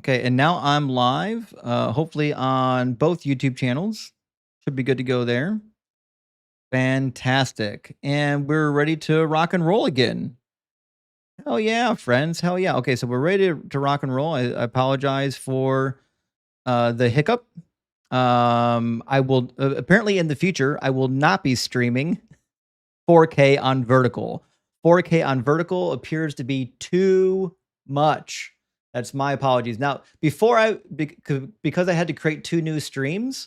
Okay, and now I'm live, hopefully on both YouTube channels. Should be good to go there. Fantastic. And we're ready to rock and roll again. Hell yeah, friends. Hell yeah. Okay, so we're ready to rock and roll. I apologize for the hiccup. I will apparently in the future I will not be streaming 4K on vertical. 4K on vertical appears to be too much. That's my apologies. Now, before because I had to create 2 new streams,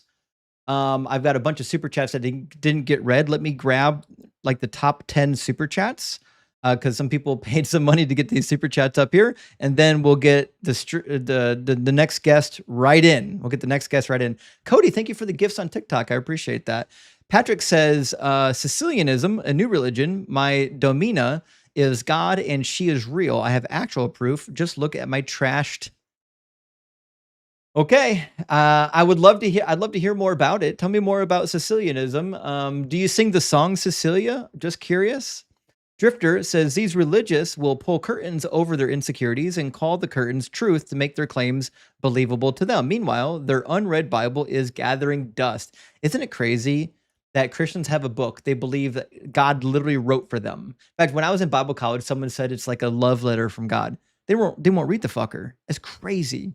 I've got a bunch of super chats that didn't get read. Let me grab like the top 10 super chats because some people paid some money to get these super chats up here, and then we'll get the next guest right in. We'll get the next guest right in. Cody, thank you for the gifts on TikTok. I appreciate that. Patrick says Sicilianism, a new religion. My domina is God and she is real. I have actual proof. Just look at my trashed. Okay, I would love to hear. I'd love to hear more about it. Tell me more about Sicilianism. Do you sing the song Cecilia? Just curious. Drifter says these religious will pull curtains over their insecurities and call the curtains truth to make their claims believable to them. Meanwhile, their unread Bible is gathering dust. Isn't it crazy that Christians have a book they believe that God literally wrote for them? In fact, when I was in Bible college, someone said it's like a love letter from God. They won't read the fucker. It's crazy.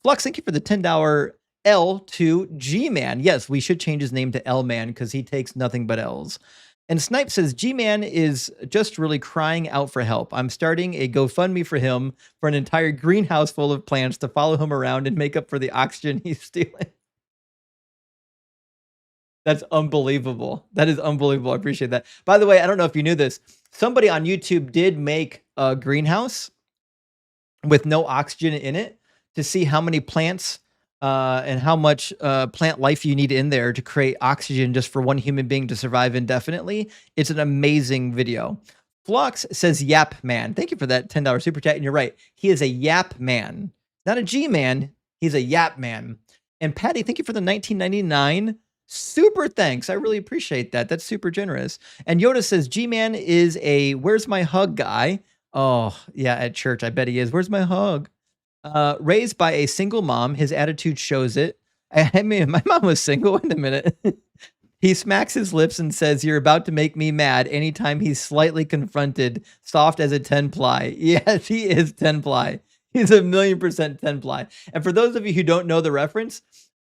Flux, thank you for the $10 L to G Man. Yes, we should change his name to L Man because he takes nothing but L's. And Snipe says G Man is just really crying out for help. I'm starting a GoFundMe for him for an entire greenhouse full of plants to follow him around and make up for the oxygen he's stealing. That's unbelievable. That is unbelievable. I appreciate that. By the way, I don't know if you knew this. Somebody on YouTube did make a greenhouse with no oxygen in it to see how many plants and how much plant life you need in there to create oxygen just for one human being to survive indefinitely. It's an amazing video. Flux says Yap Man. Thank you for that $10 super chat. And you're right. He is a Yap Man, not a G Man. He's a Yap Man. And Patty, thank you for the 1999 super thanks. I really appreciate that. That's super generous. And Yoda says G Man is a where's my hug guy. Oh, yeah, at church. I bet he is. Where's my hug? Raised by a single mom, his attitude shows it. I mean, my mom was single. Wait a minute. He smacks his lips and says, "You're about to make me mad." Anytime he's slightly confronted, soft as a 10 ply. Yes, he is 10 ply. He's 1,000,000% 10 ply. And for those of you who don't know the reference,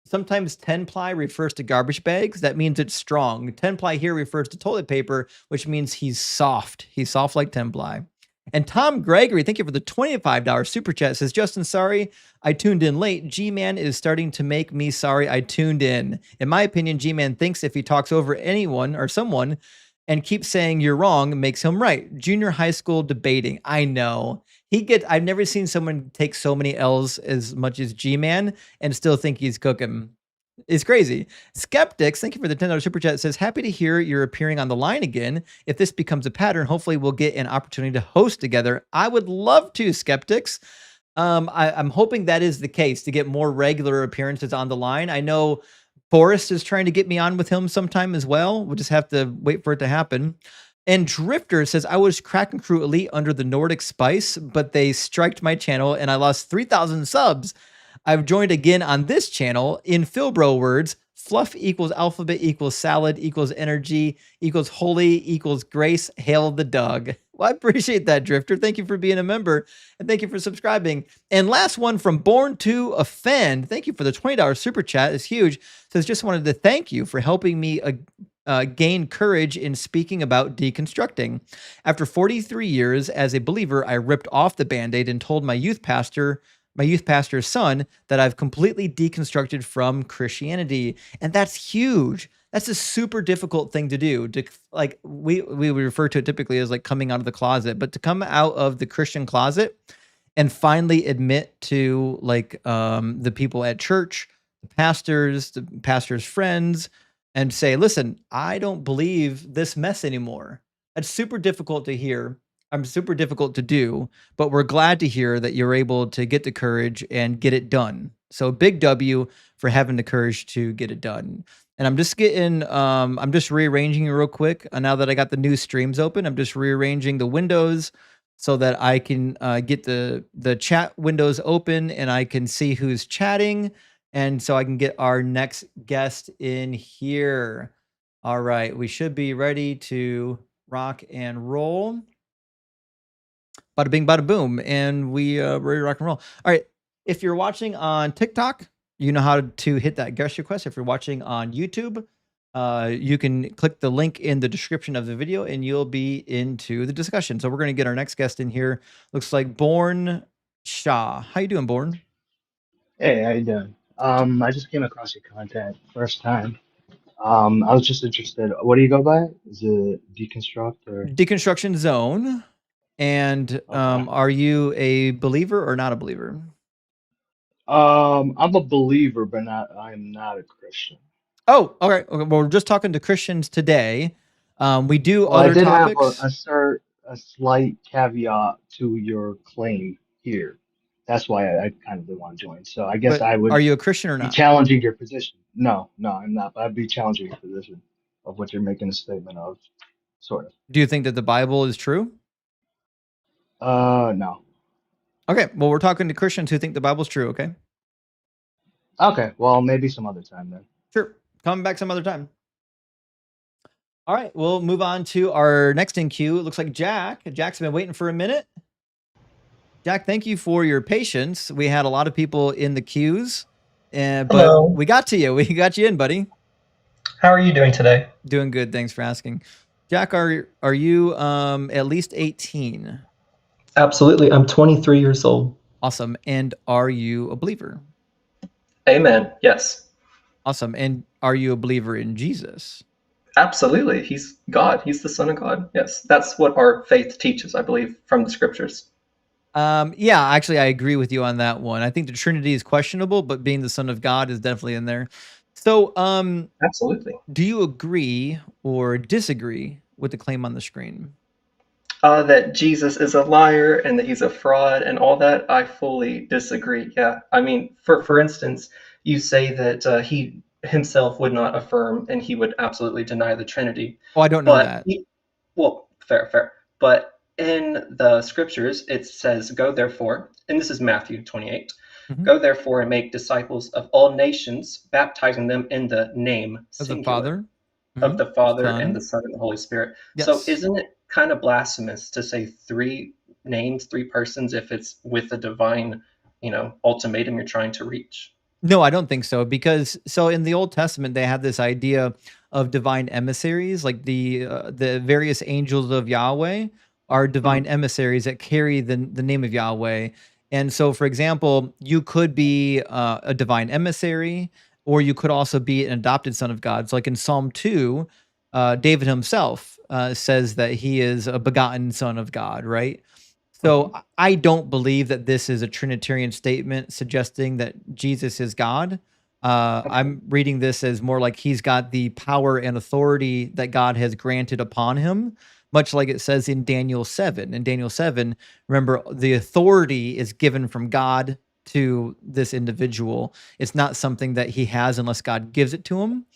sometimes 10 ply refers to garbage bags. That means it's strong. 10 ply here refers to toilet paper, which means he's soft. He's soft like 10 ply. And Tom Gregory, thank you for the $25 super chat. Says, Justin, sorry I tuned in late. G-Man is starting to make me sorry I tuned in. In my opinion, G-Man thinks if he talks over anyone or someone and keeps saying you're wrong, makes him right. Junior high school debating. I know. I've never seen someone take so many L's as much as G-Man and still think he's cooking. It's crazy. Skeptics, thank you for the $10 super chat. Says, happy to hear you're appearing on the line again. If this becomes a pattern, hopefully we'll get an opportunity to host together. I would love to, Skeptics. I'm hoping that is the case to get more regular appearances on the line. I know Forrest is trying to get me on with him sometime as well. We'll just have to wait for it to happen. And Drifter says, I was Kraken Crew Elite under the Nordic Spice, but they striked my channel and I lost 3,000 subs. I've joined again on this channel. In Philbro words, fluff equals alphabet equals salad equals energy equals holy equals grace. Hail the dog. Well, I appreciate that, Drifter. Thank you for being a member and thank you for subscribing. And last one from Born to Offend. Thank you for the $20 super chat. It's huge. Says, just wanted to thank you for helping me gain courage in speaking about deconstructing. After 43 years as a believer, I ripped off the Band-Aid and told my youth pastor's son that I've completely deconstructed from Christianity. And that's huge. That's a super difficult thing to do. Like we refer to it typically as like coming out of the closet, but to come out of the Christian closet and finally admit to like the people at church, the pastor's friends, and say, listen, I don't believe this mess anymore. That's super difficult to hear. I'm super difficult to do, but we're glad to hear that you're able to get the courage and get it done. So big W for having the courage to get it done. And I'm just I'm just rearranging real quick. Now that I got the new streams open, I'm just rearranging the windows so that I can get the chat windows open and I can see who's chatting, and so I can get our next guest in here. All right, we should be ready to rock and roll. Bada bing, bada boom, and we ready to rock and roll. All right, if you're watching on TikTok, you know how to hit that guest request. If you're watching on YouTube, you can click the link in the description of the video, and you'll be into the discussion. So we're going to get our next guest in here. Looks like Born Shaw. How you doing, Born? Hey, how you doing? I just came across your content first time. I was just interested. What do you go by? Is it deconstruct or Deconstruction Zone. And okay? are you a believer or not a believer? I'm a believer, but I'm not a Christian. Oh, okay. Okay. Well, we're just talking to Christians today. We do Well, I other did have topics. a slight caveat to your claim here. That's why I kind of did want to join. So I guess But I are would you a Christian or be not? challenging your position. No, no, I'm not. But I'd be challenging your position of what you're making a statement of, sort of. Do you think that the Bible is true? No. Okay, well, we're talking to Christians who think the Bible's true. Okay, Okay, well, maybe some other time then. sure. Come back some other time. All right, we'll move on to our next in queue. It looks like Jack. Jack's been waiting for a minute. Jack, thank you for your patience. We had a lot of people in the queues, but Hello. we got to you. We got you in, buddy. How are you doing today? Doing good. Thanks for asking. Jack, are you at least 18? Absolutely. I'm 23 years old. Awesome. And are you a believer? Amen. Yes. Awesome. And are you a believer in Jesus? Absolutely. He's God. He's the Son of God. Yes. That's what our faith teaches, I believe, from the scriptures. Yeah, actually, I agree with you on that one. I think the Trinity is questionable, but being the Son of God is definitely in there. So, Absolutely. do you agree or disagree with the claim on the screen? That Jesus is a liar and that he's a fraud and all that, I fully disagree. Yeah. I mean, for instance, you say that he himself would not affirm and he would absolutely deny the Trinity. Oh, I don't know But, that. well, fair, fair. But in the scriptures, it says, go therefore, and this is Matthew 28, Mhm. go therefore and make disciples of all nations, baptizing them in the name, Of the singular, Father, of mhm, the Father and the Son. Son and the Holy Spirit. So Yes. isn't it kind of blasphemous to say three names, three persons, if it's with a divine, ultimatum you're trying to reach? No, I don't think so because so in the Old Testament they have this idea of divine emissaries, like the various angels of Yahweh are divine Mhm. emissaries that carry the name of Yahweh. And so, for example, you could be a divine emissary, or you could also be an adopted son of God. So, like in Psalm 2, David himself says that he is a begotten son of God, right? So Mhm. I don't believe that this is a Trinitarian statement suggesting that Jesus is God. Okay. I'm reading this as more like he's got the power and authority that God has granted upon him, much like it says in Daniel 7. In Daniel 7, remember, the authority is given from God to this individual. It's not something that he has unless God gives it to him.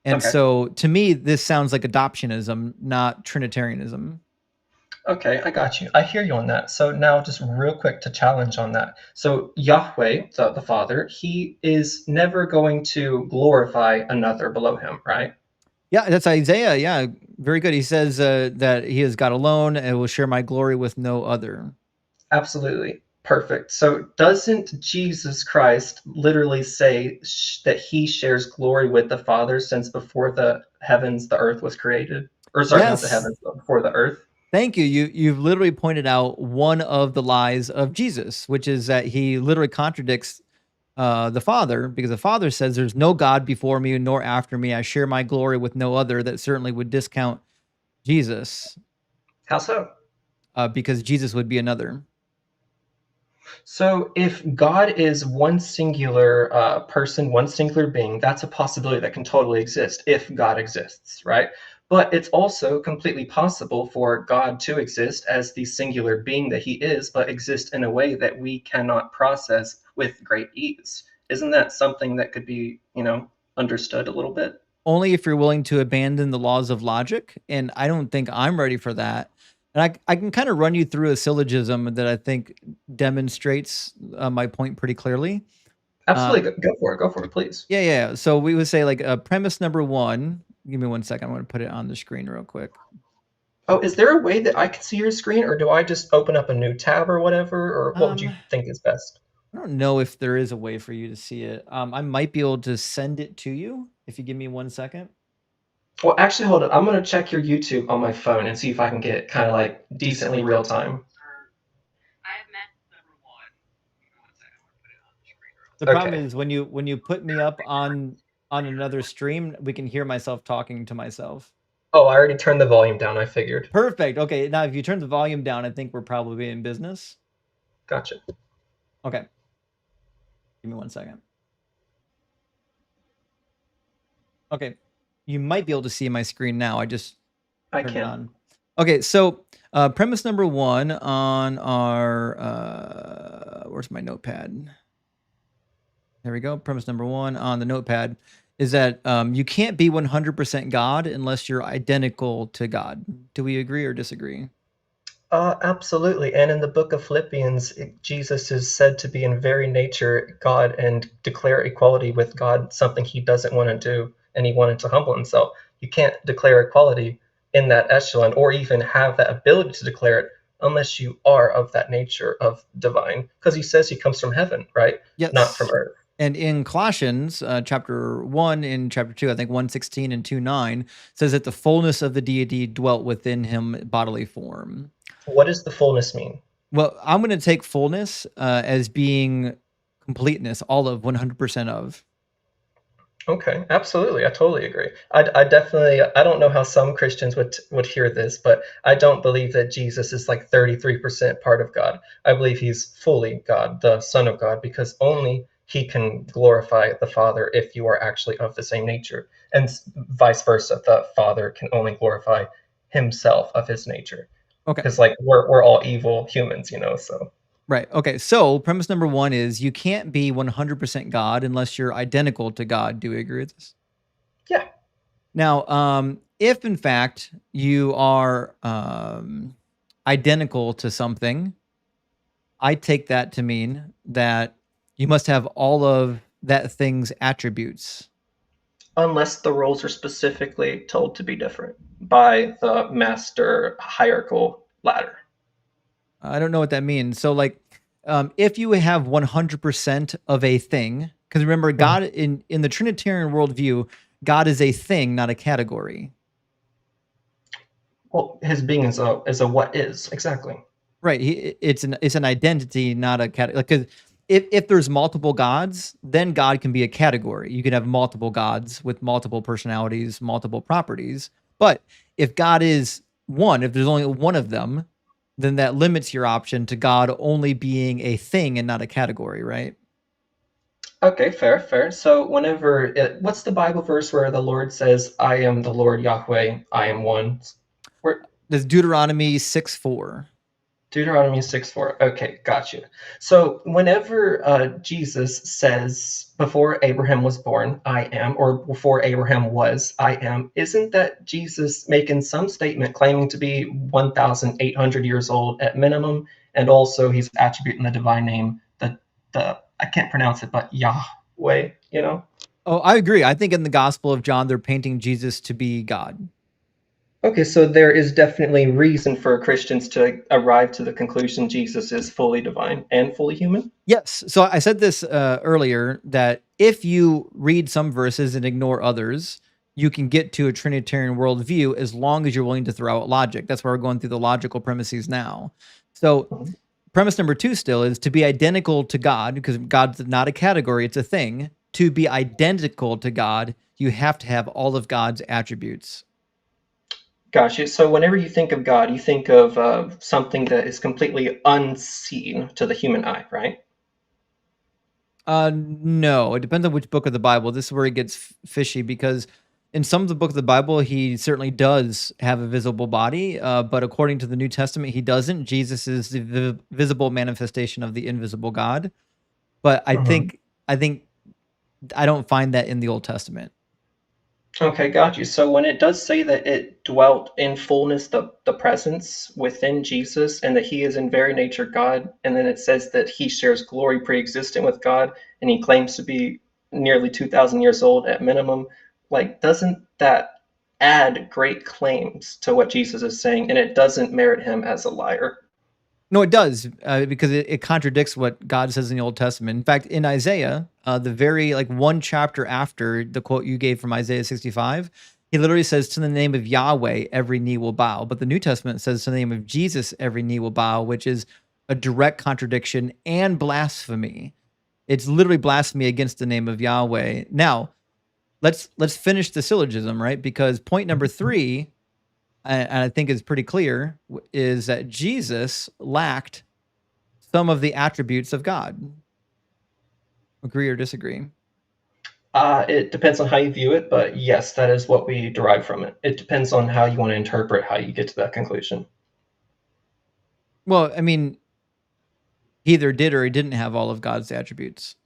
And Okay. so to me, this sounds like adoptionism, not Trinitarianism. Okay, I got you. I hear you on that. So now, just real quick to challenge on that. So Yahweh, the Father, he is never going to glorify another below him, right? Yeah, that's Isaiah. Yeah, very good. He says that he is God alone and will share my glory with no other. Absolutely. Perfect. So doesn't Jesus Christ literally say that he shares glory with the Father since before the heavens, the earth was created? Or sorry, not the Yes, heavens, but before the earth? thank you. You've literally pointed out one of the lies of Jesus, which is that he literally contradicts the Father, because the Father says, "There's no God before me nor after me. I share my glory with no other." That certainly would discount Jesus, How so? because Jesus would be another. So, if God is one singular person, one singular being, that's a possibility that can totally exist if God exists, right? But it's also completely possible for God to exist as the singular being that he is, but exist in a way that we cannot process with great ease. Isn't that something that could be, understood a little bit? Only if you're willing to abandon the laws of logic, and I don't think I'm ready for that. And I can kind of run you through a syllogism that I think demonstrates my point pretty clearly. Absolutely, go for it, please. Yeah. So we would say like premise number one. Give me 1 second. I'm going to put it on the screen real quick. Oh, is there a way that I can see your screen, or do I just open up a new tab or whatever, or what would you I think is best? don't know if there is a way for you to see it. I might be able to send it to you if you give me 1 second. Well, actually, hold on. I'm gonna check your YouTube on my phone and see if I can get kind of like decently real time. The problem Okay. is when you put me up on another stream, we can hear myself talking to myself. Oh, I already turned the volume down, I figured. Perfect. Okay, now if you turn the volume down, I think we're probably in business. Gotcha. Okay. Give me 1 second. Okay. You might be able to see my screen now. I just I turned it can. on. Okay, so premise number one on our where's my notepad? There we go. Premise number one on the notepad is that you can't be 100% God unless you're identical to God. Do we agree or disagree? Absolutely. And in the book of Philippians, Jesus is said to be in very nature God and declare equality with God, something he doesn't want to do, and he wanted to humble himself. You can't declare equality in that echelon or even have that ability to declare it unless you are of that nature of divine, because he says he comes from heaven, right? Not from Yes. earth. And in Colossians, chapter 1 and chapter 2, I think 1:16 and 2:9 says that the fullness of the deity dwelt within him bodily form. What does the fullness mean? Well, I'm going to take fullness as being completeness, all of 100% of. Okay, absolutely. I totally agree. I definitely, I don't know how some Christians would hear this, but I don't believe that Jesus is like 33% part of God. I believe he's fully God, the Son of God, because only he can glorify the Father if you are actually of the same nature, and vice versa. The Father can only glorify himself of his nature, Okay. because like we're all evil humans, so. Right. Okay. So premise number one is you can't be 100% God unless you're identical to God. Do we agree with this? Yeah. Now, if in fact you are identical to something, I take that to mean that you must have all of that thing's attributes. Unless the roles are specifically told to be different by the master hierarchical ladder. I don't know what that means. So, like, if you have 100% of a thing, because remember, God in the Trinitarian worldview, God is a thing, not a category. Well, his being is a what is exactly. Right. It's an identity, not a category. Because if there's multiple gods, then God can be a category. You can have multiple gods with multiple personalities, multiple properties. But if God is one, if there's only one of them, then that limits your option to God only being a thing and not a category, right? Okay, fair. So what's the Bible verse where the Lord says, "I am the Lord Yahweh, I am one"? Where There's Deuteronomy 6:4. Deuteronomy 6:4. Okay, got you. So whenever Jesus says, before Abraham was born, I am, or before Abraham was, I am, isn't that Jesus making some statement claiming to be 1,800 years old at minimum? And also he's attributing the divine name, the I can't pronounce it, but Yahweh. Oh, I agree. I think in the Gospel of John, they're painting Jesus to be God. Okay, so there is definitely reason for Christians to arrive to the conclusion Jesus is fully divine and fully human. Yes. So I said this earlier that if you read some verses and ignore others, you can get to a Trinitarian worldview as long as you're willing to throw out logic. That's why we're going through the logical premises now. So, Mhm. premise number two still is to be identical to God, because God's not a category, it's a thing. To be identical to God, you have to have all of God's attributes. Gotcha. So whenever you think of God, you think of something that is completely unseen to the human eye, right? No, it depends on which book of the Bible. This is where it gets fishy because in some of the book of the Bible, he certainly does have a visible body, but according to the New Testament, he doesn't. Jesus is the visible manifestation of the invisible God. But I Mhm. think I don't find that in the Old Testament. Okay, got you. So when it does say that it dwelt in fullness, the presence within Jesus, and that he is in very nature God, and then it says that he shares glory pre-existent with God, and he claims to be nearly 2,000 years old at minimum, like, doesn't that add great claims to what Jesus is saying, and it doesn't merit him as a liar? No, it does, because it contradicts what God says in the Old Testament. In fact, in Isaiah, the very like one chapter after the quote you gave from Isaiah 65, he literally says, "To the name of Yahweh, every knee will bow." But the New Testament says, "To the name of Jesus, every knee will bow," which is a direct contradiction and blasphemy. It's literally blasphemy against the name of Yahweh. Now, let's finish the syllogism, right? Because point number three, and I think is pretty clear, is that Jesus lacked some of the attributes of God. Agree or disagree? It depends on how you view it, but yes, that is what we derive from it. It depends on how you want to interpret how you get to that conclusion. Well, I mean, he either did or he didn't have all of God's attributes.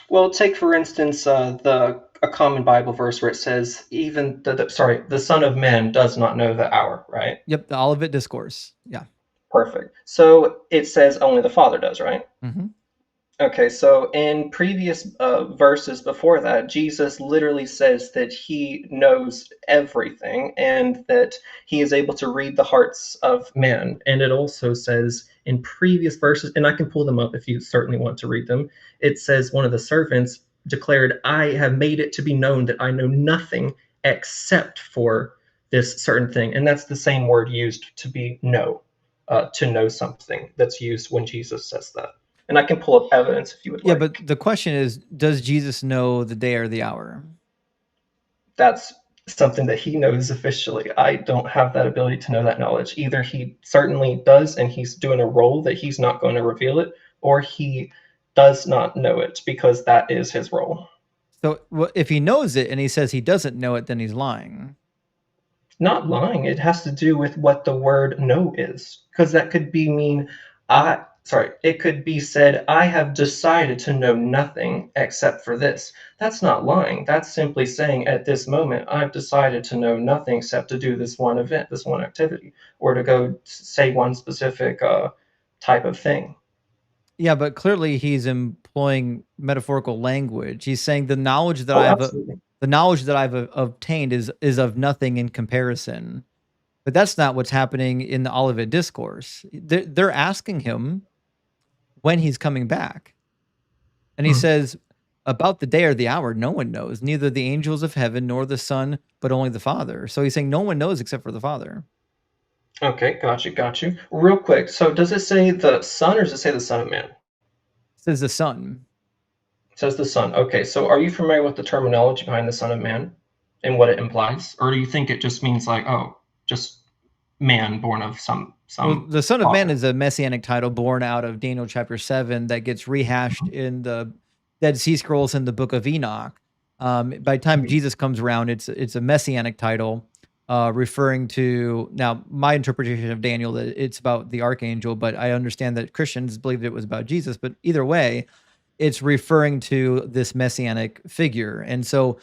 Well, take for instance a common Bible verse where it says, "Even the Son of Man does not know the hour." Right? Yep, the Olivet Discourse. Yeah. Perfect. So it says only the Father does, right? Mm-hmm. Okay, so in previous verses before that, Jesus literally says that he knows everything and that he is able to read the hearts of men. And it also says in previous verses, and I can pull them up if you certainly want to read them, it says one of the servants declared, "I have made it to be known that I know nothing except for this certain thing." And that's the same word used to know something, that's used when Jesus says that. And I can pull up evidence if you would Yeah, like. but the question is, does Jesus know the day or the hour? That's something that he knows officially. I don't have that ability to know that knowledge. Either he certainly does and he's doing a role that he's not going to reveal it, or he does not know it because that is his role. So if he knows it and he says he doesn't know it, then he's lying. Not lying. It has to do with what the word "know" is, because that could be mean I sorry, it could be said, "I have decided to know nothing except for this." That's not lying. That's simply saying at this moment I've decided to know nothing except to do this one event, this one activity, or to go say one specific type of thing. Yeah, but clearly he's employing metaphorical language. He's saying the knowledge that Oh, absolutely. obtained is of nothing in comparison. But that's not what's happening in the Olivet Discourse. They're asking him when he's coming back. And he Hmm. says, about the day or the hour, no one knows, neither the angels of heaven nor the Son, but only the Father. So he's saying no one knows except for the Father. Okay, got you. Real quick, so does it say the Son or does it say the Son of Man? Says the Son. Says the Son. Okay, so are you familiar with the terminology behind the Son of Man and what it implies, or do you think it just means like, oh, just man born of Well, some the Son of Man father? is a messianic title born out of Daniel chapter 7 that gets rehashed in the Dead Sea Scrolls in the book of Enoch. By the time Mhm. Jesus comes around, it's a messianic title referring to, now my interpretation of Daniel, that it's about the archangel, but I understand that Christians believed it was about Jesus. But either way, it's referring to this messianic figure. And so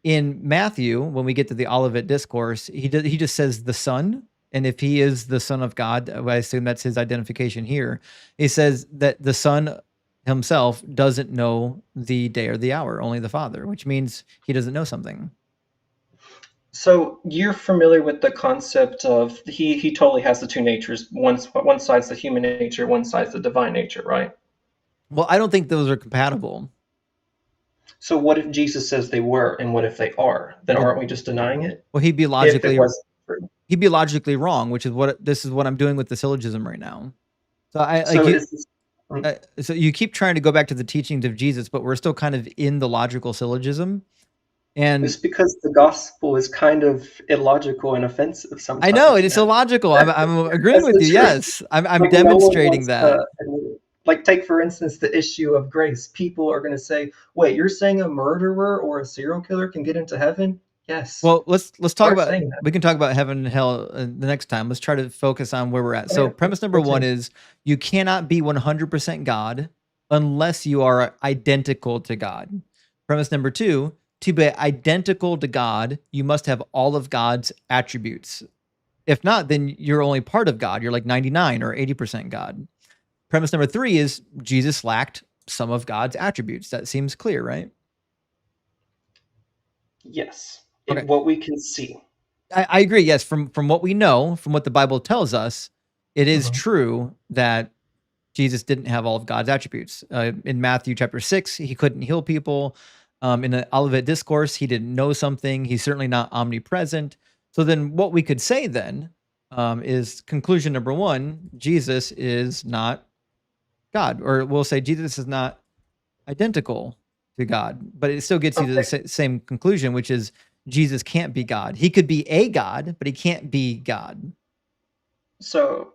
in Matthew, when we get to the Olivet Discourse, he just says the Son, and if he is the Son of God, I assume that's his identification here. He says that the Son himself doesn't know the day or the hour, only the Father, which means he doesn't know something. So you're familiar with the concept of he totally has the two natures. One side's the human nature, one side's the divine nature, right? Well, I don't think those are compatible. So what if Jesus says they were, and what if they are? Then Well, aren't we just denying it? well, If it was true. he'd be logically wrong, which is what I'm doing with the syllogism right now. So I like So you. is this, So you keep trying to go back to the teachings of Jesus, but we're still kind of in the logical syllogism. it's And because the gospel is kind of illogical and offensive I know sometimes, it is man. illogical. I'm agreeing That's with the you. truth. Yes, I'm Like, no one demonstrating wants that. to admit it. Like, take for instance the issue of grace. People are going to say, "Wait, you're saying a murderer or a serial killer can get into heaven?" Yes, Well, let's talk are about. saying that. We can talk about heaven and hell the next time. Let's try to focus on where we're at. Oh So yeah, premise number me one too. is you cannot be 100% God unless you are identical to God. Premise number two, to be identical to God, you must have all of God's attributes. If not, then you're only part of God. You're like 99 or 80% God. Premise number 3 is Jesus lacked some of God's attributes. That seems clear, right? Yes, Okay. what we can see. I agree. Yes, from what we know, from what the Bible tells us, it is true that Jesus didn't have all of God's attributes. In Matthew chapter 6, he couldn't heal people. In the Olivet Discourse, he didn't know something. He's certainly not omnipresent. So then what we could say then is conclusion number 1, Jesus is not God. Or we'll say Jesus is not identical to God. But it still gets you to the same conclusion, which is Jesus can't be God. He could be a God, but he can't be God. So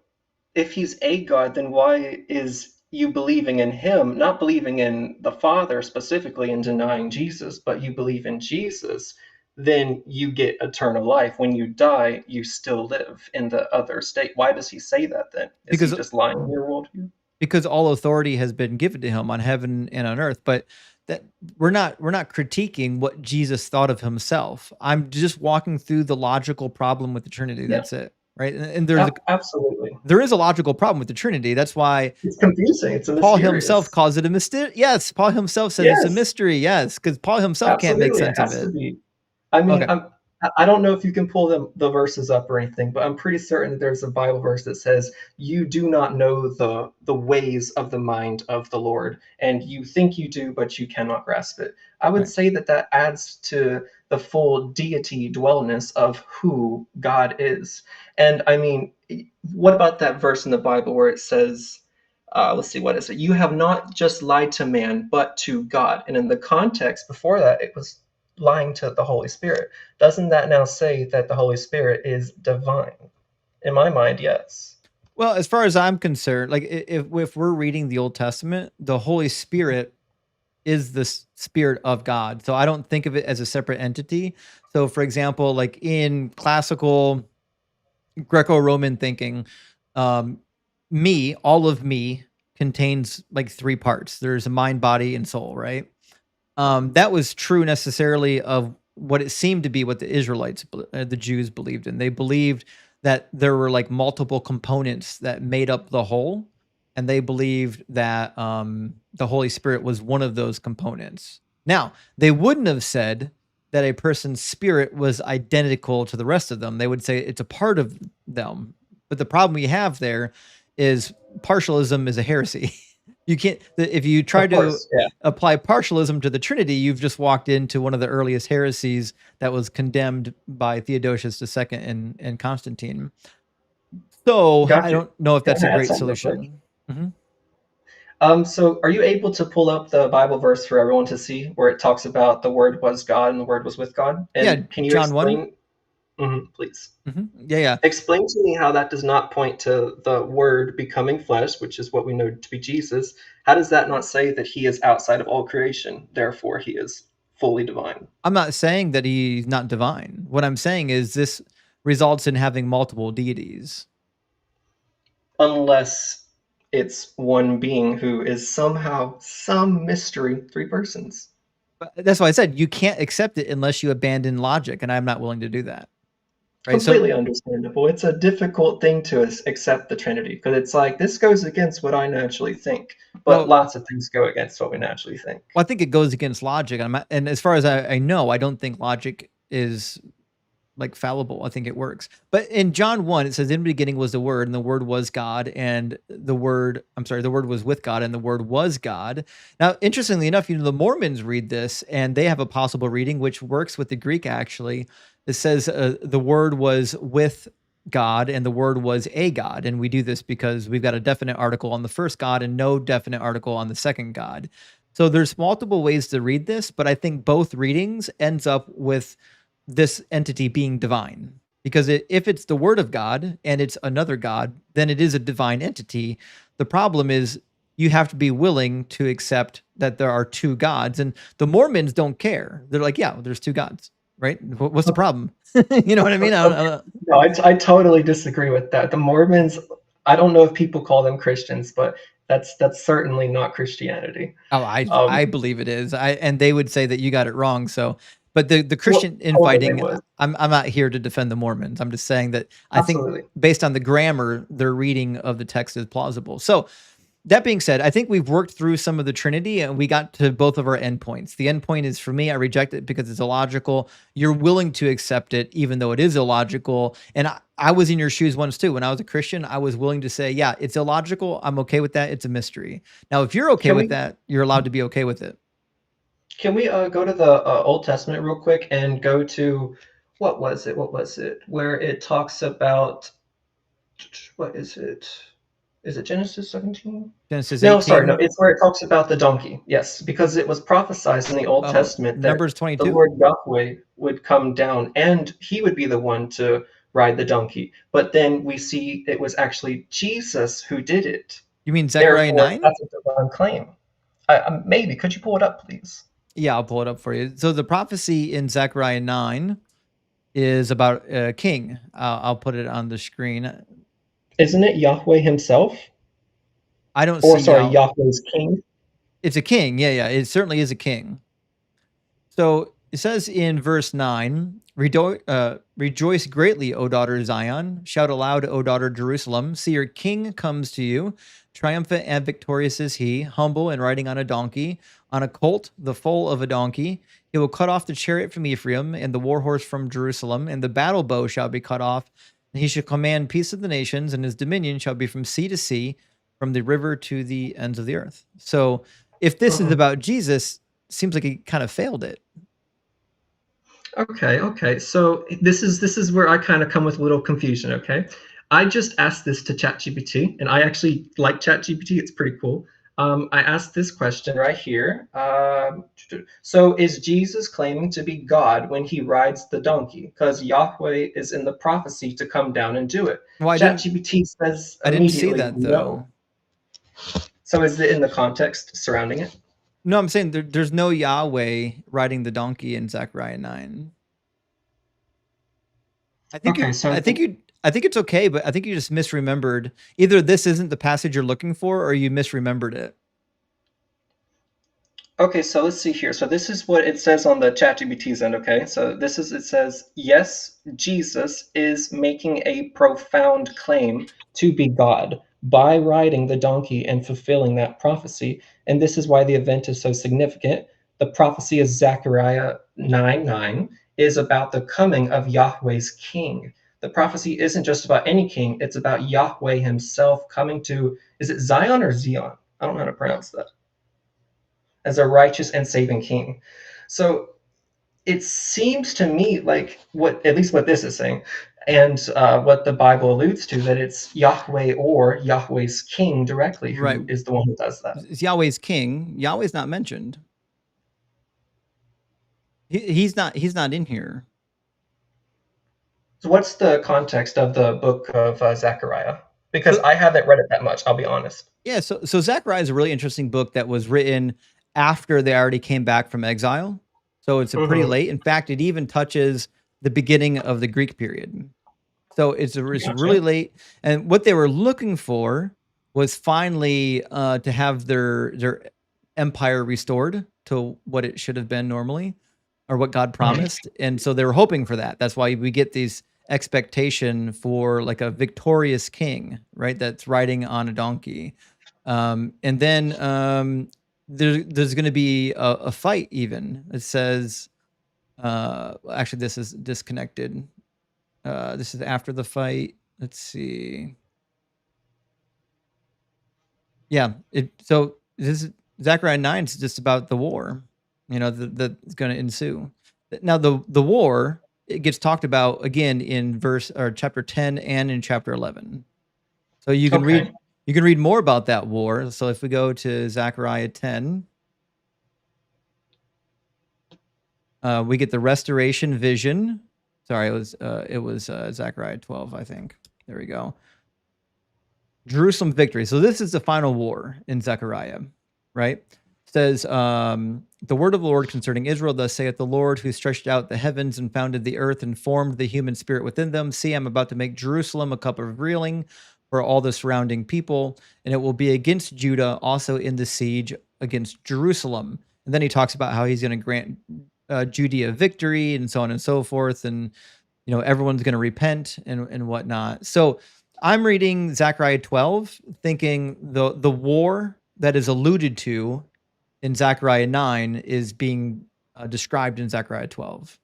if he's a God, then why is you believing in him, not believing in the Father specifically and denying Jesus, but you believe in Jesus, then you get eternal life. When you die, you still live in the other state. Why does he say that then? Is he just lying in your worldview? Because all authority has been given to him on heaven and on earth. But that we're not critiquing what Jesus thought of himself. I'm just walking through the logical problem with the Trinity. That's it, right? And there's absolutely there is a logical problem with the Trinity. That's why it's confusing. It's Paul himself calls it a mystery. Yes, Paul himself says it's a mystery. Yes, because Paul himself can't make sense of it. To be. I mean, I don't know if you can pull the verses up or anything, but I'm pretty certain that there's a Bible verse that says, you do not know the ways of the mind of the Lord, and you think you do, but you cannot grasp it. I would say that adds to the full deity dwellness of who God is. And I mean, what about that verse in the Bible where it says, let's see, what is it? You have not just lied to man, but to God. And in the context before that, it was lying to the Holy Spirit. Doesn't that now say that the Holy Spirit is divine? In my mind, yes. Well, as far as I'm concerned, like if we're reading the Old Testament, the Holy Spirit is the Spirit of God. So I don't think of it as a separate entity. So for example, like in classical Greco-Roman thinking, all of me contains like 3 parts. There's a mind, body, and soul, right? That was true necessarily of what it seemed to be what the Israelites, the Jews believed in. They believed that there were like multiple components that made up the whole, and they believed that the Holy Spirit was one of those components. Now, they wouldn't have said that a person's spirit was identical to the rest of them. They would say it's a part of them. But the problem we have there is partialism is a heresy. You can't, if you try to apply partialism to the Trinity, you've just walked into one of the earliest heresies that was condemned by Theodosius II and Constantine. So I don't know if that's a great solution. So are you able to pull up the Bible verse for everyone to see where it talks about the Word was God and the Word was with God? And can you John explain? 1? Please. Yeah. Explain to me how that does not point to the Word becoming flesh, which is what we know to be Jesus. How does that not say that he is outside of all creation, therefore he is fully divine? I'm not saying that he's not divine. What I'm saying is this results in having multiple deities. Unless it's one being who is somehow, some mystery, 3 persons. But that's why I said you can't accept it unless you abandon logic, and I'm not willing to do that. Right? Completely understandable. It's a difficult thing to accept the Trinity, because it's like, this goes against what I naturally think, but lots of things go against what we naturally think. Well, I think it goes against logic, and as far as I know, I don't think logic is like fallible. I think it works. But in John 1, it says, in the beginning was the Word, and the Word was God, and the Word was with God, and the Word was God. Now, interestingly enough, the Mormons read this, and they have a possible reading, which works with the Greek, actually. It says the Word was with God, and the Word was a God. And we do this because we've got a definite article on the first God and no definite article on the second God. So there's multiple ways to read this, but I think both readings ends up with this entity being divine, because if it's the Word of God and it's another God, then it is a divine entity. The problem is you have to be willing to accept that there are 2 gods, and the Mormons don't care. They're like, yeah, there's 2 gods, right? What's the problem? You know what I mean? No, I totally disagree with that. The Mormons, I don't know if people call them Christians, but That's certainly not Christianity. Oh, I believe it is. And they would say that you got it wrong. So, but the Christian Well, hold on, it infighting, was. I'm not here to defend the Mormons. I'm just saying that I think Absolutely. based on the grammar, their reading of the text is plausible. So, that being said, I think we've worked through some of the Trinity and we got to both of our endpoints. The endpoint is for me, I reject it because it's illogical. You're willing to accept it, even though it is illogical. And I was in your shoes once too. When I was a Christian, I was willing to say, yeah, it's illogical. I'm okay with that. It's a mystery. Now, if you're okay Can with we that, you're allowed to be okay with it. can we go to the Old Testament real quick and go to what was it? What was it? Where it talks about what is it? Is it Genesis 17? Genesis No, sorry, no, 18, it's where it talks about the donkey. Yes, because it was prophesied in the Old Testament that Numbers the 22. Lord Yahweh would come down and he would be the one to ride the donkey. But then we see it was actually Jesus who did it. You mean Zechariah Therefore, 9? that's a divine claim. Maybe, could you pull it up, please? Yeah, I'll pull it up for you. So the prophecy in Zechariah 9 is about a king. I'll put it on the screen. Isn't it Yahweh himself? I don't Or see sorry, Yahweh. Yahweh's king? It's a king. Yeah. It certainly is a king. So it says in verse 9, rejoice greatly, O daughter Zion. Shout aloud, O daughter Jerusalem. See, your king comes to you. Triumphant and victorious is he, humble and riding on a donkey, on a colt, the foal of a donkey. He will cut off the chariot from Ephraim and the war horse from Jerusalem, and the battle bow shall be cut off. And he shall command peace of the nations, and his dominion shall be from sea to sea, from the river to the ends of the earth. So if this is about Jesus, seems like he kind of failed it. Okay. So this is where I kind of come with a little confusion, okay? I just asked this to ChatGPT, and I actually like ChatGPT. It's pretty cool. I asked this question right here. So is Jesus claiming to be God when he rides the donkey? Because Yahweh is in the prophecy to come down and do it. Well, ChatGPT says I didn't see immediately that no. though. So is it in the context surrounding it? No, I'm saying there's no Yahweh riding the donkey in Zechariah 9. I think Okay, so I think it's okay, but I think you just misremembered. Either this isn't the passage you're looking for, or you misremembered it. Okay, so let's see here. So this is what it says on the ChatGPT's end, okay? So it says, yes, Jesus is making a profound claim to be God by riding the donkey and fulfilling that prophecy. And this is why the event is so significant. The prophecy of Zechariah 9:9 is about the coming of Yahweh's king. The prophecy isn't just about any king, it's about Yahweh himself coming to, is it Zion or Zion? I don't know how to pronounce that, as a righteous and saving king. So it seems to me like at least what this is saying, and what the Bible alludes to, that it's Yahweh or Yahweh's king directly Right. who is the one who does that. It's Yahweh's king. Yahweh's not mentioned. He's not in here. So what's the context of the book of Zechariah? Because I haven't read it that much, I'll be honest. Yeah, so Zechariah is a really interesting book that was written after they already came back from exile. So it's a pretty late. In fact, it even touches the beginning of the Greek period. So it's really late. And what they were looking for was finally to have their empire restored to what it should have been normally, or what God promised. And so they were hoping for that. That's why we get these expectation for like a victorious king, right? That's riding on a donkey. And then there's going to be a fight even. It says, actually, this is disconnected. This is after the fight. Let's see. Yeah. So this is Zechariah 9 is just about the war, that's going to ensue. Now the war, it gets talked about again in chapter 10 and in chapter 11. So you can read more about that war. So if we go to Zechariah 10, we get the restoration vision. Sorry, it was Zechariah 12, I think. There we go. Jerusalem victory. So this is the final war in Zechariah, right? It says, the word of the Lord concerning Israel, thus saith the Lord, who stretched out the heavens and founded the earth and formed the human spirit within them. See, I'm about to make Jerusalem a cup of reeling, for all the surrounding people, and it will be against Judah also in the siege against Jerusalem. And then he talks about how he's going to grant Judea victory and so on and so forth. And, everyone's going to repent and whatnot. So I'm reading Zechariah 12, thinking the war that is alluded to in Zechariah 9 is being described in Zechariah 12.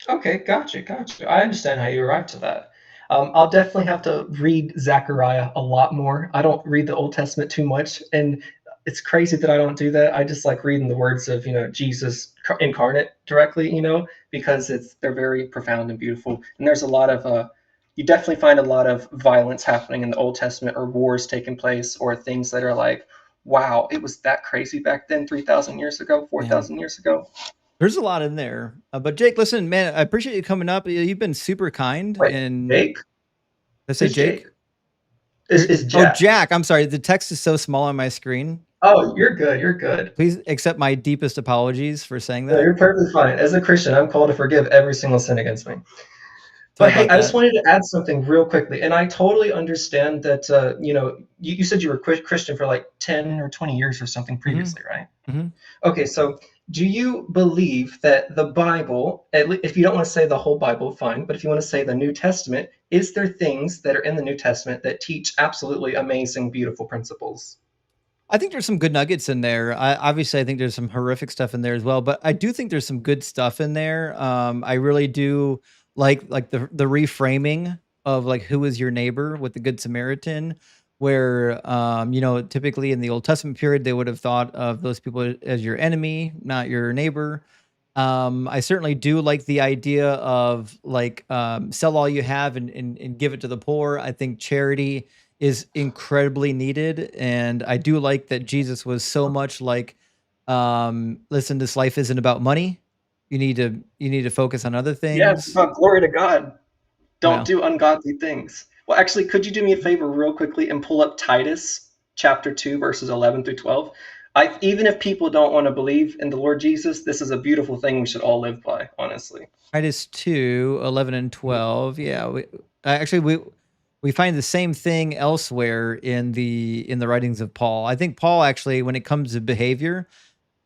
Okay, gotcha. I understand how you arrived to that. I'll definitely have to read Zechariah a lot more. I don't read the Old Testament too much, and it's crazy that I don't do that. I just like reading the words of Jesus incarnate directly, because they're very profound and beautiful. And there's a lot of you definitely find a lot of violence happening in the Old Testament, or wars taking place, or things that are like, wow, it was that crazy back then, 3,000 years ago, 4,000 years ago. There's a lot in there. But Jake, listen, man, I appreciate you coming up. You've been super kind. Wait, and Jake? I say Jake? Is Jack. Oh, Jack. I'm sorry. The text is so small on my screen. Oh, you're good. Please accept my deepest apologies for saying that. No, you're perfectly fine. As a Christian, I'm called to forgive every single sin against me. But hey, I just wanted to add something real quickly, and I totally understand that. You said you were Christian for like 10 or 20 years or something previously, right? Mm-hmm. Okay, so do you believe that the Bible, if you don't want to say the whole Bible, fine, but if you want to say the New Testament, is there things that are in the New Testament that teach absolutely amazing, beautiful principles? I think there's some good nuggets in there. Obviously, I think there's some horrific stuff in there as well, but I do think there's some good stuff in there. I really do like the reframing of like who is your neighbor with the Good Samaritan, where typically in the Old Testament period they would have thought of those people as your enemy, not your neighbor. I certainly do like the idea of like sell all you have and give it to the poor. I think charity is incredibly needed, and I do like that Jesus was so much like, listen, this life isn't about money. You need to focus on other things. Yes, about glory to God. Don't do ungodly things. Well, actually, could you do me a favor real quickly and pull up Titus chapter 2, verses 11 through 12? Even if people don't want to believe in the Lord Jesus, this is a beautiful thing we should all live by, honestly. Titus 2, 11 and 12. Yeah, we find the same thing elsewhere in the writings of Paul. I think Paul actually, when it comes to behavior,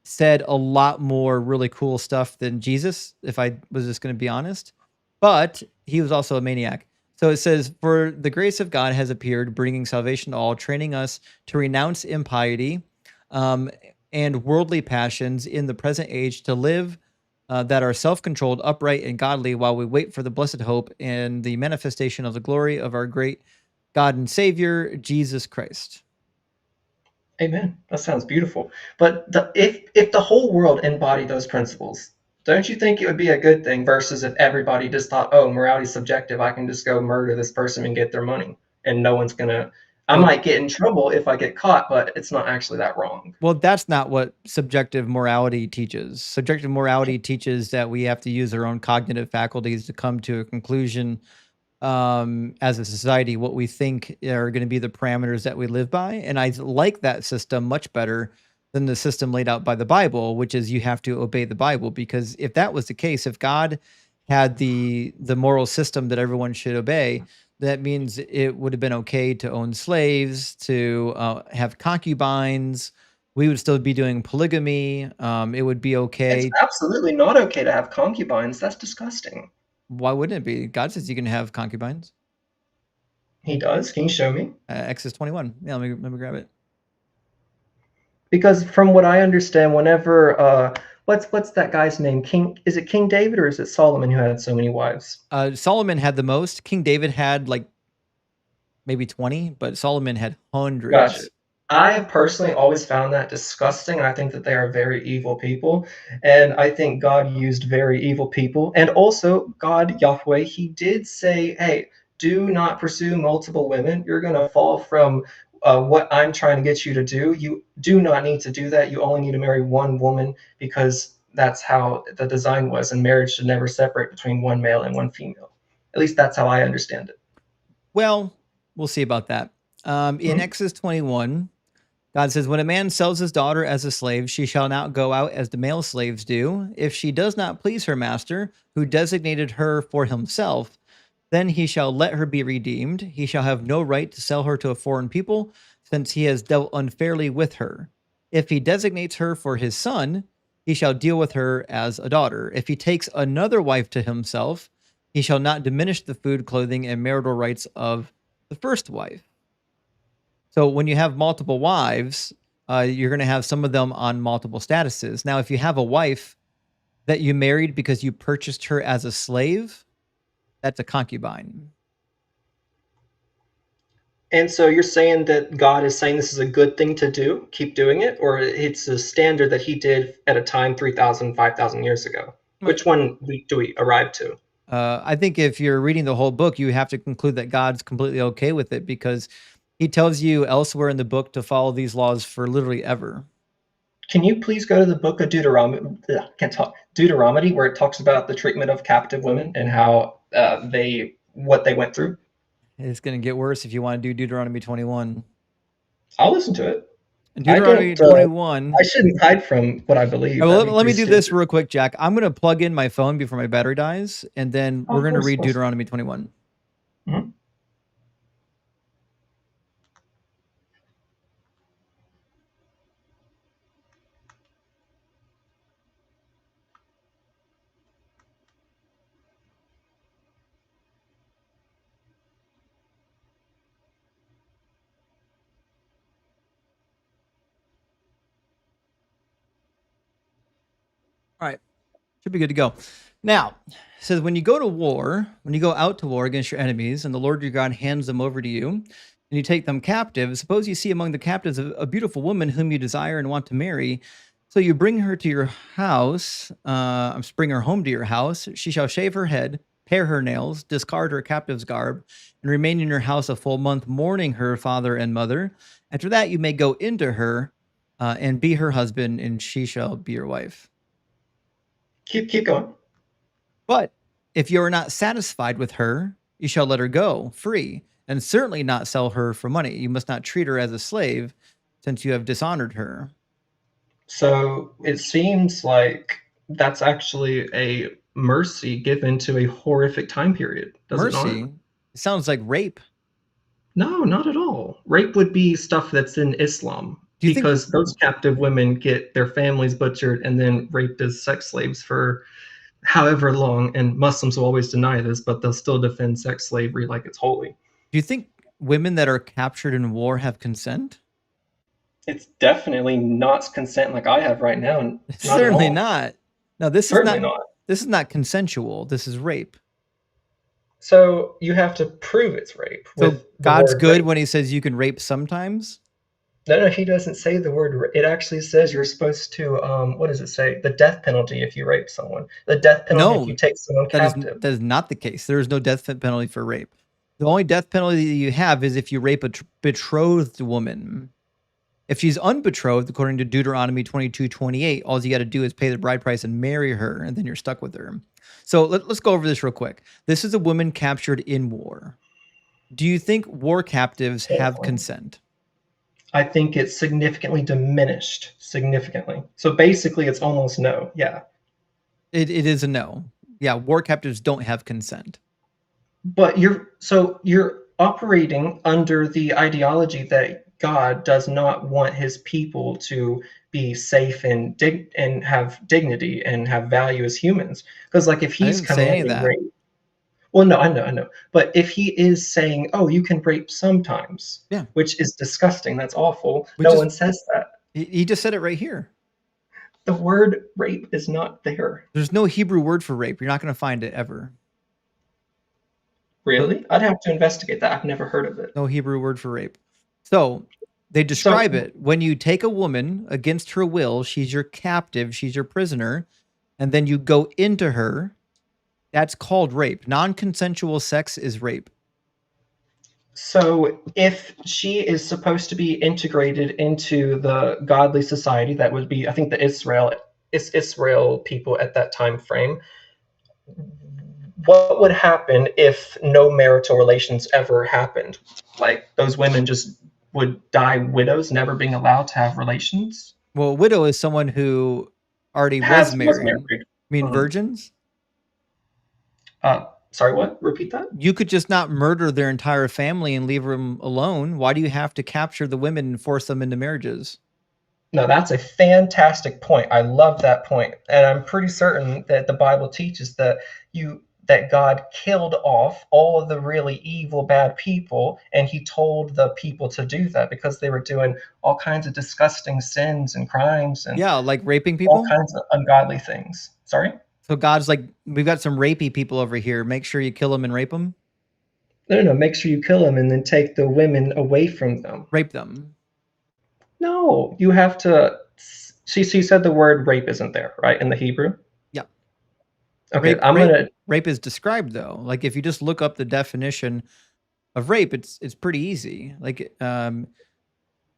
said a lot more really cool stuff than Jesus, if I was just going to be honest. But he was also a maniac. So it says, "For the grace of God has appeared, bringing salvation to all, training us to renounce impiety and worldly passions in the present age, to live that are self-controlled, upright, and godly, while we wait for the blessed hope and the manifestation of the glory of our great God and Savior, Jesus Christ." Amen. That sounds beautiful. But if the whole world embodied those principles, don't you think it would be a good thing versus if everybody just thought, oh, morality is subjective, I can just go murder this person and get their money, and no one's going to... I might get in trouble if I get caught, but it's not actually that wrong. Well, that's not what subjective morality teaches. Subjective morality teaches that we have to use our own cognitive faculties to come to a conclusion as a society, what we think are going to be the parameters that we live by. And I like that system much better than the system laid out by the Bible, which is you have to obey the Bible. Because if that was the case, if God had the moral system that everyone should obey, that means it would have been okay to own slaves, to have concubines. We would still be doing polygamy. It would be okay. It's absolutely not okay to have concubines. That's disgusting. Why wouldn't it be? God says you can have concubines. He does. Can you show me? Exodus 21. Yeah, let me grab it. Because from what I understand, whenever what's that guy's name? Is it King David or is it Solomon who had so many wives? Solomon had the most. King David had like maybe 20, but Solomon had hundreds. Gotcha. I have personally always found that disgusting. I think that they are very evil people. And I think God used very evil people. And also, God, Yahweh, he did say, hey, do not pursue multiple women. You're going to fall from what I'm trying to get you to do. You do not need to do that. You only need to marry one woman, because that's how the design was. And marriage should never separate between one male and one female. At least that's how I understand it. Well, we'll see about that. In Exodus 21, God says, when a man sells his daughter as a slave, she shall not go out as the male slaves do. If she does not please her master, who designated her for himself, Then he shall let her be redeemed. He shall have no right to sell her to a foreign people, since he has dealt unfairly with her. If he designates her for his son, he shall deal with her as a daughter. If he takes another wife to himself, he shall not diminish the food, clothing, and marital rights of the first wife. So when you have multiple wives, you're going to have some of them on multiple statuses. Now, if you have a wife that you married because you purchased her as a slave, that's a concubine. And so you're saying that God is saying this is a good thing to do, keep doing it, or it's a standard that he did at a time 3,000, 5,000 years ago? Which one do we arrive to? I think if you're reading the whole book, you have to conclude that God's completely okay with it, because he tells you elsewhere in the book to follow these laws for literally ever. Can you please go to the book of Deuteronomy, where it talks about the treatment of captive women and how what they went through? It's going to get worse if you want to do Deuteronomy 21. I'll listen to it. Deuteronomy 21. I shouldn't hide from what I believe. Well, let me do this real quick, Jack. I'm going to plug in my phone before my battery dies, and then we're going to read Deuteronomy 21. Mm-hmm. All right. Should be good to go. Now, it says, when you go to war, when you go out to war against your enemies, and the Lord your God hands them over to you, and you take them captive, suppose you see among the captives a beautiful woman whom you desire and want to marry. So you bring her to your house, bring her home to your house. She shall shave her head, pare her nails, discard her captive's garb, and remain in your house a full month, mourning her father and mother. After that, you may go into her and be her husband, and she shall be your wife. Keep going. But if you are not satisfied with her, you shall let her go free, and certainly not sell her for money. You must not treat her as a slave, since you have dishonored her. So it seems like that's actually a mercy given to a horrific time period. Does Mercy? it not? It sounds like rape. No, not at all. Rape would be stuff that's in Islam, because those captive women get their families butchered and then raped as sex slaves for however long. And Muslims will always deny this, but they'll still defend sex slavery like it's holy. Do you think women that are captured in war have consent? It's definitely not consent like I have right now. Certainly not. No, this is not. Not. This is not consensual. This is rape. So you have to prove it's rape. So God's good when he says you can rape sometimes? No, he doesn't say the word. It actually says you're supposed to, what does it say? The death penalty if you rape someone. The death penalty if you take someone captive. That is not the case. There is no death penalty for rape. The only death penalty that you have is if you rape a betrothed woman. If she's unbetrothed, according to Deuteronomy 22:28, all you got to do is pay the bride price and marry her, and then you're stuck with her. So let's go over this real quick. This is a woman captured in war. Do you think war captives have consent? I think it's significantly diminished. Significantly. So basically, it's almost no. Yeah. It is a no. Yeah, war captives don't have consent. But you're operating under the ideology that God does not want his people to be safe and have dignity and have value as humans. Because like if he's commanding rape, well, no, I know. But if he is saying, oh, you can rape sometimes, yeah, which is disgusting, that's awful. No one says that. He just said it right here. The word rape is not there. There's no Hebrew word for rape. You're not going to find it ever. Really? I'd have to investigate that. I've never heard of it. No Hebrew word for rape. So they describe it. When you take a woman against her will, she's your captive, she's your prisoner, and then you go into her, that's called rape. Non-consensual sex is rape. So if she is supposed to be integrated into the godly society, that would be, I think, the Israel people at that time frame, what would happen if no marital relations ever happened? Like those women just would die widows, never being allowed to have relations? Well, a widow is someone who already was married. You mean virgins? Sorry, what? Repeat that? You could just not murder their entire family and leave them alone. Why do you have to capture the women and force them into marriages? No, that's a fantastic point. I love that point. And I'm pretty certain that the Bible teaches that God killed off all of the really evil, bad people, and he told the people to do that because they were doing all kinds of disgusting sins and crimes and Yeah, like raping all people. kinds of ungodly things. Sorry? So God's like, we've got some rapey people over here. Make sure you kill them and rape them. No. Make sure you kill them and then take the women away from them. Rape them. No, you have to. She said the word rape isn't there, right, in the Hebrew? Yeah. Okay, Rape is described though. Like if you just look up the definition of rape, it's pretty easy. Like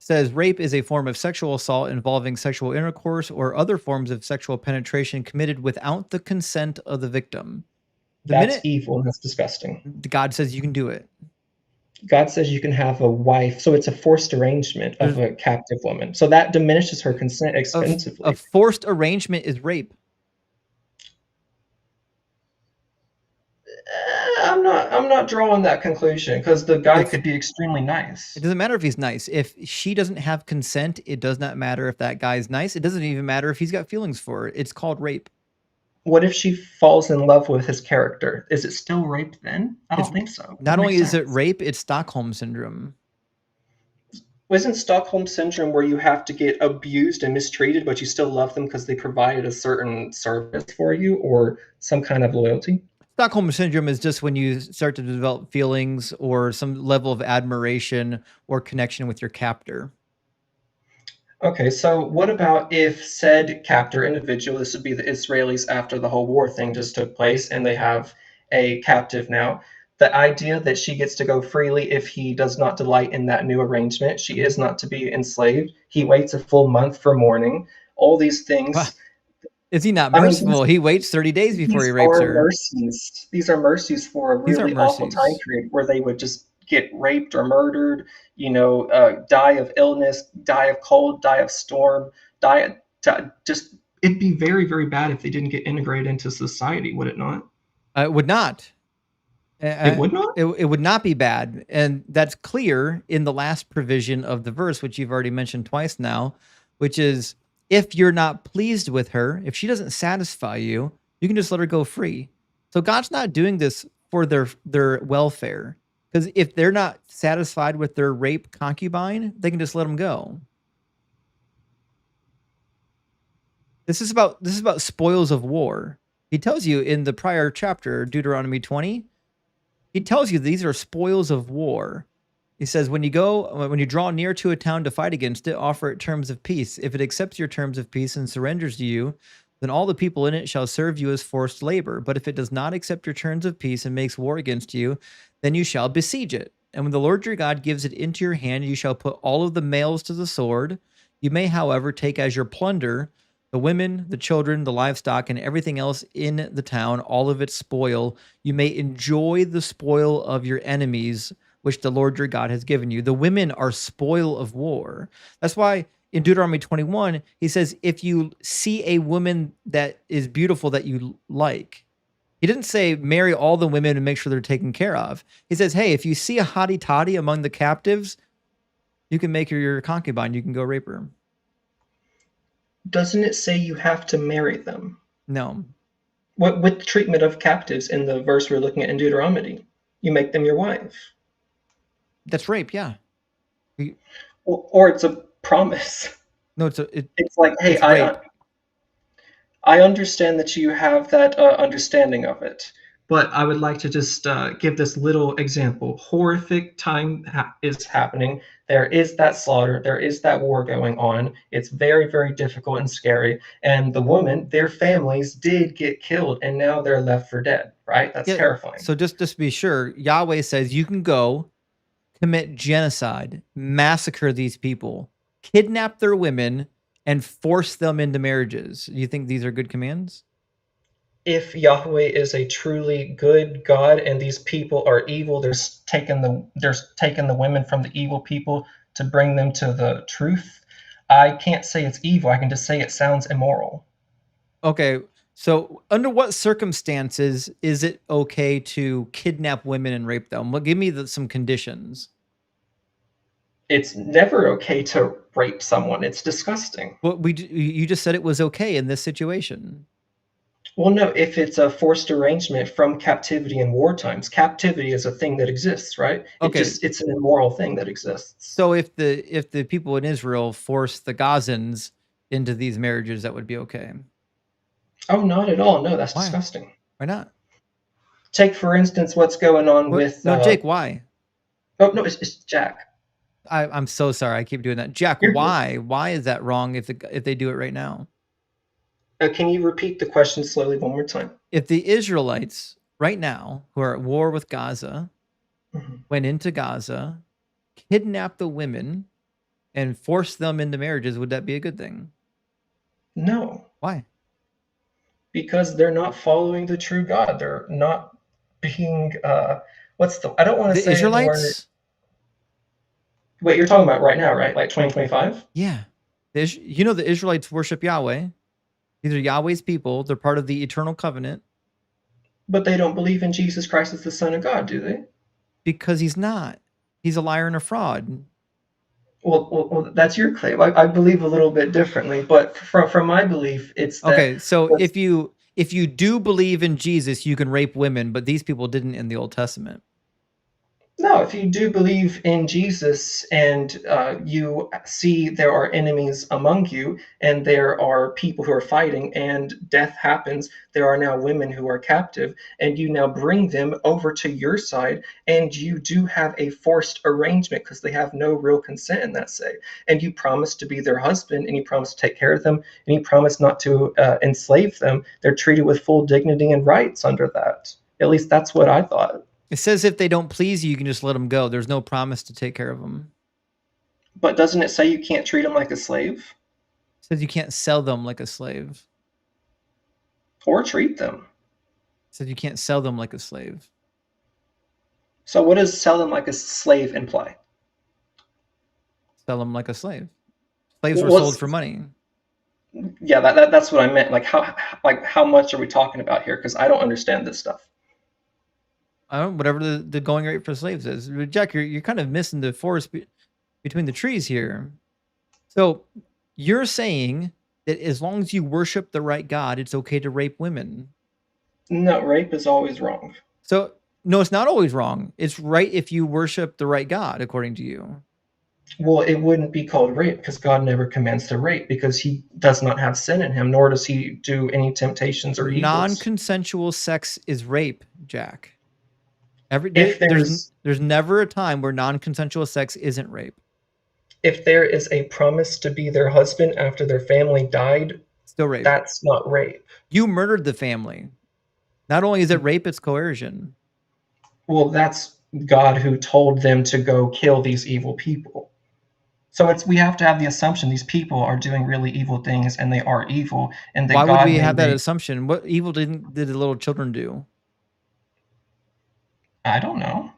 says rape is a form of sexual assault involving sexual intercourse or other forms of sexual penetration committed without the consent of the victim. That's evil and that's disgusting. God says you can do it. God says you can have a wife, so it's a forced arrangement of a captive woman. So that diminishes her consent expensively. A forced arrangement is rape. I'm not drawing that conclusion because the guy could be extremely nice. It doesn't matter if he's nice. If she doesn't have consent, it does not matter if that guy's nice. It doesn't even matter if he's got feelings for her. It's called rape. What if she falls in love with his character? Is it still rape then? I don't think so. Not only is it rape, it's Stockholm syndrome. Wasn't Stockholm syndrome where you have to get abused and mistreated, but you still love them because they provided a certain service for you or some kind of loyalty? Stockholm syndrome is just when you start to develop feelings or some level of admiration or connection with your captor. Okay, so what about if said captor individual, this would be the Israelis after the whole war thing just took place, and they have a captive now. The idea that she gets to go freely if he does not delight in that new arrangement, she is not to be enslaved. He waits a full month for mourning. All these things. Wow. Is he not merciful? He waits 30 days before he rapes her. Mercies. These are mercies for a really awful time period where they would just get raped or murdered, die of illness, die of cold, die of storm, just it'd be very, very bad if they didn't get integrated into society, would it not? It would not. It would not? It would not be bad. And that's clear in the last provision of the verse, which you've already mentioned twice now, which is if you're not pleased with her, if she doesn't satisfy you, you can just let her go free. So God's not doing this for their welfare. Because if they're not satisfied with their rape concubine, they can just let them go. This is about spoils of war. He tells you in the prior chapter, Deuteronomy 20, he tells you these are spoils of war. He says, when you draw near to a town to fight against it, offer it terms of peace. If it accepts your terms of peace and surrenders to you, then all the people in it shall serve you as forced labor. But if it does not accept your terms of peace and makes war against you, then you shall besiege it. And when the Lord your God gives it into your hand, you shall put all of the males to the sword. You may, however, take as your plunder the women, the children, the livestock, and everything else in the town, all of its spoil. You may enjoy the spoil of your enemies, which the Lord your God has given you. The women are spoil of war. That's why in Deuteronomy 21, he says, if you see a woman that is beautiful that you like, he didn't say marry all the women and make sure they're taken care of. He says, hey, if you see a hottie toddy among the captives, you can make her your concubine. You can go rape her. Doesn't it say you have to marry them? No. What with the treatment of captives in the verse we're looking at in Deuteronomy? You make them your wife. That's rape, yeah. Or it's a promise. No, it's like, hey, I understand that you have that understanding of it, but I would like to just give this little example. Horrific time is happening. There is that slaughter. There is that war going on. It's very, very difficult and scary. And the woman, their families did get killed, and now they're left for dead, right? That's terrifying. So just to be sure, Yahweh says you can go commit genocide, massacre these people, kidnap their women, and force them into marriages. Do you think these are good commands? If Yahweh is a truly good God and these people are evil, they're taking the women from the evil people to bring them to the truth. I can't say it's evil. I can just say it sounds immoral. Okay, So, under what circumstances is it okay to kidnap women and rape them? Well, give me some conditions. It's never okay to rape someone. It's disgusting. Well, you just said it was okay in this situation. Well, no, if it's a forced arrangement from captivity in war times, captivity is a thing that exists, right? Okay, It's an immoral thing that exists. so if the people in Israel force the Gazans into these marriages, that would be okay. Oh, not at all. No, that's Why? disgusting. Why not? Take, for instance, what's going on What? with. No, Jake. Why? Oh, no, it's Jack. I'm so sorry. I keep doing that, Jack. You're good. Why? Why is that wrong? If they do it right now, Can you repeat the question slowly one more time? if the Israelites right now who are at war with Gaza Mhm. went into Gaza, kidnapped the women, and forced them into marriages, would that be a good thing? No, Why? because they're not following the true God. They're not being. I don't want to The say the word. Israelites? Wait, you're talking about right now, right? Like 2025? Yeah. The Israelites worship Yahweh. These are Yahweh's people. They're part of the eternal covenant But they don't believe in Jesus Christ as the Son of God, do they? because he's not. He's a liar and a fraud. Well, that's your claim. I believe a little bit differently, but from my belief, it's that Okay, so what's if you do believe in Jesus, you can rape women, but these people didn't in the Old Testament. no, if you do believe in Jesus and you see there are enemies among you and there are people who are fighting and death happens, there are now women who are captive, and you now bring them over to your side, and you do have a forced arrangement because they have no real consent in that say. And you promise to be their husband, and you promise to take care of them, and you promise not to enslave them. They're treated with full dignity and rights under that. At least that's what I thought. It says if they don't please you, you can just let them go. There's no promise to take care of them. But doesn't it say you can't treat them like a slave It says you can't sell them like a slave. or treat them? It says you can't sell them like a slave. So what does sell them like a slave imply? Sell them like a slave. Slaves were Well, sold for money. yeah, that's what I meant. How much are we talking about here? Because I don't understand this stuff. I don't know, whatever the going rate for slaves is. Jack, you're kind of missing the forest between the trees here. So you're saying that as long as you worship the right God, it's okay to rape women. No, rape is always wrong. So no, it's not always wrong. It's right if you worship the right God, according to you. Well, it wouldn't be called rape because God never commands to rape because he does not have sin in him, nor does he do any temptations or evils. Non-consensual sex is rape, Jack. If There's never a time where non-consensual sex isn't rape. if there is a promise to be their husband after their family died, Still rape. that's not rape. You murdered the family. Not only is it rape, it's coercion. Well, that's God who told them to go kill these evil people. So we have to have the assumption these people are doing really evil things and they are evil and that Why would God we may have that make, assumption? What evil did the little children do? I don't know.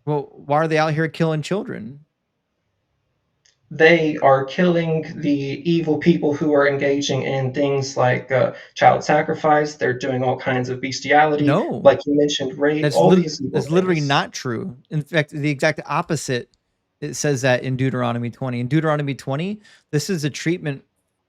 Well, why are they out here killing children? They are killing the evil people who are engaging in things like child sacrifice. They're doing all kinds of bestiality, No, like you mentioned, rape, all these evil that's literally things. not true. In fact, the exact opposite. It says that in Deuteronomy 20. In Deuteronomy 20, this is a treatment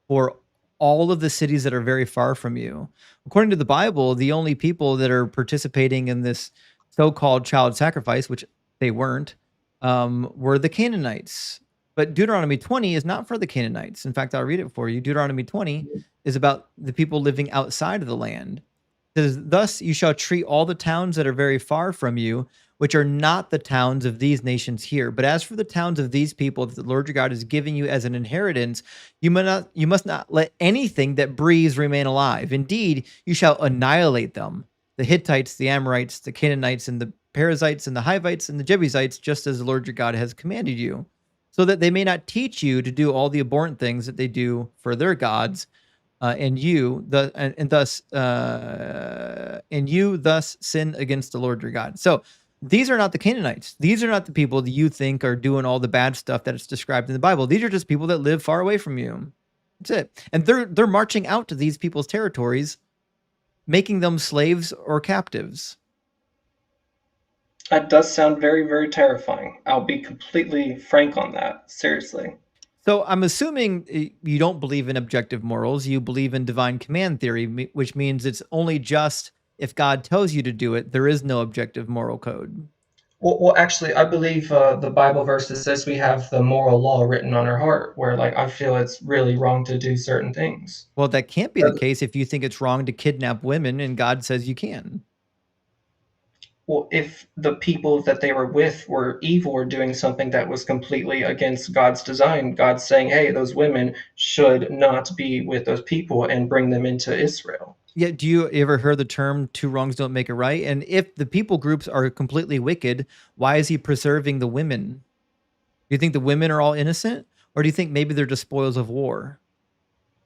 for all of the cities that are very far from you. According to the Bible, the only people that are participating in this so-called child sacrifice, which they weren't, were the Canaanites. But Deuteronomy 20 is not for the Canaanites. In fact, I'll read it for you. Deuteronomy 20 is about the people living outside of the land. It says, thus you shall treat all the towns that are very far from you, which are not the towns of these nations here. But as for the towns of these people that the Lord your God is giving you as an inheritance, you must not let anything that breathes remain alive. Indeed, you shall annihilate them, the Hittites, the Amorites, the Canaanites, and the Perizzites, and the Hivites, and the Jebusites, just as the Lord your God has commanded you, so that they may not teach you to do all the abhorrent things that they do for their gods, and you thus sin against the Lord your God. So these are not the Canaanites. These are not the people that you think are doing all the bad stuff that is described in the Bible. These are just people that live far away from you. That's it. And they're marching out to these people's territories making them slaves or captives. That does sound very, very terrifying. I'll be completely frank on that. Seriously. So I'm assuming you don't believe in objective morals. You believe in divine command theory, which means it's only just if God tells you to do it. There is no objective moral code. Well, actually, I believe the Bible verses says we have the moral law written on our heart, where like I feel it's really wrong to do certain things. Well, that can't be Uh, the case if you think it's wrong to kidnap women and God says you can. Well, if the people that they were with were evil or doing something that was completely against God's design, God's saying, hey, those women should not be with those people and bring them into Israel. Yeah, do you ever hear the term two wrongs don't make a right? And if the people groups are completely wicked, why is he preserving the women? Do you think the women are all innocent? Or do you think maybe they're just spoils of war?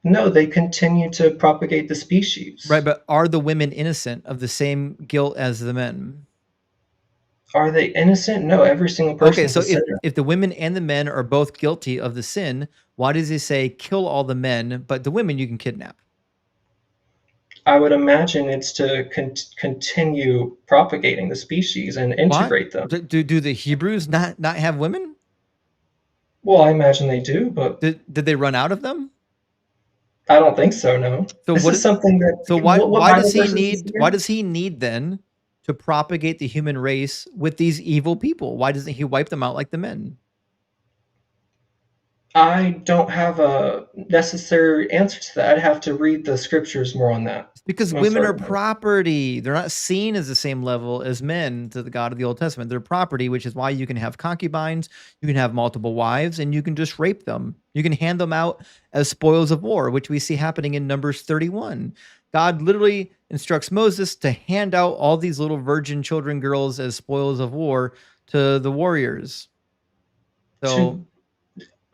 No, they continue to propagate the Right, species. but are the women innocent of the same guilt as the men? Are they innocent? No, every single Okay, person is so a sinner. if the women and the men are both guilty of the sin, why does he say kill all the men, but the women you can kidnap? I would imagine it's to continue propagating the species and What? integrate them. Do the Hebrews not have women? Well, I imagine they do, but Did they run out of them? I don't think so, no. So This is something so that why what why does Bible he verse is this need why again? does he need then to propagate the human race with these evil people? Why doesn't he wipe them out like the men? I don't have a necessary answer to that. I'd have to read the scriptures more on that. It's because Most women are certainly. property. They're not seen as the same level as men to the God of the Old Testament. They're property, which is why you can have concubines, you can have multiple wives, and you can just rape them. You can hand them out as spoils of war, which we see happening in Numbers 31. God literally instructs Moses to hand out all these little virgin children girls as spoils of war to the warriors. So To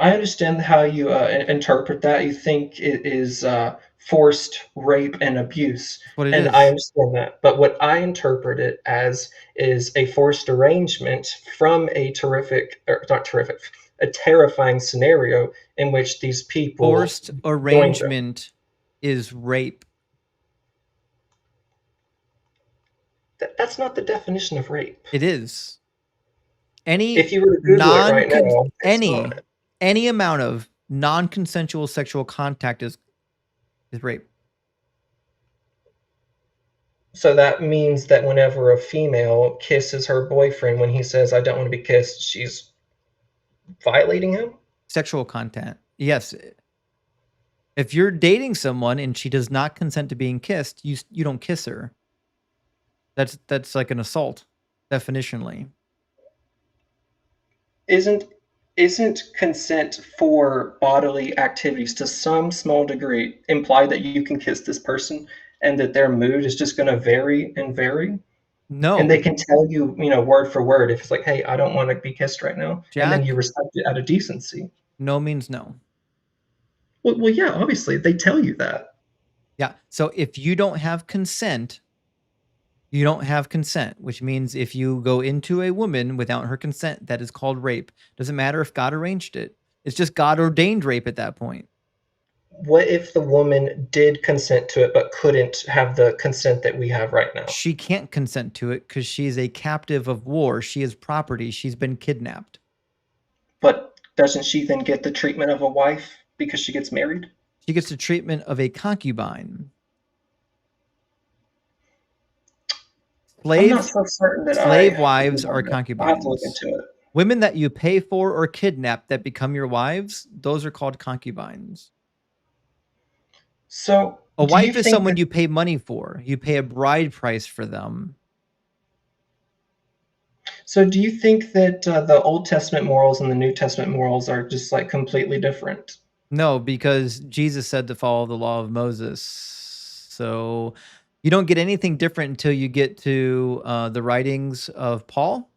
I understand how you interpret that. You think it is forced rape and abuse, that's what it and I is. understand that. But what I interpret it as is a forced arrangement from a terrific, or not terrific, a terrifying scenario in which these people Forced joined them. arrangement is rape. That's not the definition of rape. It is. Any If you were to Google it non right now, it's any not. any amount of non-consensual sexual contact is rape. So that means that whenever a female kisses her boyfriend when he says, I don't want to be kissed, she's violating him? Sexual content. Yes. If you're dating someone and she does not consent to being kissed, you don't kiss her. That's like an assault, definitionally. Isn't isn't consent for bodily activities to some small degree imply that you can kiss this person and that their mood is just going to vary and vary? And they No, can tell you, word for word if it's like, hey, I don't want to be kissed right now. And then you Jack, respect it out of decency. no means no. Well, yeah, obviously they tell you that. Yeah. So if you don't have consent, you don't have consent, which means if you go into a woman without her consent, that is called rape. Doesn't matter if God arranged it. It's just God ordained rape at that point. What if the woman did consent to it but couldn't have the consent that we have right now? She can't consent to it because she is a captive of war. She is property. She's been kidnapped. But doesn't she then get the treatment of a wife because she gets married? She gets the treatment of a concubine. I'm not Slave so certain that I slave agree wives are on that. I'll have to look concubines. into it. Women that you pay for or kidnap that become your wives, those are called concubines. So, A do you wife is think someone that you pay money for. You pay a bride price for them. the Old Testament morals and the New Testament morals are just like completely different? No, because Jesus said to follow the law of Moses. So you don't get anything different until you get to the writings of Paul.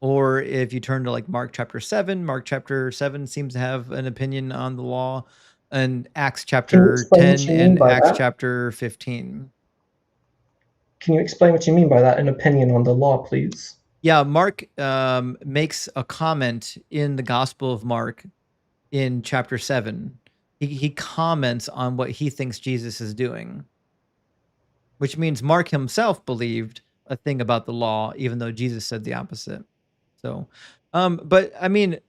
Or if you turn to like Mark chapter 7 seems to have an opinion on the law, and Acts Can you chapter explain what 10 you mean and by Acts that? chapter 15. Can you explain what you mean by that? An opinion on the law, please. Yeah, Mark makes a comment in the Gospel of Mark in chapter 7. He comments on what he thinks Jesus is doing. which means Mark himself believed a thing about the law, even though Jesus said the opposite. So, but I mean,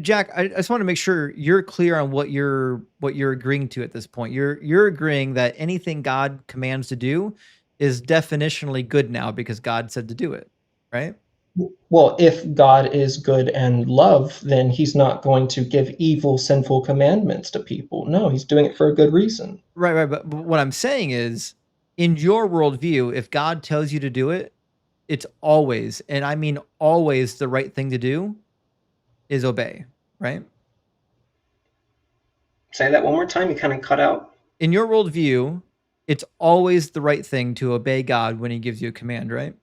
Jack, I just want to make sure you're clear on what you're agreeing to at this point. You're agreeing that anything God commands to do is definitionally good now because God said to do it, right? Well, if God is good and love, then he's not going to give evil, sinful commandments to people. No, he's doing it for a good reason. Right. But what I'm saying is, in your worldview, if God tells you to do it, it's always, and I mean always, the right thing to do is obey, right? Say that one more time. You kind of cut out. In your worldview, it's always the right thing to obey God when he gives you a command, right?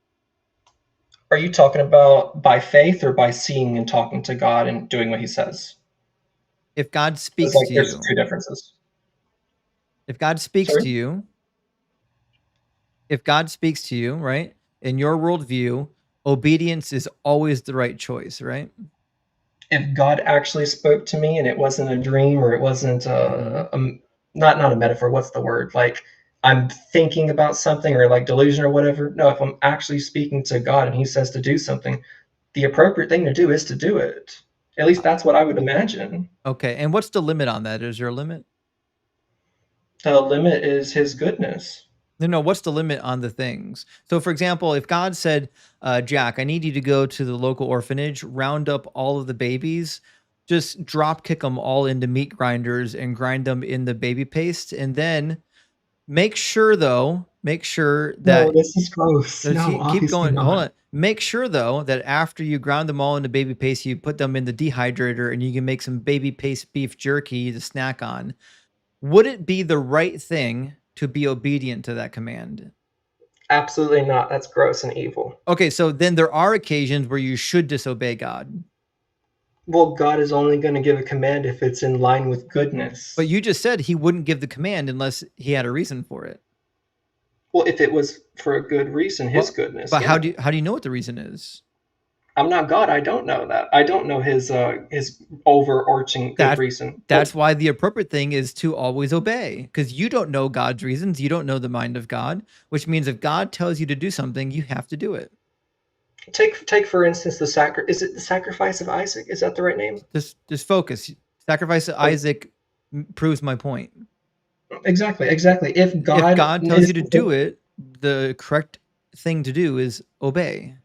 Are you talking about by faith or by seeing and talking to God and doing what he says? If God It's speaks like to there's you, two differences. if God speaks Sorry? to you, if God speaks to you, right? In your worldview, obedience is always the right choice, right? If God actually spoke to me and it wasn't a dream or it wasn't Mhm. not a metaphor, what's the word? Like I'm thinking about something or like delusion or whatever. No, if I'm actually speaking to God and he says to do something, the appropriate thing to do is to do it. At least Uh, that's what I would imagine. Okay, and what's the limit on that? Is there a limit? The limit is his goodness. No, what's the limit on the things? So, for example, if God said, Jack, I need you to go to the local orphanage, round up all of the babies, just drop kick them all into meat grinders and grind them in the baby paste. And then make sure No, that, this is gross. let's No, keep obviously going. Hold not. on. Make sure, though, that after you ground them all into baby paste, you put them in the dehydrator and you can make some baby paste beef jerky to snack on. Would it be the right thing to be obedient to that command? Absolutely not. That's gross and evil. Okay, so then there are occasions where you should disobey God. Well, God is only going to give a command if it's in line with But goodness. you just said he wouldn't give the command unless he had a reason for it. Well, if it was for a good reason, his Well, goodness, but yeah. how do you know what the reason is? I'm not God. I don't know that. I don't know his overarching good That reason. But that's why the appropriate thing is to always obey, because you don't know God's reasons, you don't know the mind of God, which means if God tells you to do something, you have to do it. take for instance the is it the sacrifice of Isaac? Is that the right name? Just focus. Sacrifice of Oh, Isaac proves my point. exactly, exactly. If If God God tells is you to do it, the correct thing to do is obey.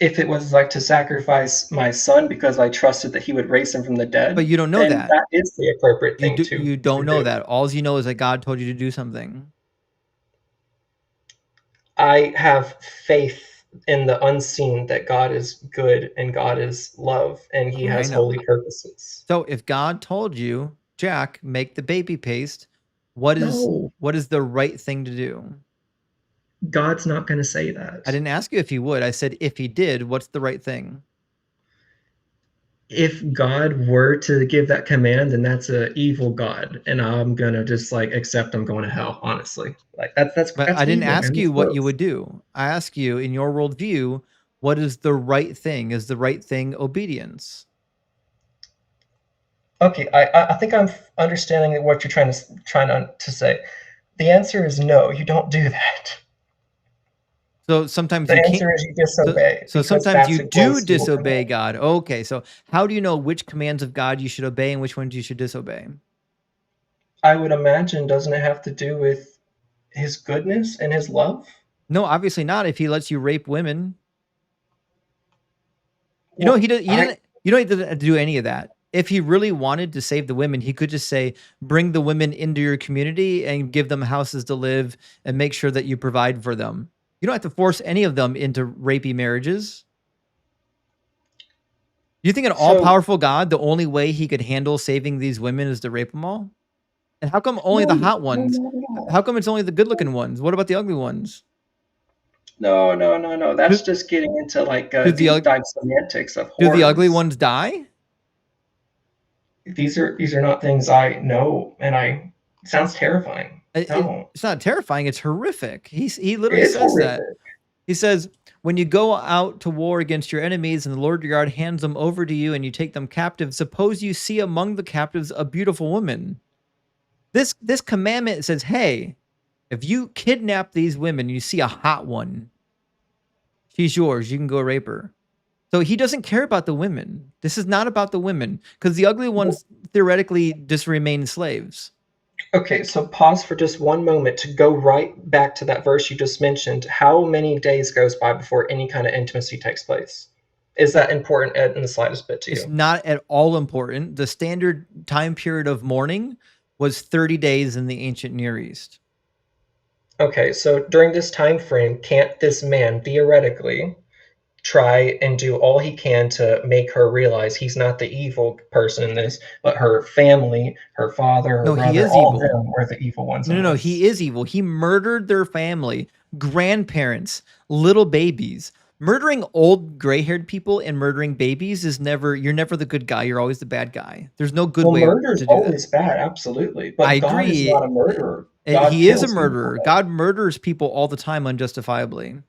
if it was like to sacrifice my son because I trusted that he would raise him from the But dead, you don't know then that. that is the appropriate thing You to don't know do. that. All you know is that God told you to do something. I have faith in the unseen that God is good and God is love and he I has know. holy purposes. So if God told you, Jack, make the baby paste, No, what is the right thing to do? God's not going to say I that. didn't ask you if he would. I said if he did, what's the right thing? If God were to give that command, then that's a evil God, and I'm gonna just like accept I'm going to hell. Honestly, like But that's I didn't evil, man. ask That's you what you gross. would do. I ask you in your worldview, what is the right thing? Is the right thing obedience? Okay, I think I'm understanding what you're trying to say. The answer is no. You don't do that. So sometimes The you can't. answer is you disobey So because sometimes that's you a do gross evil disobey command. God. Okay, so how do you know which commands of God you should obey and which ones you should disobey? I would imagine doesn't it have to do with his goodness and his love? No, obviously not. If he lets you rape women, you know Well, he doesn't. You know he doesn't have to do any of that. If he really wanted to save the women, he could just say, "Bring the women into your community and give them houses to live and make sure that you provide for them." You don't have to force any of them into rapey marriages. Do you think an so all-powerful God, the only way he could handle saving these women is to rape them all? And how come only the no, hot no, ones? no, no. How come it's only the good-looking ones? What about the ugly ones? No, no, no, no. Do, That's just getting into like do the deep dive semantics of do the ugly horrors. ones die? These are not things I know, and I it sounds terrifying. No, It's not terrifying. It's horrific. He it literally is says that. horrific. He says, "When you go out to war against your enemies, and the Lord your God hands them over to you, and you take them captive, suppose you see among the captives a beautiful woman." This commandment says, "Hey, If you kidnap these women, you see a hot one, she's yours. You can go rape her. So he doesn't care about the women. This is not about the women because the ugly ones theoretically just remain slaves. Okay, so pause for just one moment to go right back to that verse you just mentioned. How many days goes by before any kind of intimacy takes place? Is that important in the slightest bit to It's you? not at all important. The standard time period of mourning was 30 days in the ancient Near East. Okay, so during this time frame, can't this man theoretically try and do all he can to make her realize he's not the evil person in this, but her family, her father, her No, he brother, is all of evil. them were the evil ones No, in no, this? he is evil. He murdered their family, grandparents, little babies. Murdering old gray-haired people and murdering babies is you're never the good guy. You're always the bad guy. There's no good Well, way murder is to do that. always bad, absolutely. I But God is not agree. a murderer. God He is a kills people. murderer. God murders people all the time unjustifiably.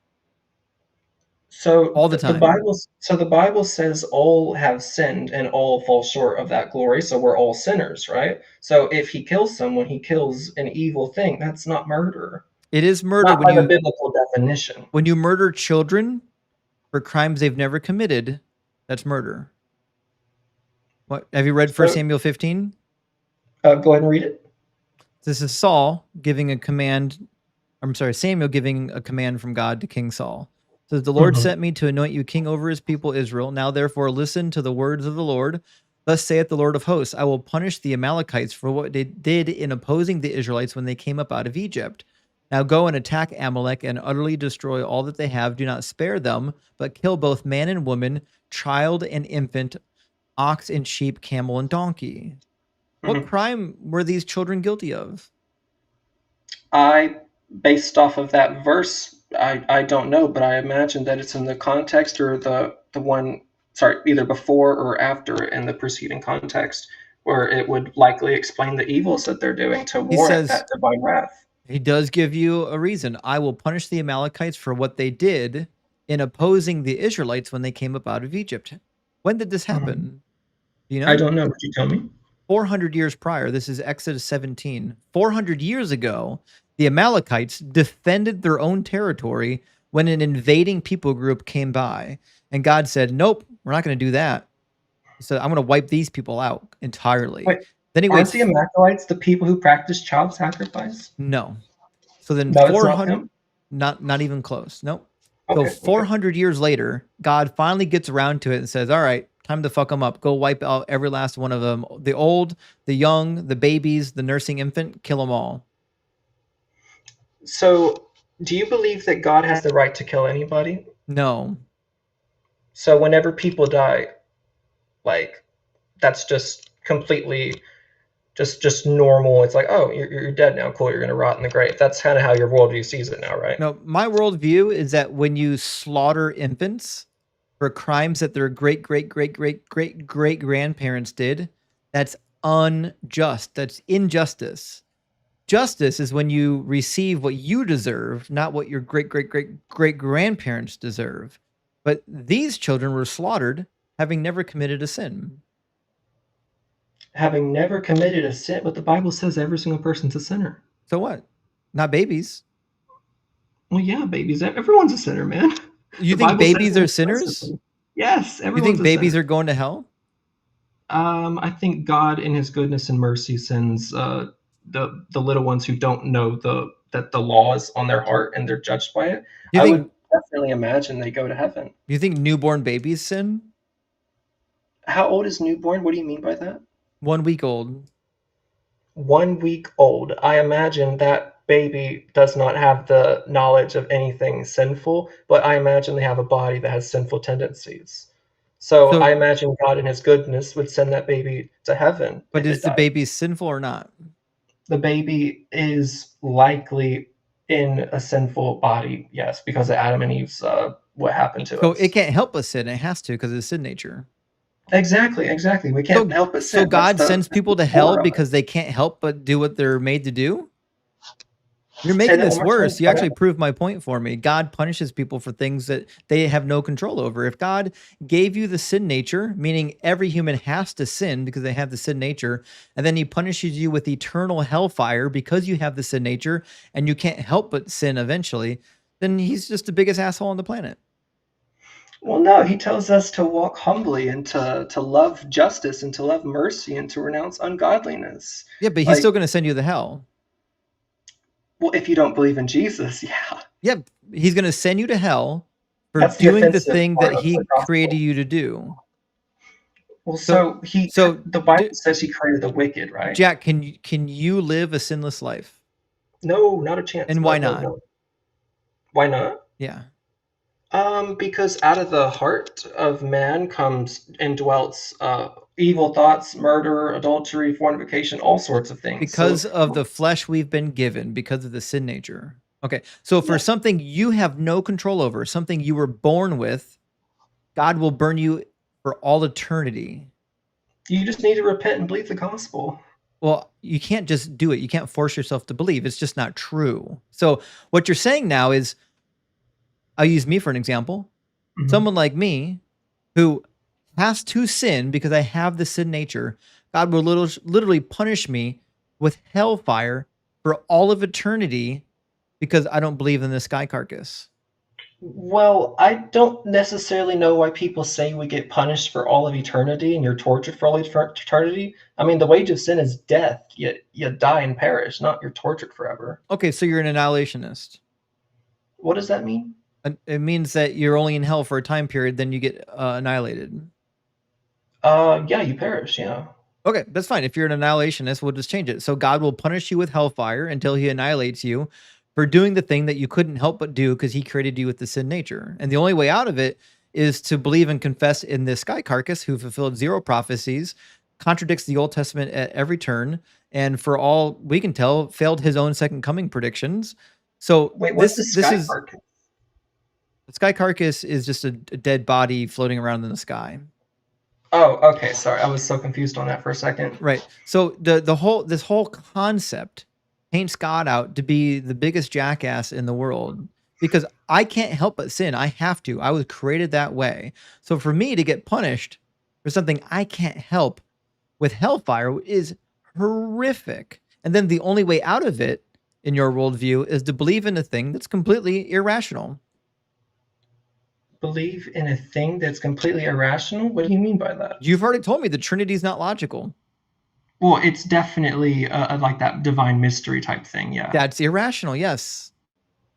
So All the the time. Bible says all have sinned and all fall short of that glory. So we're all sinners, right? So if he kills someone, he kills an evil thing. That's not murder. It is murder Not by the biblical definition. when you murder children for crimes they've never committed. That's murder. What have you read 1 So Samuel 15? go ahead and read it. This is Saul giving a command. I'm sorry, Samuel giving a command from God to King Saul. It says, the Lord Mhm. sent me to anoint you king over his people Israel. Now therefore listen to the words of the Lord. Thus saith the Lord of hosts, I will punish the Amalekites for what they did in opposing the Israelites when they came up out of Egypt. Now go and attack Amalek and utterly destroy all that they have. Do not spare them, but kill both man and woman, child and infant, ox and sheep, camel and donkey. What Mhm. crime were these children guilty of? Based off of that verse, I don't know, but I imagine that it's in the context or the one, sorry, either before or after in the preceding context, where it would likely explain the evils that they're doing to He warrant says, that divine wrath. he does give you a reason. I will punish the Amalekites for what they did in opposing the Israelites when they came up out of Egypt. When did this Mhm. happen? Do you I know? don't know. Would you tell me? 400 years prior. This is Exodus 17. 400 years ago, the Amalekites defended their own territory when an invading people group came by. And God said, nope, we're not going to do that. He said, I'm going to wipe these people out entirely. Wait, Then he aren't waits. the Amalekites the people who practice child sacrifice? No. So then No, it's not 400, them. not even close. Nope. So Okay, okay. 400 years later, God finally gets around to it and says, all right, time to fuck them up. Go wipe out every last one of them. The old, the young, the babies, the nursing infant, kill them all. So, do you believe that God has the right to kill anybody? No. So, whenever people die, like that's just completely just normal. It's like, oh, you're dead now. Cool, you're gonna rot in the grave. That's kind of how your worldview sees it now, right? No, my worldview is that when you slaughter infants for crimes that their great, great, great, great, great, great grandparents did, that's unjust. That's injustice. Justice is when you receive what you deserve, not what your great, great, great, great grandparents deserve. But these children were slaughtered having never committed a sin. Having never committed a sin, but the Bible says every single person's a sinner. So what? Not babies. Well, yeah, babies. Everyone's a sinner, man. You The think Bible says babies it are sinners? explicitly. Yes, You everyone's think a sinner. babies are going to hell? I think God, in His goodness and mercy, sends the little ones who don't know that the law is on their heart and they're judged by it. You I would think definitely imagine they go to heaven. you think newborn babies sin? How old is newborn? What do you mean by that? 1 week old. 1 week old. I imagine that baby does not have the knowledge of anything sinful, but I imagine they have a body that has sinful tendencies. So I So, imagine God in His goodness would send that baby to heaven but if it is the died. baby sinful or not? The baby is likely in a sinful body, yes, because of Adam and Eve's what happened to So it us. can't help but sin. It has to because it's sin nature. Exactly, exactly. We can't So help but so sin. That's God the sends people to hell core of it. because they can't help but do what they're made to do? You're Say making that one this more time. worse. You actually proved my point for me. God punishes people for things that they have no control over. If God gave you the sin nature, meaning every human has to sin because they have the sin nature, and then he punishes you with eternal hellfire because you have the sin nature and you can't help but sin eventually, then he's just the biggest asshole on the planet. Well, no, he tells us to walk humbly and to love justice and to love mercy and to renounce ungodliness. Yeah, but he's Like, still going to send you to hell. well, if you don't believe in Jesus, yeah, Yeah, he's going to send you to hell for that's the doing the offensive thing that part of the he created gospel. you to do. Well, So, so so the Bible d- says he created the wicked, right? Jack, can you live a sinless life? No, not a chance. And No, why no, not? no. Why not? Yeah. Because out of the heart of man comes and dwells evil thoughts, murder, adultery, fornication, all sorts of things. So, Because of the flesh we've been given, because of the sin nature. Okay. So for yeah, something you have no control over, something you were born with, God will burn you for all eternity. you just need to repent and believe the gospel. Well, you can't just do it. You can't force yourself to believe. It's just not true. So what you're saying now is, I'll use me for an example. Mhm. Someone like me who has to sin because I have the sin nature, God will literally punish me with hellfire for all of eternity because I don't believe in the sky carcass. Well, I don't necessarily know why people say we get punished for all of eternity and you're tortured for all eternity. I mean, the wage of sin is death. You die and perish, not you're tortured forever. Okay, so you're an annihilationist. What does that mean? It means that you're only in hell for a time period, then you get annihilated. Yeah, you perish. Yeah. Okay, that's fine. If you're an annihilationist, we'll just change it. So God will punish you with hellfire until he annihilates you for doing the thing that you couldn't help but do because he created you with the sin nature. And the only way out of it is to believe and confess in this sky carcass who fulfilled zero prophecies, contradicts the Old Testament at every turn, and for all we can tell, failed his own second coming predictions. So Wait, what's the this sky is carcass? the sky carcass is just a dead body floating around in the sky. Oh, okay. Sorry, I was so confused on that for a second. Right. So this whole concept paints God out to be the biggest jackass in the world because I can't help but sin. I have to. I was created that way. So for me to get punished for something I can't help with hellfire is horrific. And then the only way out of it in your worldview is to believe in a thing that's completely irrational. Believe in a thing that's completely irrational? What do you mean by that? You've already told me the Trinity is not logical. Well, it's definitely like that divine mystery type thing. Yeah. That's irrational. Yes.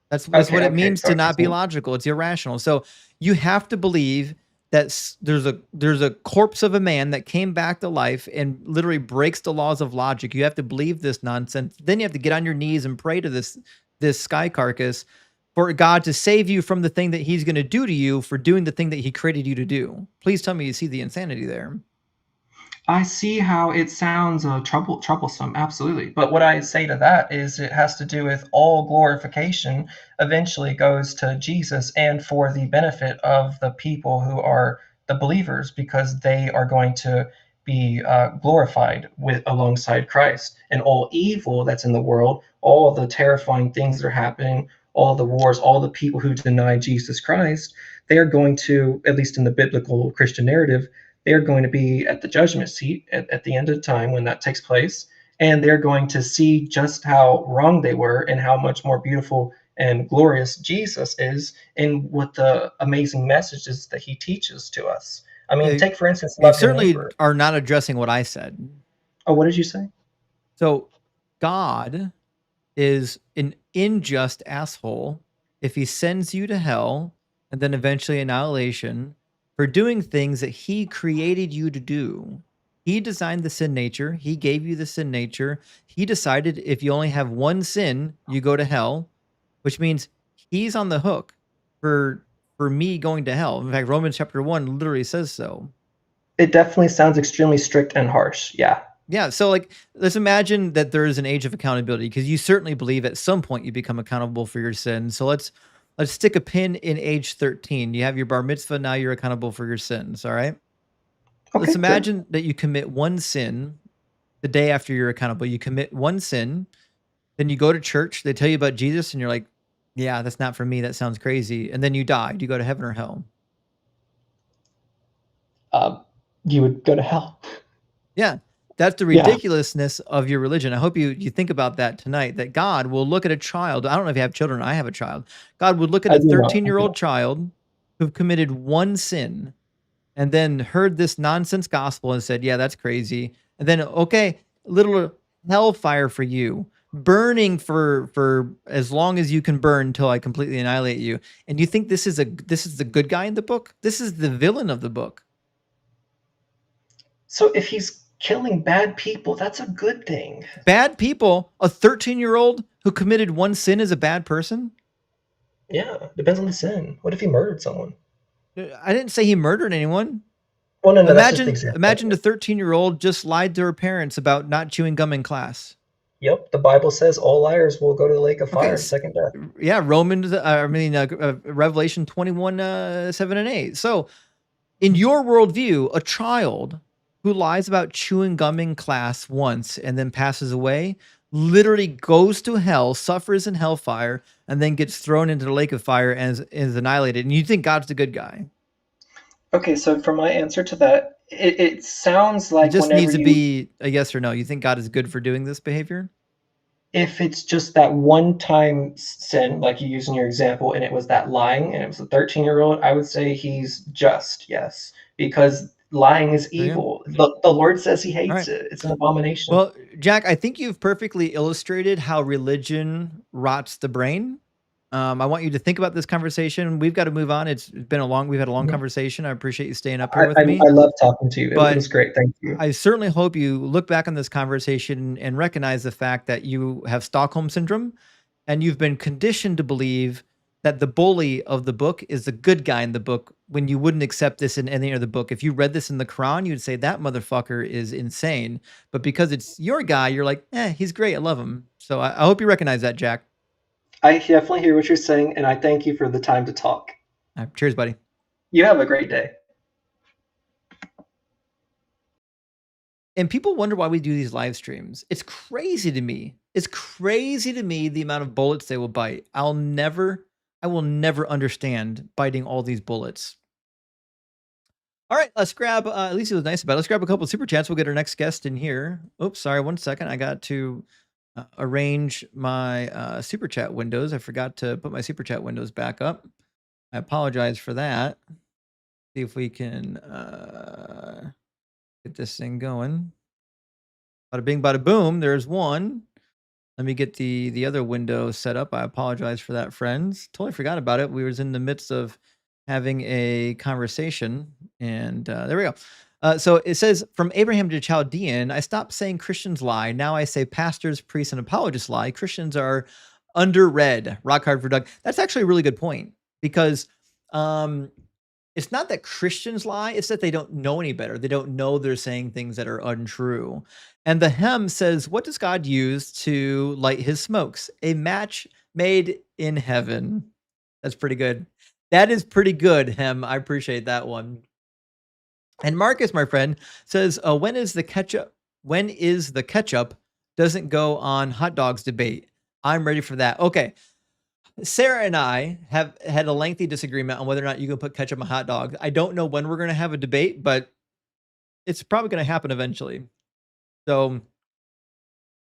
That's Okay. what it Okay. means to Sorry. not be Continue. logical. It's irrational. So you have to believe that there's a corpse of a man that came back to life and literally breaks the laws of logic. You have to believe this nonsense. Then you have to get on your knees and pray to this sky carcass for God to save you from the thing that he's going to do to you for doing the thing that he created you to do. Please tell me you see the insanity there. I see how it sounds troublesome, absolutely. But what I say to that is it has to do with all glorification eventually goes to Jesus and for the benefit of the people who are the believers because they are going to be glorified with alongside Christ. And all evil that's in the world, all the terrifying things that are happening, all the wars, all the people who deny Jesus Christ, they are going to, at least in the biblical Christian narrative, they're going to be at the judgment seat at the end of time when that takes place. And they're going to see just how wrong they were and how much more beautiful and glorious Jesus is and what the amazing messages that he teaches to us. I mean, Okay. take for instance, You love your certainly neighbor. are not addressing what I said. Oh, what did you say? So God is an unjust asshole if he sends you to hell and then eventually annihilation for doing things that he created you to do. He designed the sin nature. He gave you the sin nature. He decided if you only have one sin, you go to hell, which means he's on the hook for me going to hell. In fact, Romans chapter 1 literally says so. It definitely sounds extremely strict and harsh. Yeah. Yeah, so like let's imagine that there is an age of accountability because you certainly believe at some point you become accountable for your sins. So let's stick a pin in age 13. You have your bar mitzvah, now you're accountable for your sins, all right? Let's Okay, good. imagine that you commit one sin the day after you're accountable. You commit one sin Then you go to church, they tell you about Jesus, and you're like, yeah, that's not for me. That sounds crazy. And then you die. Do you go to heaven or hell? You would go to hell. Yeah. That's the Yeah, ridiculousness of your religion. I hope you think about that tonight, that God will look at a child. I don't know if you have children. I have a child. God would look at I a do not. 13-year-old child who committed one sin and then heard this nonsense gospel and said, yeah, that's crazy. And then, okay, little hellfire for you, burning for as long as you can burn until I completely annihilate you. And you think this is the good guy in the book? This is the villain of the book. So if he's killing bad people, that's a good thing. Bad people, a 13-year-old who committed one sin is a bad person? Yeah, depends on the sin. What if he murdered someone? I didn't say he murdered anyone. Well, no, that's just an example. Imagine the 13-year-old just lied to her parents about not chewing gum in class. Yep, the Bible says all liars will go to the lake of fire, second death. Yeah, Revelation 21, 7 and 8. So in your worldview, a child who lies about chewing gum in class once and then passes away literally goes to hell, suffers in hellfire, and then gets thrown into the lake of fire and is annihilated. And you think God's the good guy. Okay, so for my answer to that, it sounds like It just whenever needs to be a yes or no. You think God is good for doing this behavior? if it's just that one time sin, like you used in your example, and it was that lying, and it was a 13-year-old, I would say he's just, yes, because lying is There you go. evil. The Lord says he hates Right. it. It's an abomination. Well, Jack, I think you've perfectly illustrated how religion rots the brain. I want you to think about this conversation. We've got to move on. We've had a long conversation. I appreciate you staying up here with me. I love talking to you. It But was great. Thank you. I certainly hope you look back on this conversation and recognize the fact that you have Stockholm syndrome and you've been conditioned to believe that the bully of the book is the good guy in the book when you wouldn't accept this in any other book. If you read this in the Quran, you'd say that motherfucker is insane. But because it's your guy, you're like, he's great. I love him. So I hope you recognize that, Jack. I definitely hear what you're saying, and I thank you for the time to talk. Cheers, buddy. You have a great day. And people wonder why we do these live streams. It's crazy to me. It's crazy to me the amount of bullets they will bite. I will never understand biting all these bullets. All right, let's grab, at least it was nice about it. Let's grab a couple of super chats. We'll get our next guest in here. Oops, sorry, 1 second. I got to arrange my super chat windows. I forgot to put my super chat windows back up. I apologize for that. See if we can get this thing going. Bada bing, bada boom. There's one. Let me get the other window set up. I apologize for that, friends. Totally forgot about it. We was in the midst of having a conversation, and there we go. So it says, from Abraham to Chaldean, I stopped saying Christians lie. Now I say pastors, priests, and apologists lie. Christians are underread. Rock hard for Doug. That's actually a really good point, because it's not that Christians lie, it's that they don't know any better. They don't know they're saying things that are untrue. And the hymn says, what does God use to light his smokes? A match made in heaven. That's pretty good. That is pretty good, hymn. I appreciate that one. And Marcus, my friend, says, when is the ketchup doesn't go on hot dogs debate? I'm ready for that. Okay. Sarah and I have had a lengthy disagreement on whether or not you can put ketchup on hot dogs. I don't know when we're going to have a debate, but it's probably going to happen eventually. So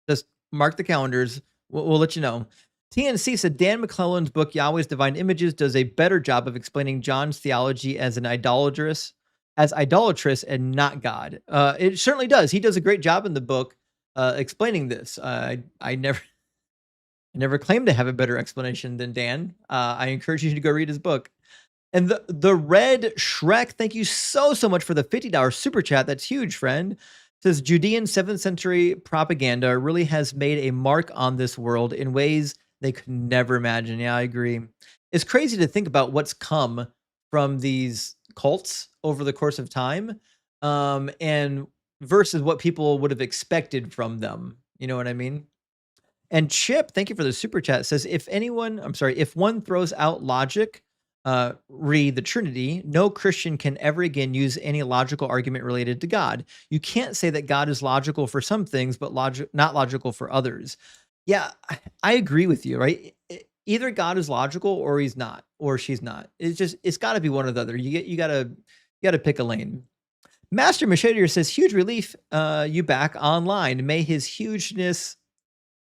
just mark the calendars. We'll let you know. TNC said Dan McClellan's book, Yahweh's Divine Images, does a better job of explaining John's theology as idolatrous and not God. It certainly does. He does a great job in the book explaining this. I never claimed to have a better explanation than Dan. I encourage you to go read his book. And the Red Shrek, thank you so much for the $50 super chat. That's huge, friend. Says Judean 7th century propaganda really has made a mark on this world in ways they could never imagine. Yeah, I agree. It's crazy to think about what's come from these cults over the course of time, and versus what people would have expected from them. You know what I mean? And Chip, thank you for the super chat, says, if one throws out logic, re the Trinity, no Christian can ever again use any logical argument related to God. You can't say that God is logical for some things, but not logical for others. Yeah, I agree with you, right? Either God is logical or he's not, or she's not. It's got to be one or the other. You got to pick a lane. Master Machete says, huge relief, you back online. May his hugeness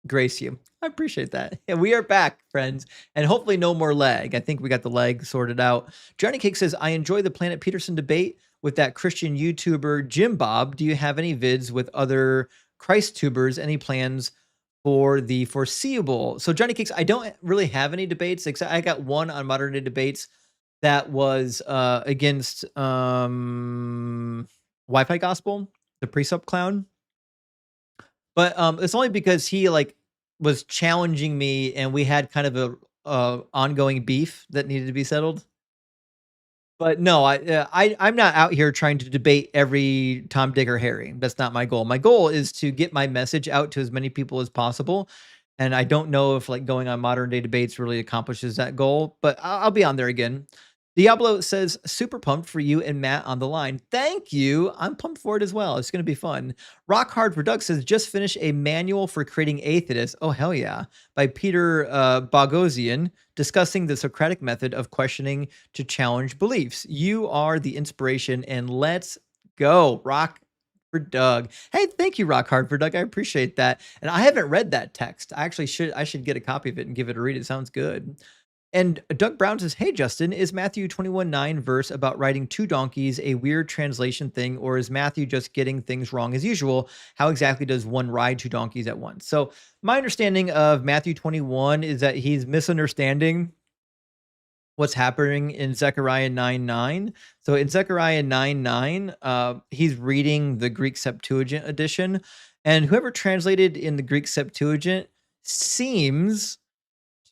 grace you. I appreciate that. And we are back, friends, and hopefully no more lag. I think we got the lag sorted out. Johnny Cake says, I enjoy the Planet Peterson debate with that Christian YouTuber Jim Bob. Do you have any vids with other Christ tubers? Any plans for the foreseeable? So Johnny Cakes, I don't really have any debates, except I got one on modern day debates that was against Wi-Fi Gospel, the precept clown. But it's only because he like was challenging me, and we had kind of a ongoing beef that needed to be settled. But no, I'm not out here trying to debate every Tom, Dick, or Harry. That's not my goal. My goal is to get my message out to as many people as possible. And I don't know if like going on modern day debates really accomplishes that goal, but I'll be on there again. Diablo says, super pumped for you and Matt on the line. Thank you. I'm pumped for it as well. It's going to be fun. Rock Hard Product says, just finished a manual for creating atheists. Oh, hell yeah. By Peter Boghossian, discussing the Socratic method of questioning to challenge beliefs. You are the inspiration, and let's go. Rock for Doug. Hey, thank you, Rock Hard for Doug. I appreciate that. And I haven't read that text. I should get a copy of it and give it a read. It sounds good. And Doug Brown says, hey, Justin, is Matthew 21:9 verse about riding two donkeys a weird translation thing, or is Matthew just getting things wrong as usual? How exactly does one ride two donkeys at once? So my understanding of Matthew 21 is that he's misunderstanding what's happening in Zechariah 9:9. So in Zechariah 9:9, he's reading the Greek Septuagint edition, and whoever translated in the Greek Septuagint seems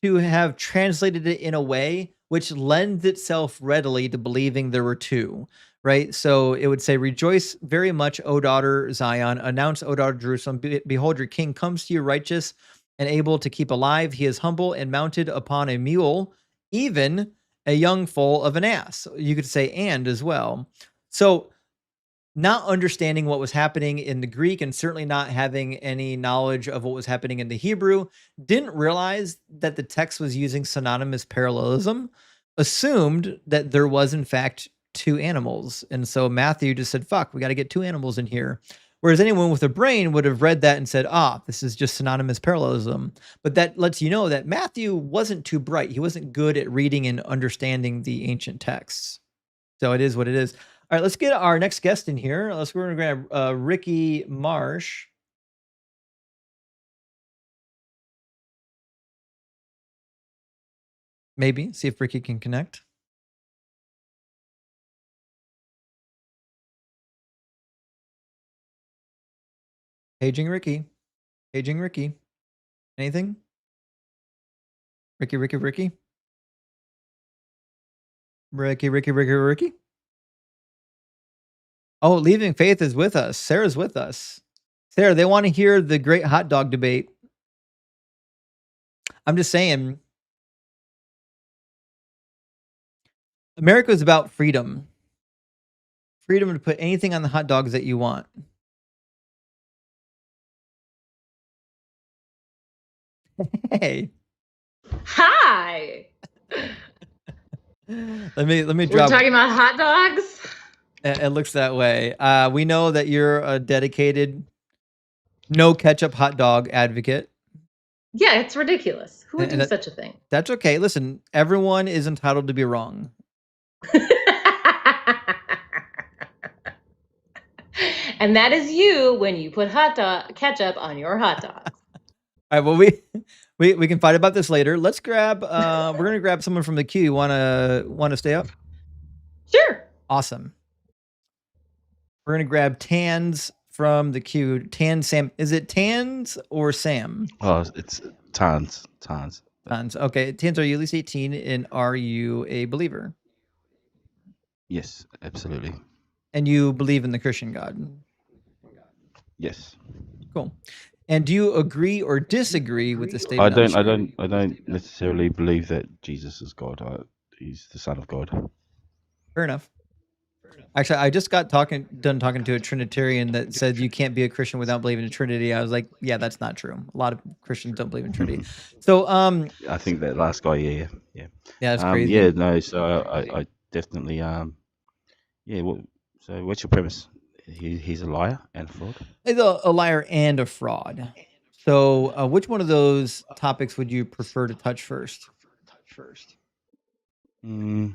to have translated it in a way which lends itself readily to believing there were two, right? So it would say, rejoice very much, O daughter Zion, announce, O daughter Jerusalem, behold, your king comes to you righteous and able to keep alive. He is humble and mounted upon a mule, even a young foal of an ass. You could say and as well. So not understanding what was happening in the Greek and certainly not having any knowledge of what was happening in the Hebrew, didn't realize that the text was using synonymous parallelism, assumed that there was, in fact, two animals. And so Matthew just said, fuck, we got to get two animals in here. Whereas anyone with a brain would have read that and said, this is just synonymous parallelism. But that lets you know that Matthew wasn't too bright. He wasn't good at reading and understanding the ancient texts. So it is what it is. All right, let's get our next guest in here. We're going to grab Ricky Marsh. Maybe see if Ricky can connect. Paging Ricky. Paging Ricky. Anything? Ricky. Ricky. Oh, Leaving Faith is with us. Sarah's with us. Sarah, they want to hear the great hot dog debate. I'm just saying, America is about freedom. Freedom to put anything on the hot dogs that you want. Hey. Hi. Let me We're drop. talking about hot dogs? It looks that way. We know that you're a dedicated no ketchup hot dog advocate. Yeah, it's ridiculous. Who would do such a thing? That's okay. Listen, everyone is entitled to be wrong. And that is you when you put ketchup on your hot dogs. All right, well, we can fight about this later. Let's grab we're gonna grab someone from the queue. Wanna stay up? Sure. Awesome. We're gonna grab Tans from the queue. Tan Sam. Is it Tans or Sam? Oh, it's Tans. Tans. Okay. Tans, are you at least 18 and are you a believer? Yes, absolutely. And you believe in the Christian God? Yes. Cool. And do you agree or disagree with the statement? I don't necessarily believe that Jesus is God. He's the Son of God. Fair enough. Actually, I just got done talking to a Trinitarian that said you can't be a Christian without believing in Trinity. I was like, yeah, that's not true. A lot of Christians don't believe in Trinity. So, I think that last guy, yeah. yeah, that's Yeah, crazy. no, so I definitely, yeah, so what's your premise? He's a liar and a fraud? He's a liar and a fraud. So, which one of those topics would you prefer to touch first? Mm,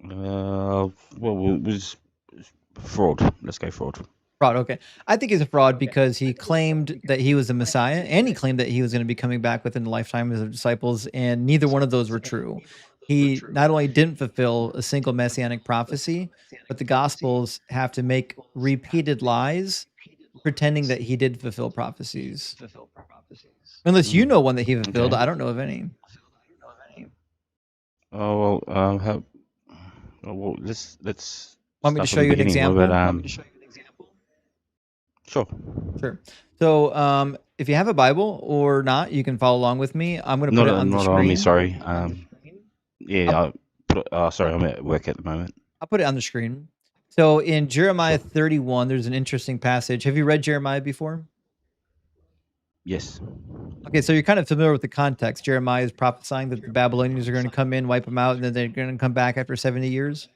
well, was fraud. Let's go fraud. Fraud. Okay. I think he's a fraud because he claimed that he was the Messiah and he claimed that he was going to be coming back within the lifetime of his disciples, and neither one of those were true. He not only didn't fulfill a single messianic prophecy, but the Gospels have to make repeated lies pretending that he did fulfill prophecies. Unless you know one that he fulfilled, Okay. I don't know of any. Oh well, well, let's Want me to start show from the you an beginning. What about example? Sure. Sure. So, if you have a Bible or not, you can follow along with me. I'm going to put it on the Not on me. screen. Sorry. Yeah. Sorry, I'm at work at the moment. I'll put it on the screen. So in Jeremiah 31, there's an interesting passage. Have you read Jeremiah before? Yes. Okay, so you're kind of familiar with the context. Jeremiah is prophesying that the Babylonians are going to come in, wipe them out, and then they're going to come back after 70 years.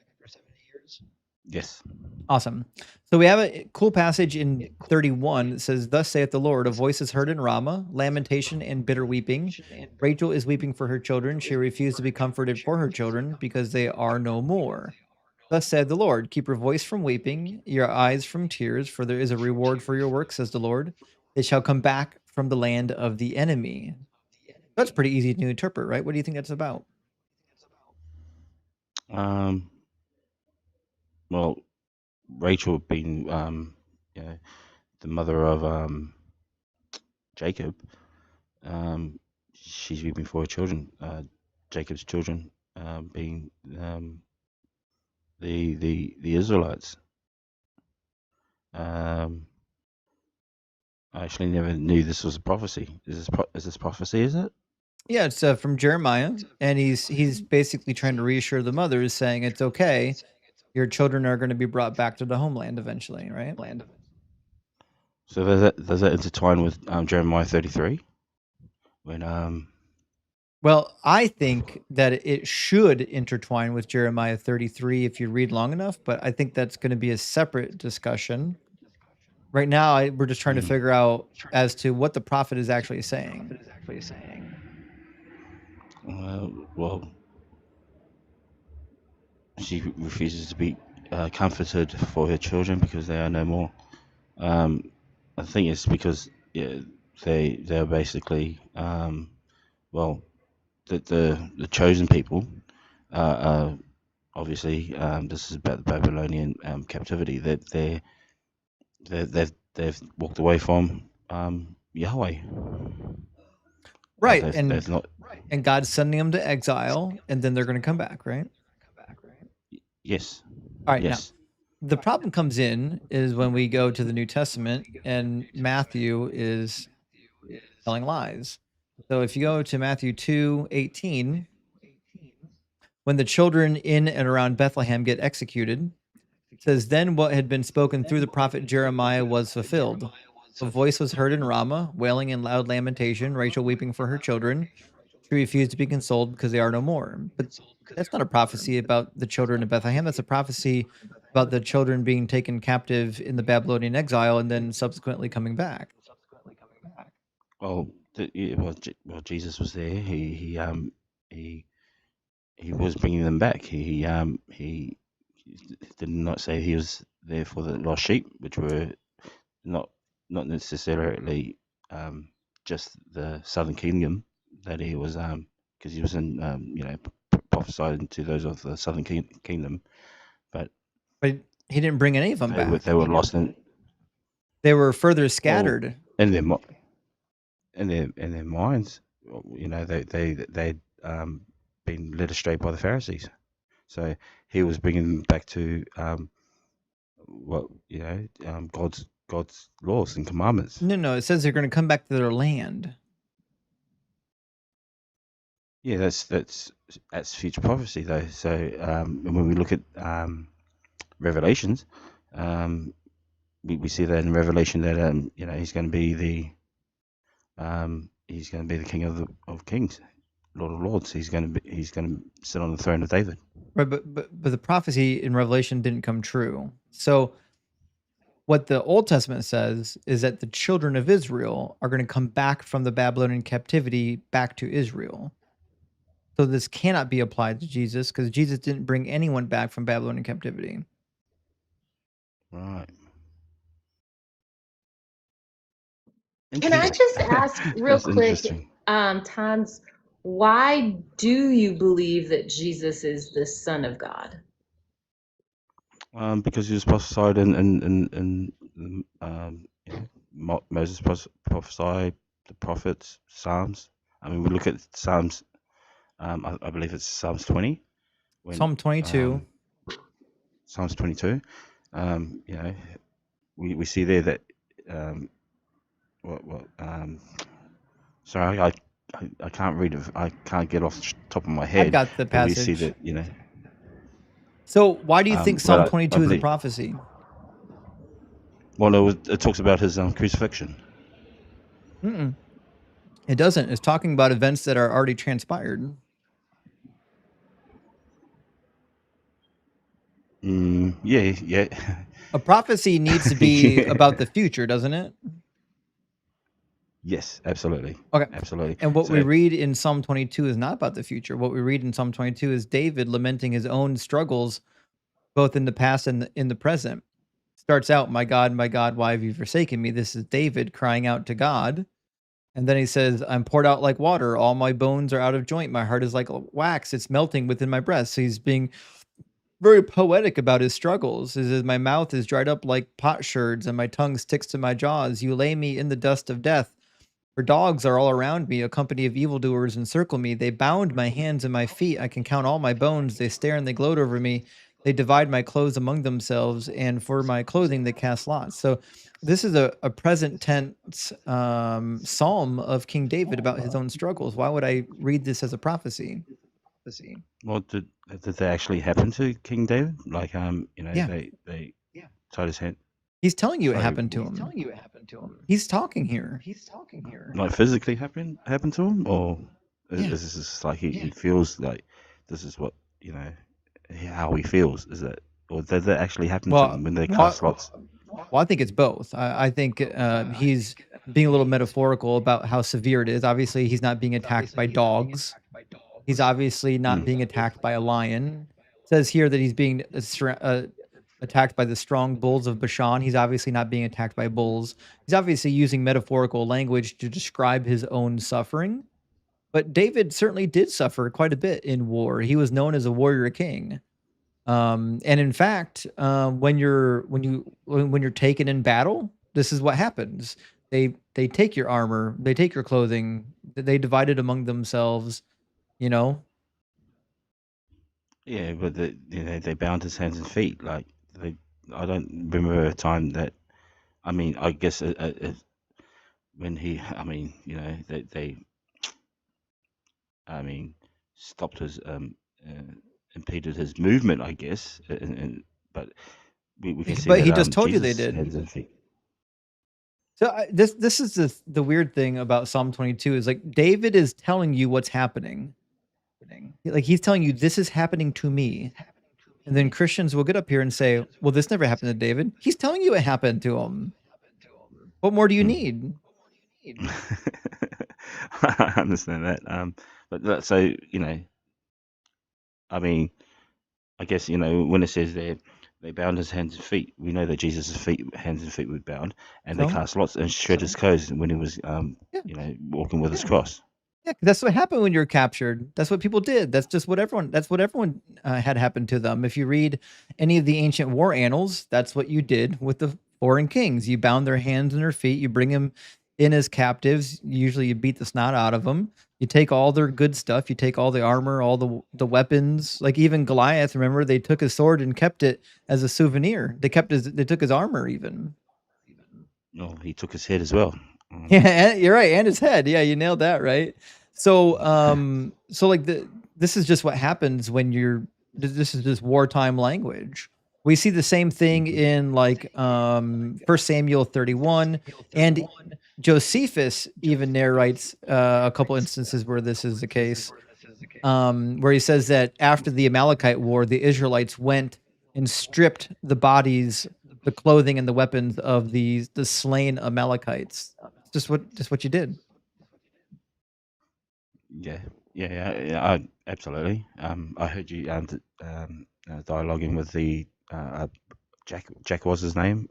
Yes. Awesome. So we have a cool passage in 31 that says, "Thus saith the Lord, a voice is heard in Ramah, lamentation and bitter weeping. Rachel is weeping for her children. She refused to be comforted for her children because they are no more. Thus said the Lord, keep your voice from weeping, your eyes from tears, for there is a reward for your work, says the Lord. They shall come back from the land of the enemy." That's pretty easy to interpret, right? What do you think that's about? Well, Rachel being you know, the mother of Jacob, she's weeping for her children. Jacob's children, being the Israelites. I actually never knew this was a prophecy. Is this prophecy? Is it? Yeah, it's from Jeremiah, and he's basically trying to reassure the mothers, saying it's okay. Your children are going to be brought back to the homeland eventually, right? So does that intertwine with Jeremiah 33? When Well, I think that it should intertwine with Jeremiah 33 if you read long enough, but I think that's going to be a separate discussion. Right now, we're just trying to figure out as to what the prophet is actually saying. well, she refuses to be comforted for her children because they are no more. I think it's because they're basically well, the chosen people. Obviously, this is about the Babylonian captivity. That they've walked away from Yahweh. Right. They've not. And God's sending them to exile, and then they're going to come back, right? Yes. All right. Yes. Now, the problem comes in is when we go to the New Testament and Matthew is telling lies. So if you go to Matthew 2:18, when the children in and around Bethlehem get executed, it says, "Then what had been spoken through the prophet Jeremiah was fulfilled. A voice was heard in Ramah, wailing in loud lamentation, Rachel weeping for her children. She refused to be consoled because they are no more." But that's not a prophecy about the children of Bethlehem. That's a prophecy about the children being taken captive in the Babylonian exile and then subsequently coming back. Well, Jesus was there. He was bringing them back. He did not say he was there for the lost sheep, which were not necessarily just the southern kingdom. That he was because he was in prophesied to those of the southern kingdom, but he didn't bring any of them back. They were lost in. They were further scattered in their minds. They'd been led astray by the Pharisees. So he was bringing them back to God's laws and commandments. No, it says they're going to come back to their land. Yeah, that's future prophecy though. So when we look at Revelations. We see that in Revelation that he's going to be the King of Kings, Lord of Lords. He's going to sit on the throne of David. Right, but the prophecy in Revelation didn't come true. So what the Old Testament says is that the children of Israel are going to come back from the Babylonian captivity back to Israel. So this cannot be applied to Jesus because Jesus didn't bring anyone back from Babylonian captivity. Right. Can I just ask real That's quick, interesting. Tons, why do you believe that Jesus is the Son of God? Because he was prophesied in Moses prophesied, the prophets, Psalms. I mean, we look at Psalms. I believe it's Psalms 20. Psalm 22. Psalms 22. We see there that sorry, I can't read it. I can't get off the top of my head. I've got the but we see passage. that, So why do you think Psalm but I 22 is a believe- prophecy? Well, it talks about his crucifixion. Mm-mm. It doesn't. It's talking about events that are already transpired. Yeah. A prophecy needs to be about the future, doesn't it? Yes, absolutely. Okay. Absolutely. And what we read in Psalm 22 is not about the future. What we read in Psalm 22 is David lamenting his own struggles, both in the past and in the present. Starts out, my God, why have you forsaken me? This is David crying out to God. And then he says, I'm poured out like water. All my bones are out of joint. My heart is like wax. It's melting within my breast. So he's being very poetic about his struggles. He says, my mouth is dried up like potsherds and my tongue sticks to my jaws. You lay me in the dust of death. For dogs are all around me, a company of evildoers encircle me. They bound my hands and my feet. I can count all my bones. They stare and they gloat over me. They divide my clothes among themselves, and for my clothing they cast lots. So this is a present tense psalm of King David about his own struggles. Why would I read this as a prophecy? Well, did they actually happen to King David? Like, Yeah. they tied his hand. He's telling you it So happened to him. He's talking here. Like physically happened to him, or Yeah. is this just like he feels like this is what how he feels? Is that, or did that actually happen to him when they cast lots? Well, I think it's both. I think he's being a little metaphorical about how severe it is. Obviously, he's not being attacked by dogs. He's obviously not being attacked by a lion. It says here that he's being attacked by the strong bulls of Bashan. He's obviously not being attacked by bulls. He's obviously using metaphorical language to describe his own suffering. But David certainly did suffer quite a bit in war. He was known as a warrior king. And in fact, when you're taken in battle, this is what happens. They take your armor, they take your clothing, they divide it among themselves, Yeah, but they bound his hands and feet. Like I don't remember a time that. I mean, I guess when he, they stopped his impeded his movement, I guess. But we can see But that, he just told you they Jesus' did. hands and feet. So this is the weird thing about Psalm 22 is like David is telling you what's happening. Like he's telling you this is happening to me. And then Christians will get up here and say, well, this never happened to David. He's telling you it happened to him. What more do you need? I understand that. But so I mean, I guess when it says they bound his hands and feet, we know that Jesus' hands and feet were bound, and they cast lots and shred his clothes when he was walking with his cross. Yeah, that's what happened when you're captured. That's what people did. That's just what everyone. That's what everyone had happened to them. If you read any of the ancient war annals, that's what you did with the foreign kings. You bound their hands and their feet. You bring them in as captives. Usually, you beat the snot out of them. You take all their good stuff. You take all the armor, all the weapons. Like even Goliath, remember they took his sword and kept it as a souvenir. They took his armor even. No, he took his head as well. Yeah, you're right, and his head. Yeah, you nailed that, right? So, so like this is just what happens when this is just wartime language. We see the same thing in like 1 Samuel 31, and Josephus even narrates a couple instances where this is the case, where he says that after the Amalekite war, the Israelites went and stripped the bodies, the clothing, and the weapons of the slain Amalekites. Just what you did. Absolutely. I heard you dialoguing with the Jack was his name,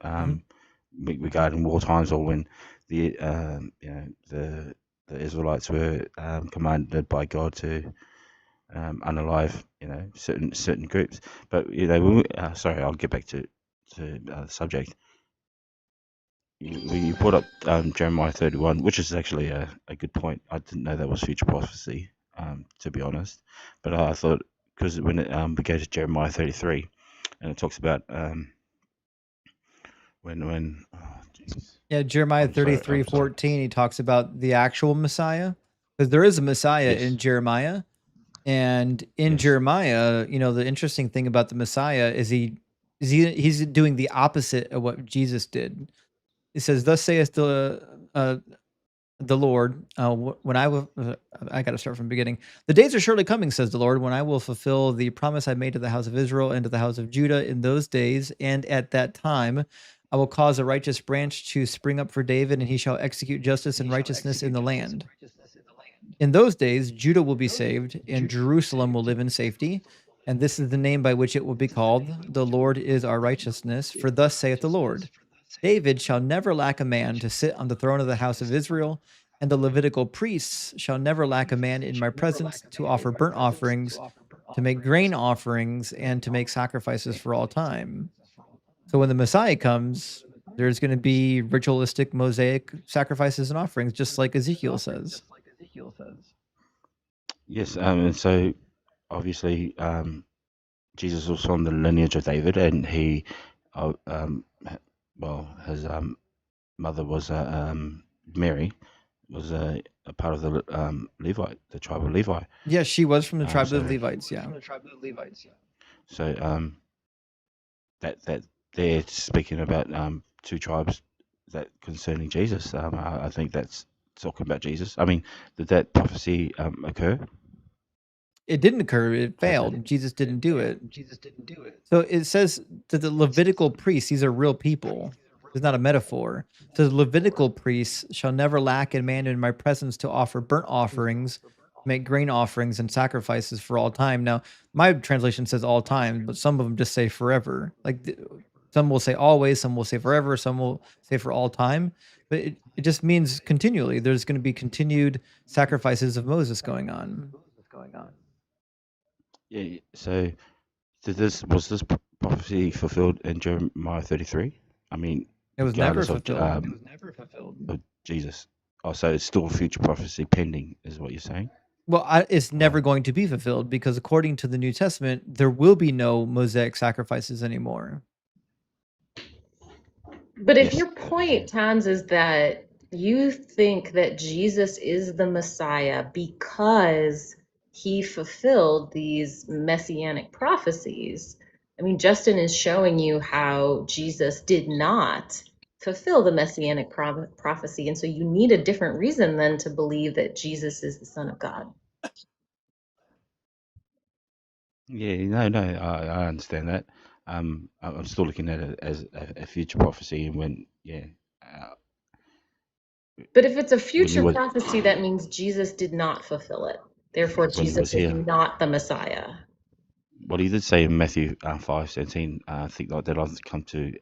regarding war times, or when the the Israelites were commanded by God to unalive certain groups. But when we, sorry, I'll get back to the subject. You brought up Jeremiah 31, which is actually a good point. I didn't know that was future prophecy, to be honest. But I thought, because when we go to Jeremiah 33, and it talks about when Yeah, Jeremiah I'm sorry, 33:14, he talks about the actual Messiah, because there is a Messiah Yes. in Jeremiah. And in Yes. Jeremiah, the interesting thing about the Messiah is he's doing the opposite of what Jesus did. It says, "Thus saith the Lord, when I will." I got to start from the beginning. "The days are surely coming," says the Lord, "when I will fulfill the promise I made to the house of Israel and to the house of Judah in those days, and at that time, I will cause a righteous branch to spring up for David, and he shall execute justice and righteousness in the land. In those days, Judah will be saved, and Jerusalem will live in safety. And this is the name by which it will be called: The Lord is our righteousness. For thus saith the Lord, David shall never lack a man to sit on the throne of the house of Israel, and the Levitical priests shall never lack a man in my presence to offer burnt offerings, to make grain offerings, and to make sacrifices for all time." So when the Messiah comes, there's going to be ritualistic Mosaic sacrifices and offerings, just like Ezekiel says. Yes, and so obviously Jesus was from the lineage of David, and he, his mother was Mary, was a part of the the tribe of Levi. Yeah, she was from the tribe of So the Levites. Yeah. so that they're speaking about two tribes that concerning Jesus. I think that's talking about Jesus. I mean, did that prophecy occur? It didn't occur. It That failed. Jesus didn't do it. So it says that the Levitical priests, these are real people. It's not a metaphor. So the Levitical priests shall never lack a man in my presence to offer burnt offerings, make grain offerings, and sacrifices for all time. Now, my translation says all time, but some of them just say forever. Some will say always, some will say forever, some will say for all time. But it just means continually. There's going to be continued sacrifices of Moses going on. Yeah. So was this prophecy fulfilled in Jeremiah 33? I mean, It was never regardless fulfilled. of Jesus. Oh, so it's still a future prophecy pending, is what you're saying? Well, it's never going to be fulfilled because according to the New Testament, there will be no Mosaic sacrifices anymore. But if Yes. your point, Tons, is that you think that Jesus is the Messiah because he fulfilled these messianic prophecies, I mean, Justin is showing you how Jesus did not fulfill the messianic prophecy. And so you need a different reason than to believe that Jesus is the Son of God. Yeah, no, I understand that. I'm still looking at it as a future prophecy, and when, But if it's a when he future was prophecy, that means Jesus did not fulfill it. Therefore, when he Jesus was is here. not the Messiah. What he did say in Matthew 5:17, I think that I've come to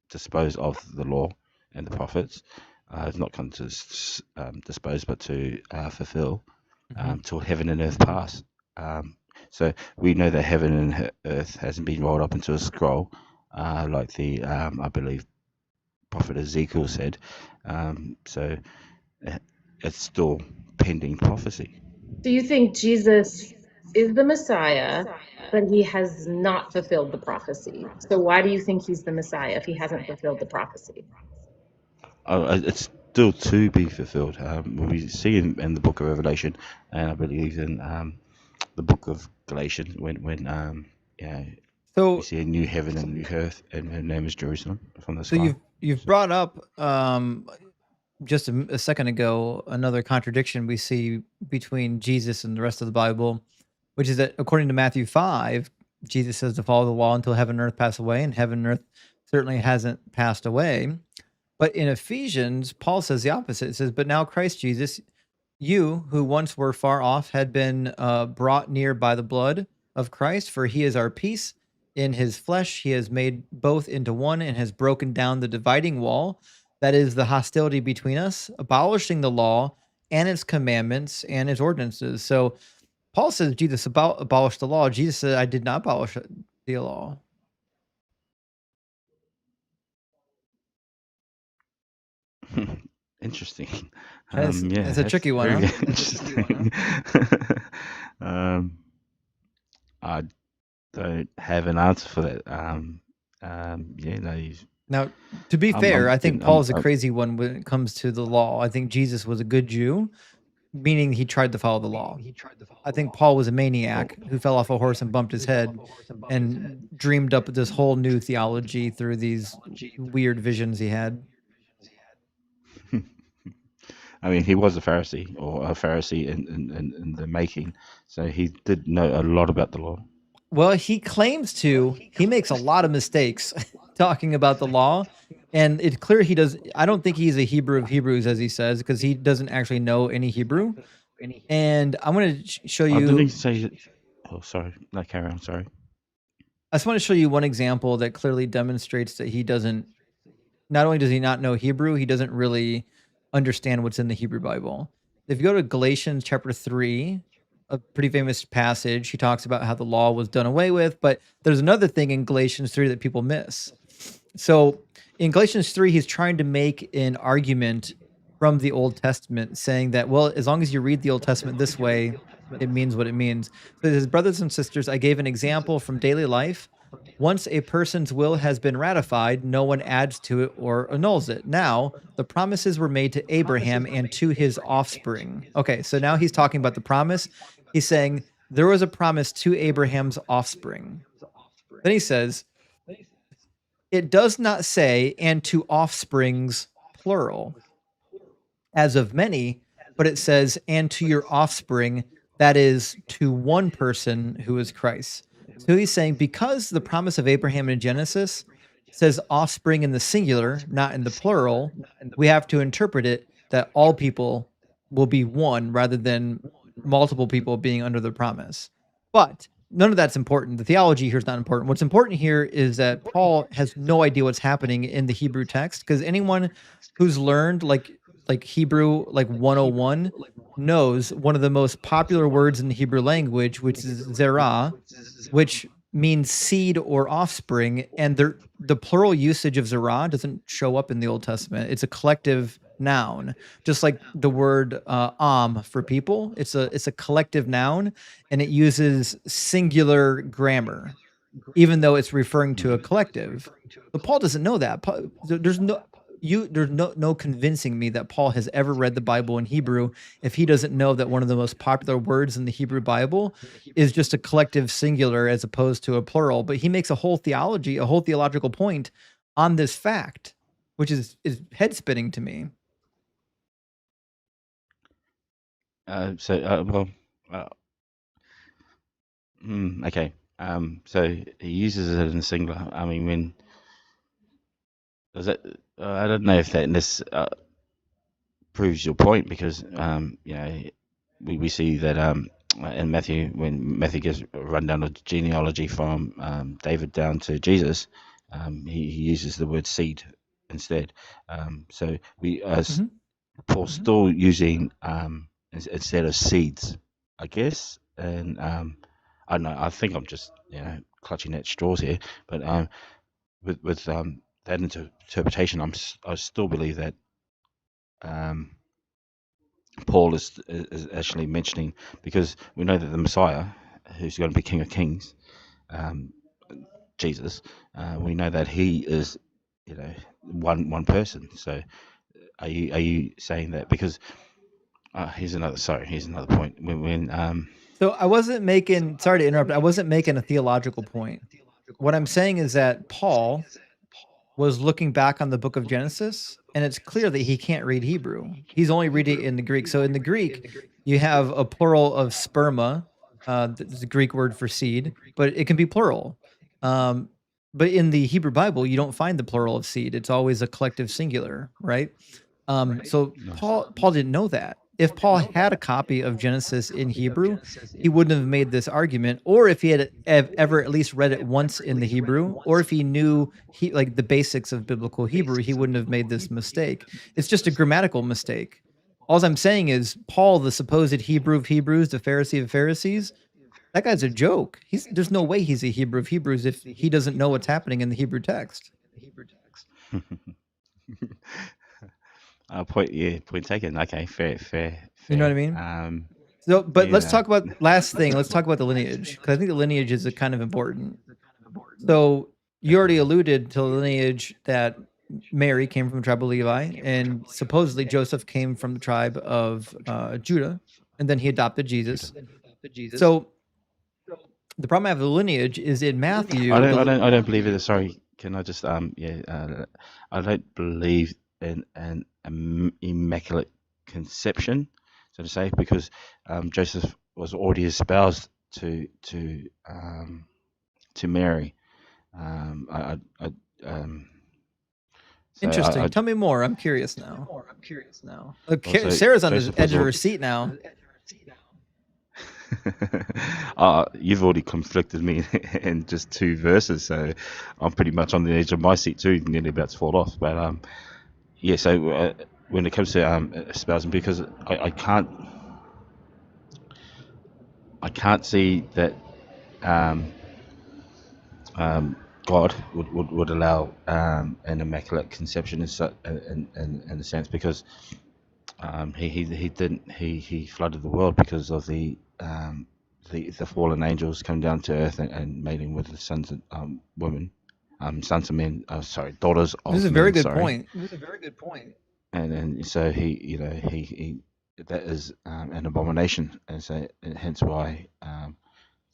dispose of the law and the prophets. It's not come to dispose, but to fulfill, till heaven and earth pass. So we know that heaven and earth hasn't been rolled up into a scroll, like the I believe prophet Ezekiel said. So it's still pending prophecy. Do you think Jesus is the Messiah, but he has not fulfilled the prophecy? So why do you think he's the Messiah if he hasn't fulfilled the prophecy? It's still to be fulfilled. We see in the book of Revelation, and I believe in the book of Galatians, when We So see a new heaven and new earth, and her name is Jerusalem from the so sky. you've brought up just a second ago another contradiction we see between Jesus and the rest of the Bible, which is that according to Matthew 5, Jesus says to follow the law until heaven and earth pass away, and heaven and earth certainly hasn't passed away. But in Ephesians, Paul says the opposite. It says, "But now Christ Jesus, you who once were far off had been brought near by the blood of Christ, for he is our peace. In his flesh, he has made both into one and has broken down the dividing wall, that is the hostility between us, abolishing the law and its commandments and its ordinances." So Paul says Jesus abolished the law. Jesus said, "I did not abolish the law." Interesting. It's a That's tricky one, very huh? interesting. I don't have an answer for that. No, Now, to be fair, I think Paul's a crazy one when it comes to the law. I think Jesus was a good Jew, meaning he tried to follow the law. I think Paul was a maniac who fell off a horse and bumped his head and dreamed up this whole new theology through these weird visions he had. I mean, he was a Pharisee, or a Pharisee in the making, so he did know a lot about the law. Well, he claims to. He makes a lot of mistakes talking about the law, and it's clear he does. I don't think he's a Hebrew of Hebrews, as he says, because he doesn't actually know any Hebrew. And I'm going to show Oh, didn't you. he say? Oh, sorry. No, carry on. Sorry. I just want to show you one example that clearly demonstrates that he doesn't. Not only does he not know Hebrew, he doesn't really understand what's in the Hebrew Bible. If you go to Galatians chapter 3, a pretty famous passage, he talks about how the law was done away with, but there's another thing in Galatians 3 that people miss. So in Galatians 3, he's trying to make an argument from the Old Testament saying that, well, as long as you read the Old Testament this way, it means what it means. So his brothers and sisters, I gave an example from daily life. Once a person's will has been ratified, no one adds to it or annuls it. Now, the promises were made to Abraham and to his offspring. Okay, so now he's talking about the promise. He's saying there was a promise to Abraham's offspring. Then he says, it does not say, and to offsprings, plural, as of many, but it says, and to your offspring, that is to one person who is Christ. So he's saying, because the promise of Abraham in Genesis says offspring in the singular, not in the plural, we have to interpret it that all people will be one rather than multiple people being under the promise. But none of that's important. The theology here is not important. What's important here is that Paul has no idea what's happening in the Hebrew text, because anyone who's learned like Hebrew like 101 knows one of the most popular words in the Hebrew language, which is zerah, which means seed or offspring, and the plural usage of zerah doesn't show up in the Old Testament. It's a collective noun, just like the word for people. It's a collective noun, and it uses singular grammar, even though it's referring to a collective. But Paul doesn't know that. There's no convincing me that Paul has ever read the Bible in Hebrew if he doesn't know that one of the most popular words in the Hebrew Bible is just a collective singular as opposed to a plural. But he makes a whole theological point on this fact, which is head spinning to me. Okay. So he uses it in singular. I mean, when does that? I don't know if that proves your point, because we see that in Matthew, when Matthew gives a rundown of genealogy from David down to Jesus, he uses the word seed instead. So we Paul's still using instead of seeds, I guess. And I don't know. I think I'm just clutching at straws here, but with that interpretation, I still believe that Paul is actually mentioning, because we know that the Messiah, who's going to be King of Kings, Jesus, we know that he is, one person. So, are you saying that because here's another point. When So I wasn't making. Sorry to interrupt. I wasn't making a theological point. what I'm saying is that Paul was looking back on the book of Genesis, and it's clear that he can't read Hebrew. He's only reading it in the Greek. So in the Greek, you have a plural of sperma, that's the Greek word for seed, but it can be plural. But in the Hebrew Bible, you don't find the plural of seed. It's always a collective singular, right? So Nice. Paul didn't know that. If Paul had a copy of Genesis in Hebrew, he wouldn't have made this argument. Or if he had ever at least read it once in the Hebrew, or if he knew like the basics of biblical Hebrew, he wouldn't have made this mistake. It's just a grammatical mistake. All I'm saying is Paul, the supposed Hebrew of Hebrews, the Pharisee of Pharisees, that guy's a joke. There's no way he's a Hebrew of Hebrews if he doesn't know what's happening in the Hebrew text. Point taken. Okay, fair. You know what I mean? Um, So, but let's yeah. talk about last thing. Let's talk about the lineage, because I think the lineage is kind of important. So you already alluded to the lineage that Mary came from the tribe of Levi, and supposedly Joseph came from the tribe of Judah, and then he adopted Jesus. So the problem I have with the lineage is in Matthew. I don't believe it. Sorry, can I just I don't believe in an immaculate conception, so to say, because Joseph was already espoused to Mary. Interesting. Tell me more. I'm curious now. Okay, Also, Sarah's on the Joseph edge was of her al- seat now. You've already conflicted me in just 2 verses, so I'm pretty much on the edge of my seat too, nearly about to fall off. But yeah. So when it comes to espousing, because I can't see that God would allow an immaculate conception in a sense, because he flooded the world because of the fallen angels coming down to earth and mating with the sons of women, sons of men. Sorry, daughters This is of a very men. good Sorry. point. And then so he that is an abomination, and so and hence why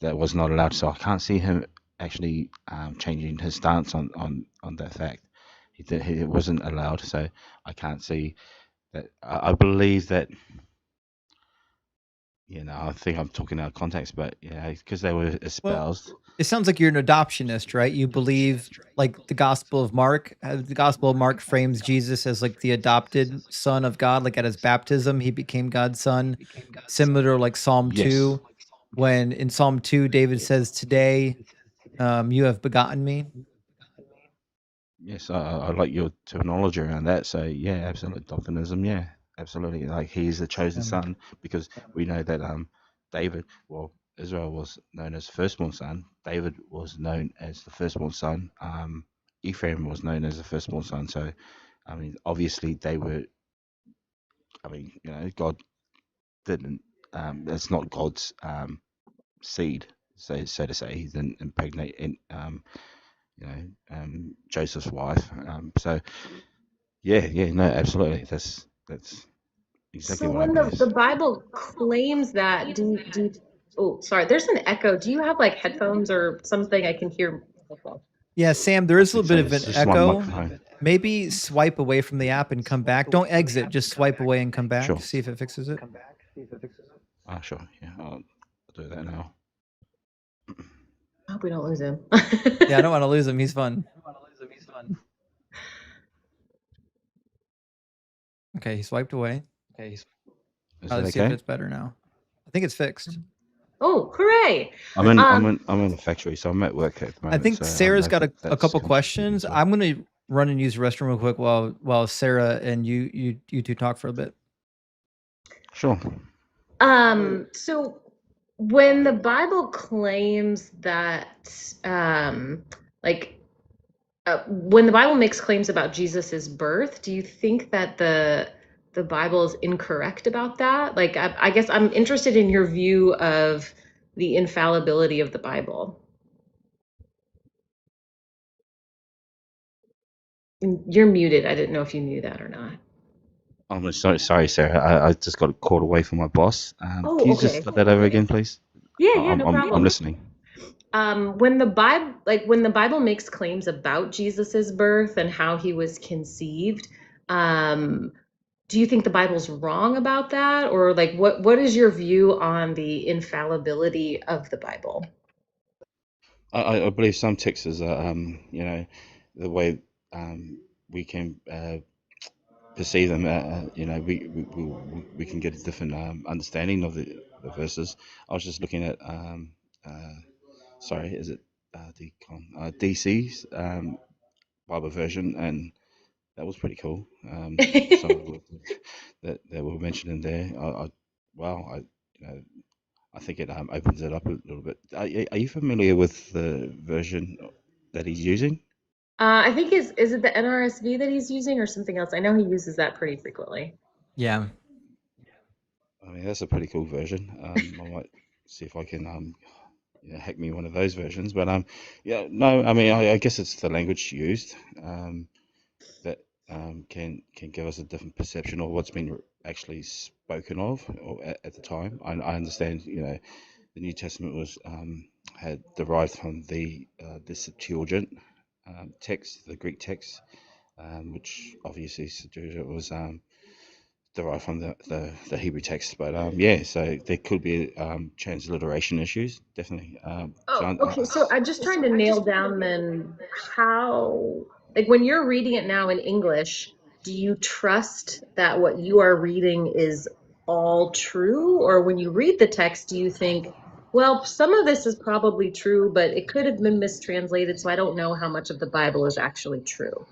that was not allowed. So I can't see him actually changing his stance on that fact. He wasn't allowed, so I can't see that. I believe that, I think I'm talking out of context, but yeah, because they were espoused. It sounds like you're an adoptionist, right? You believe like the Gospel of Mark. The Gospel of Mark frames Jesus as like the adopted son of God. Like at his baptism, he became God's son. Similar to like Psalm Yes. 2, when in Psalm 2, David says, "Today, you have begotten me." Yes, I like your terminology around that. So yeah, absolutely, Adoptionism. Yeah, absolutely. Like he's the chosen son, because we know that David, well, Israel was known as firstborn son. David was known as the firstborn son. Ephraim was known as the firstborn son. So, I mean, obviously they were. I mean, God didn't. It's not God's seed, so to say. He didn't impregnate in Joseph's wife. So yeah, no, absolutely. That's exactly So what when happened. the Bible claims that, oh, sorry, there's an echo. Do you have like headphones or something I can hear? Yeah, Sam, there is a little bit of It's an just my echo. microphone. Maybe swipe away from the app and come back. Don't exit, just swipe away and come back. Sure. See if it fixes it. Sure. Yeah, I'll do that now. I hope we don't lose him. Yeah, I don't want to lose him. He's fun. Okay, he swiped away. Is Let's that see if okay? it's better now. I think it's fixed. Oh, hooray! I'm in a factory, so I'm at work at the moment. I think so Sarah's got a that's couple confusing questions. as well. I'm gonna run and use the restroom real quick while Sarah and you two talk for a bit. Sure. So when the Bible claims that, when the Bible makes claims about Jesus's birth, do you think that the Bible is incorrect about that? Like, I guess I'm interested in your view of the infallibility of the Bible. You're muted. I didn't know if you knew that or not. I'm sorry, Sarah. I just got called away from my boss. Can you just start that over again, please? Yeah, no problem. I'm listening. when the Bible makes claims about Jesus's birth and how he was conceived, do you think the Bible's wrong about that? Or like what is your view on the infallibility of the Bible? I believe some texts are, the way we can perceive them. We can get a different understanding of the verses. I was just looking at, sorry, is it DC's Bible version, and that was pretty cool. Some of the words that were mentioned in there. I think it opens it up a little bit. Are you familiar with the version that he's using? I think is it the NRSV that he's using or something else? I know he uses that pretty frequently. Yeah. I mean, that's a pretty cool version. I might see if I can hack me one of those versions. But yeah, no, I mean, I guess it's the language used that can give us a different perception of what's been actually spoken of or at the time. I understand, the New Testament was had derived from the Septuagint text, the Greek text, which obviously Septuagint was derived from the Hebrew text. But yeah, so there could be transliteration issues, definitely. Oh, okay. So I'm just trying to nail down then how, like when you're reading it now in English, do you trust that what you are reading is all true? Or when you read the text, do you think, well, some of this is probably true, but it could have been mistranslated, so I don't know how much of the Bible is actually true?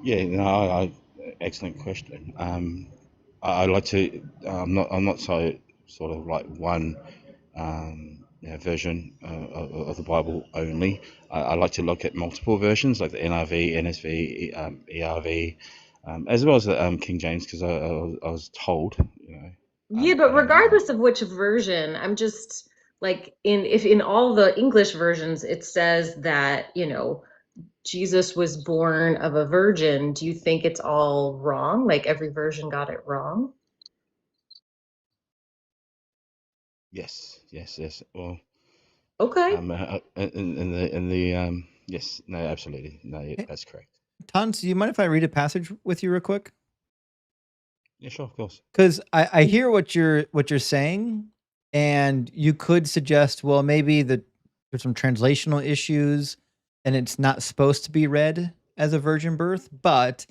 Yeah, no, excellent question. I like to. I'm not so sort of like one version of the Bible only. I like to look at multiple versions, like the NIV, NSV, ERV, as well as the King James, because I was told, Yeah, I but don't know. regardless of which version, I'm just like if in all the English versions it says that, Jesus was born of a virgin, do you think it's all wrong? Like every version got it wrong? Yes, yes, yes. Well, Okay. in the yes, no, absolutely, no, Hey, that's correct. Tons, do you mind if I read a passage with you real quick? Yeah, sure, of course. Because I hear what you're saying, and you could suggest, well, maybe there's some translational issues, and it's not supposed to be read as a virgin birth. But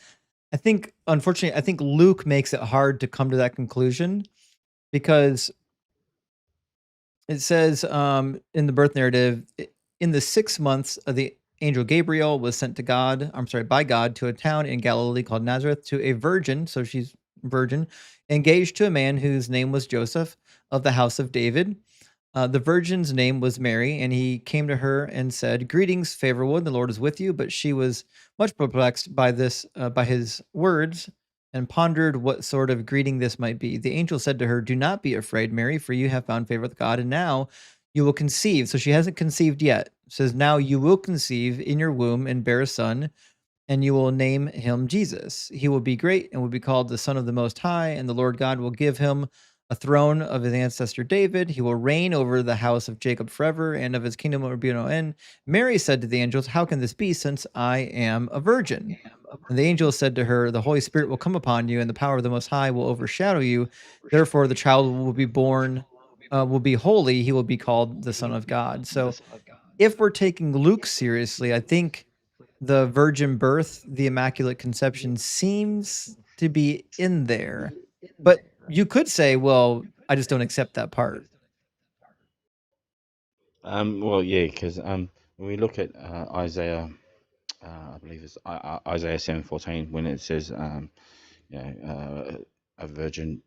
unfortunately, I think Luke makes it hard to come to that conclusion because it says in the birth narrative, in the 6 months of the angel Gabriel was sent by God to a town in Galilee called Nazareth to a virgin, so she's virgin, engaged to a man whose name was Joseph of the house of David. The virgin's name was Mary, and he came to her and said, "Greetings, favored one, the Lord is with you." But she was much perplexed by his words, and pondered what sort of greeting this might be. The angel said to her, "Do not be afraid, Mary, for you have found favor with God, and now you will conceive." So she hasn't conceived yet. It says, "Now you will conceive in your womb and bear a son, and you will name him Jesus. He will be great and will be called the Son of the Most High, and the Lord God will give him a throne of his ancestor David. He will reign over the house of Jacob forever, and of his kingdom will be no end." Mary said to the angels, "How can this be, since I am a virgin?" And the angel said to her, "The Holy Spirit will come upon you, and the power of the Most High will overshadow you. Therefore, the child will be born, will be holy. He will be called the Son of God." So, if we're taking Luke seriously, I think the virgin birth, the immaculate conception seems to be in there. But you could say, well, I just don't accept that part. Well, yeah, because when we look at Isaiah, I believe it's Isaiah 7:14, when it says, a virgin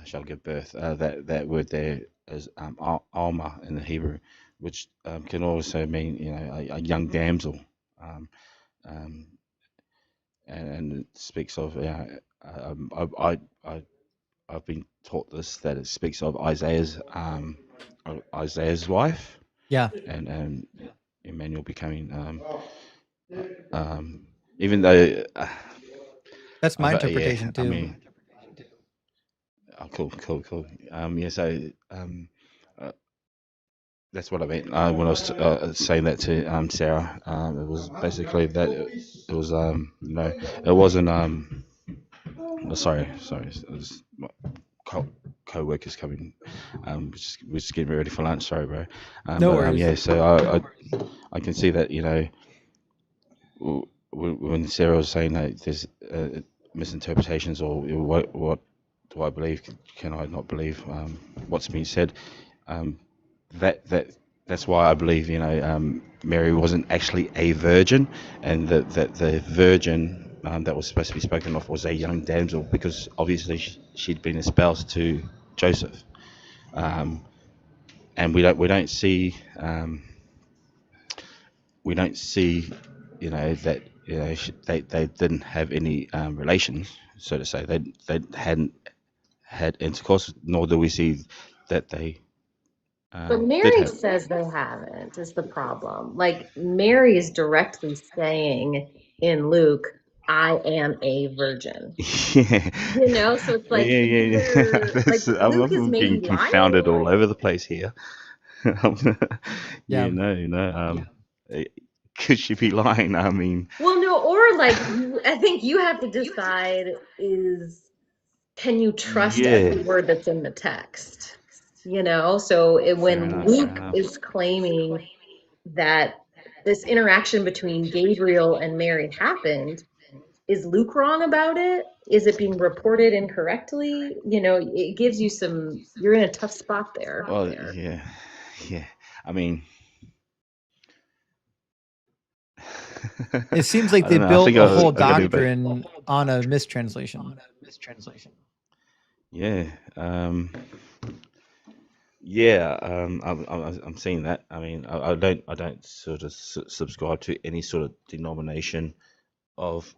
shall give birth. That word there is alma in the Hebrew, which can also mean a young damsel, um, um, and it speaks of I've been taught this, that it speaks of Isaiah's wife, Yeah, and Emmanuel becoming even though that's my yeah, interpretation I too. mean, cool. Yeah, so uh, that's what I meant when I was saying that to Sarah. It was basically that it was it wasn't sorry, it was my co-workers coming. We're just getting ready for lunch. Sorry, bro. No But worries. yeah, so I can see that when Sarah was saying that there's misinterpretations or what do I believe, can I not believe what's being said, that's why I believe Mary wasn't actually a virgin, and that the virgin that was supposed to be spoken of was a young damsel, because obviously she'd been espoused to Joseph, and we don't see that they didn't have any relations, so to say. They hadn't had intercourse, nor do we see that they But did Mary have. says they haven't, is the problem. Like, Mary is directly saying in Luke, I am a virgin. Yeah, You know, so it's like either like Luke is I'm maybe getting lying. confounded all over the place here. Yeah. Could she be lying? I mean, Well, no, or like I think you have to decide is can you trust every yeah, word that's in the text? You know, so fair when enough, fair Luke enough. is claiming that this interaction between Gabriel and Mary happened, is Luke wrong about it? Is it being reported incorrectly? You know, it gives you you're in a tough spot there. Well, yeah. I mean, It seems like I they don't know. I built think a I whole got to be. doctrine on a mistranslation. Yeah. Yeah. I'm seeing that. I mean, I don't sort of subscribe to any sort of denomination of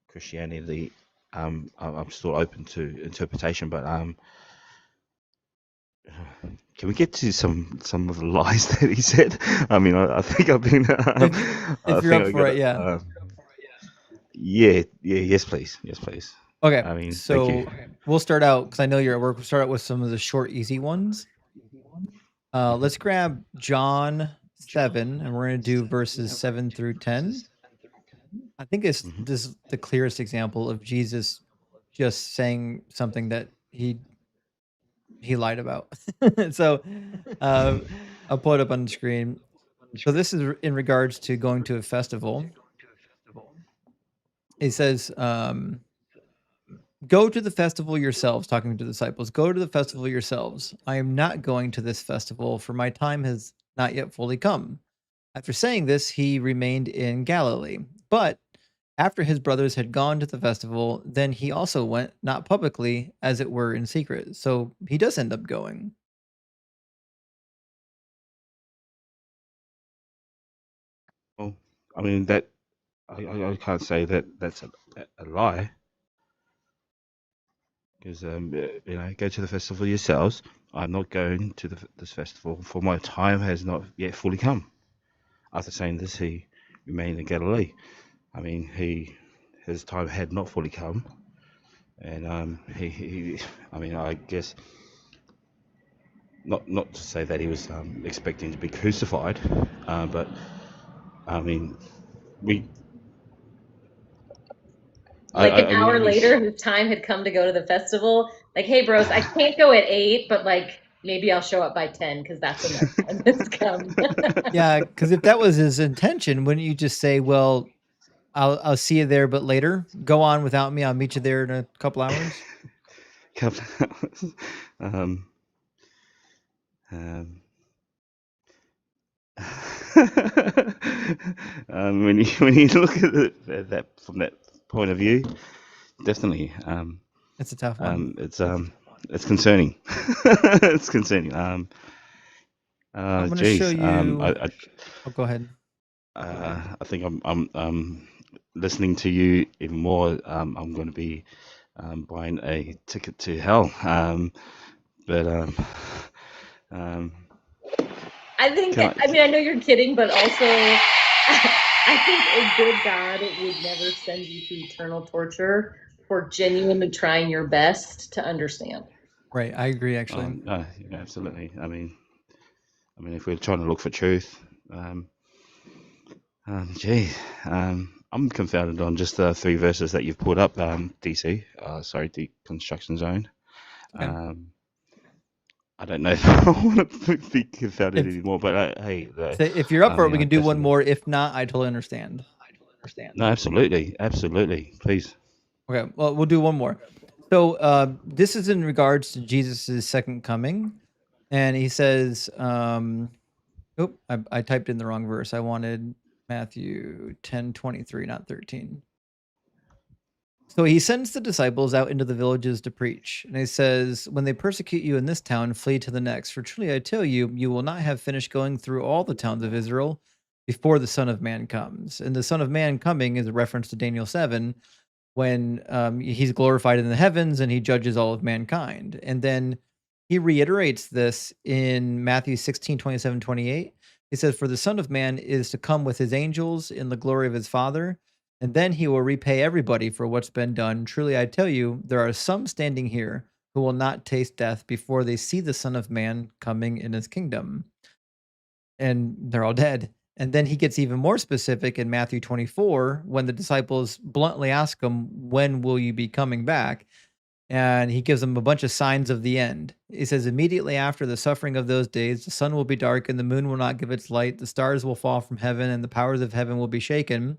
Christianity. I'm still open to interpretation, but can we get to some of the lies that he said? I mean, I think I've been. If you, I if you're think up I for got it, it. yeah. Yeah, yes, please, yes, please. Okay, I mean, thank you. so we'll start out because I know you're at work. We'll start out with some of the short, easy ones. Let's grab John 7, and we're going to do verses 7 through 10. I think this is the clearest example of Jesus just saying something that he lied about. So I'll pull it up on the screen. So this is in regards to going to a festival. It says, go to the festival yourselves, talking to the disciples. Go to the festival yourselves. I am not going to this festival, for my time has not yet fully come. After saying this, he remained in Galilee. But after his brothers had gone to the festival, then he also went, not publicly, as it were in secret. So he does end up going. Well, I mean that I can't say that that's a lie, because go to the festival yourselves. I'm not going to this festival, for my time has not yet fully come. After saying this, he remained in Galilee. I mean, his time had not fully come, and he I mean, I guess not to say that he was expecting to be crucified, but I mean, we Like an hour we later, his time had come to go to the festival. Like, hey, bros, I can't go at 8, but like maybe I'll show up by 10 because that's when my time has come. Yeah, because if that was his intention, wouldn't you just say, well, I'll see you there, but later. Go on without me. I'll meet you there in a couple hours. couple hours. Um, when you look at that from that point of view, definitely, It's a tough one. it's concerning. It's concerning. I'm going to show you. Oh, go ahead. I think I'm listening to you even more. I'm going to be buying a ticket to hell. But I think, can I mean, I know you're kidding, but also I think a good God would never send you to eternal torture for genuinely trying your best to understand. Right. I agree, actually. No, absolutely. I I mean, if we're trying to look for truth, I'm confounded on just the 3 verses that you've put up, DC. Sorry, Deconstruction Zone. Okay. I don't know if I want to be confounded If anymore, but hey, if you're up for it, we can do one definitely. more. If not, I totally understand. No, absolutely, please. Okay, well, we'll do one more. So this is in regards to Jesus' second coming, and he says, I typed in the wrong verse. I wanted Matthew 10:23, not 13. So he sends the disciples out into the villages to preach. And he says, when they persecute you in this town, flee to the next. For truly I tell you, you will not have finished going through all the towns of Israel before the Son of Man comes. And the Son of Man coming is a reference to Daniel 7, when he's glorified in the heavens and he judges all of mankind. And then he reiterates this in Matthew 16:27-28. He says, for the Son of Man is to come with his angels in the glory of his Father, and then he will repay everybody for what's been done. Truly, I tell you, there are some standing here who will not taste death before they see the Son of Man coming in his kingdom. And they're all dead. And then he gets even more specific in Matthew 24 when the disciples bluntly ask him, when will you be coming back? And he gives them a bunch of signs of the end. He says, immediately after the suffering of those days, the sun will be dark and the moon will not give its light. The stars will fall from heaven and the powers of heaven will be shaken.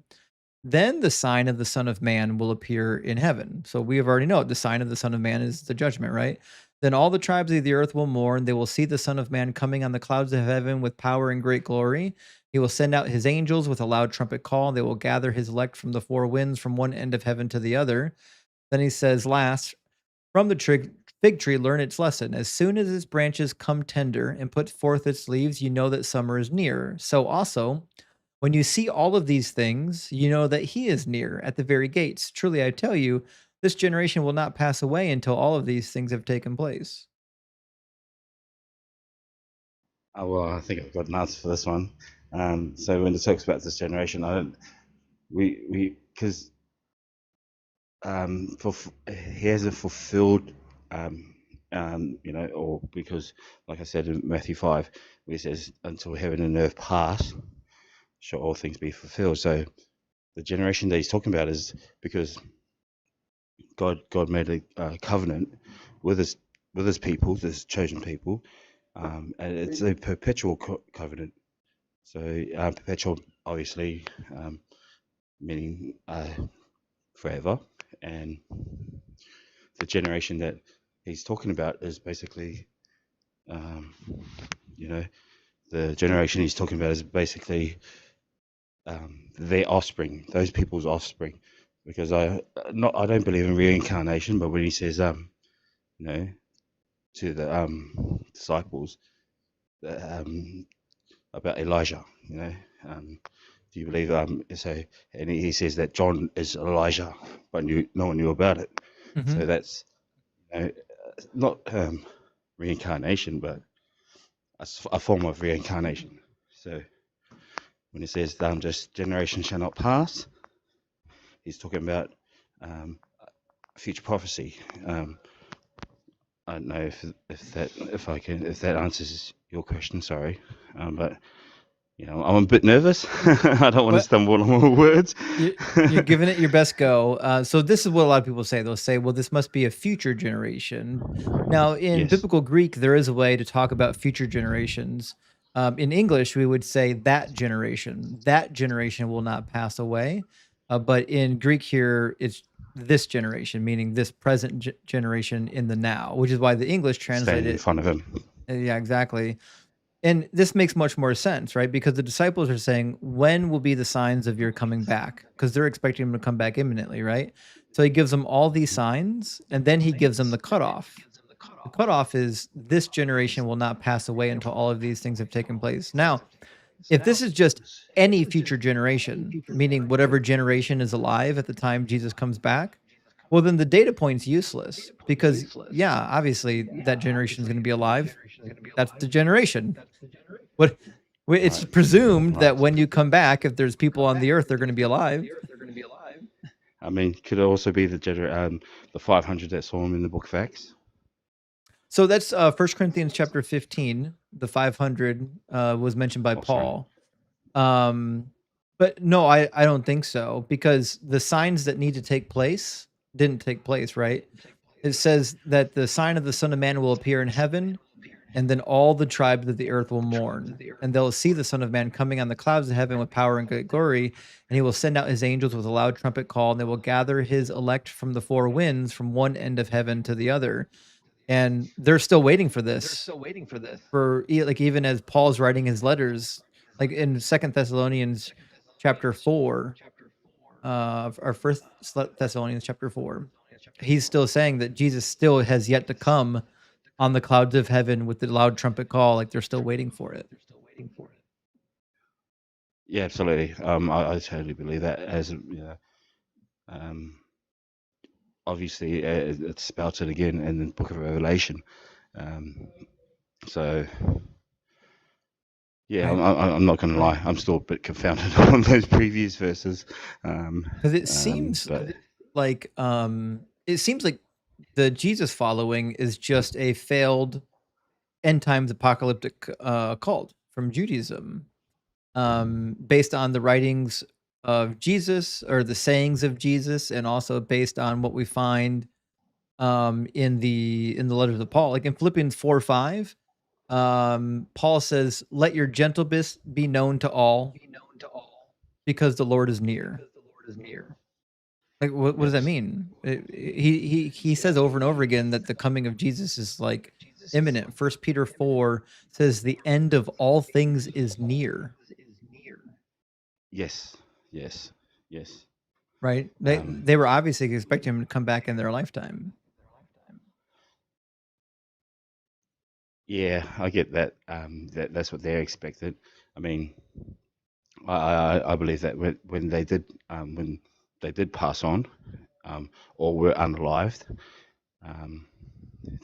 Then the sign of the Son of Man will appear in heaven. So we have already know the sign of the Son of Man is the judgment, right? Then all the tribes of the earth will mourn. They will see the Son of Man coming on the clouds of heaven with power and great glory. He will send out his angels with a loud trumpet call. They will gather his elect from the 4 winds, from one end of heaven to the other. Then he says, last, from the fig tree, learn its lesson. As soon as its branches come tender and put forth its leaves, you know that summer is near. So also, when you see all of these things, you know that he is near at the very gates. Truly, I tell you, this generation will not pass away until all of these things have taken place. Oh, well, I think I've got an answer for this one. So when it talks about this generation, because he hasn't fulfilled, or because, like I said in Matthew 5, where he says, until heaven and earth pass, shall all things be fulfilled. So the generation that he's talking about is because God made a covenant with his people, his chosen people, and it's a perpetual covenant. So perpetual, obviously, meaning forever, and the generation that he's talking about is basically, the generation he's talking about is basically their offspring, those people's offspring. Because I don't believe in reincarnation, but when he says, to the disciples, about Elijah, do you believe? So, and he says that John is Elijah, but no one knew about it. Mm-hmm. So that's not reincarnation, but a form of reincarnation. So when he says, "This generation shall not pass," he's talking about future prophecy. I don't know if that answers your question. Sorry, but I'm a bit nervous. I don't want to stumble on my words. You're giving it your best go. So this is what a lot of people say. They'll say, well, this must be a future generation. Now, in biblical Greek, there is a way to talk about future generations. In English, we would say that generation will not pass away. But in Greek here, it's this generation, meaning this present generation in the now, which is why the English translated in front of him. Yeah, exactly. And this makes much more sense, right? Because the disciples are saying, when will be the signs of your coming back? Because they're expecting him to come back imminently, right? So he gives them all these signs, and then he gives them the cutoff. The cutoff is this generation will not pass away until all of these things have taken place. Now, if this is just any future generation, meaning whatever generation is alive at the time Jesus comes back, well, then the data point's useless because, yeah, obviously that generation is going to be alive. That's the generation. It's presumed that when you come back, if there's people on the earth, they're going to be alive. I mean, could it also be the 500 that saw him in the book of Acts? So that's 1 Corinthians chapter 15. The 500 was mentioned by Oh, sorry. Paul. But no, I don't think so, because the signs that need to take place didn't take place, right? It says that the sign of the Son of Man will appear in heaven, and then all the tribes of the earth will mourn, and they'll see the Son of Man coming on the clouds of heaven with power and great glory, and he will send out his angels with a loud trumpet call, and they will gather his elect from the four winds, from one end of heaven to the other. And they're still waiting for this. For like, even as Paul's writing his letters, like in 2 Thessalonians chapter 4, or 1 Thessalonians chapter 4, he's still saying that Jesus still has yet to come on the clouds of heaven with the loud trumpet call. Like, they're still waiting for it. Yeah, absolutely. I totally believe that. Obviously, it's spouted again in the Book of Revelation. So, yeah, I'm not going to lie. I'm still a bit confounded on those previous verses. Because it seems but like the Jesus following is just a failed end times apocalyptic cult from Judaism, based on the writings of Jesus, or the sayings of Jesus, and also based on what we find in the letters of Paul. Like in Philippians 4:5, Paul says, "Let your gentleness be known to all, because the Lord is near." Like, what does that yes, mean? He says over and over again that the coming of Jesus is like imminent. 1 Peter 4 says the end of all things is near. yes. Right? Um, They were obviously expecting him to come back in their lifetime. Yeah, I get that. That's what they're expected. I mean, I believe that when they did pass on, or were unalived,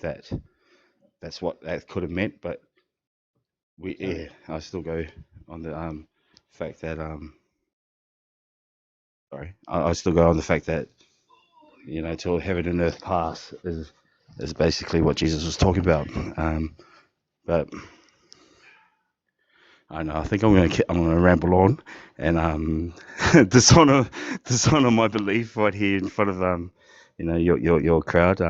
that's what that could have meant. But I still go on the fact that sorry, I still go on the fact that, till heaven and earth pass is basically what Jesus was talking about. But I know. I think I'm gonna ramble on and dishonor my belief right here in front of your crowd.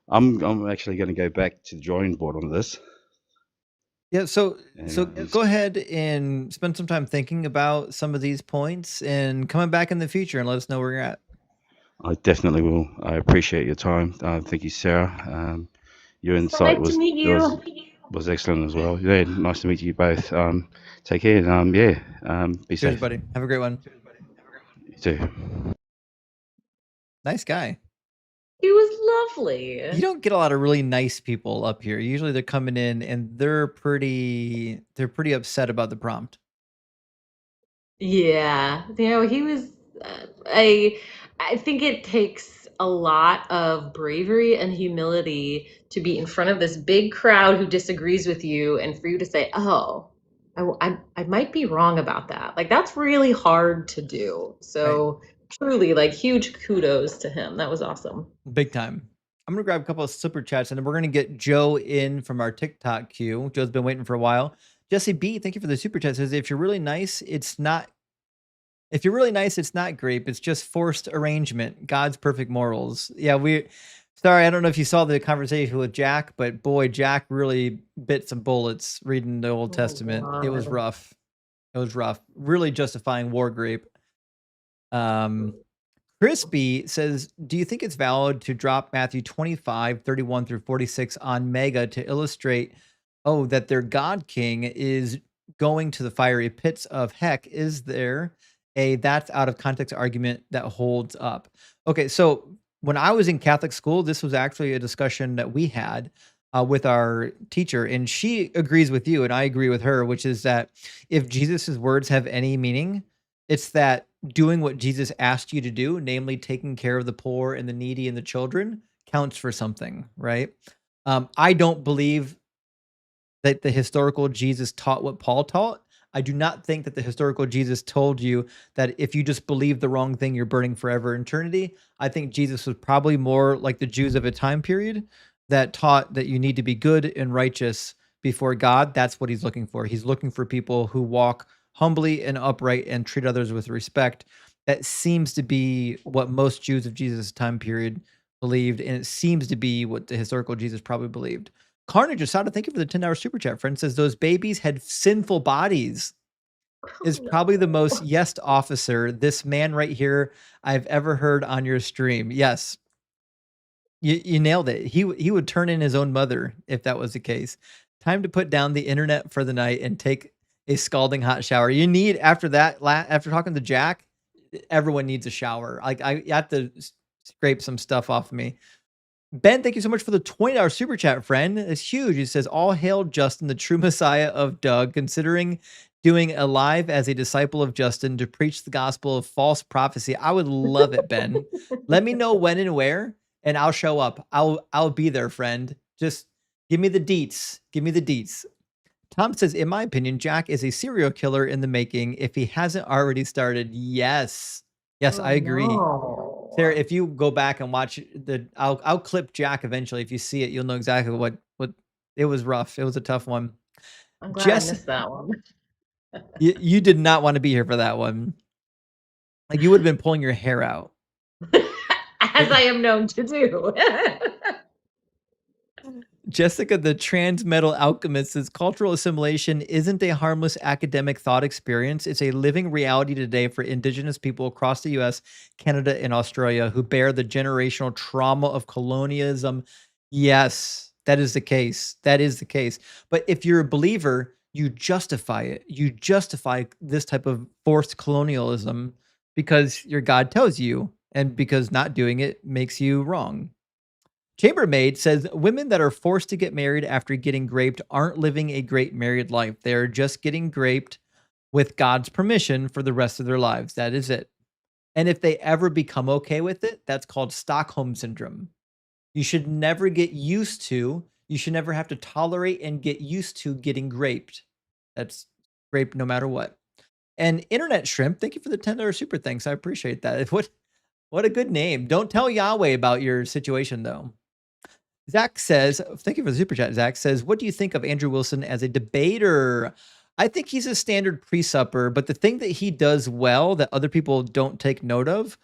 I'm actually going to go back to the drawing board on this. Yeah, so And go ahead and spend some time thinking about some of these points and coming back in the future and let us know where you're at. I definitely will. I appreciate your time. Thank you, Sarah. Your insight Nice to meet you. was excellent as well. Yeah, nice to meet you both. Take care. Be Cheers, safe. buddy. Have a great one. You too. Nice guy. He was lovely. You don't get a lot of really nice people up here. Usually they're coming in and they're pretty upset about the prompt. Yeah, he was. I think it takes a lot of bravery and humility to be in front of this big crowd who disagrees with you, and for you to say, "Oh, I might be wrong about that." Like, that's really hard to do. So truly, like, huge kudos to him. That was awesome. Big time. I'm gonna grab a couple of super chats and then we're gonna get Joe in from our TikTok queue. Joe's been waiting for a while. Jesse B, thank you for the super chat. Says, if you're really nice, it's not grape. It's just forced arrangement. God's perfect morals. Yeah, sorry, I don't know if you saw the conversation with Jack, but boy, Jack really bit some bullets reading the Old Testament. It was God. rough. Really justifying war grape. Crispy says, do you think it's valid to drop Matthew 25, 31 through 46 on Mega to illustrate, that their God King is going to the fiery pits of heck? Is there a that's out of context argument that holds up? Okay, so when I was in Catholic school, this was actually a discussion that we had with our teacher, and she agrees with you, and I agree with her, which is that if Jesus's words have any meaning, it's that doing what Jesus asked you to do, namely taking care of the poor and the needy and the children, counts for something, right? I don't believe that the historical Jesus taught what Paul taught. I do not think that the historical Jesus told you that if you just believe the wrong thing, you're burning forever in eternity. I think Jesus was probably more like the Jews of a time period, that taught that you need to be good and righteous before God. That's what he's looking for. He's looking for people who walk humbly and upright and treat others with respect. That seems to be what most Jews of Jesus' time period believed, and it seems to be what the historical Jesus probably believed. Carnage Asada, thank you for the $10 super chat, friend. Says those babies had sinful bodies. Is probably the most yes officer this man right here I've ever heard on your stream. Yes, you nailed it. He would turn in his own mother if that was the case. Time to put down the internet for the night and take a scalding hot shower. You need after that after talking to Jack, everyone needs a shower. Like you have to scrape some stuff off me. Ben, thank you so much for the $20 super chat, friend. It's huge. It says, all hail Justin, the true Messiah of Doug, considering doing a live as a disciple of Justin to preach the gospel of false prophecy. I would love it, Ben. Let me know when and where, and I'll show up. I'll be there, friend. Just give me the deets. Give me the deets. Tom says, in my opinion, Jack is a serial killer in the making if he hasn't already started. Yes. Yes, I agree. No. Sarah, if you go back and watch I'll clip Jack eventually. If you see it, you'll know exactly what it was rough. It was a tough one. I'm glad I missed that one. You did not want to be here for that one. Like you would have been pulling your hair out. As I am known to do. Jessica, the trans metal alchemist, says cultural assimilation isn't a harmless academic thought experience. It's a living reality today for Indigenous people across the US, Canada, and Australia who bear the generational trauma of colonialism. Yes, that is the case. That is the case. But if you're a believer, you justify it. You justify this type of forced colonialism because your God tells you, and because not doing it makes you wrong. Chambermaid says women that are forced to get married after getting raped aren't living a great married life. They're just getting raped with God's permission for the rest of their lives. That is it. And if they ever become okay with it, that's called Stockholm syndrome. You should never get used to, you should never have to tolerate and get used to getting raped. That's rape no matter what. And Internet Shrimp, thank you for the $10 super thanks. I appreciate that. What a good name. Don't tell Yahweh about your situation though. Zach says, thank you for the super chat. Zach says, what do you think of Andrew Wilson as a debater? I think he's a standard pre-supper, but the thing that he does well that other people don't take note of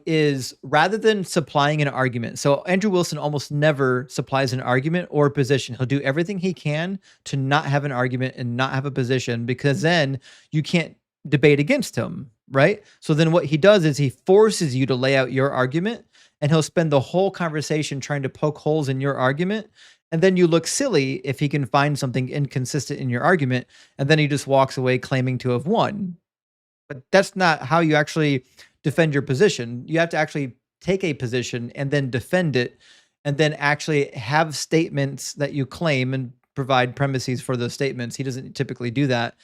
is rather than supplying an argument. So Andrew Wilson almost never supplies an argument or a position. He'll do everything he can to not have an argument and not have a position because then you can't debate against him, right? So then what he does is he forces you to lay out your argument and he'll spend the whole conversation trying to poke holes in your argument. And then you look silly if he can find something inconsistent in your argument. And then he just walks away claiming to have won. But that's not how you actually defend your position. You have to actually take a position and then defend it and then actually have statements that you claim and provide premises for those statements. He doesn't typically do that.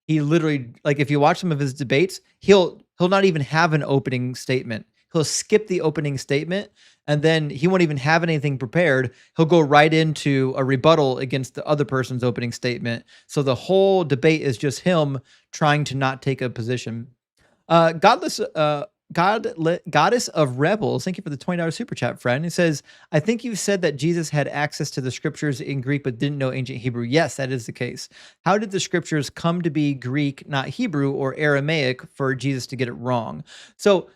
He literally, like if you watch some of his debates, he'll not even have an opening statement. He'll skip the opening statement and then he won't even have anything prepared. He'll go right into a rebuttal against the other person's opening statement. So the whole debate is just him trying to not take a position. Goddess of Rebels, thank you for the $20 super chat, friend. It says, I think you said that Jesus had access to the scriptures in Greek but didn't know ancient Hebrew. Yes, that is the case. How did the scriptures come to be Greek, not Hebrew or Aramaic for Jesus to get it wrong? So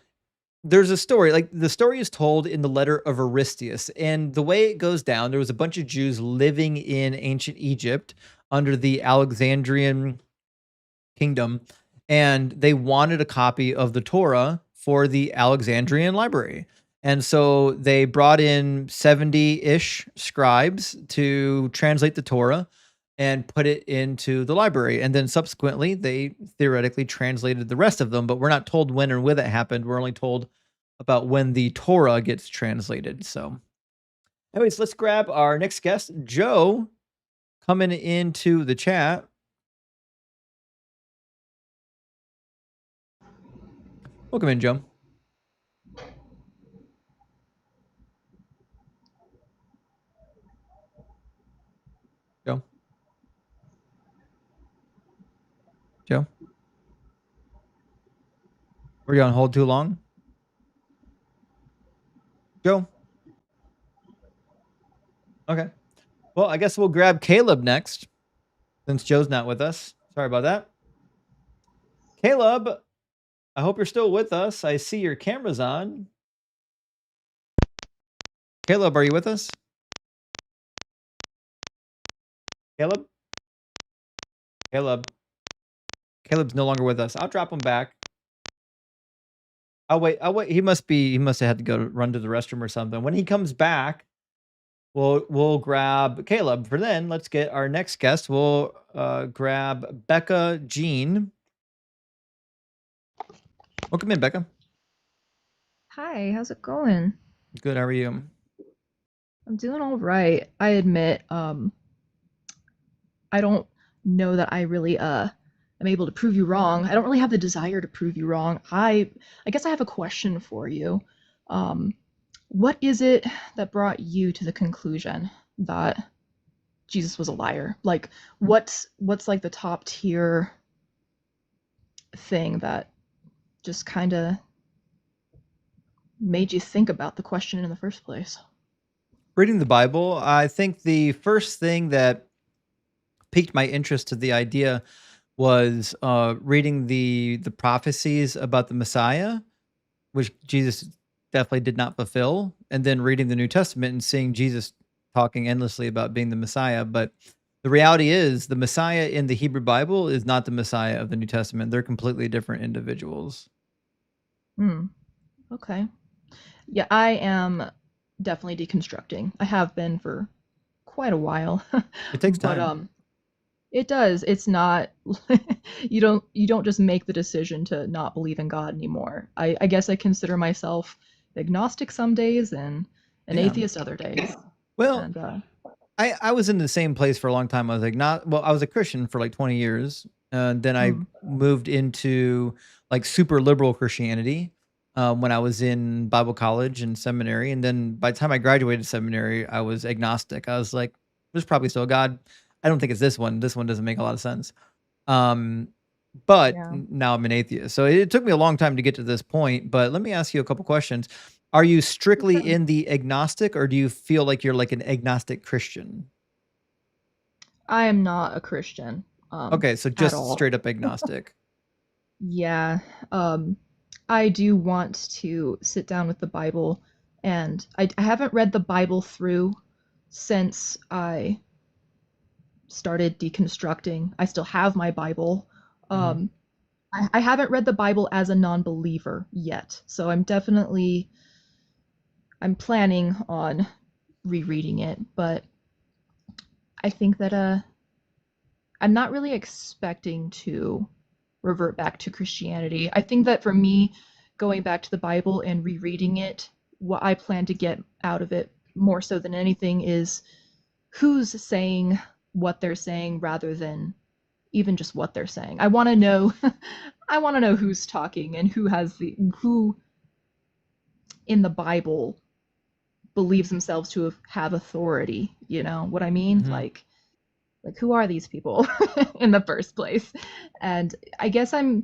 there's a story, like the story is told in the letter of Aristeas. And the way it goes down, there was a bunch of Jews living in ancient Egypt under the Alexandrian kingdom, and they wanted a copy of the Torah for the Alexandrian library. And so they brought in 70-ish scribes to translate the Torah and put it into the library. And then subsequently, they theoretically translated the rest of them, but we're not told when or where that happened. We're only told about when the Torah gets translated. So anyways, let's grab our next guest, Joe, coming into the chat. Welcome in, Joe. Joe. Joe. Were you on hold too long? Joe. Okay. Well, I guess we'll grab Caleb next, since Joe's not with us. Sorry about that. Caleb, I hope you're still with us. I see your camera's on. Caleb, are you with us? Caleb? Caleb. Caleb's no longer with us. I'll drop him back. I'll wait. He must have had to go run to the restroom or something. When he comes back, we'll grab Caleb. For then, let's get our next guest. We'll grab Becca Jean. Welcome in, Becca. Hi, how's it going? Good. How are you? I'm doing all right. I admit, I don't know that I really am able to prove you wrong. I don't really have the desire to prove you wrong. I guess I have a question for you. What is it that brought you to the conclusion that Jesus was a liar? Like, what's like the top tier thing that just kind of made you think about the question in the first place? Reading the Bible, I think the first thing that piqued my interest to the idea was reading the prophecies about the Messiah, which Jesus definitely did not fulfill, and then reading the New Testament and seeing Jesus talking endlessly about being the Messiah. But the reality is, the Messiah in the Hebrew Bible is not the Messiah of the New Testament. They're completely different individuals. Okay. Yeah, I am definitely deconstructing. I have been for quite a while. It takes But time. it does. It's not you don't just make the decision to not believe in God anymore. I guess I consider myself agnostic some days and an Yeah. atheist other days. Well, And I was in the same place for a long time. I was I was a Christian for like 20 years. And then I moved into like super liberal Christianity when I was in Bible college and seminary. And then by the time I graduated seminary, I was agnostic. I was like, there's probably still a God. I don't think it's this one. This one doesn't make a lot of sense. But yeah. now I'm an atheist. So it took me a long time to get to this point. But let me ask you a couple questions. Are you strictly Sure. in the agnostic, or do you feel like you're like an agnostic Christian? I am not a Christian. Okay, so At just all. straight up agnostic. Yeah. I do want to sit down with the Bible, and I haven't read the Bible through since I started deconstructing. I still have my Bible. Mhm. I haven't read the Bible as a non-believer yet, so I'm planning on rereading it, but I think that I'm not really expecting to revert back to Christianity. I think that for me, going back to the Bible and rereading it, what I plan to get out of it more so than anything is who's saying what they're saying rather than even just what they're saying. I want to know I want to know who's talking and who in the Bible believes themselves to have authority, you know what I mean? Mhm. Like who are these people in the first place? And I guess I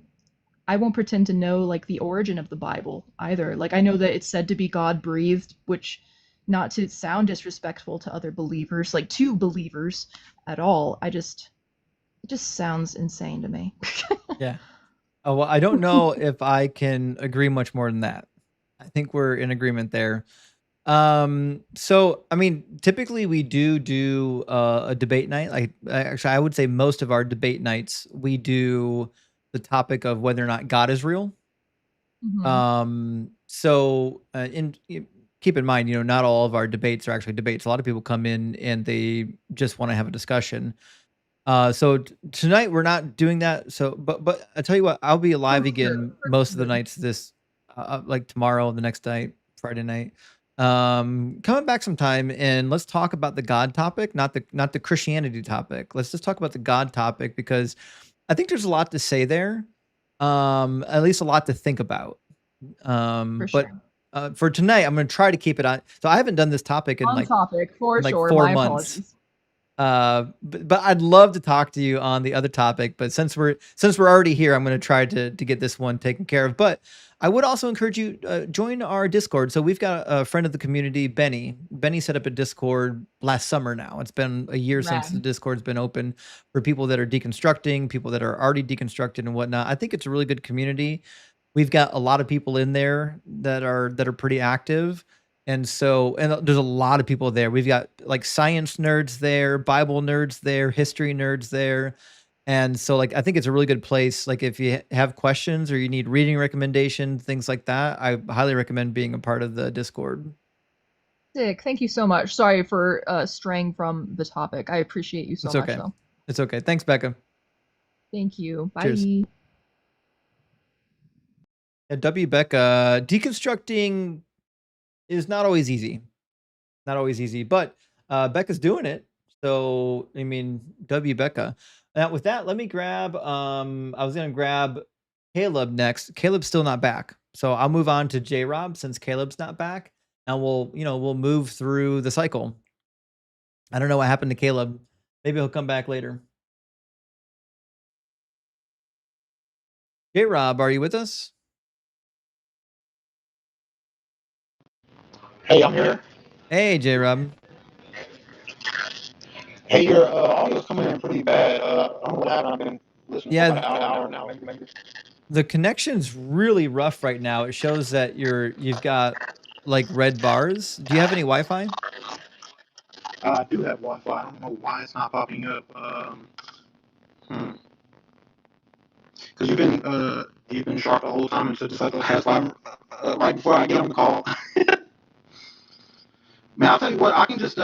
won't pretend to know like the origin of the Bible either. Like I know that it's said to be God breathed, which, not to sound disrespectful to other believers, like to believers at all, it just sounds insane to me. Yeah. Oh, well, I don't know if I can agree much more than that. I think we're in agreement there. So I mean, typically we do a debate night. Like actually, I would say most of our debate nights we do the topic of whether or not God is real. So keep in mind, not all of our debates are actually debates. A lot of people come in and they just want to have a discussion. So tonight we're not doing that. So, but I tell you what, I'll be live again most of the nights this, like tomorrow, the next night, Friday night. Coming back sometime and let's talk about the God topic, not the Christianity topic. Let's just talk about the God topic because I think there's a lot to say there. At least a lot to think about. For But sure. for tonight, I'm going to try to keep it on. So I haven't done this topic in On like topic, for in like sure. 4 My months. apologies. But I'd love to talk to you on the other topic. But since we're already here, I'm going to try to get this one taken care of. But I would also encourage you join our Discord. So we've got a friend of the community, Benny. Benny set up a Discord last summer. Now it's been a year since the Discord's been open for people that are deconstructing, people that are already deconstructed and whatnot. I think it's a really good community. We've got a lot of people in there that are pretty active. And so, and there's a lot of people there. We've got like science nerds there, Bible nerds there, history nerds there. And so like, I think it's a really good place. Like if you have questions or you need reading recommendations, things like that, I highly recommend being a part of the Discord. Sick. Thank you so much. Sorry for straying from the topic. I appreciate you so much, though. It's okay. Thanks, Becca. Thank you. Bye. Cheers. W. Becca, deconstructing is not always easy. Not always easy, but Becca's doing it. So, I mean, W. Becca. Now, with that, let me grab, I was going to grab Caleb next. Caleb's still not back. So I'll move on to J-Rob since Caleb's not back. And we'll move through the cycle. I don't know what happened to Caleb. Maybe he'll come back later. J-Rob, are you with us? Hey, I'm here. Hey, J-Rob. Hey, your audio's coming in pretty bad. I don't know what happened. I've been listening for about an hour now. Maybe. The connection's really rough right now. It shows that you've got like red bars. Do you have any Wi-Fi? I do have Wi-Fi. I don't know why it's not popping up. Because you've been sharp the whole time until the cycle has right before I get on the call. Man, I'll tell you what. I can just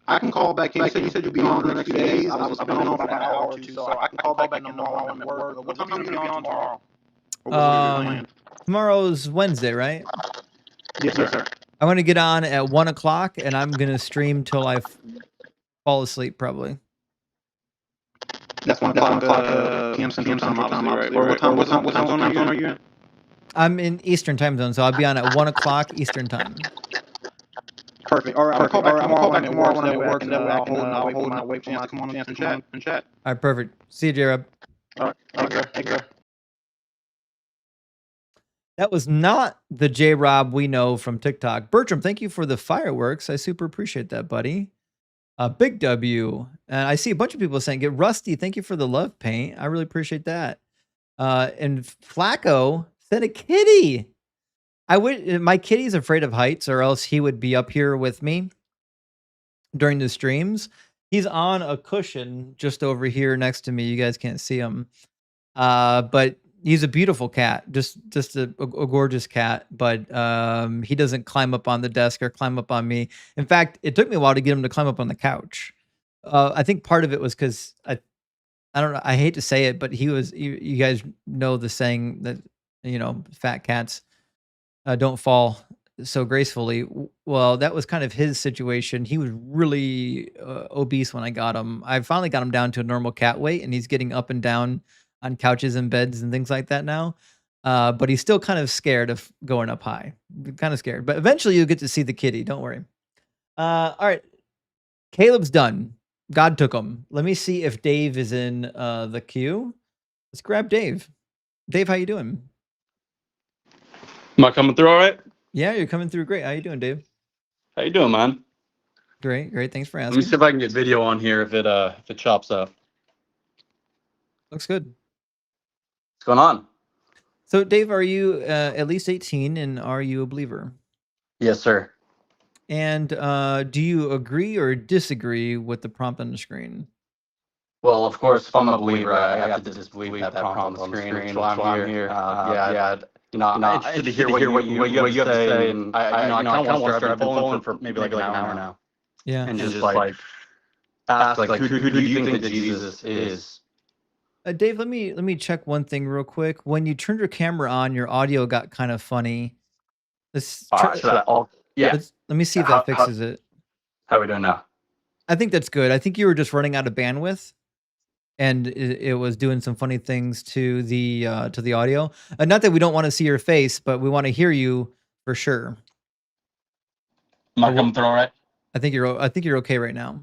I can call back in. You said you'll be on for the next few days. I've been on for about an hour or two, so I can call back in tomorrow and work. What time are you going to be on tomorrow? Tomorrow's Wednesday, right? Yes, sir. I want to get on at 1 o'clock, and I'm gonna stream till I fall asleep, probably. That's 1 o'clock PM Central Time, obviously, right? Or what time zone are you in? I'm in Eastern Time Zone, so I'll be on at 1 o'clock Eastern Time. Perfect. All right. I'll call back tomorrow when it works, and then I'll hold my wait for my come on and chat. All right, perfect. See you, J-Rob. All right. Take care. That was not the J-Rob we know from TikTok. Bertram, thank you for the fireworks. I super appreciate that, buddy. Big W. And I see a bunch of people saying, get Rusty. Thank you for the love paint. I really appreciate that. And Flacco said a kitty. My kitty's afraid of heights, or else he would be up here with me during the streams. He's on a cushion just over here next to me. You guys can't see him. But he's a beautiful cat, just a gorgeous cat. But he doesn't climb up on the desk or climb up on me. In fact, it took me a while to get him to climb up on the couch. I think part of it was because I don't know. I hate to say it, but you guys know the saying that, fat cats don't fall so gracefully. Well, that was kind of his situation. He was really obese when I got him. I finally got him down to a normal cat weight, and he's getting up and down on couches and beds and things like that now. But he's still kind of scared of going up high. Kind of scared. But eventually you'll get to see the kitty. Don't worry. All right. Caleb's done. God took him. Let me see if Dave is in the queue. Let's grab Dave. Dave, how you doing? Am I coming through all right? Yeah, you're coming through great. How you doing, Dave? How you doing, man? Great. Thanks for asking. Let me see if I can get video on here if it chops up. Looks good. What's going on? So, Dave, are you at least 18, and are you a believer? Yes, sir. And do you agree or disagree with the prompt on the screen? Well, of course, if I'm a believer, I have to disbelieve that prompt on the screen while I'm here. I'm interested to hear what you have to say, and I kind of want to start. I've been following for maybe like an hour now. Yeah. And just like ask like who do you think that Jesus is? Dave, let me check one thing real quick. When you turned your camera on, your audio got kind of funny. Let me see if that fixes it. How are we doing now? I think that's good. I think you were just running out of bandwidth, and it was doing some funny things to the audio. Not that we don't want to see your face, but we want to hear you for sure. Am I coming through all right? I think you're okay right now.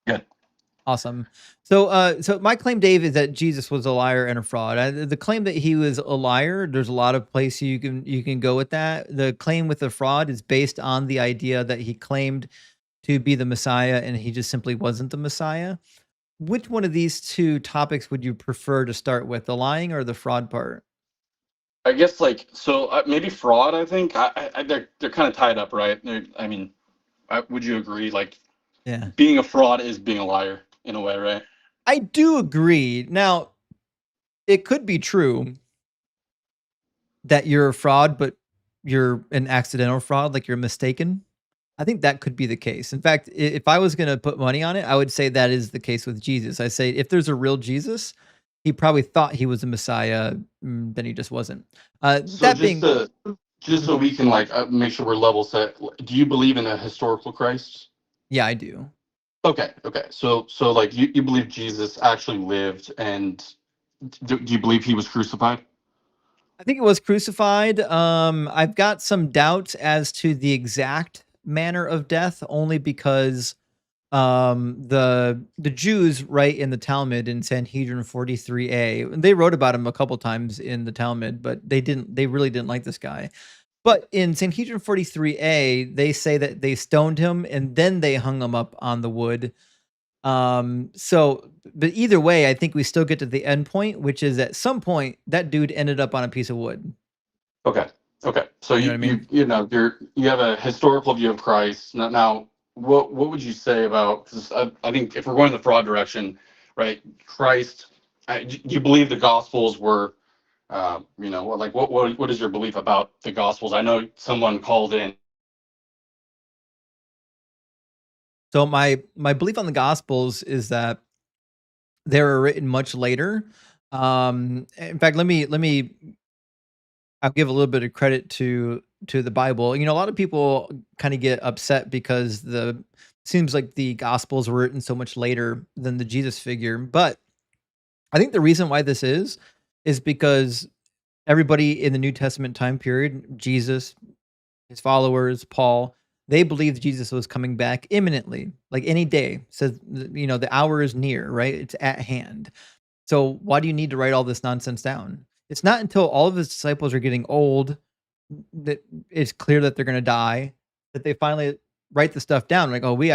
Good. Awesome. So my claim, Dave, is that Jesus was a liar and a fraud. The claim that he was a liar, there's a lot of places you can go with that. The claim with the fraud is based on the idea that he claimed to be the Messiah and he just simply wasn't the Messiah. Which one of these two topics would you prefer to start with, the lying or the fraud part? I guess like so maybe fraud. I think they're kind of tied up, right? I mean, would you agree? Like, Yeah, being a fraud is being a liar in a way, right? I do agree. Now, it could be true that you're a fraud, but you're an accidental fraud, like you're mistaken. I think that could be the case. In fact, if I was going to put money on it, I would say that is the case with Jesus. I say if there's a real Jesus, he probably thought he was a Messiah, then he just wasn't. So That being, just so we can like make sure we're level set. Do you believe in a historical Christ? yeah, I do. Okay. So like you believe Jesus actually lived, and do you believe he was crucified? I think it was crucified. I've got some doubts as to the exact manner of death, only because the Jews write in the Talmud in Sanhedrin 43a, and they wrote about him a couple times in the Talmud, but they really didn't like this guy. But in Sanhedrin 43a, they say that they stoned him and then they hung him up on the wood. But either way, I think we still get to the end point, which is at some point that dude ended up on a piece of wood. Okay. So You know what I mean? you have a historical view of Christ. Now what would you say about? Because I think if we're going the fraud direction, right? Christ, do you believe the Gospels were, like what is your belief about the Gospels? I know someone called in. So my belief on the Gospels is that they were written much later. In fact, I'll give a little bit of credit to the Bible. You know, a lot of people kind of get upset because seems like the Gospels were written so much later than the Jesus figure. But I think the reason why this is because everybody in the New Testament time period, Jesus, his followers, Paul, they believed Jesus was coming back imminently, like any day. Says, the hour is near, right? It's at hand. So why do you need to write all this nonsense down? It's not until all of his disciples are getting old that it's clear that they're going to die that they finally write the stuff down. Like, oh, we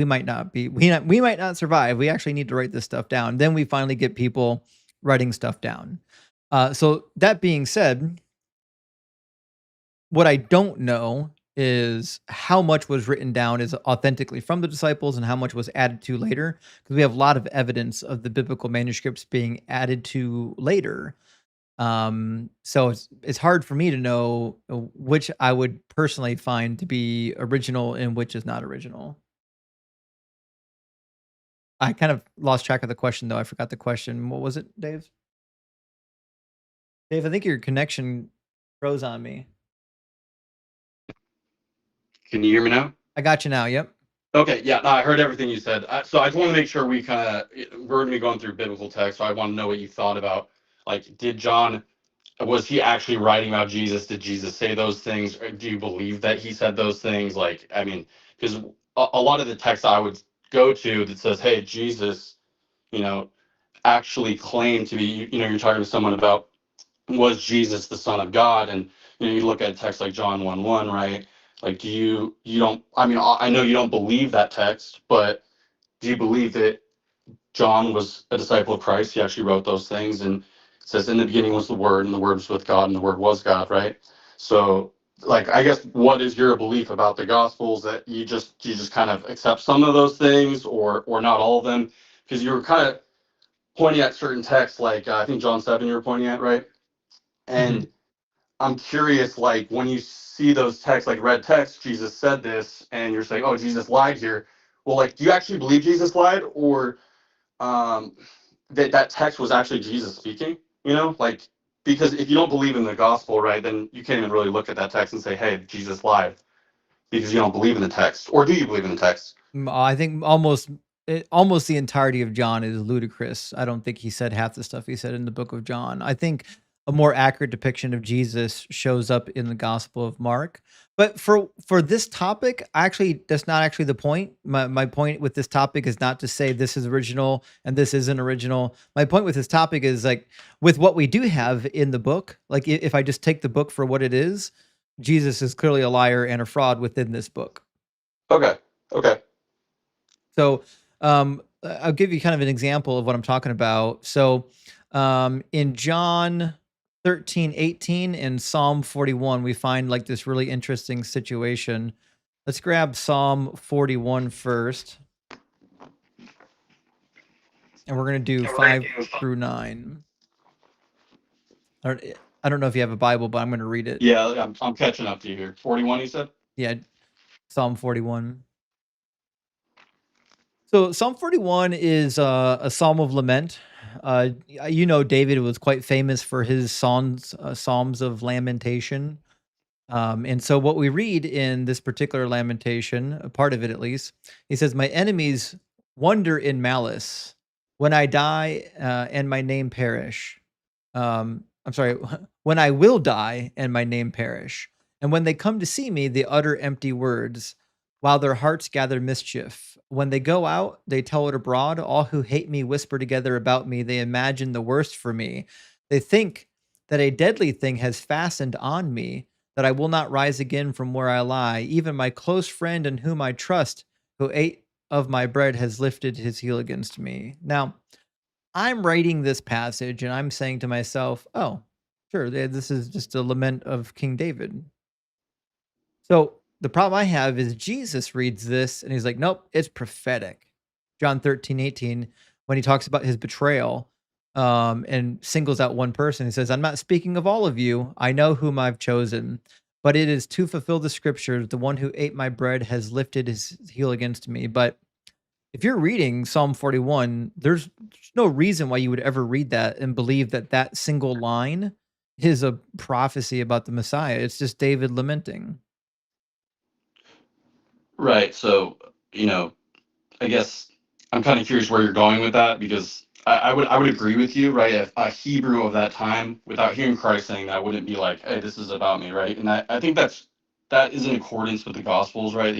might not survive. We actually need to write this stuff down. Then we finally get people writing stuff down. So that being said, what I don't know is how much was written down is authentically from the disciples and how much was added to later, because we have a lot of evidence of the biblical manuscripts being added to later. So it's hard for me to know which I would personally find to be original and which is not original. I kind of lost track of the question, though. I forgot the question. What was it, Dave? Dave, I think your connection froze on me. Can you hear me now? I got you now. Yep. Okay, yeah, no, I heard everything you said. So I just want to make sure we're going to be going through biblical text. So I want to know what you thought about, like, was he actually writing about Jesus? Did Jesus say those things? Or do you believe that he said those things? Like, I mean, because a lot of the text I would go to that says, hey, Jesus, actually claimed to be, you're talking to someone about, was Jesus the Son of God? And, you look at a text like John 1:1, right? Like, you don't, I mean, I know you don't believe that text, but do you believe that John was a disciple of Christ? He actually wrote those things, and it says, in the beginning was the Word, and the Word was with God, and the Word was God, right? So, like, I guess, what is your belief about the Gospels? That you just kind of accept some of those things, or not all of them? Because you were kind of pointing at certain texts, like I think John 7 you were pointing at, right? And I'm curious, like, when you see those texts, like red text, Jesus said this, and you're saying, oh, Jesus lied here. Well, like, do you actually believe Jesus lied, or that text was actually Jesus speaking? Like, because if you don't believe in the gospel, right, then you can't even really look at that text and say, hey, Jesus lied, because you don't believe in the text. Or do you believe in the text? I think almost the entirety of John is ludicrous. I don't think he said half the stuff he said in the book of John. I think a more accurate depiction of Jesus shows up in the Gospel of Mark. But for this topic, actually, that's not actually the point. My point with this topic is not to say this is original and this isn't original. My point with this topic is like with what we do have in the book, like if I just take the book for what it is, Jesus is clearly a liar and a fraud within this book. Okay. Okay. So I'll give you kind of an example of what I'm talking about. So in John 13:18 and Psalm 41, we find like this really interesting situation. Let's grab Psalm 41 first. And we're going to do 5 through 9. I don't know if you have a Bible, but I'm going to read it. Yeah, I'm catching up to you here. 41, you said? Yeah, Psalm 41. So Psalm 41 is a psalm of lament. David was quite famous for his psalms of lamentation. And so what we read in this particular lamentation, a part of it at least, he says, "My enemies wonder in malice when I die and my name perish." I'm sorry, when I will die and my name perish. And when they come to see me, they utter empty words, while their hearts gather mischief. When they go out, they tell it abroad. All who hate me whisper together about me. They imagine the worst for me. They think that a deadly thing has fastened on me, that I will not rise again from where I lie. Even my close friend in whom I trust, who ate of my bread, has lifted his heel against me. Now, I'm writing this passage and I'm saying to myself, oh, sure, this is just a lament of King David. So the problem I have is Jesus reads this and he's like, nope, it's prophetic. John 13:18, when he talks about his betrayal and singles out one person, he says, I'm not speaking of all of you. I know whom I've chosen, but it is to fulfill the scriptures. The one who ate my bread has lifted his heel against me. But if you're reading Psalm 41, there's no reason why you would ever read that and believe that that single line is a prophecy about the Messiah. It's just David lamenting. Right. So, I guess I'm kind of curious where you're going with that, because I would agree with you, right? If a Hebrew of that time, without hearing Christ saying that, wouldn't be like, hey, this is about me, right? And I think that is in accordance with the Gospels, right?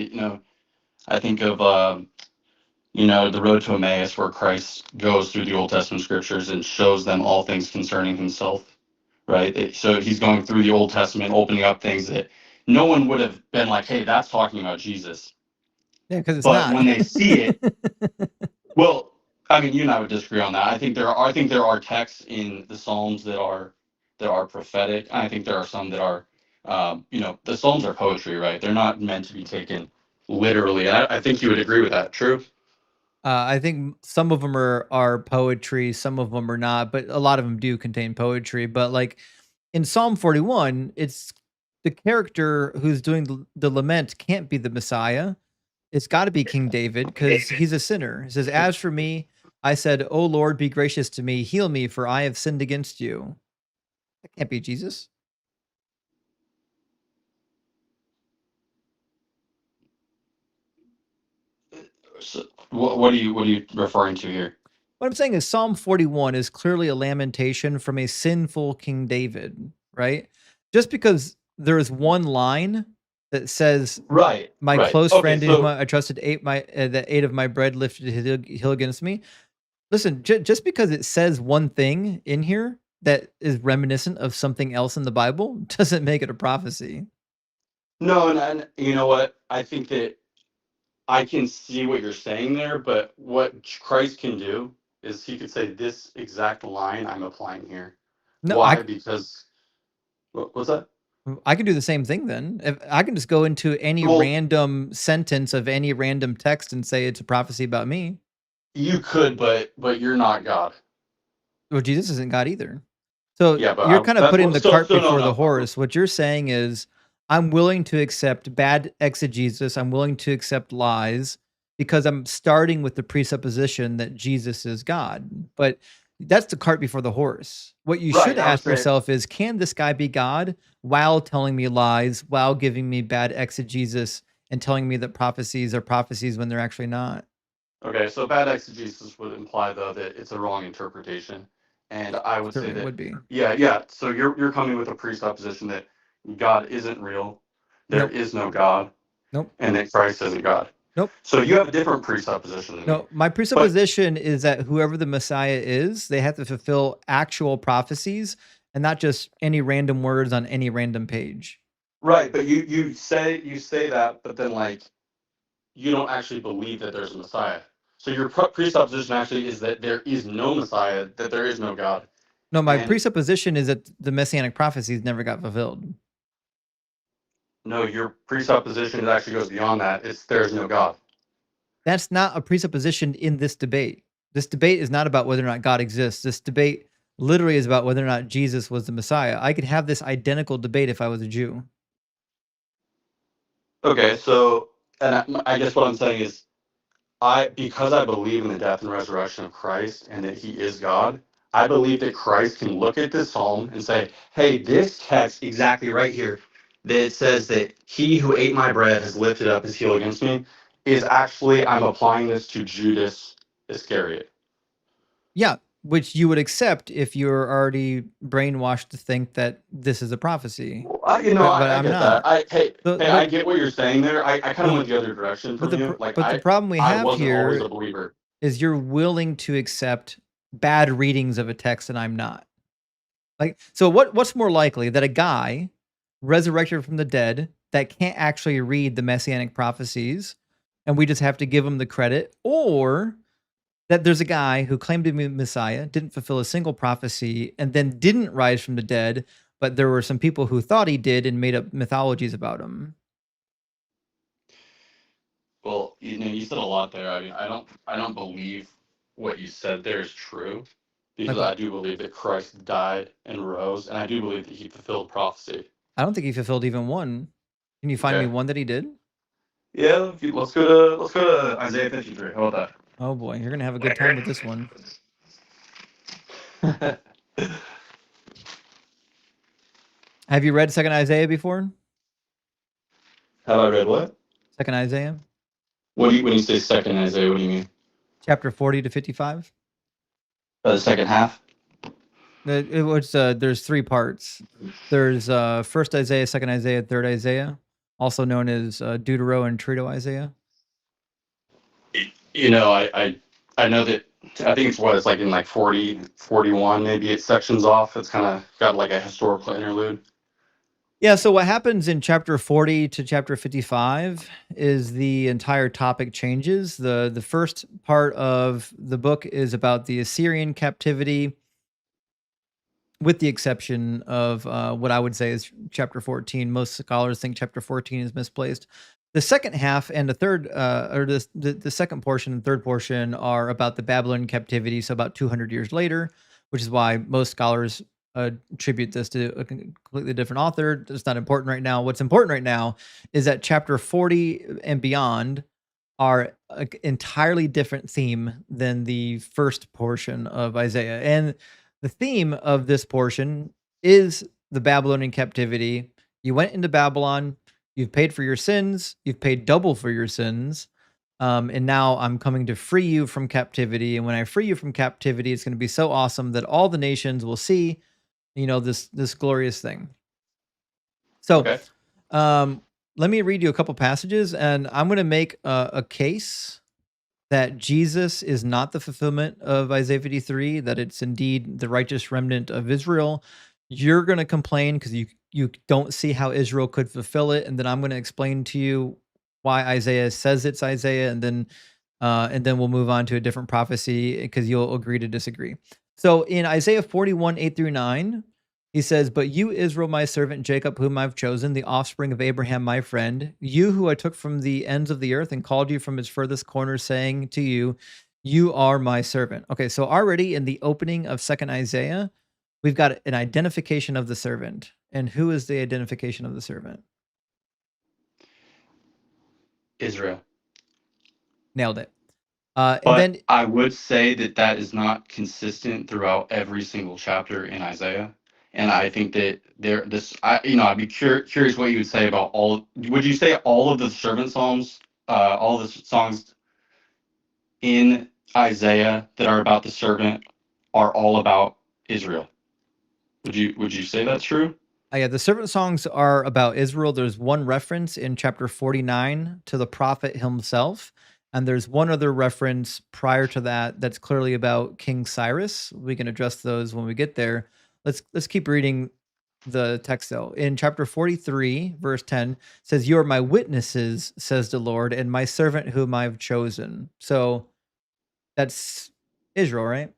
I think of the road to Emmaus, where Christ goes through the Old Testament scriptures and shows them all things concerning himself, right? So he's going through the Old Testament, opening up things that no one would have been like, hey, that's talking about Jesus. Yeah, because it's But not. when they see it, well, I mean, you and I would disagree on that. I think there are texts in the Psalms that are prophetic. I think there are some that are, the Psalms are poetry, right? They're not meant to be taken literally. And I think you would agree with that. True. I think some of them are poetry, some of them are not, but a lot of them do contain poetry. But like in Psalm 41, it's the character who's doing the lament can't be the Messiah. It's got to be King David because he's a sinner. He says, "As for me, I said, O Lord, be gracious to me, heal me, for I have sinned against you." That can't be Jesus. So, what are you referring to here? What I'm saying is Psalm 41 is clearly a lamentation from a sinful King David, right? Just because there is one line that says, Right. "My Right. close Okay. friend in whom So I trusted that ate of my bread lifted his heel against me." Listen, just because it says one thing in here that is reminiscent of something else in the Bible doesn't make it a prophecy. no, and you know what? I think that I can see what you're saying there, but what Christ can do is he could say this exact line I'm applying here. No, Why? Because what's that? I can do the same thing then. If I can just go into any Well, random sentence of any random text and say it's a prophecy about me. you could, but you're not God. Well, Jesus isn't God either. So Yeah, but you're kind of putting the cart no, before the no. horse. What you're saying is, I'm willing to accept bad exegesis. I'm willing to accept lies because I'm starting with the presupposition that Jesus is God. But that's the cart before the horse. What you Right. should I would ask say, yourself is, can this guy be God while telling me lies, while giving me bad exegesis and telling me that prophecies are prophecies when they're actually not? okay, so bad exegesis would imply though that it's a wrong interpretation, And I would say Certainly that, would be. yeah. So you're coming with a presupposition that God isn't real, there Nope. is no God, Nope. and that Christ isn't God. Nope. So you have a different presupposition than me. No, my presupposition is that whoever the Messiah is, they have to fulfill actual prophecies and not just any random words on any random page. Right, but you say that, but then like you don't actually believe that there's a Messiah. So your presupposition actually is that there is no Messiah, that there is no God. No, my And presupposition is that the messianic prophecies never got fulfilled. no, your presupposition actually goes beyond that. It's there's no God. That's not a presupposition in this debate. This debate is not about whether or not God exists. This debate literally is about whether or not Jesus was the Messiah. I could have this identical debate if I was a Jew. Okay, so and I guess what I'm saying is because I believe in the death and resurrection of Christ and that he is God, I believe that Christ can look at this psalm and say, hey, this text exactly right here that says that he who ate my bread has lifted up his heel against me is actually, I'm applying this to Judas Iscariot. Yeah, which you would accept if you're already brainwashed to think that this is a prophecy. Well, but I I'm get not. that. But- I get what you're saying there. I kind but- of went the other direction from you. Like, the problem we I have wasn't always here a believer. is you're willing to accept bad readings of a text and I'm not. Like, so what's more likely, that a guy resurrected from the dead that can't actually read the messianic prophecies and we just have to give him the credit, or that there's a guy who claimed to be Messiah, didn't fulfill a single prophecy, and then didn't rise from the dead, but there were some people who thought he did and made up mythologies about him? Well, you said a lot there. I mean, I don't believe what you said there is true, because Like what? I do believe that Christ died and rose, and I do believe that he fulfilled prophecy. I don't think he fulfilled even one. Can you find me Okay. one that he did? Yeah, let's go to Isaiah 53. How about Oh boy, you're gonna have a good time with this one. that? Have you read Second Isaiah before? Have I read what? Second Isaiah, When you say second Isaiah, what do you mean? chapter 40 to 55. The second half? There's three parts. There's first Isaiah, second Isaiah, third Isaiah, also known as Deutero and Trito Isaiah. You know, I know that, I think it's like in like 40, 41, maybe it's sections off. It's kind of got like a historical interlude. Yeah, so what happens in chapter 40 to chapter 55 is the entire topic changes. The first part of the book is about the Assyrian captivity, with the exception of what I would say is chapter 14. Most scholars think chapter 14 is misplaced. The second half and the third, or the second portion and third portion are about the Babylonian captivity, so about 200 years later, which is why most scholars attribute this to a completely different author. It's not important right now. What's important right now is that chapter 40 and beyond are an entirely different theme than the first portion of Isaiah. And the theme of this portion is the Babylonian captivity. You went into Babylon, you've paid for your sins, you've paid double for your sins, and now I'm coming to free you from captivity. And when I free you from captivity, it's going to be so awesome that all the nations will see, this glorious thing. So, Okay. let me read you a couple passages, and I'm going to make a case that Jesus is not the fulfillment of Isaiah 53, that it's indeed the righteous remnant of Israel. You're going to complain because you don't see how Israel could fulfill it, and then I'm going to explain to you why Isaiah says it's Isaiah, and then we'll move on to a different prophecy because you'll agree to disagree. So in Isaiah 41, 8 through 9, he says, "But you, Israel, my servant, Jacob, whom I've chosen, the offspring of Abraham, my friend, you who I took from the ends of the earth and called you from its furthest corners, saying to you, you are my servant." Okay, so already in the opening of second Isaiah, we've got an identification of the servant. And who is the identification of the servant? Israel. Nailed it. But And then I would say that is not consistent throughout every single chapter in Isaiah. And I think that I'd be curious what you would say about would you say all of the servant psalms, all the songs in Isaiah that are about the servant are all about Israel. Would you say that's true? Yeah, the servant songs are about Israel. There's one reference in chapter 49 to the prophet himself, and there's one other reference prior to that that's clearly about King Cyrus. We can address those when we get there. Let's keep reading the text though. In chapter 43, verse 10 says, "You are my witnesses," says the Lord, "and my servant whom I've chosen." So that's Israel, right?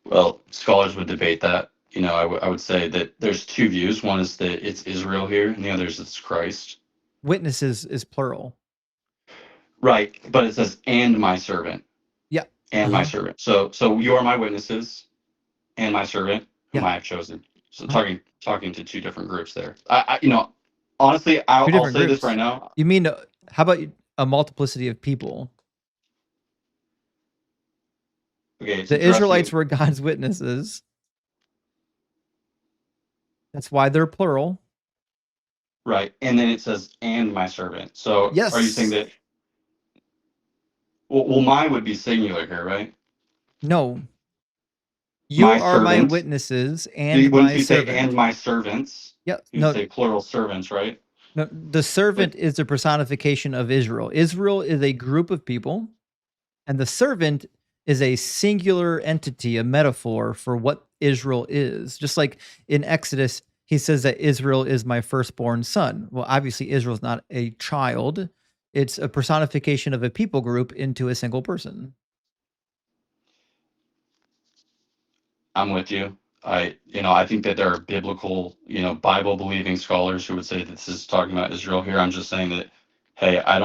Well, scholars would debate that. I would say that there's two views. One is that it's Israel here, and the other is it's Christ. Witnesses is plural. Right, but it says, "and my servant," Yeah. and my servant. So you are my witnesses, and my servant, whom Yeah. I have chosen. So talking to two different groups there. Honestly, I'll different say this groups. right now. You mean, how about a multiplicity of people? Okay, The Israelites were God's witnesses. That's why they're plural. Right, and then it says, "and my servant." So Yes. are you saying that? Well, my would be singular here, right? No. You My are my servant. witnesses So and wouldn't my you say, servant. "and my servants"? Yeah. You'd No. say plural servants, right? No. The servant is the personification of Israel. Israel is a group of people, and the servant is a singular entity, a metaphor for what Israel is. Just like in Exodus, he says that Israel is my firstborn son. Well, obviously, Israel is not a child. It's a personification of a people group into a single person. I'm with you. I think that there are biblical, Bible believing scholars who would say that this is talking about Israel here. I'm just saying that, hey, I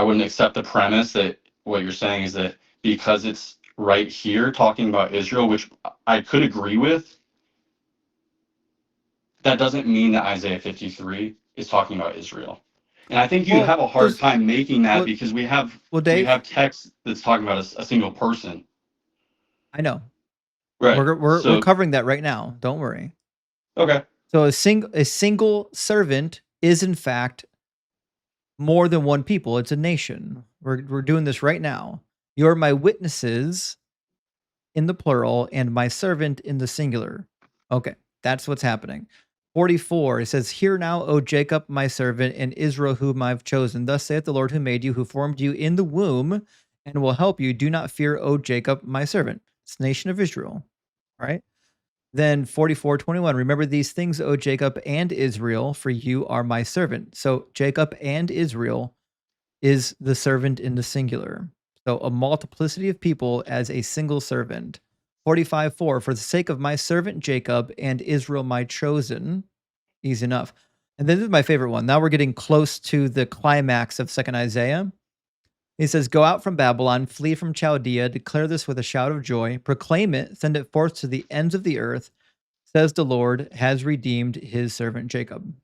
wouldn't accept the premise that what you're saying is that because it's right here talking about Israel, which I could agree with, that doesn't mean that Isaiah 53 is talking about Israel. And I think you have a hard time making that because we have text that's talking about a single person. I know. Right. We're covering that right now. Don't worry. Okay. So a single servant is in fact more than one people. It's a nation. We're doing this right now. You're my witnesses in the plural and my servant in the singular. Okay, that's what's happening. 44, it says, "Hear now, O Jacob, my servant, and Israel, whom I've chosen. Thus saith the Lord who made you, who formed you in the womb, and will help you. Do not fear, O Jacob, my servant." It's the nation of Israel. All right. Then 44:21, "Remember these things, O Jacob and Israel, for you are my servant." So Jacob and Israel is the servant in the singular. So a multiplicity of people as a single servant. 45:4, "For the sake of my servant Jacob and Israel my chosen." Easy enough. And this is my favorite one. Now we're getting close to the climax of 2nd Isaiah. He says, "Go out from Babylon, flee from Chaldea, declare this with a shout of joy, proclaim it, send it forth to the ends of the earth, says the Lord has redeemed his servant Jacob."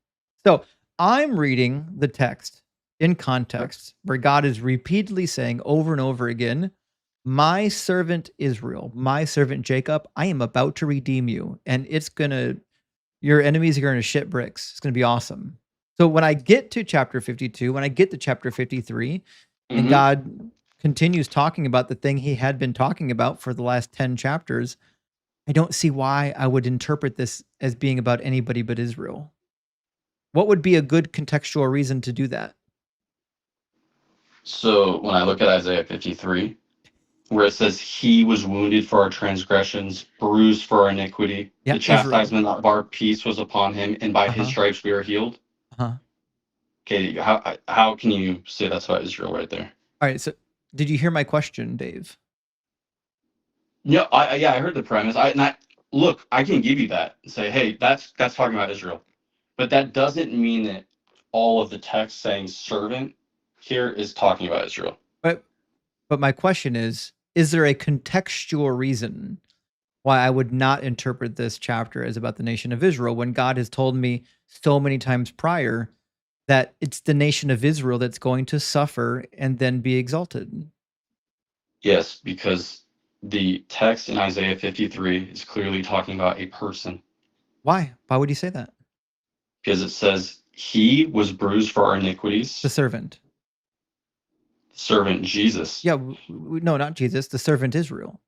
So I'm reading the text in context where God is repeatedly saying over and over again, "My servant Israel, my servant Jacob, I am about to redeem you. And your enemies are going to shit bricks. It's going to be awesome." So when I get to chapter 52, when I get to chapter 53, and God continues talking about the thing he had been talking about for the last 10 chapters, I don't see why I would interpret this as being about anybody but Israel. What would be a good contextual reason to do that? So when I look at Isaiah 53, where it says, "He was wounded for our transgressions, bruised for our iniquity. The chastisement of our peace was upon him, and by his stripes we are healed." Okay, how can you say that's about Israel right there? All right, so did you hear my question, Dave? Yeah, I heard the premise. Look, I can give you that and say, hey, that's talking about Israel, but that doesn't mean that all of the text saying servant here is talking about Israel. But my question is there a contextual reason why I would not interpret this chapter as about the nation of Israel when God has told me so many times prior that it's the nation of Israel that's going to suffer and then be exalted? Yes, because the text in Isaiah 53 is clearly talking about a person. Why? Why would you say that? Because it says, "He was bruised for our iniquities." The servant. Servant Jesus. Yeah, no, not Jesus. The servant Israel.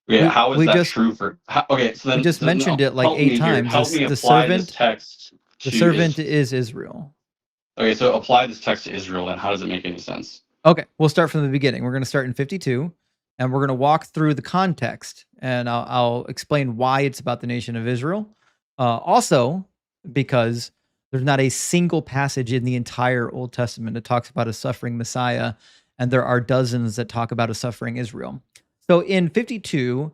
Yeah, how is we that just true for? Okay, so we then just mentioned no, it like help 8 me here. times. Help me The apply this servant text the to servant Israel. is Israel. Okay, so apply this text to Israel, and how does it make any sense? Okay, we'll start from the beginning. We're going to start in 52, and we're going to walk through the context, and I'll explain why it's about the nation of Israel. Also, because there's not a single passage in the entire Old Testament that talks about a suffering Messiah, and there are dozens that talk about a suffering Israel. So in 52,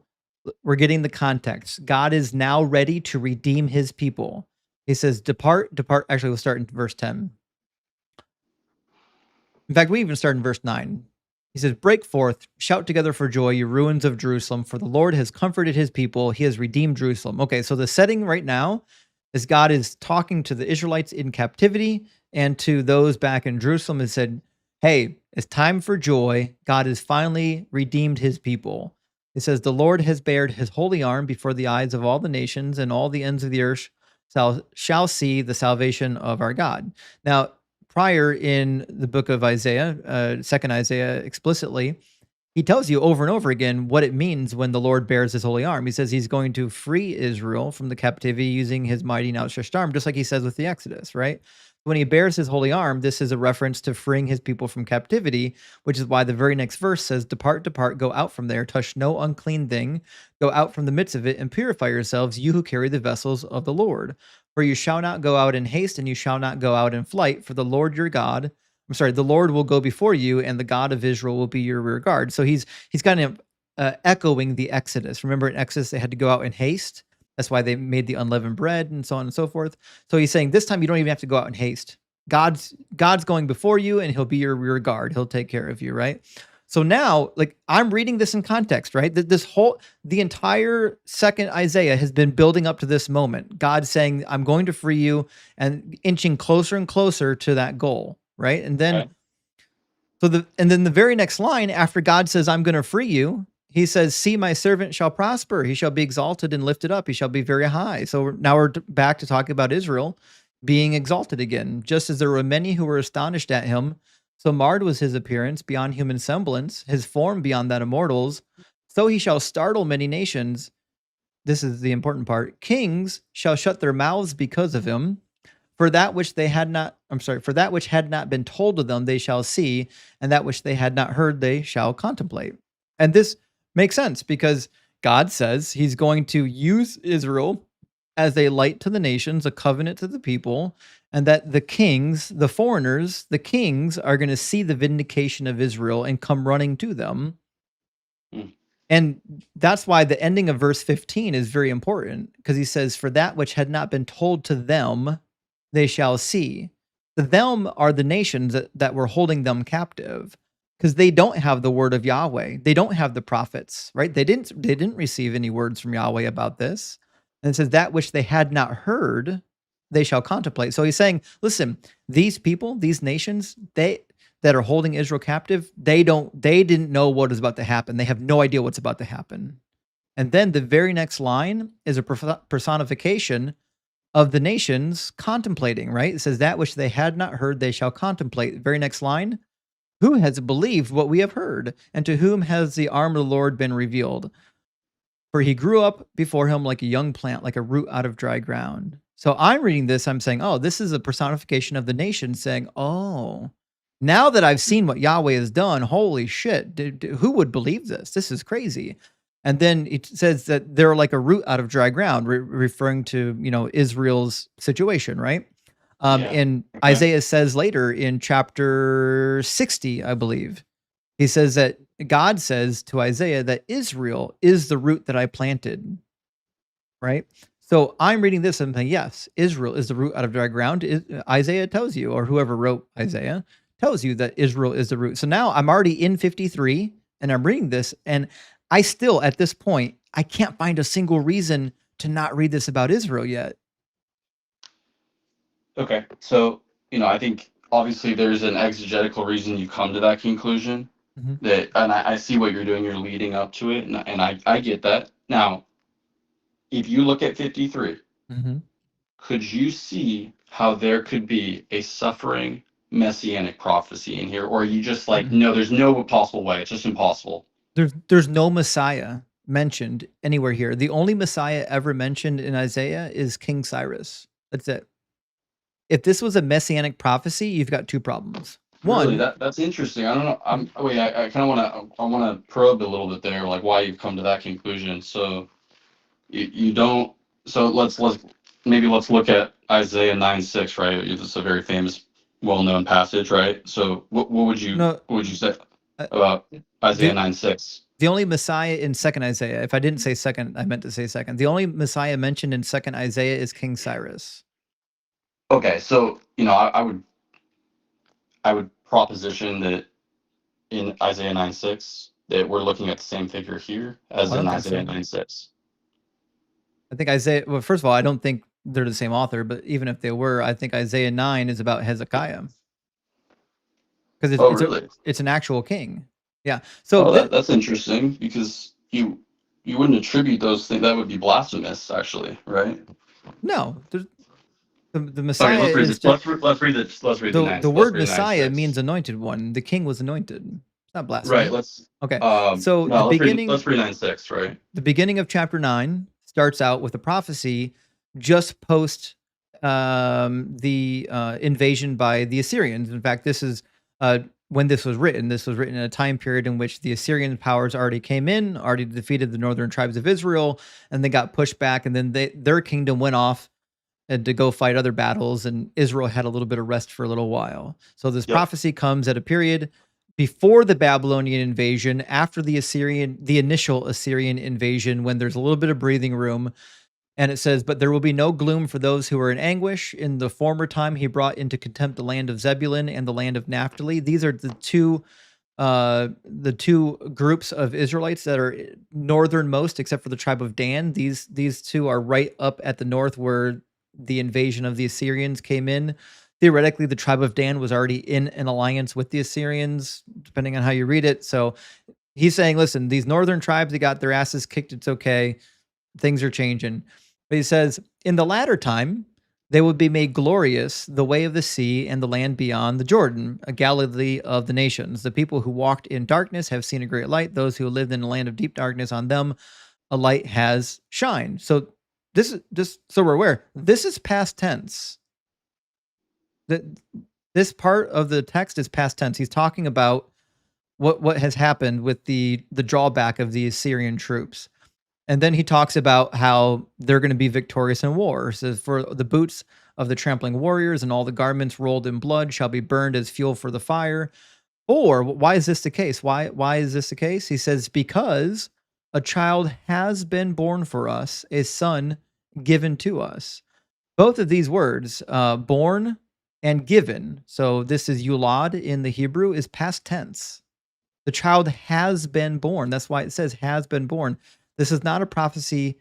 we're getting the context. God is now ready to redeem his people. He says, "Depart, depart." Actually, we'll start in verse 10. In fact, we even start in verse 9. He says, "Break forth, shout together for joy, you ruins of Jerusalem, for the Lord has comforted his people. He has redeemed Jerusalem." Okay, so the setting right now is God is talking to the Israelites in captivity and to those back in Jerusalem and said, "Hey, it's time for joy. God has finally redeemed his people." It says, "The Lord has bared his holy arm before the eyes of all the nations, and all the ends of the earth shall see the salvation of our God." Now, prior in the book of Isaiah, second Isaiah explicitly, he tells you over and over again what it means when the Lord bears his holy arm. He says he's going to free Israel from the captivity using his mighty and outstretched arm, just like he says with the Exodus, right? When he bears his holy arm, this is a reference to freeing his people from captivity, which is why the very next verse says, "Depart, depart, go out from there, touch no unclean thing, go out from the midst of it, and purify yourselves, you who carry the vessels of the Lord. For you shall not go out in haste, and you shall not go out in flight, for the Lord your God," the Lord will go before you, and the God of Israel will be your rear guard. So he's kind of echoing the Exodus. Remember in Exodus, they had to go out in haste. That's why they made the unleavened bread and so on and so forth. So he's saying this time you don't even have to go out in haste. God's going before you, and he'll be your rear guard. He'll take care of you, right? So now, like, I'm reading this in context, right? The entire second Isaiah has been building up to this moment. God saying, "I'm going to free you," and inching closer and closer to that goal, right? And then Okay. then the very next line after God says, "I'm going to free you," he says, "See, my servant shall prosper. He shall be exalted and lifted up. He shall be very high." So now we're back to talking about Israel being exalted again. "Just as there were many who were astonished at him, so marred was his appearance beyond human semblance, his form beyond that of mortals. So he shall startle many nations." This is the important part. "Kings shall shut their mouths because of him. For that which had not been told to them, they shall see, and that which they had not heard, they shall contemplate." And this makes sense because God says he's going to use Israel as a light to the nations, a covenant to the people, and that the kings, the foreigners, the kings are going to see the vindication of Israel and come running to them. Hmm. And that's why the ending of verse 15 is very important, because he says, "For that which had not been told to them, they shall see." The them are the nations that were holding them captive, because they don't have the word of Yahweh. They don't have the prophets, right? They didn't receive any words from Yahweh about this. And it says, "That which they had not heard, they shall contemplate." So he's saying, listen, these people, these nations, that are holding Israel captive, they didn't know what is about to happen. They have no idea what's about to happen. And then the very next line is a personification of the nations contemplating, right? It says, "That which they had not heard, they shall contemplate." Very next line, "Who has believed what we have heard? And to whom has the arm of the Lord been revealed? For he grew up before him like a young plant, like a root out of dry ground." So I'm reading this, I'm saying, oh, this is a personification of the nation saying, oh, now that I've seen what Yahweh has done, holy shit, who would believe this? This is crazy. And then it says that they're like a root out of dry ground, referring to, Israel's situation, right? Yeah. And Okay. Isaiah says later in chapter 60, I believe, he says that God says to Isaiah that Israel is the root that I planted, right? So I'm reading this and saying, yes, Israel is the root out of dry ground. Isaiah tells you, or whoever wrote Isaiah tells you that Israel is the root. So now I'm already in 53 and I'm reading this, and I still, at this point, I can't find a single reason to not read this about Israel yet. Okay. So, I think obviously there's an exegetical reason you come to that conclusion. Mhm. And I see what you're doing. You're leading up to it, and I get that. Now, if you look at 53, Mhm. could you see how there could be a suffering messianic prophecy in here? Or are you just like, Mhm. no, there's no possible way. It's just impossible. There's no Messiah. mentioned anywhere here. The only Messiah ever mentioned in Isaiah is King Cyrus. That's it. If this was a messianic prophecy, you've got two problems. Really, One, that's interesting. I don't know. I kind of want to probe a little bit there, like why you've come to that conclusion. So you don't. So let's look at Isaiah 9:6, right? It's a very famous, well-known passage, right? So what would you no, say uh, about Isaiah the 9:6? the only Messiah in second Isaiah, if I didn't say second, I meant to say second. The only Messiah mentioned in second Isaiah is King Cyrus. Okay, so I would proposition that in Isaiah 9:6 that we're looking at the same figure here as I in don't think Isaiah so. 9:6. I think Isaiah, well, first of all, I don't think they're the same author, but even if they were, I think Isaiah 9 is about Hezekiah. Because Oh, really? it's an actual king. Yeah. So Oh, that's interesting because you wouldn't attribute those things. That would be blasphemous, actually, right? no, the Okay, Messiah let's read is this. Let's read this. Let's read the nine. the Let's word read the Messiah 9:6. means anointed one. The king was anointed. It's not blasphemy. Right. Let's. Okay. No, So let's read 9:6. Right. the beginning of chapter 9 starts out with a prophecy just post the invasion by the Assyrians. In fact, this is when this was written. This was written in a time period in which the Assyrian powers already came in, already defeated the northern tribes of Israel, and they got pushed back, and then their kingdom went off to go fight other battles, and Israel had a little bit of rest for a little while. So this prophecy comes at a period before the Babylonian invasion, after the initial Assyrian invasion, when there's a little bit of breathing room. And it says, "But there will be no gloom for those who are in anguish. In the former time, he brought into contempt the land of Zebulun and the land of Naphtali." These are the two groups of Israelites that are northernmost, except for the tribe of Dan. These two are right up at the north where the invasion of the Assyrians came in. Theoretically, the tribe of Dan was already in an alliance with the Assyrians, depending on how you read it. So he's saying, listen, these northern tribes, they got their asses kicked. It's okay. Things are changing. But he says, in the latter time, they would be made glorious, the way of the sea and the land beyond the Jordan, a Galilee of the nations. The people who walked in darkness have seen a great light. Those who lived in a land of deep darkness, on them a light has shined. So this is just so we're aware, this is past tense. This part of the text is past tense. He's talking about what has happened with the drawback of the Assyrian troops. And then he talks about how they're going to be victorious in war. So for the boots of the trampling warriors and all the garments rolled in blood shall be burned as fuel for the fire. Or why is this the case? Why is this the case? He says, because a child has been born for us, a son given to us. Both of these words, born and given, so this is yulad in the Hebrew, is past tense. The child has been born. That's why it says has been born. This is not a prophecy.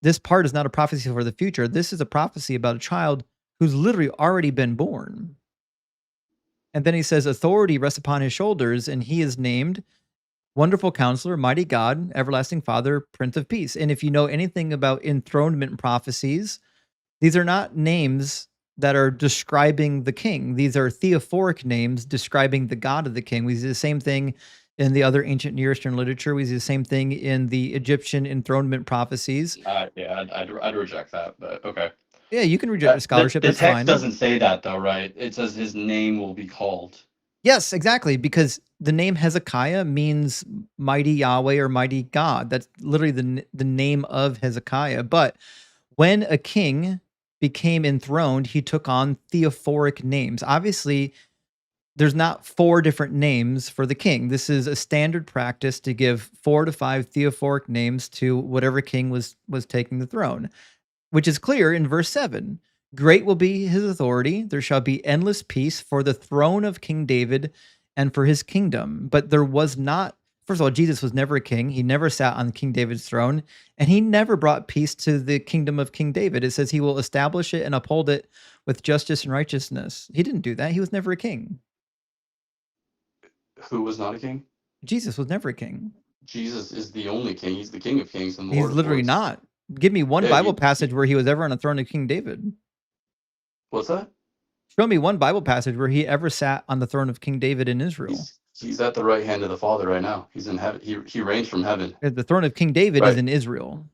This part is not a prophecy for the future. This is a prophecy about a child who's literally already been born. And then he says, authority rests upon his shoulders, and he is named Wonderful Counselor, Mighty God, Everlasting Father, Prince of Peace. And if you know anything about enthronement prophecies, these are not names that are describing the king. These are theophoric names describing the God of the king. We see the same thing in the other ancient Near Eastern literature. We see the same thing in the Egyptian enthronement prophecies. Yeah, I'd reject that, but okay. Yeah, you can reject the scholarship. The that's text fine. doesn't say that, though, right? It says his name will be called. Yes, exactly, because the name Hezekiah means mighty Yahweh or mighty God. That's literally the name of Hezekiah. But when a king became enthroned, he took on theophoric names. Obviously, there's not 4 different names for the king. This is a standard practice to give 4 to 5 theophoric names to whatever king was taking the throne, which is clear in verse 7. Great will be his authority. There shall be endless peace for the throne of King David and for his kingdom. But there was not, first of all, Jesus was never a king. He never sat on King David's throne, and he never brought peace to the kingdom of King David. It says he will establish it and uphold it with justice and righteousness. He didn't do that. He was never a king. Who was not a king? Jesus was never a king. Jesus is the only king. He's the King of Kings and the He's Lord of literally Lords. not. Give me one Bible passage where he was ever on a throne of King David. What's that? Show me one Bible passage where he ever sat on the throne of King David in Israel. He's at the right hand of the Father right now. He's in heaven. He reigns from heaven. The throne of King David is Right. in Israel.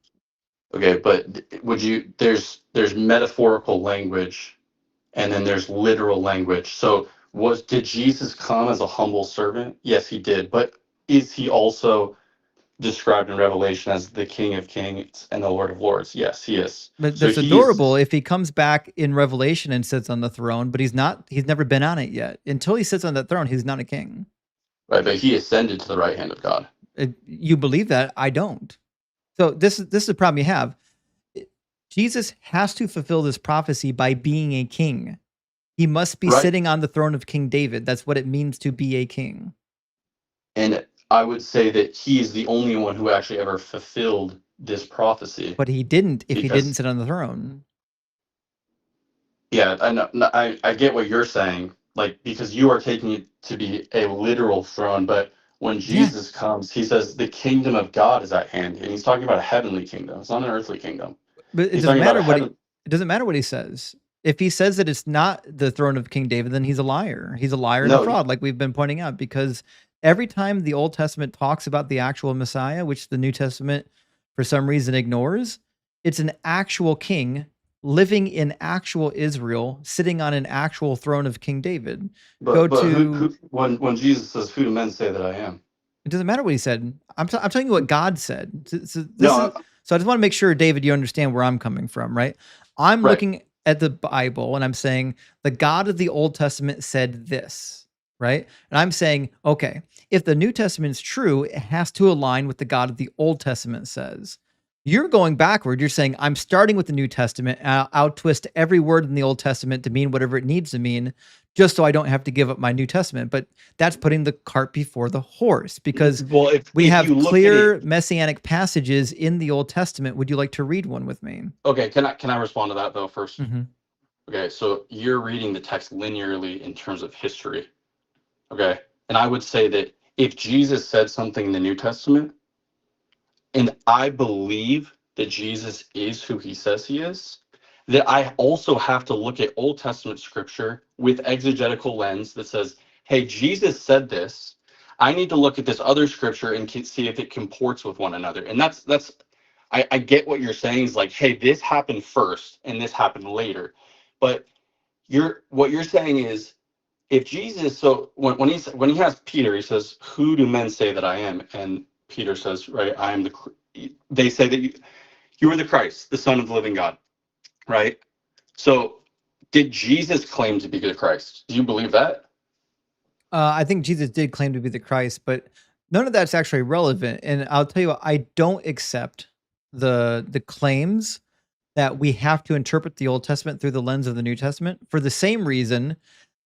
Okay, but would you? There's metaphorical language, and then there's literal language. So did Jesus come as a humble servant? Yes, he did. But is he also described in Revelation as the King of Kings and the Lord of Lords? Yes, he is. But So that's he is adorable if he comes back in Revelation and sits on the throne, but he's never been on it yet. Until he sits on that throne, he's not a king. right, but he ascended to the right hand of God. You believe that? I don't. So this is the problem you have. Jesus has to fulfill this prophecy by being a king. He must be Right. sitting on the throne of King David. That's what it means to be a king. And I would say that he is the only one who actually ever fulfilled this prophecy. But he didn't if he Because- didn't sit on the throne. Yeah, I know. I get what you're saying, like, because you are taking it to be a literal throne, but when Jesus comes, he says the kingdom of God is at hand, and he's talking about a heavenly kingdom. It's not an earthly kingdom. But it He's doesn't talking about matter a what heaven. it doesn't matter what he says. If he says that it's not the throne of King David, then he's a liar. He's a liar and a No. fraud, like we've been pointing out, because every time the Old Testament talks about the actual Messiah, which the New Testament for some reason ignores, it's an actual king living in actual Israel, sitting on an actual throne of King David. But when Jesus says, "Who do men say that I am?" It doesn't matter what he said. I'm telling you what God said. So I just want to make sure, David, you understand where I'm coming from, right? I'm Right. looking at the Bible and I'm saying the God of the Old Testament said this, right? And I'm saying, okay, if the New Testament is true, it has to align with the God of the Old Testament says. You're going backward. You're saying, I'm starting with the New Testament. And I'll twist every word in the Old Testament to mean whatever it needs to mean, just so I don't have to give up my New Testament. But that's putting the cart before the horse, because we have clear messianic passages in the Old Testament. Would you like to read one with me? Okay, can I respond to that though first? Mm-hmm. Okay, so you're reading the text linearly in terms of history. Okay, and I would say that if Jesus said something in the New Testament, and I believe that Jesus is who he says he is, that I also have to look at Old Testament scripture with exegetical lens that says, hey, Jesus said this. I need to look at this other scripture and see if it comports with one another. And I get what you're saying is like, hey, this happened first and this happened later. But what you're saying is, if Jesus, so when he has Peter, he says, who do men say that I am? And Peter says, right, I am they say that you are the Christ, the Son of the living God, right? So did Jesus claim to be the Christ? Do you believe that? I think Jesus did claim to be the Christ, but none of that's actually relevant. And I'll tell you what, I don't accept the claims that we have to interpret the Old Testament through the lens of the New Testament for the same reason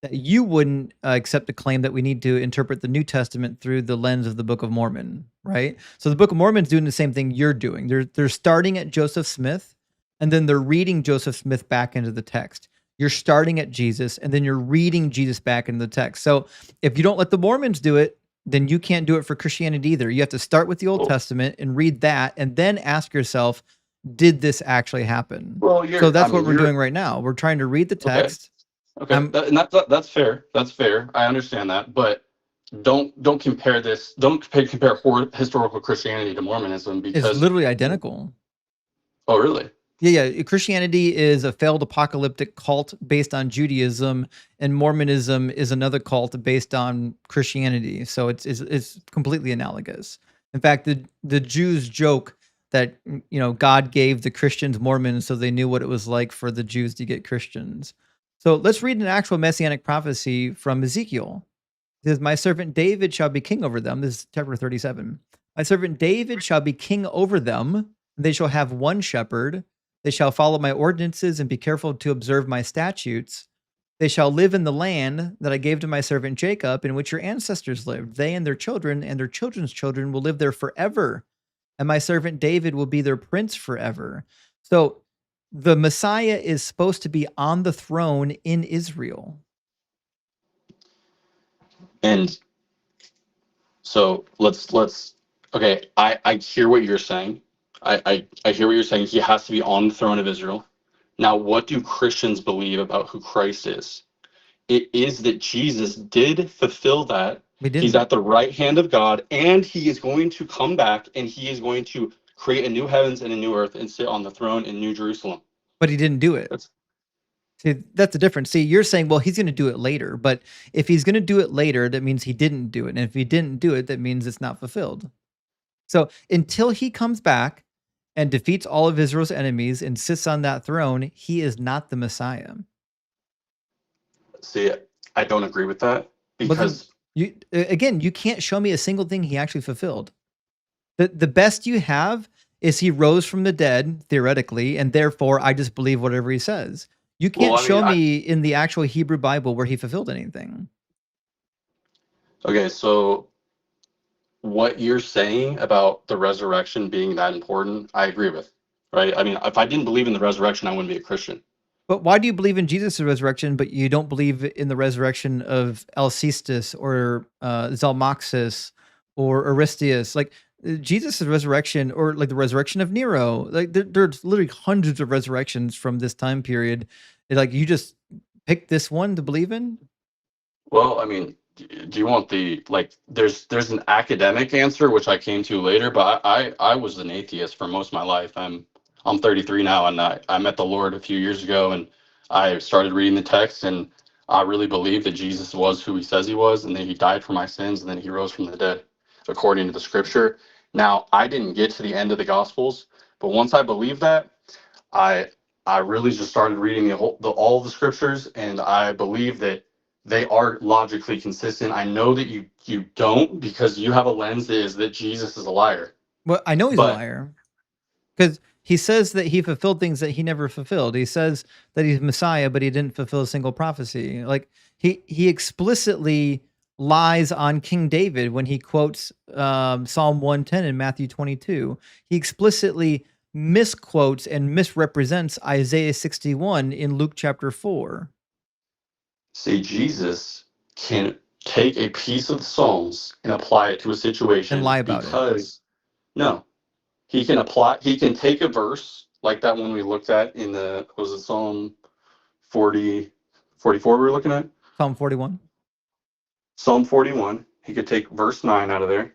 that you wouldn't accept the claim that we need to interpret the New Testament through the lens of the Book of Mormon, right? So the Book of Mormon's doing the same thing you're doing. They're starting at Joseph Smith, and then they're reading Joseph Smith back into the text. You're starting at Jesus, and then you're reading Jesus back into the text. So if you don't let the Mormons do it, then you can't do it for Christianity either. You have to start with the Old Testament and read that, and then ask yourself, did this actually happen? Well, so that's what we're doing right now. We're trying to read the text. Okay, that's fair. That's fair. I understand that, but don't compare this. Don't compare historical Christianity to Mormonism, because it's literally identical. Oh, really? Yeah. Christianity is a failed apocalyptic cult based on Judaism, and Mormonism is another cult based on Christianity. So it's completely analogous. In fact, the Jews joke that God gave the Christians Mormons so they knew what it was like for the Jews to get Christians. So let's read an actual messianic prophecy from Ezekiel. It says, my servant David shall be king over them. This is chapter 37. My servant David shall be king over them, and they shall have one shepherd. They shall follow my ordinances and be careful to observe my statutes. They shall live in the land that I gave to my servant Jacob, in which your ancestors lived. They and their children's children will live there forever. And my servant David will be their prince forever. So the Messiah is supposed to be on the throne in Israel. And so let's okay, I hear what you're saying. I hear what you're saying. He has to be on the throne of Israel. Now, what do Christians believe about who Christ is? It is that Jesus did fulfill that We He's didn't. at the right hand of God, and he is going to come back, and he is going to create a new heavens and a new earth and sit on the throne in New Jerusalem. But he didn't do it. That's See, that's the difference. See, you're saying, well, he's going to do it later. But if he's going to do it later, that means he didn't do it. And if he didn't do it, that means it's not fulfilled. So until he comes back and defeats all of Israel's enemies and sits on that throne, he is not the Messiah. See, I don't agree with that because you can't show me a single thing he actually fulfilled. The best you have is he rose from the dead, theoretically, and therefore I just believe whatever he says. You can't show me in the actual Hebrew Bible where he fulfilled anything. Okay, so what you're saying about the resurrection being that important, I agree with, right? I mean, if I didn't believe in the resurrection, I wouldn't be a Christian. But why do you believe in Jesus' resurrection, but you don't believe in the resurrection of Alcestis or Zalmoxis or Aristeas? Like Jesus' resurrection, or like the resurrection of Nero, like there's literally hundreds of resurrections from this time period. Like you just pick this one to believe in? Well, I mean, do you want the like? There's an academic answer which I came to later, but I was an atheist for most of my life. I'm 33 now, and I met the Lord a few years ago, and I started reading the text, and I really believe that Jesus was who he says he was, and that he died for my sins, and then he rose from the dead, according to the scripture. Now, I didn't get to the end of the Gospels, but once I believed that, I really just started reading all of the scriptures, and I believe that they are logically consistent. I know that you don't, because you have a lens that is that Jesus is a liar. Well, I know he's a liar because he says that he fulfilled things that he never fulfilled. He says that he's Messiah, but he didn't fulfill a single prophecy. Like he explicitly lies on King David when he quotes Psalm 110 in Matthew 22. He explicitly misquotes and misrepresents Isaiah 61 in Luke chapter 4. See, Jesus can take a piece of the Psalms and apply it to a situation and lie about it. No, he can take a verse like that one we looked at in was it Psalm 44 we were looking at? Psalm 41. Psalm 41. He could take verse 9 out of there,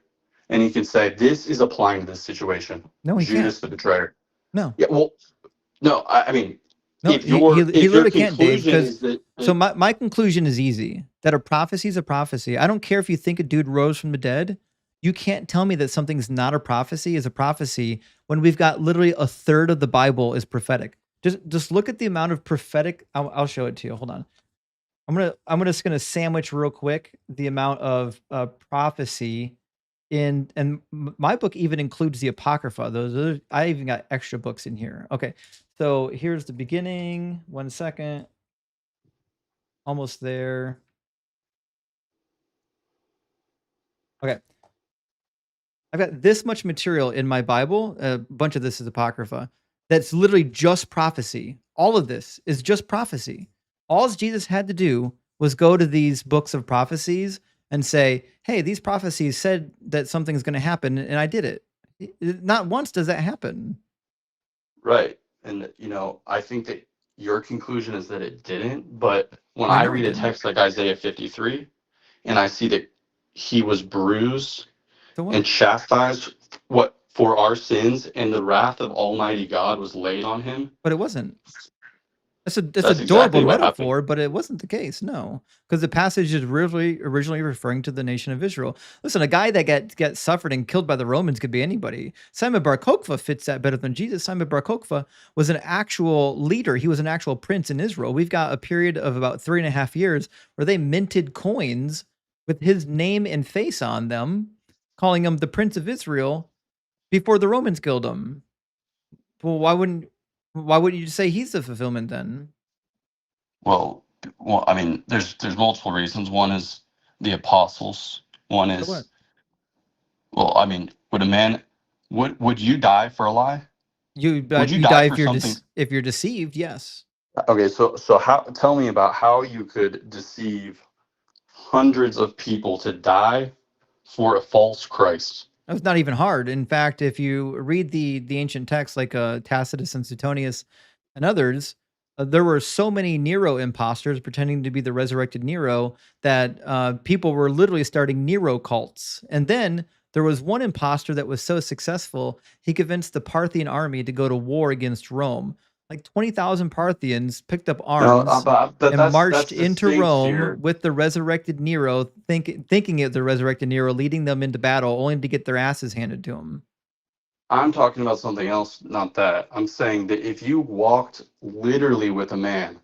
and he could say, this is applying to this situation. No, he Judas can't. the betrayer. No. Yeah, well, no, I mean, no, if he literally can't, Dave, because so my conclusion is easy, that a prophecy is a prophecy. I don't care if you think a dude rose from the dead. You can't tell me that something's not a prophecy is a prophecy when we've got literally a third of the Bible is prophetic. Just look at the amount of prophetic. I'll show it to you. Hold on. I'm just gonna sandwich real quick the amount of prophecy and my book even includes the Apocrypha. I even got extra books in here. Okay, so here's the beginning. 1 second. Almost there. Okay. I've got this much material in my Bible. A bunch of this is Apocrypha. That's literally just prophecy. All of this is just prophecy. All Jesus had to do was go to these books of prophecies and say, hey, these prophecies said that something's going to happen, and I did it. Not once does that happen. Right. And, I think that your conclusion is that it didn't, but when I read a text like Isaiah 53, and I see that he was bruised and chastised for our sins, and the wrath of Almighty God was laid on him. But it wasn't. That's adorable exactly metaphor, but it wasn't the case. No, because the passage is originally referring to the nation of Israel. Listen, a guy that gets suffered and killed by the Romans could be anybody. Simon Bar Kokhba fits that better than Jesus. Simon Bar Kokhba was an actual leader. He was an actual prince in Israel. We've got a period of about 3.5 years where they minted coins with his name and face on them, calling him the Prince of Israel before the Romans killed him. Well, why wouldn't you say he's the fulfillment then? Well, I mean, there's multiple reasons. One is the apostles. One is, well, I mean, would you die for a lie? Would you die if you're deceived? Yes. Okay, so tell me about how you could deceive hundreds of people to die for a false Christ. That's not even hard. In fact, if you read the ancient texts like Tacitus and Suetonius and others, there were so many Nero imposters pretending to be the resurrected Nero that people were literally starting Nero cults. And then there was one imposter that was so successful, he convinced the Parthian army to go to war against Rome. Like 20,000 Parthians picked up No, arms but and that's marched into distinct Rome here. with the resurrected Nero, thinking it the resurrected Nero, leading them into battle, only to get their asses handed to them. I'm talking about something else, not that. I'm saying that if you walked literally with a man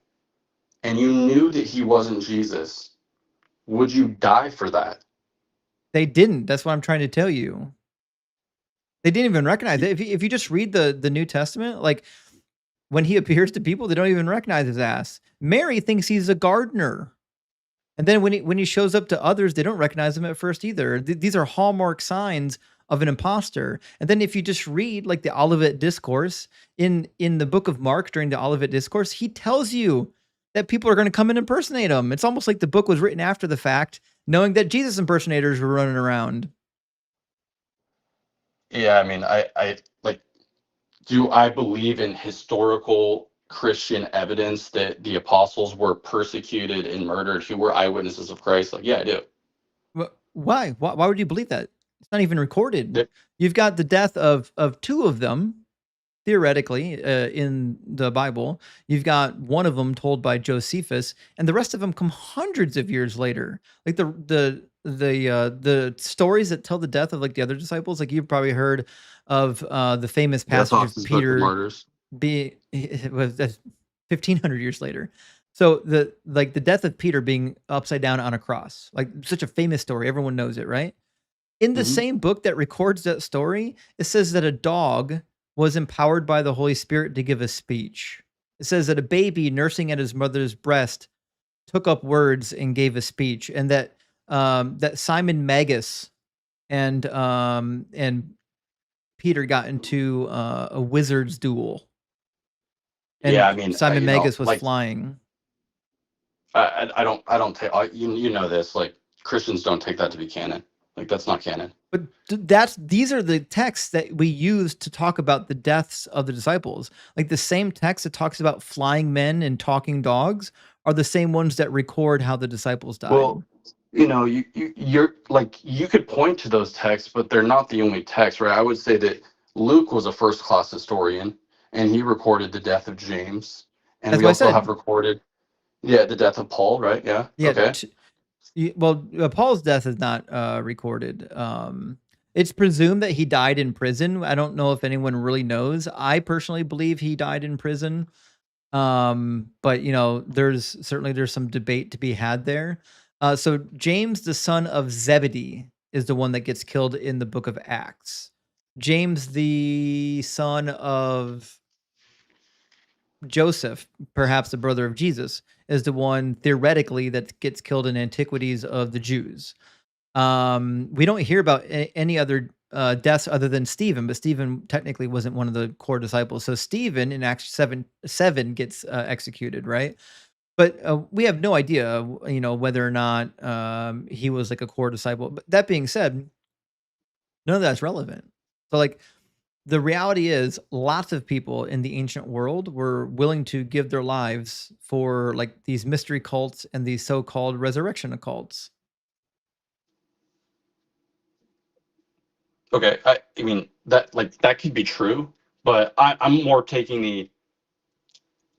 and you knew that he wasn't Jesus, would you die for that? They didn't. That's what I'm trying to tell you. They didn't even recognize it. If you just read the New Testament, like when he appears to people, they don't even recognize his ass. Mary thinks he's a gardener. And then when he shows up to others, they don't recognize him at first either. These are hallmark signs of an imposter. And then if you just read like the Olivet Discourse in the book of Mark during the Olivet Discourse, he tells you that people are going to come and impersonate him. It's almost like the book was written after the fact, knowing that Jesus impersonators were running around. Yeah, I mean, I like, do I believe in historical Christian evidence that the apostles were persecuted and murdered who were eyewitnesses of Christ? Like, yeah, I do. Why? Why would you believe that? It's not even recorded. Yeah. You've got the death of two of them, theoretically, in the Bible. You've got one of them told by Josephus, and the rest of them come hundreds of years later. Like the stories that tell the death of like the other disciples, like you've probably heard of the famous passage of Book of Peter Martyrs. it was 1,500 years later. So the death of Peter being upside down on a cross, like such a famous story, everyone knows it, right? In the Mhm. same book that records that story, it says that a dog was empowered by the Holy Spirit to give a speech. It says that a baby nursing at his mother's breast took up words and gave a speech, and that that Simon Magus and Peter got into a wizard's duel. And Yeah, I mean, Simon you know, Magus was like, flying. I don't take, you know this, like, Christians don't take that to be canon. Like, that's not canon. But these are the texts that we use to talk about the deaths of the disciples. Like the same text that talks about flying men and talking dogs are the same ones that record how the disciples died. Well, you know, you're like, you could point to those texts, but they're not the only text, right? I would say that Luke was a first-class historian, and he recorded the death of James, and That's we what I also said. have recorded, yeah, the death of Paul, right? Yeah. Yeah. Okay. Paul's death is not recorded. It's presumed that he died in prison. I don't know if anyone really knows. I personally believe he died in prison. But you know, there's some debate to be had there. So James, the son of Zebedee, is the one that gets killed in the book of Acts. James, the son of Joseph, perhaps the brother of Jesus, is the one theoretically that gets killed in Antiquities of the Jews. We don't hear about any other deaths other than Stephen, but Stephen technically wasn't one of the core disciples. So Stephen in Acts 7 gets executed, right? But we have no idea, you know, whether or not he was like a core disciple. But that being said, none of that's relevant. So like the reality is lots of people in the ancient world were willing to give their lives for like these mystery cults and these so-called resurrection occults. Okay. I mean, that, like, that could be true, but I'm more taking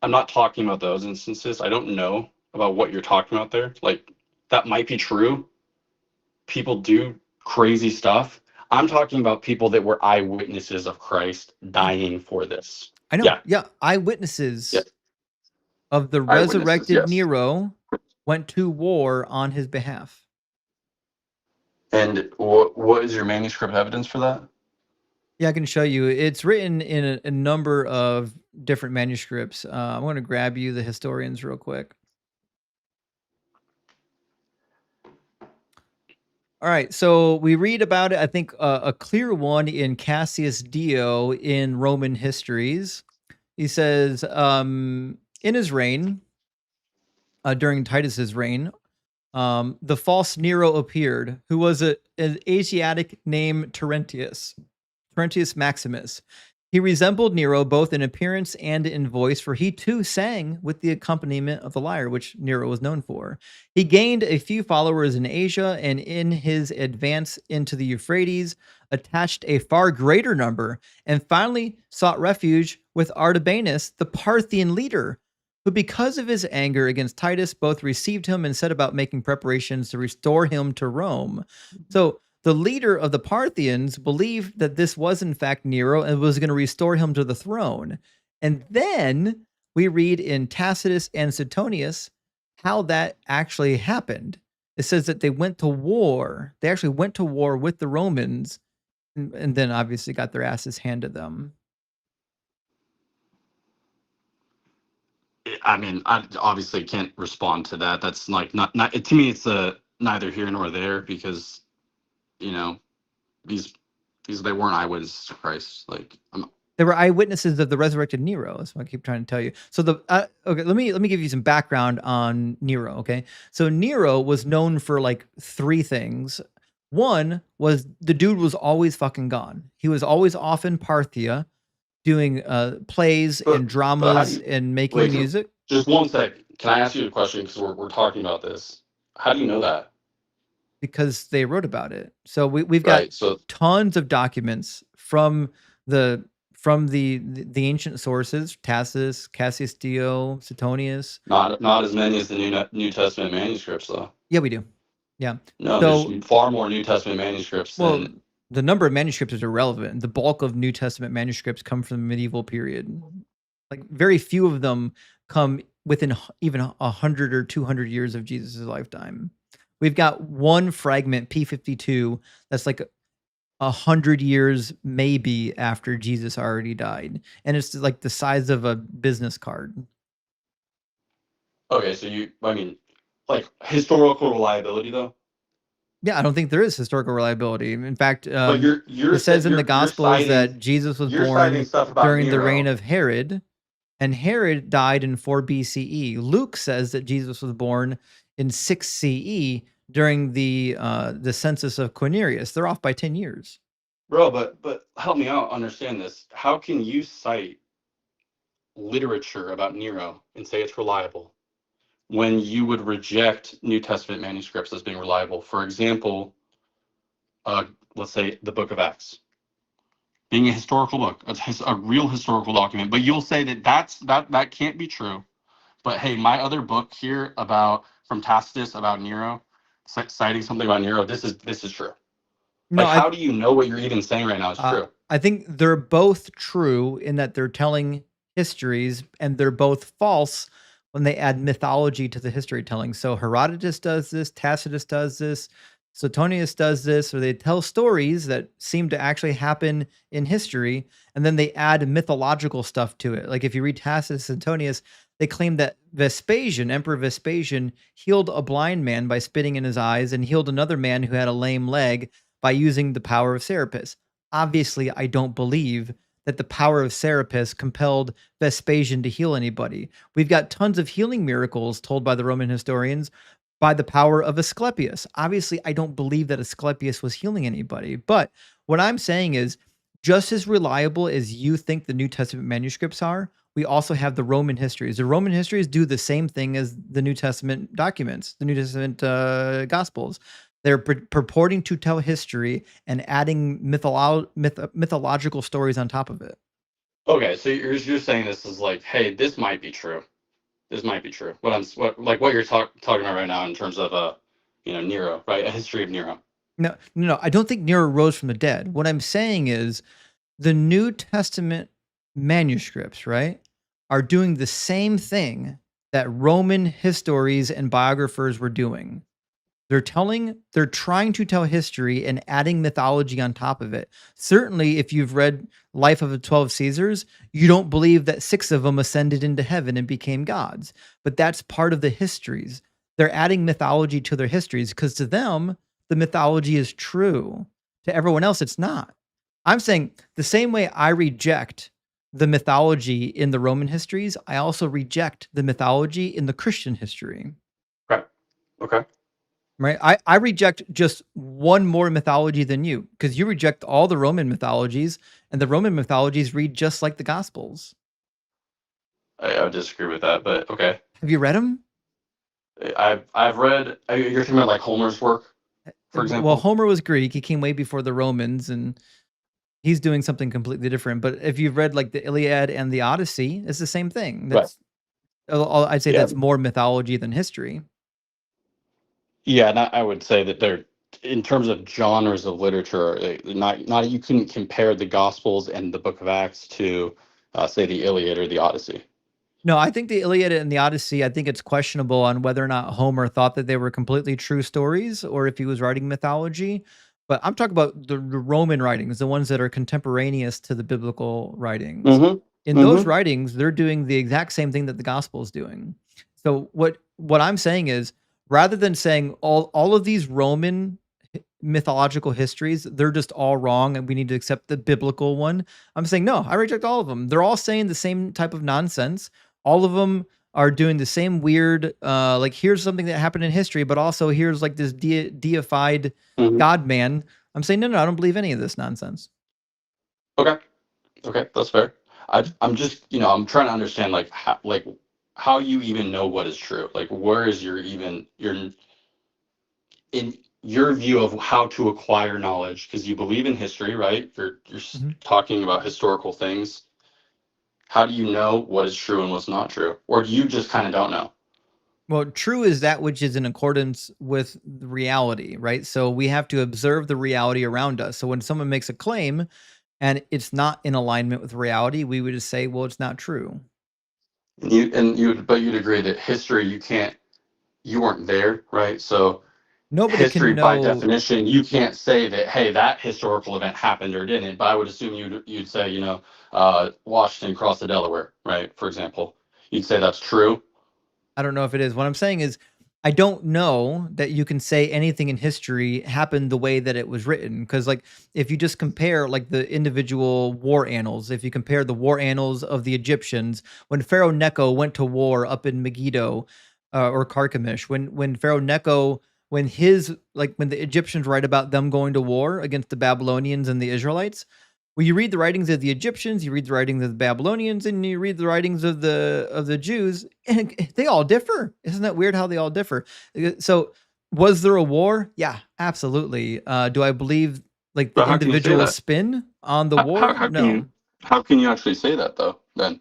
I'm not talking about those instances. I don't know about what you're talking about there. Like, that might be true. People do crazy stuff. I'm talking about people that were eyewitnesses of Christ dying for this. I know. Yeah. Eyewitnesses Yeah. of the Eyewitnesses, resurrected yes. Nero went to war on his behalf. And what is your manuscript evidence for that? Yeah, I can show you. It's written in a number of different manuscripts. I'm going to grab you the historians real quick. All right, so we read about it, I think a clear one in Cassius Dio in Roman Histories. He says, in his reign, during Titus's reign, the false Nero appeared, who was an Asiatic named Terentius Maximus. He resembled Nero both in appearance and in voice, for he too sang with the accompaniment of the lyre, which Nero was known for. He gained a few followers in Asia, and in his advance into the Euphrates, attached a far greater number, and finally sought refuge with Artabanus, the Parthian leader, who, because of his anger against Titus, both received him and set about making preparations to restore him to Rome. So the leader of the Parthians believed that this was in fact Nero and was going to restore him to the throne. And then we read in Tacitus and Suetonius how that actually happened. It says that they went to war. They actually went to war with the Romans and then obviously got their asses handed them. I mean, I obviously can't respond to that. That's like not to me. It's neither here nor there because, you know, these they weren't eyewitnesses to Christ. Like They were eyewitnesses of the resurrected Nero. That's what I keep trying to tell you. So okay, let me give you some background on Nero. Okay, so Nero was known for like three things. One was the dude was always fucking gone. He was always off in Parthia, doing plays and dramas and making music. Just one sec. Can I ask you a question? Because we're talking about this. How do you know that? Because they wrote about it. So we've got tons of documents from the ancient sources: Tacitus, Cassius Dio, Suetonius. Not as many as the New Testament manuscripts, though. Yeah, we do. Yeah. No, there's far more New Testament manuscripts. Well, the number of manuscripts is irrelevant. The bulk of New Testament manuscripts come from the medieval period. Like very few of them come within even 100 or 200 years of Jesus' lifetime. We've got one fragment, P52, that's like 100 years maybe after Jesus already died. And it's like the size of a business card. Okay, so like historical reliability, though? Yeah, I don't think there is historical reliability. In fact, but it says in the Gospels that Jesus was born during the reign of Herod, and Herod died in 4 BCE. Luke says that Jesus was born in 6 CE during the census of Quirinius. They're off by 10 years. Bro, but help me out understand this. How can you cite literature about Nero and say it's reliable when you would reject New Testament manuscripts as being reliable? For example, let's say the Book of Acts being a historical book, a real historical document, but you'll say that can't be true. But hey, my other book here from Tacitus about Nero, citing something about Nero, this is true. No, like, how do you know what you're even saying right now is true? I think they're both true in that they're telling histories, and they're both false when they add mythology to the history telling. So Herodotus does this, Tacitus does this, Suetonius does this, or they tell stories that seem to actually happen in history, and then they add mythological stuff to it. Like if you read Tacitus and Suetonius, they claim that Emperor Vespasian, healed a blind man by spitting in his eyes and healed another man who had a lame leg by using the power of Serapis. Obviously, I don't believe that the power of Serapis compelled Vespasian to heal anybody. We've got tons of healing miracles told by the Roman historians by the power of Asclepius. Obviously, I don't believe that Asclepius was healing anybody. But what I'm saying is, just as reliable as you think the New Testament manuscripts are, we also have the Roman histories. The Roman histories do the same thing as the New Testament documents, the New Testament Gospels. They're purporting to tell history and adding mythological stories on top of it. Okay, so you're saying this is like, hey, this might be true. This might be true. What you're talking about right now in terms of Nero, right? A history of Nero. No, I don't think Nero rose from the dead. What I'm saying is the New Testament manuscripts, right, are doing the same thing that Roman histories and biographers were doing. They're trying to tell history and adding mythology on top of it. Certainly, if you've read Life of the 12 Caesars, you don't believe that 6 of them ascended into heaven and became gods. But that's part of the histories. They're adding mythology to their histories because to them, the mythology is true. To everyone else, it's not. I'm saying the same way I reject the mythology in the Roman histories, I also reject the mythology in the Christian history. Right. Okay. right? I reject just one more mythology than you because you reject all the Roman mythologies, and the Roman mythologies read just like the Gospels. I would disagree with that, but okay. Have you read them? I've read. You're talking about like Homer's work, for Well, example. Homer was Greek. He came way before the Romans, and he's doing something completely different. But if you've read like the Iliad and the Odyssey, it's the same thing. Right. That's I'd say Yeah. that's more mythology than history. Yeah, and I would say that they're, in terms of genres of literature, not you couldn't compare the Gospels and the Book of Acts to, say, the Iliad or the Odyssey. No, I think the Iliad and the Odyssey, I think it's questionable on whether or not Homer thought that they were completely true stories or if he was writing mythology. But I'm talking about the Roman writings, the ones that are contemporaneous to the biblical writings. Mm-hmm. In those writings, they're doing the exact same thing that the gospel is doing. So what I'm saying is, rather than saying all of these Roman mythological histories, they're just all wrong and we need to accept the biblical one, I'm saying no, I reject all of them. They're all saying the same type of nonsense. All of them are doing the same weird, like here's something that happened in history, but also here's like this deified Mm-hmm. God man. I'm saying no, I don't believe any of this nonsense. Okay, that's fair. I'm just, I'm trying to understand how you even know what is true. Like, where is your in your view of how to acquire knowledge? Because you believe in history, right? You're talking about historical things. How do you know what is true and what's not true? Or do you just kind of don't know? Well, true is that which is in accordance with the reality, right? So we have to observe the reality around us. So when someone makes a claim and it's not in alignment with reality, we would just say, well, it's not true. But you'd agree that history, you weren't there, right? So Nobody history, can by know. definition, you can't say that, hey, that historical event happened or didn't. But I would assume you'd say, Washington crossed the Delaware, right? For example, you'd say that's true. I don't know if it is. What I'm saying is, I don't know that you can say anything in history happened the way that it was written. Because, like, if you just compare, like, the individual war annals, if you compare the war annals of the Egyptians, when Pharaoh Necho went to war up in Megiddo or Carchemish, when Pharaoh Necho, when the Egyptians write about them going to war against the Babylonians and the Israelites, well, you read the writings of the Egyptians, you read the writings of the Babylonians, and you read the writings of the Jews, and they all differ. Isn't that weird how they all differ? So, was there a war? Yeah, absolutely. Do I believe like the But how can you say individual that? spin on the How, war? how can No. you how can you actually say that though? Then,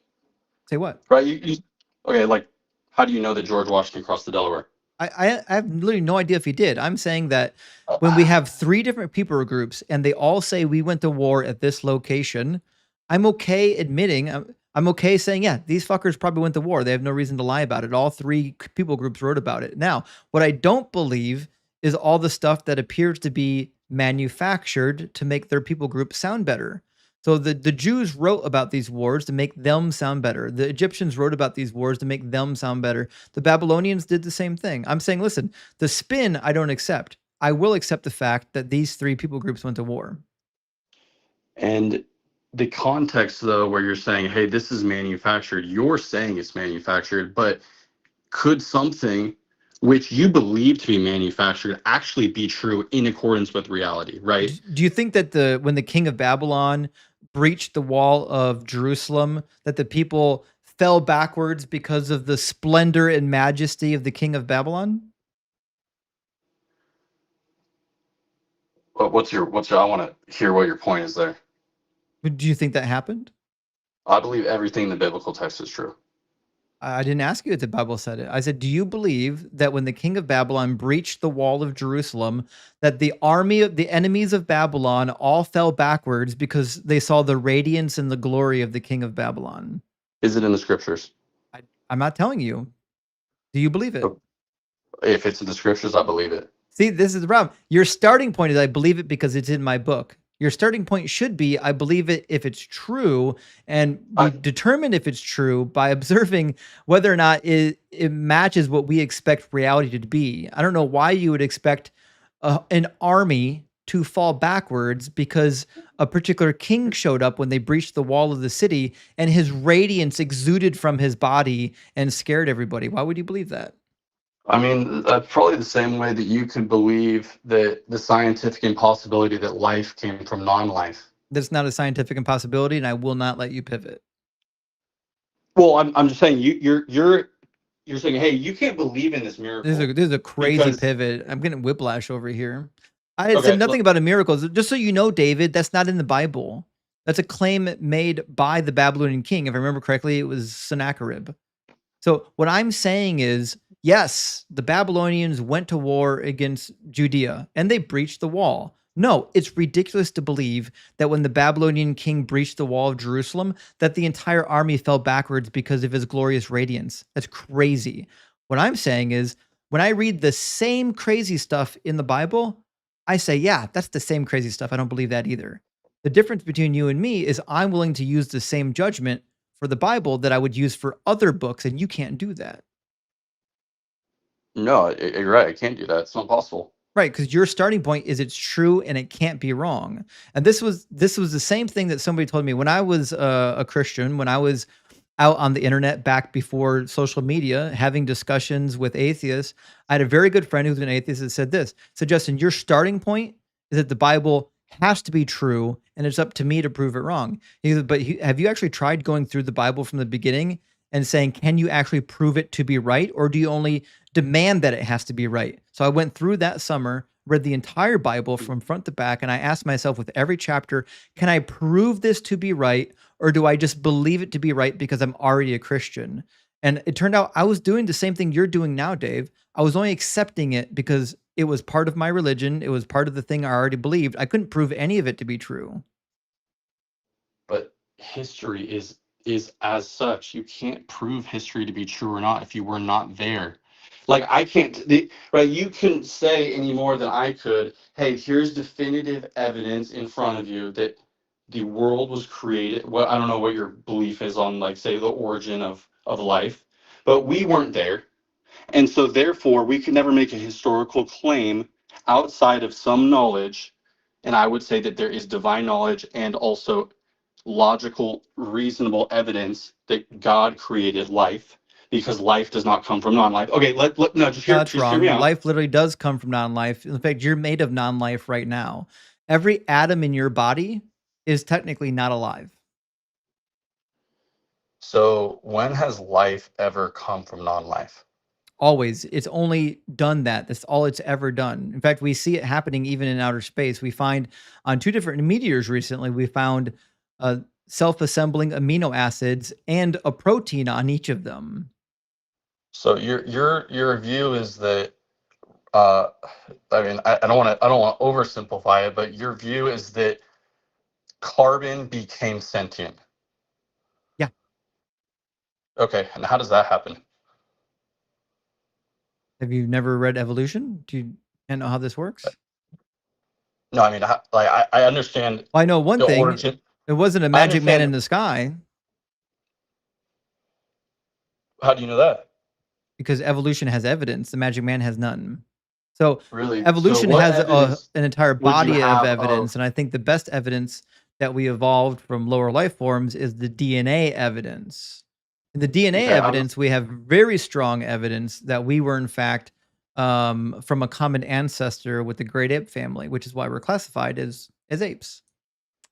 Say what? right? Okay, like, how do you know that George Washington crossed the Delaware? I have literally no idea if he did. I'm saying that when we have three different people groups and they all say we went to war at this location, I'm okay admitting, I'm okay saying, yeah, these fuckers probably went to war. They have no reason to lie about it. All three people groups wrote about it. Now, what I don't believe is all the stuff that appears to be manufactured to make their people group sound better. So the Jews wrote about these wars to make them sound better. The Egyptians wrote about these wars to make them sound better. The Babylonians did the same thing. I'm saying, listen, the spin I don't accept. I will accept the fact that these three people groups went to war. And the context, though, where you're saying, hey, this is manufactured, you're saying it's manufactured, but could something which you believe to be manufactured actually be true in accordance with reality, right? Do you think that when the king of Babylon breached the wall of Jerusalem, that the people fell backwards because of the splendor and majesty of the king of Babylon? But I want to hear what your point is there. Do you think that happened? I believe everything in the biblical text is true. I didn't ask you if the Bible said it. I said, do you believe that when the king of Babylon breached the wall of Jerusalem, that the army of the enemies of Babylon all fell backwards because they saw the radiance and the glory of the king of Babylon? Is it in the scriptures? I'm not telling you. Do you believe it? If it's in the scriptures, I believe it. See, this is the problem. Your starting point is I believe it because it's in my book. Your starting point should be I believe it if it's true, and we determine if it's true by observing whether or not it matches what we expect reality to be. I don't know why you would expect an army to fall backwards because a particular king showed up when they breached the wall of the city and his radiance exuded from his body and scared everybody. Why would you believe that? I mean, that's probably the same way that you could believe that the scientific impossibility that life came from non-life. That's not a scientific impossibility, and I will not let you pivot. Well, I'm just saying you're saying, hey, you can't believe in this miracle This is a crazy because pivot. I'm getting whiplash over here. I had said okay, nothing look, about a miracle. Just so you know, David, that's not in the Bible. That's a claim made by the Babylonian king. If I remember correctly, it was Sennacherib. So what I'm saying is, yes, the Babylonians went to war against Judea and they breached the wall. No, it's ridiculous to believe that when the Babylonian king breached the wall of Jerusalem, that the entire army fell backwards because of his glorious radiance. That's crazy. What I'm saying is, when I read the same crazy stuff in the Bible, I say, yeah, that's the same crazy stuff. I don't believe that either. The difference between you and me is I'm willing to use the same judgment for the Bible that I would use for other books, and you can't do that. no, you're right. I can't do that. It's not possible. Right, because your starting point is it's true and it can't be wrong. And this was the same thing that somebody told me when I was a Christian, when I was out on the internet back before social media, having discussions with atheists. I had a very good friend who's an atheist that said this. So Justin, your starting point is that the Bible has to be true, and it's up to me to prove it wrong. He said, but have you actually tried going through the Bible from the beginning and saying, can you actually prove it to be right, or do you only demand that it has to be right? So I went through that summer, read the entire Bible from front to back, and I asked myself with every chapter, can I prove this to be right, or do I just believe it to be right because I'm already a Christian? And it turned out I was doing the same thing you're doing now, Dave. I was only accepting it because it was part of my religion. It was part of the thing I already believed. I couldn't prove any of it to be true. But history is as such. You can't prove history to be true or not if you were not there. Like I can't right, you couldn't say any more than I could, hey, here's definitive evidence in front of you that the world was created. Well, I don't know what your belief is on, like, say, the origin of life, but we weren't there. And so therefore we could never make a historical claim outside of some knowledge. And I would say that there is divine knowledge and also logical, reasonable evidence that God created life, because life does not come from non-life. Okay, no, No, that's just hear me wrong. out. Life literally does come from non-life. In fact, you're made of non-life right now. Every atom in your body is technically not alive. So when has life ever come from non-life? Always. It's only done that. That's all it's ever done. In fact, we see it happening even in outer space. We find on 2 different meteors recently, we found self-assembling amino acids and a protein on each of them. So your view is that uh I mean, I don't want to oversimplify it, but your view is that carbon became sentient. Yeah. Okay, and how does that happen? Have you never read Evolution? Do you know how this works? No, I mean, I understand Well, I know one the thing. origin. It wasn't a I magic man understand. in the sky, How do you know that? because evolution has evidence. The magic man has none. So Really? So evolution what has evidence an entire would you body of have evidence, of? and I think the best evidence that we evolved from lower life forms is the DNA evidence. In the DNA Okay, evidence, we have very strong evidence that we were in fact from a common ancestor with the great ape family, which is why we're classified as apes.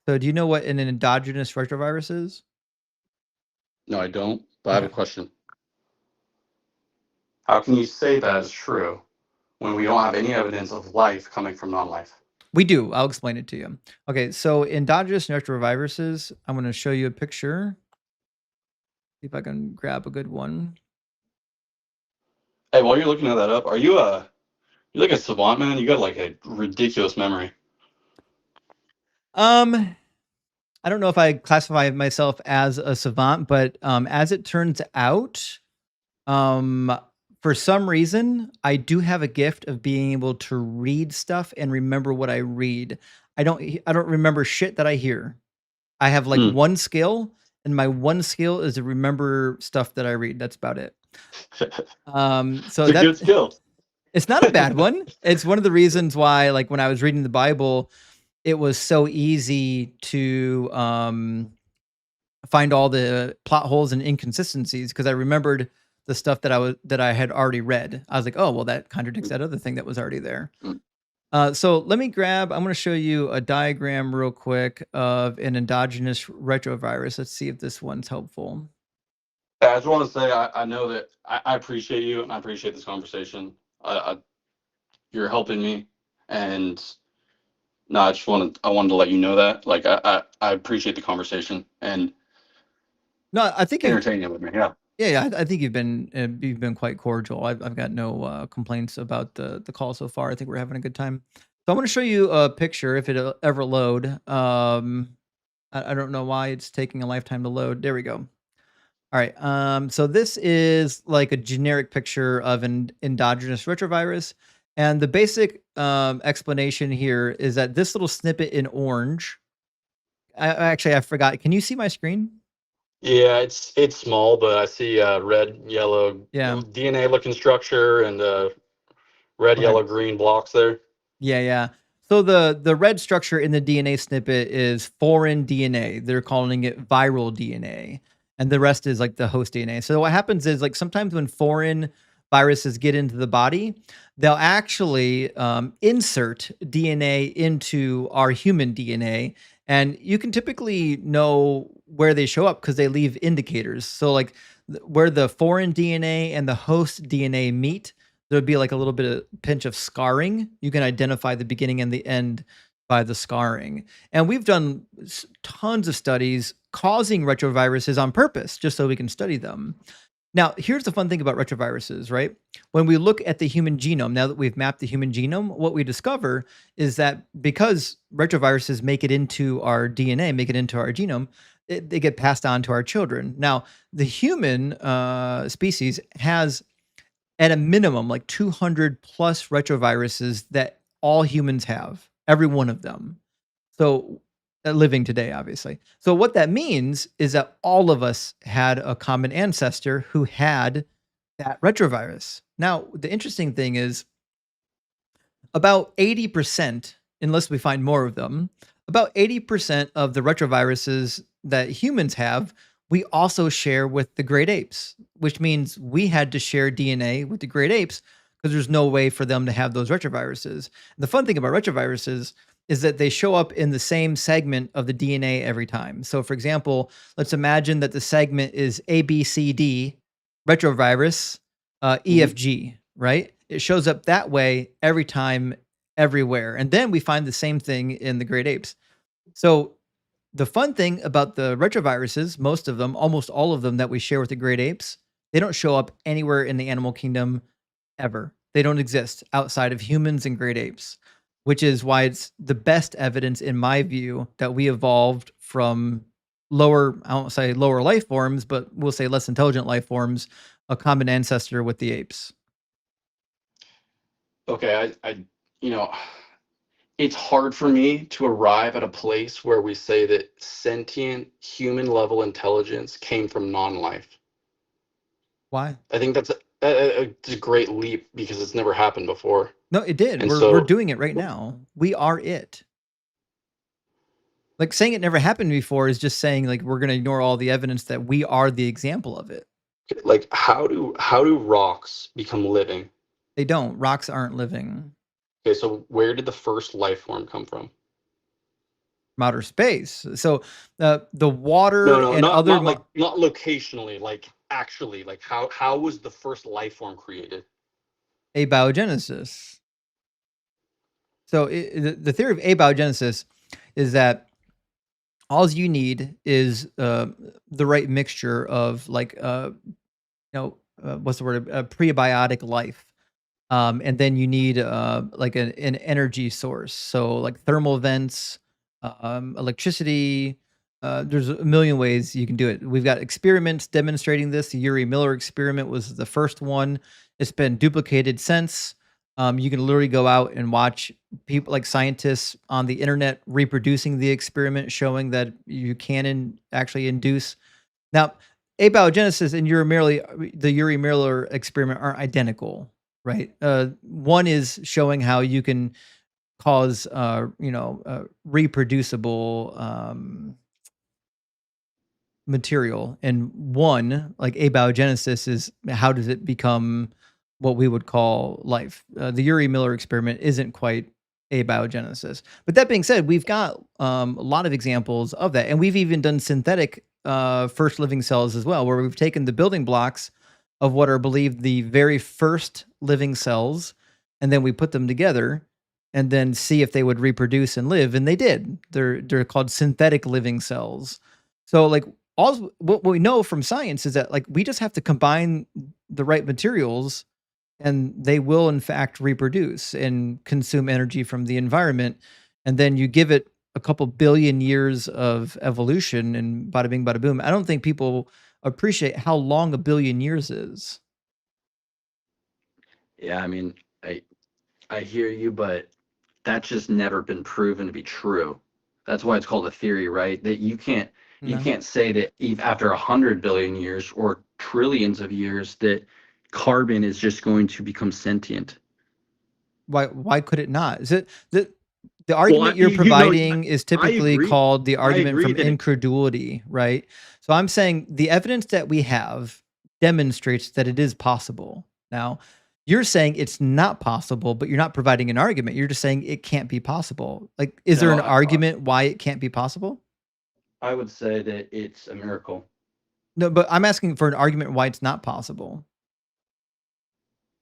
So, do you know what an endogenous retrovirus is? No, I don't. But I have Okay. a question. How can you say that is true when we don't have any evidence of life coming from non-life? We do. I'll explain it to you. Okay, so endogenous retroviruses, I'm going to show you a picture. See if I can grab a good one. Hey, while you're looking at that up, are you like a savant, man? You got like a ridiculous memory. I don't know if I classify myself as a savant, but as it turns out, for some reason, I do have a gift of being able to read stuff and remember what I read. I don't remember shit that I hear. I have like one skill, and my one skill is to remember stuff that I read. That's about it. So It's a good skill. It's not a bad one. It's one of the reasons why, like, when I was reading the Bible, it was so easy to find all the plot holes and inconsistencies, because I remembered the stuff that I had already read. I was like, oh well, that contradicts that other thing that was already there. So let me grab. I'm going to show you a diagram real quick of an endogenous retrovirus. Let's see if this one's helpful. I just want to say I know that I appreciate you and I appreciate this conversation. You're helping me, and no, I wanted to let you know that. Like I appreciate the conversation and No, I think entertaining it with me. Yeah. Yeah, I think you've been quite cordial. I've got no complaints about the call so far. I think we're having a good time. So I'm going to show you a picture if it'll ever load. I don't know why it's taking a lifetime to load. There we go. All right. So this is like a generic picture of an endogenous retrovirus, and the basic explanation here is that this little snippet in orange. I forgot. Can you see my screen? Yeah, it's small, but I see red, yellow, Yeah. DNA looking structure and red, Okay. yellow, green blocks there. Yeah. So the red structure in the DNA snippet is foreign DNA. They're calling it viral DNA, and the rest is like the host DNA. So what happens is like sometimes when foreign viruses get into the body, they'll actually insert DNA into our human DNA, and you can typically know where they show up because they leave indicators. So like where the foreign DNA and the host DNA meet, there'd be like a little bit of pinch of scarring. You can identify the beginning and the end by the scarring. And we've done tons of studies causing retroviruses on purpose, just so we can study them. Now, here's the fun thing about retroviruses, right? When we look at the human genome, now that we've mapped the human genome, what we discover is that because retroviruses make it into our DNA, make it into our genome, they get passed on to our children. Now, the human species has at a minimum like 200 plus retroviruses that all humans have, every one of them. So living today, obviously. So what that means is that all of us had a common ancestor who had that retrovirus. Now, the interesting thing is about 80%, unless we find more of them, about 80% of the retroviruses that humans have, we also share with the great apes, which means we had to share DNA with the great apes because there's no way for them to have those retroviruses. The fun thing about retroviruses is that they show up in the same segment of the DNA every time. So, for example, let's imagine that the segment is ABCD, retrovirus, EFG, right? It shows up that way every time, everywhere. And then we find the same thing in the great apes. So, the fun thing about the retroviruses, most of them, almost all of them that we share with the great apes, they don't show up anywhere in the animal kingdom ever. They don't exist outside of humans and great apes, which is why it's the best evidence, in my view, that we evolved from lower, I won't say lower life forms, but we'll say less intelligent life forms, a common ancestor with the apes. Okay, you know, it's hard for me to arrive at a place where we say that sentient human level intelligence came from non-life. Why? I think that's a great leap because it's never happened before. No, it did. And We're doing it right now. We are it. Like saying it never happened before is just saying like we're going to ignore all the evidence that we are the example of it. Like how do rocks become living? They don't. Rocks aren't living. Okay, so where did the first life form come from? From outer space. So the water and not locationally, like actually, like how was the first life form created? Abiogenesis. So the theory of abiogenesis is that all you need is the right mixture of like what's the word, prebiotic life, and then you need like an energy source. So like thermal vents, electricity. There's a million ways you can do it. We've got experiments demonstrating this. The Urey Miller experiment was the first one. It's been duplicated since. You can literally go out and watch people like scientists on the internet reproducing the experiment, showing that you can actually induce. Now, abiogenesis and the Urey Miller experiment aren't identical, right? One is showing how you can cause, reproducible, material, and one, like abiogenesis, is how does it become what we would call life. The Urey Miller experiment isn't quite abiogenesis. But that being said, we've got a lot of examples of that, and we've even done synthetic first living cells as well, where we've taken the building blocks of what are believed the very first living cells, and then we put them together and then see if they would reproduce and live, and they did. They're called synthetic living cells. So like all what we know from science is that like we just have to combine the right materials, and they will in fact reproduce and consume energy from the environment, and then you give it a couple billion years of evolution and bada bing bada boom. I don't think people appreciate how long a billion years is. Yeah, I mean, I hear you, but that's just never been proven to be true. That's why it's called a theory, right? That you No. can't say that after 100 billion years or trillions of years that carbon is just going to become sentient. Why could it not? Is it the argument you're you know, providing is I typically agree. called the I argument agree from that it, incredulity, right? So I'm saying the evidence that we have demonstrates that it is possible. Now, you're saying it's not possible, but you're not providing an argument. You're just saying it can't be possible. Like, is there no, an argument why it can't be possible? I would say that it's a miracle. No, but I'm asking for an argument why it's not possible.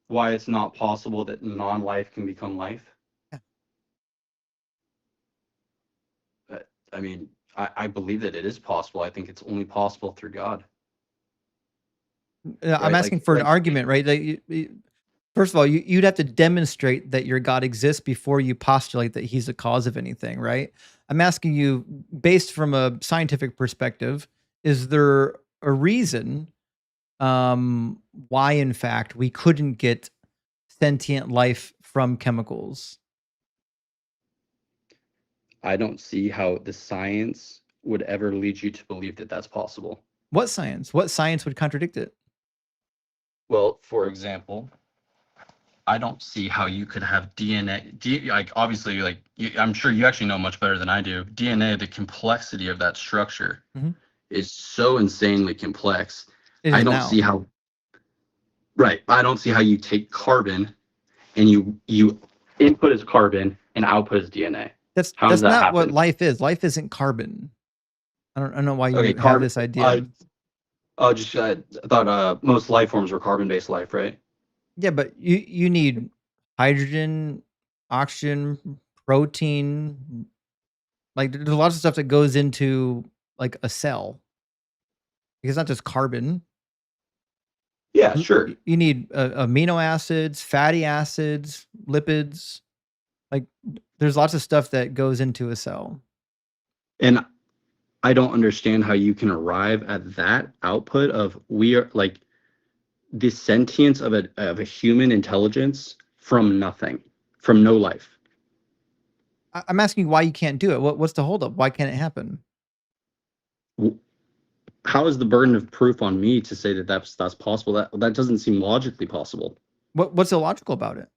Why it's not possible that non-life can become life. Yeah. But, I mean, I believe that it is possible. I think it's only possible through God. I'm Right? asking for an argument, right? Like, first of all, you'd have to demonstrate that your God exists before you postulate that he's the cause of anything, right? I'm asking you, based from a scientific perspective, is there a reason why, in fact, we couldn't get sentient life from chemicals? I don't see how the science would ever lead you to believe that that's possible. What science? What science would contradict it? Well, for example, I don't see how you could have DNA. Like obviously, like I'm sure you actually know much better than I do. DNA, the complexity of that structure is so insanely complex. I don't see how. Right, I don't see how you take carbon and you input as carbon and output as DNA. That's that not happen? what life is. Life isn't carbon. I don't know why you Okay, have this idea. I thought most life forms were carbon-based life, right? Yeah, but you need hydrogen, oxygen, protein. Like there's lots of stuff that goes into like a cell. It's not just carbon. Yeah, sure. You need amino acids, fatty acids, lipids. Like there's lots of stuff that goes into a cell. And I don't understand how you can arrive at that output of we are like the sentience of a human intelligence from nothing, from no life. I'm asking why you can't do it. What's the holdup? Why can't it happen? How is the burden of proof on me to say that that's possible? That doesn't seem logically possible. What's illogical about it?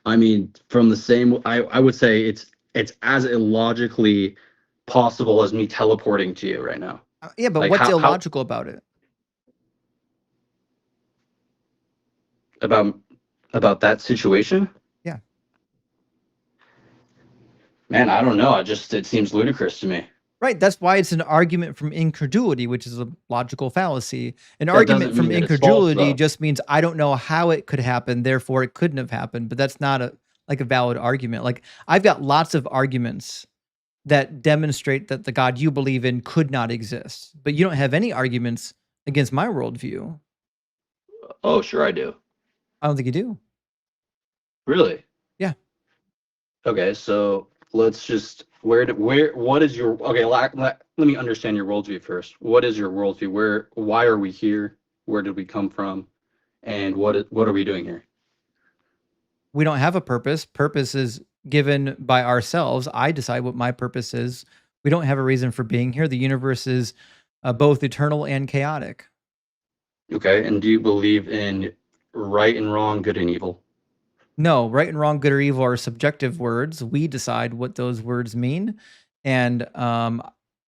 I mean, from the same, I would say it's as illogically possible as me teleporting to you right now. Yeah, but like what's illogical about it? About that situation? Yeah. Man, I don't know. It seems ludicrous to me. Right. That's why it's an argument from incredulity, which is a logical fallacy. An argument from incredulity just means I don't know how it could happen, therefore it couldn't have happened. But that's not a valid argument. Like I've got lots of arguments that demonstrate that the God you believe in could not exist, but you don't have any arguments against my worldview. Oh, sure I do. I don't think you do. Really? Yeah. Okay, so let's just what is your let me understand your worldview first. What is your worldview? Why are we here? Where did we come from? And what are we doing here? We don't have a purpose. Purpose is given by ourselves. I decide what my purpose is. We don't have a reason for being here. The universe is both eternal and chaotic. Okay, and do you believe in right and wrong, good and evil? No, right and wrong, good or evil are subjective words. We decide what those words mean. And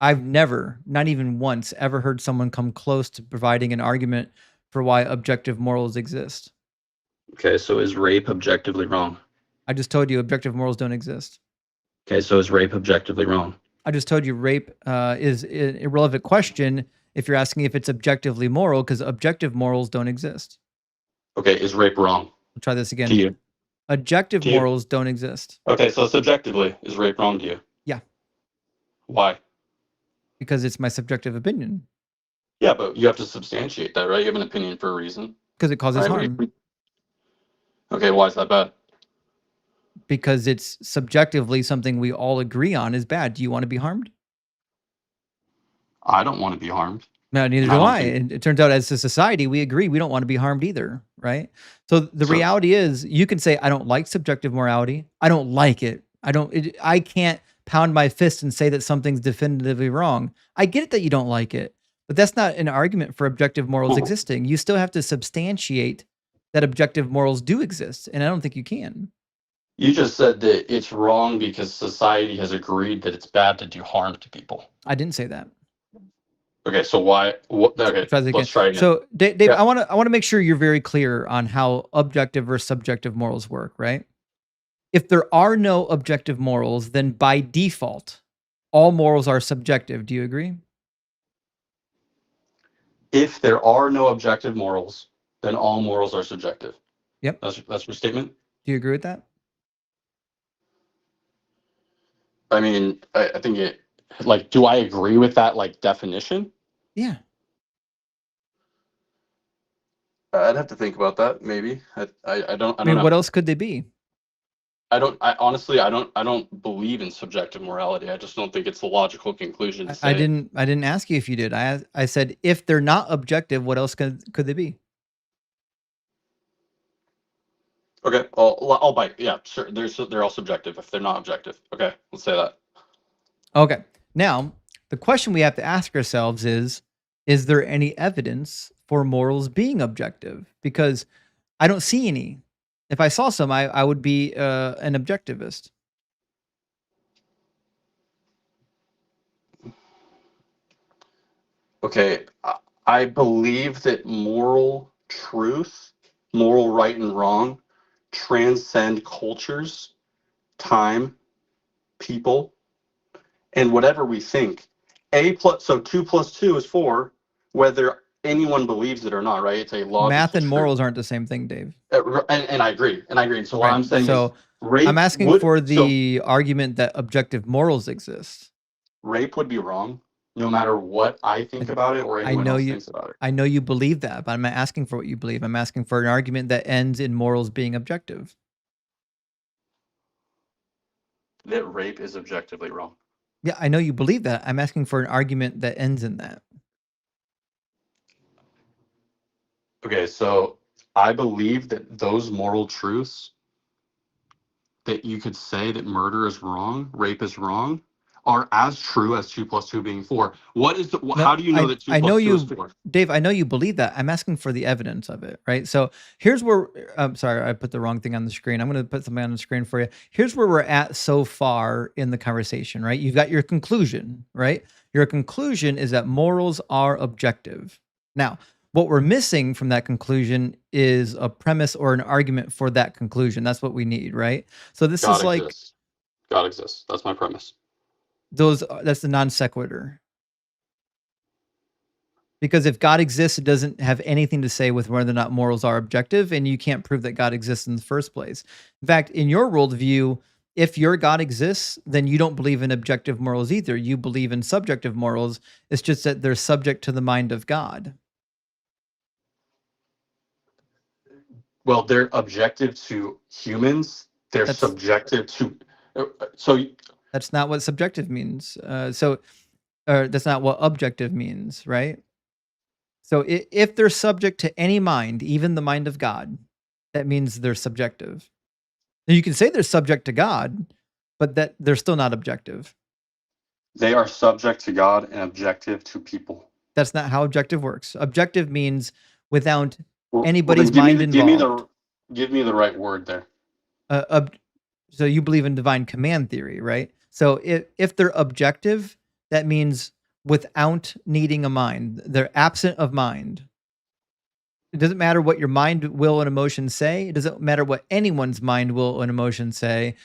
I've never, not even once, ever heard someone come close to providing an argument for why objective morals exist. Okay, so is rape objectively wrong? I just told you objective morals don't exist. Okay, so is rape objectively wrong? I just told you rape is an irrelevant question if you're asking if it's objectively moral, because objective morals don't exist. Okay, is rape wrong I'll try this again. to you? Objective To you? morals don't exist. Okay, so subjectively, is rape wrong to you? Yeah. Why? Because it's my subjective opinion. Yeah, but you have to substantiate that, right? You have an opinion for a reason. Because it causes Right? harm. Okay, why is that bad? Because it's subjectively something we all agree on is bad. Do you want to be harmed? I don't want to be harmed. No, neither I do don't I. think- And it turns out as a society, we agree we don't want to be harmed either, right? So the reality is you can say, I don't like subjective morality. I don't like it. I can't pound my fist and say that something's definitively wrong. I get it that you don't like it, but that's not an argument for objective morals existing. You still have to substantiate that objective morals do exist, and I don't think you can. You just said that it's wrong because society has agreed that it's bad to do harm to people. I didn't say that. Okay, so why? Okay, Try that again. let's try again. So, Dave, Yeah. I want to make sure you're very clear on how objective versus subjective morals work, right? If there are no objective morals, then by default, all morals are subjective. Do you agree? If there are no objective morals, then all morals are subjective. Yep. That's your statement? Do you agree with that? I mean, I think it, like, do I agree with that, like, definition? Yeah. I'd have to think about that, maybe. I don't I mean, know. what else could they be? Honestly, I don't believe in subjective morality. I just don't think it's the logical conclusion to say. I didn't ask you if you did. I said if they're not objective, what else could they be? Okay, I'll bite. Yeah, sure. They're all subjective if they're not objective. Okay, let's say that. Okay. Now, the question we have to ask ourselves is there any evidence for morals being objective? Because I don't see any. If I saw some, I would be an objectivist. Okay, I believe that moral truth, moral right and wrong, transcend cultures, time, people, and whatever we think. So 2 + 2 is 4, whether anyone believes it or not, right? It's a logical Math and truth. morals aren't the same thing, Dave. And I agree. So what Right. I'm saying So is rape I'm asking would, for so the argument that objective morals exist. rape would be wrong, no matter what I think about it or anyone else thinks about it. I know you believe that, but I'm not asking for what you believe. I'm asking for an argument that ends in morals being objective. That rape is objectively wrong. Yeah, I know you believe that. I'm asking for an argument that ends in that. Okay, so I believe that those moral truths that you could say that murder is wrong, rape is wrong, are as true as 2 + 2 being 4. What is the? How do you know that 2 + 2 is 4? Dave, I know you believe that. I'm asking for the evidence of it, right? So here's where I'm sorry, I put the wrong thing on the screen. I'm going to put something on the screen for you. Here's where we're at so far in the conversation, right? You've got your conclusion, right? Your conclusion is that morals are objective. Now, what we're missing from that conclusion is a premise or an argument for that conclusion. That's what we need, right? So this God is like exists. God exists. That's my premise. that's the non sequitur. Because if God exists, it doesn't have anything to say with whether or not morals are objective, and you can't prove that God exists in the first place. In fact, in your worldview, if your God exists, then you don't believe in objective morals either. You believe in subjective morals. It's just that they're subject to the mind of God. Well, they're objective to humans. They're subjective to. So that's not what subjective means. That's not what objective means, right? So if they're subject to any mind, even the mind of God, that means they're subjective. Now, you can say they're subject to God, but that they're still not objective. They are subject to God and objective to people. That's not how objective works. Objective means without anybody's mind involved. Give me the right word there. So you believe in divine command theory, right? So if they're objective, that means without needing a mind. They're absent of mind. It doesn't matter what your mind, will, and emotion say. It doesn't matter what anyone's mind, will, and emotion say.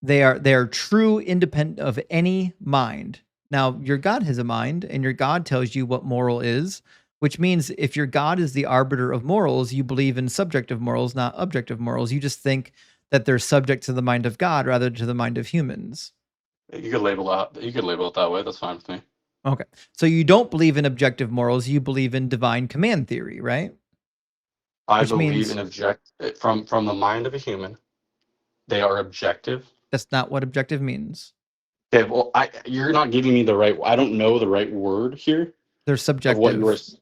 They are true, independent of any mind. Now, your God has a mind, and your God tells you what moral is, which means if your God is the arbiter of morals, you believe in subjective morals, not objective morals. You just think that they're subject to the mind of God rather to the mind of humans. You could label that. You could label it that way. That's fine with me. Okay. So you don't believe in objective morals, you believe in divine command theory, right? I Which believe means in from the mind of a human. They are objective. that's not what objective means. Okay, well, you're not giving me the right. I don't know the right word here They're of what you were. subjective.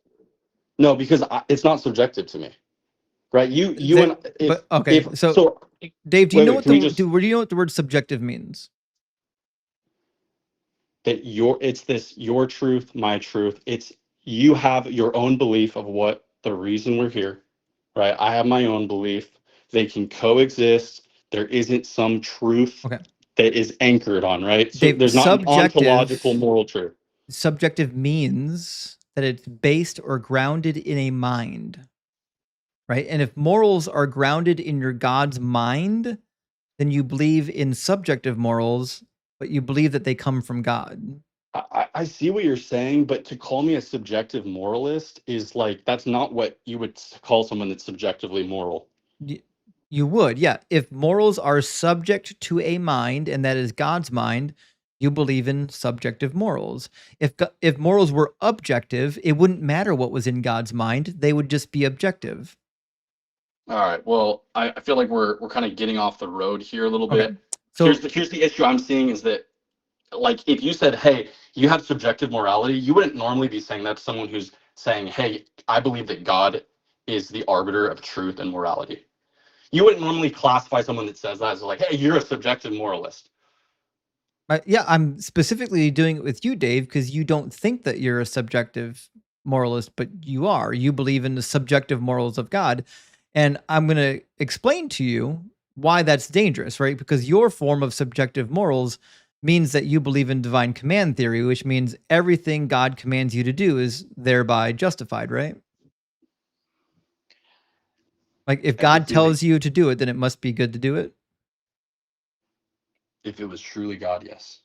No, because it's not subjective to me, right? You They- and if but okay, if so Dave, do you wait, know wait, what can we the just do you know what the word subjective means? that it's this your truth, my truth. It's you have your own belief of what the reason we're here, right? I have my own belief. They can coexist. There isn't some truth Okay. that is anchored on, right? So Dave, there's not an ontological moral truth. Subjective means that it's based or grounded in a mind, right? And if morals are grounded in your God's mind, then you believe in subjective morals, but you believe that they come from God. I see what you're saying, but to call me a subjective moralist is like that's not what you would call someone that's subjectively moral. You would, yeah. If morals are subject to a mind, and that is God's mind, you believe in subjective morals. If morals were objective, it wouldn't matter what was in God's mind; they would just be objective. All right. Well, I feel like we're kind of getting off the road here a little Okay. bit. So Here's the issue I'm seeing is that like if you said, hey, you have subjective morality, you wouldn't normally be saying that to someone who's saying, hey, I believe that God is the arbiter of truth and morality. You wouldn't normally classify someone that says that as like, hey, you're a subjective moralist. yeah, I'm specifically doing it with you, Dave, because you don't think that you're a subjective moralist, but you are. You believe in the subjective morals of God. And I'm going to explain to you why that's dangerous, right? Because your form of subjective morals means that you believe in divine command theory, which means everything God commands you to do is thereby justified, right? Like if God Everything that, tells you to do it, then it must be good to do it. if it was truly God, yes.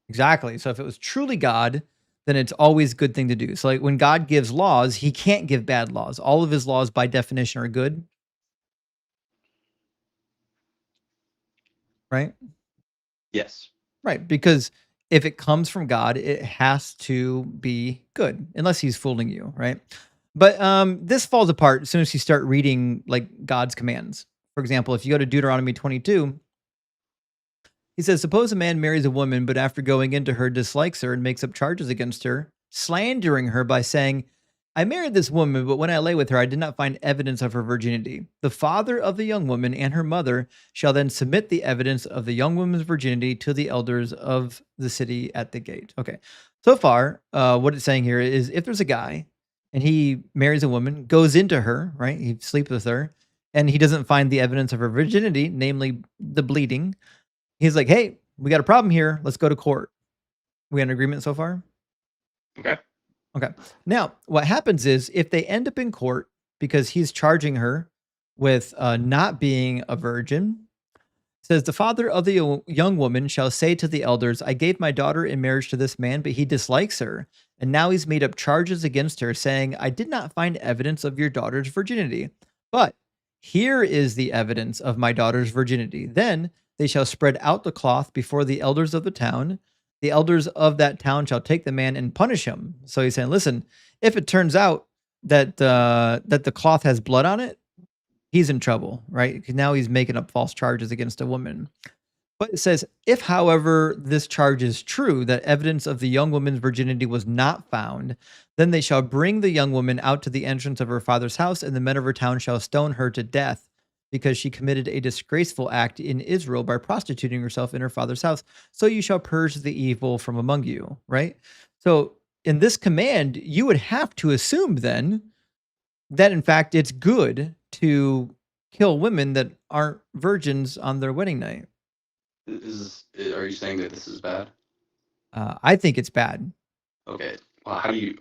Exactly. So if it was truly God, then it's always a good thing to do. So like when God gives laws, he can't give bad laws. All of his laws by definition are good. Right? Yes. Right. Because if it comes from God, it has to be good, unless he's fooling you, right? But this falls apart as soon as you start reading like God's commands. For example, if you go to Deuteronomy 22, he says, suppose a man marries a woman, but after going into her, dislikes her and makes up charges against her, slandering her by saying, I married this woman, but when I lay with her, I did not find evidence of her virginity. The father of the young woman and her mother shall then submit the evidence of the young woman's virginity to the elders of the city at the gate. Okay. So far, what it's saying here is if there's a guy and he marries a woman, goes into her, right? He sleeps with her, and he doesn't find the evidence of her virginity, namely the bleeding. He's like, hey, we got a problem here. Let's go to court. We had an agreement so far? Okay. Okay. Now, what happens is if they end up in court because he's charging her with not being a virgin, says the father of the young woman shall say to the elders, I gave my daughter in marriage to this man, but he dislikes her. And now he's made up charges against her, saying, I did not find evidence of your daughter's virginity. But here is the evidence of my daughter's virginity. Then they shall spread out the cloth before the elders of the town. The elders of that town shall take the man and punish him. So he's saying, listen, if it turns out that that the cloth has blood on it, he's in trouble, right? Because now he's making up false charges against a woman. But it says, if, however, this charge is true, that evidence of the young woman's virginity was not found, then they shall bring the young woman out to the entrance of her father's house, and the men of her town shall stone her to death, because she committed a disgraceful act in Israel by prostituting herself in her father's house. So you shall purge the evil from among you, right? So in this command, you would have to assume then that, in fact, it's good to kill women that aren't virgins on their wedding night. Are you saying that this is bad? I think it's bad Okay. Well, how do you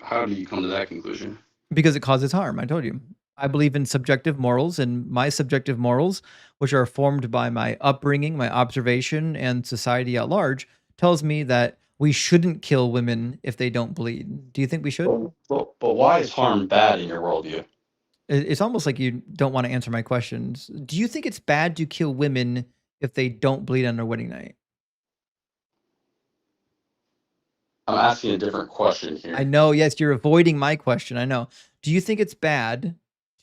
come to that conclusion? because it causes harm. I told you. I believe in subjective morals, and my subjective morals, which are formed by my upbringing, my observation, and society at large, tells me that we shouldn't kill women if they don't bleed. Do you think we should? But why is harm bad in your worldview? It's almost like you don't want to answer my questions. Do you think it's bad to kill women if they don't bleed on their wedding night? I'm asking a different question here. I know, yes, you're avoiding my question. I know. Do you think it's bad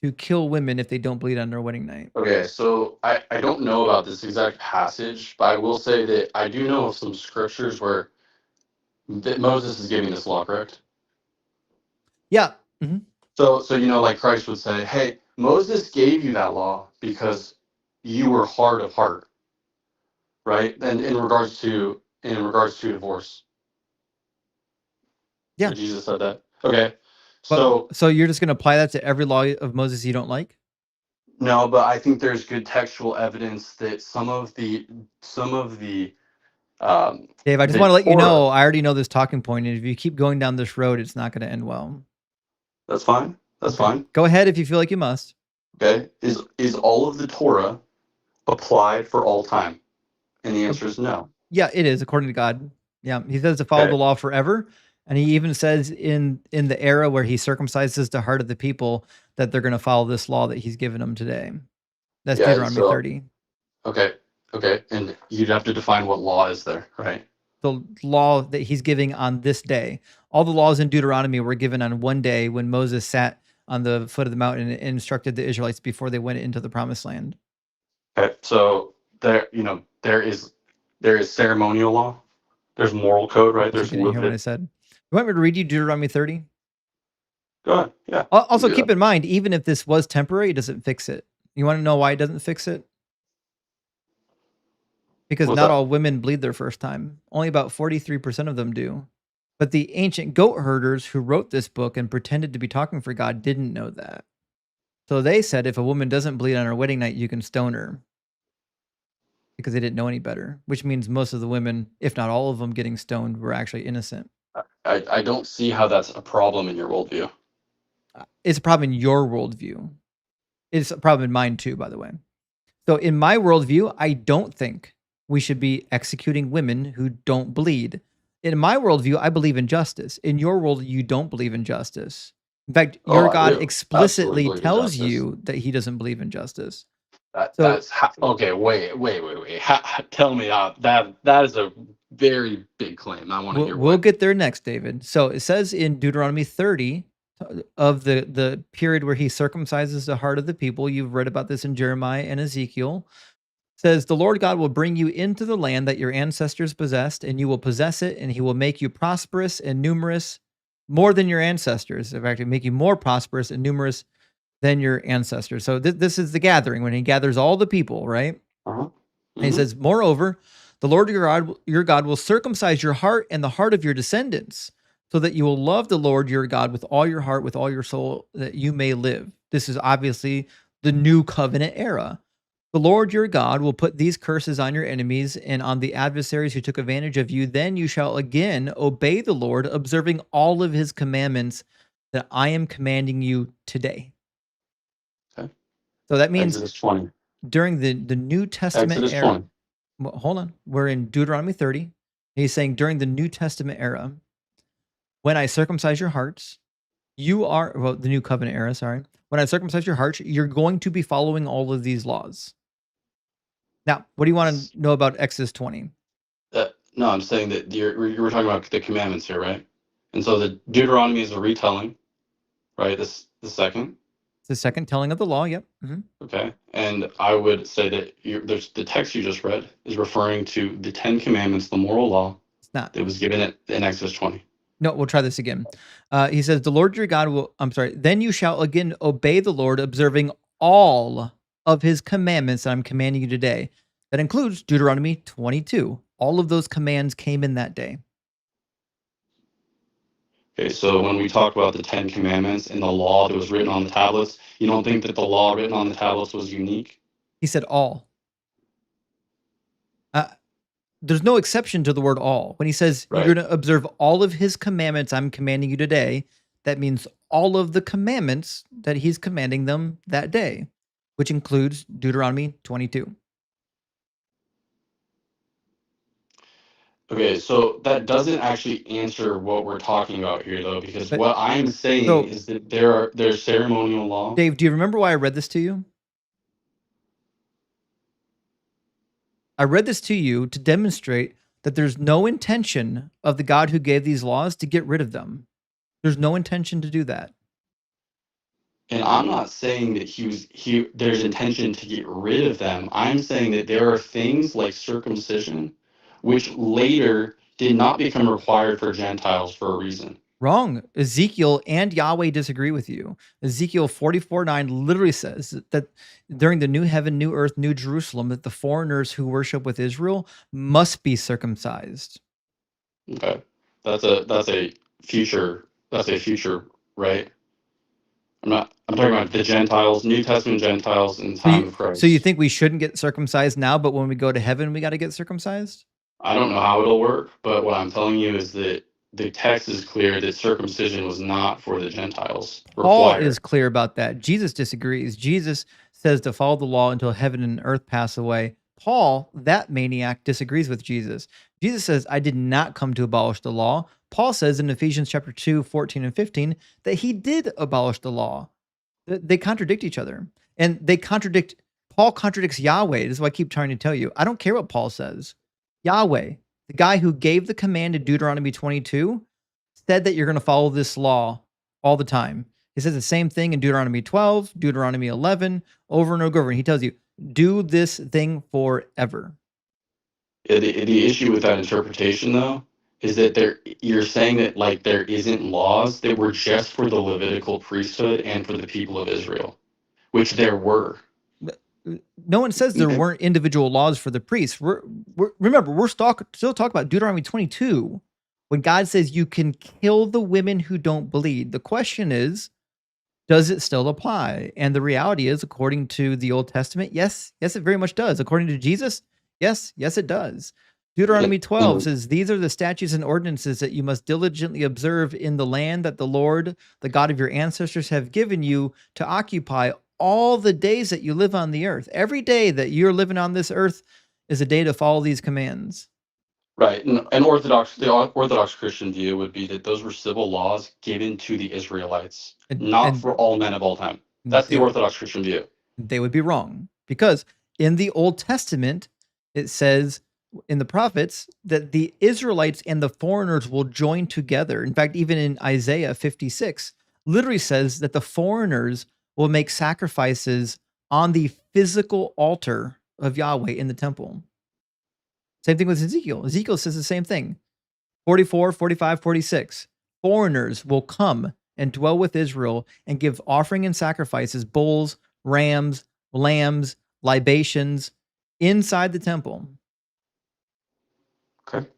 to kill women if they don't bleed on their wedding night? Okay, so I don't know about this exact passage, but I will say that I do know of some scriptures where that Moses is giving this law, correct? Yeah. Mm-hmm. So like Christ would say, "Hey, Moses gave you that law because you were hard of heart," right? And in regards to divorce, Yeah. Jesus said that. Okay, So, so you're just going to apply that to every law of Moses you don't like? no, but I think there's good textual evidence that some of the Dave, I just the want to let you Torah. know, I already know this talking point, and if you keep going down this road, it's not going to end well. That's fine. That's Okay. fine. Go ahead if you feel like you must. Okay, is all of the Torah applied for all time? And the answer is no. Yeah, it is, according to God. Yeah, he says to follow Okay. the law forever. And he even says in the era where he circumcises the heart of the people that they're going to follow this law that he's given them today. That's Yeah, Deuteronomy so 30. Okay, and you'd have to define what law is there, right? The law that he's giving on this day. All the laws in Deuteronomy were given on one day when Moses sat on the foot of the mountain and instructed the Israelites before they went into the promised land. Okay, so there is ceremonial law. There's moral code, right? You There's didn't hear what I said. You want me to read you Deuteronomy 30? Go ahead. Yeah. Also, do keep that. in mind, even if this was temporary, it doesn't fix it. You want to know why it doesn't fix it? Because What's not that? all women bleed their first time. Only about 43% of them do. But the ancient goat herders who wrote this book and pretended to be talking for God didn't know that. So they said if a woman doesn't bleed on her wedding night, you can stone her. Because they didn't know any better, which means most of the women, if not all of them getting stoned, were actually innocent. I don't see how that's a problem in your worldview. It's a problem in your worldview. It's a problem in mine too, by the way. So in my worldview, I don't think we should be executing women who don't bleed. In my worldview, I believe in justice. In your world, you don't believe in justice. In fact, your I God do. Absolutely explicitly believe in tells justice. you that he doesn't believe in justice. Okay. Wait. Tell me that is a very big claim. I want to hear We'll what. get there next, David. So it says in Deuteronomy 30 of the period where he circumcises the heart of the people. You've read about this in Jeremiah and Ezekiel. Says the Lord God will bring you into the land that your ancestors possessed, and you will possess it, and he will make you prosperous and numerous more than your ancestors. In fact, make you more prosperous and numerous than your ancestors. So this is the gathering when he gathers all the people, right? Uh-huh. And he says, moreover, the Lord your God will circumcise your heart and the heart of your descendants, so that you will love the Lord your God with all your heart, with all your soul, that you may live. This is obviously the new covenant era. The Lord your God will put these curses on your enemies and on the adversaries who took advantage of you. Then you shall again obey the Lord, observing all of his commandments that I am commanding you today. Okay. So that means Exodus 20. during the New Testament Exodus era. 20. Well, hold on. We're in Deuteronomy 30. He's saying during the New Testament era, when I circumcise your hearts, the New Covenant era, sorry. When I circumcise your hearts, you're going to be following all of these laws. Now, what do you want to know about Exodus 20? No, I'm saying that you were talking about the commandments here, right? And so the Deuteronomy is a retelling, right? The second. It's the second telling of the law. Yep. Mm-hmm. Okay. And I would say that there's the text you just read is referring to the 10 Commandments, the moral law that was given in Exodus 20. No, we'll try this again. He says, the Lord your God will, then you shall again obey the Lord, observing all of his commandments that I'm commanding you today. That includes Deuteronomy 22. All of those commands came in that day. Okay, so when we talk about the 10 Commandments and the law that was written on the tablets, you don't think that the law written on the tablets was unique? He said all. there's no exception to the word all. When he says Right. you're going to observe all of his commandments I'm commanding you today, that means all of the commandments that he's commanding them that day, which includes Deuteronomy 22. Okay, so that doesn't actually answer what we're talking about here, though, because But what I'm saying so, is that there's ceremonial law. Dave, do you remember why I read this to you? I read this to you to demonstrate that there's no intention of the God who gave these laws to get rid of them. There's no intention to do that. And I'm not saying that there's intention to get rid of them. I'm saying that there are things like circumcision, which later did not become required for Gentiles for a reason. Wrong. Ezekiel and Yahweh disagree with you. Ezekiel 44:9 literally says that during the new heaven, new earth, new Jerusalem, that the foreigners who worship with Israel must be circumcised. Okay, that's a future right. I'm talking about the Gentiles, New Testament Gentiles in the time of Christ. So you think we shouldn't get circumcised now, but when we go to heaven, we got to get circumcised? I don't know how it'll work, but what I'm telling you is that the text is clear that circumcision was not for the Gentiles. Paul Required. is clear about that. Jesus disagrees. Jesus says to follow the law until heaven and earth pass away. Paul, that maniac, disagrees with Jesus. Jesus says, I did not come to abolish the law. Paul says in Ephesians chapter 2, 14 and 15, that he did abolish the law. They contradict each other. And Paul contradicts Yahweh. This is what I keep trying to tell you. I don't care what Paul says. Yahweh, the guy who gave the command in Deuteronomy 22, said that you're going to follow this law all the time. He says the same thing in Deuteronomy 12, Deuteronomy 11, over and over. And he tells you, do this thing forever. Yeah, the issue with that interpretation, though, is that you're saying that like there isn't laws that were just for the Levitical priesthood and for the people of Israel, which there were. No one says there weren't individual laws for the priests. Remember, we're still talking about Deuteronomy 22 when God says you can kill the women who don't bleed. The question is, does it still apply? And the reality is, according to the Old Testament, yes, it very much does. According to Jesus, yes, it does. Deuteronomy 12 says, these are the statutes and ordinances that you must diligently observe in the land that the Lord, the God of your ancestors, have given you to occupy all the days that you live on the earth. Every day that you're living on this earth is a day to follow these commands. Right. And the Orthodox Christian view would be that those were civil laws given to the Israelites, not for all men of all time. That's the Orthodox Christian view. They would be wrong because in the Old Testament, it says in the prophets that the Israelites and the foreigners will join together. In fact, even in Isaiah 56, literally says that the foreigners will make sacrifices on the physical altar of Yahweh in the temple. Same thing with Ezekiel. Ezekiel says the same thing. 44, 45, 46. Foreigners will come and dwell with Israel and give offering and sacrifices, bulls, rams, lambs, libations inside the temple. Okay.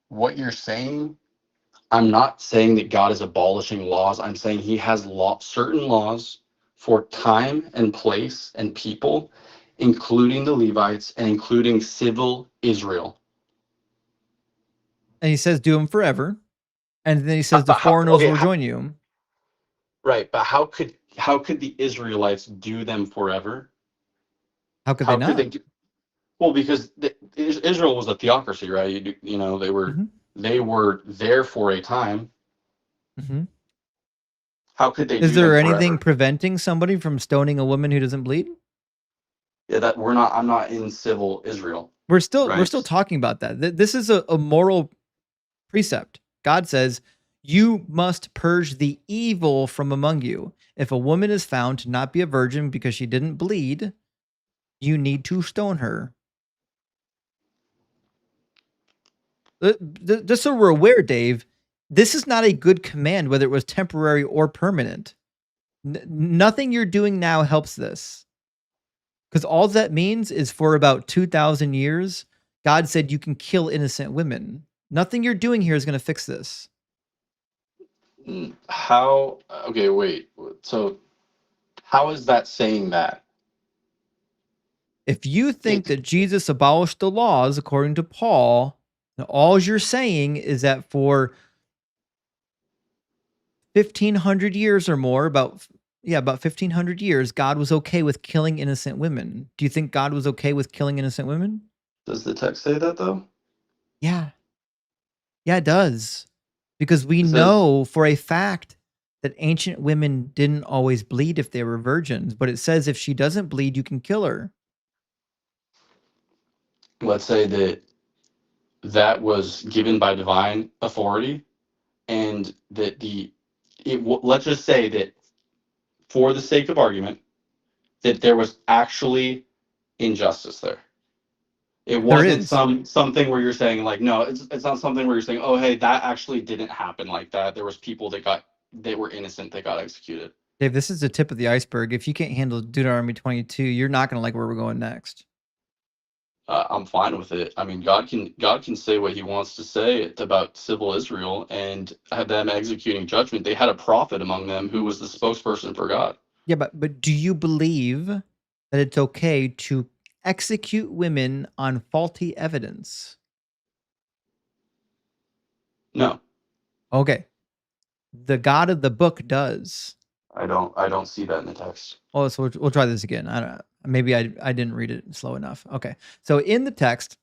What you're saying, I'm not saying that God is abolishing laws. I'm saying he has certain laws for time and place and people, including the Levites and including civil Israel. And he says, do them forever. And then he says, the foreigners will join you. Right. But how could the Israelites do them forever? How could they not? Well, because Israel was a theocracy, right? You know, they were there for a time. Mm-hmm. How could they? Is there anything preventing somebody from stoning a woman who doesn't bleed? Yeah, I'm not in civil Israel. We're still talking about that. This is a moral precept. God says, you must purge the evil from among you. If a woman is found to not be a virgin because she didn't bleed, you need to stone her. Just so we're aware, Dave, this is not a good command, whether it was temporary or permanent. Nothing you're doing now helps this. Because all that means is for about 2,000 years, God said you can kill innocent women. Nothing you're doing here is going to fix this. How? Okay, wait. So how is that saying that? If you think It's that Jesus abolished the laws according to Paul, then all you're saying is that for 1,500 years or more, about 1,500 years, God was okay with killing innocent women. Do you think God was okay with killing innocent women? does the text say that though? Yeah. Yeah, it does. Because we It says, know for a fact that ancient women didn't always bleed if they were virgins, but it says if she doesn't bleed, you can kill her. let's say that was given by divine authority, and that let's just say that for the sake of argument, that there was actually injustice there. It There wasn't is. something where you're saying like, no, it's not something where you're saying, oh hey, that actually didn't happen like that. There was people that were innocent that got executed. Dave, this is the tip of the iceberg. If you can't handle Deuteronomy 22, you're not going to like where we're going next. I'm fine with it. I mean, God can say what He wants to say about civil Israel and had them executing judgment. They had a prophet among them who was the spokesperson for God. Yeah, but do you believe that it's okay to execute women on faulty evidence? No, Okay. The God of the book does. I don't see that in the text. Oh, so we'll try this again. I don't know. Maybe I didn't read it slow enough. Okay. So in the text,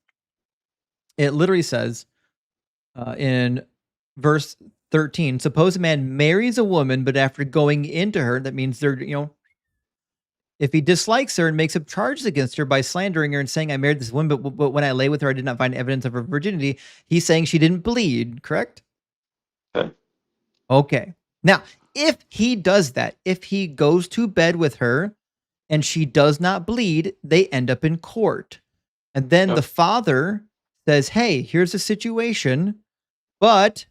it literally says in verse 13, suppose a man marries a woman, but after going into her, that means they're, if he dislikes her and makes up charges against her by slandering her and saying, I married this woman, but when I lay with her, I did not find evidence of her virginity, he's saying she didn't bleed, correct? Okay. Okay. Now, if he does that, if he goes to bed with her and she does not bleed, they end up in court. And then Yep. the father says, hey, here's the situation, but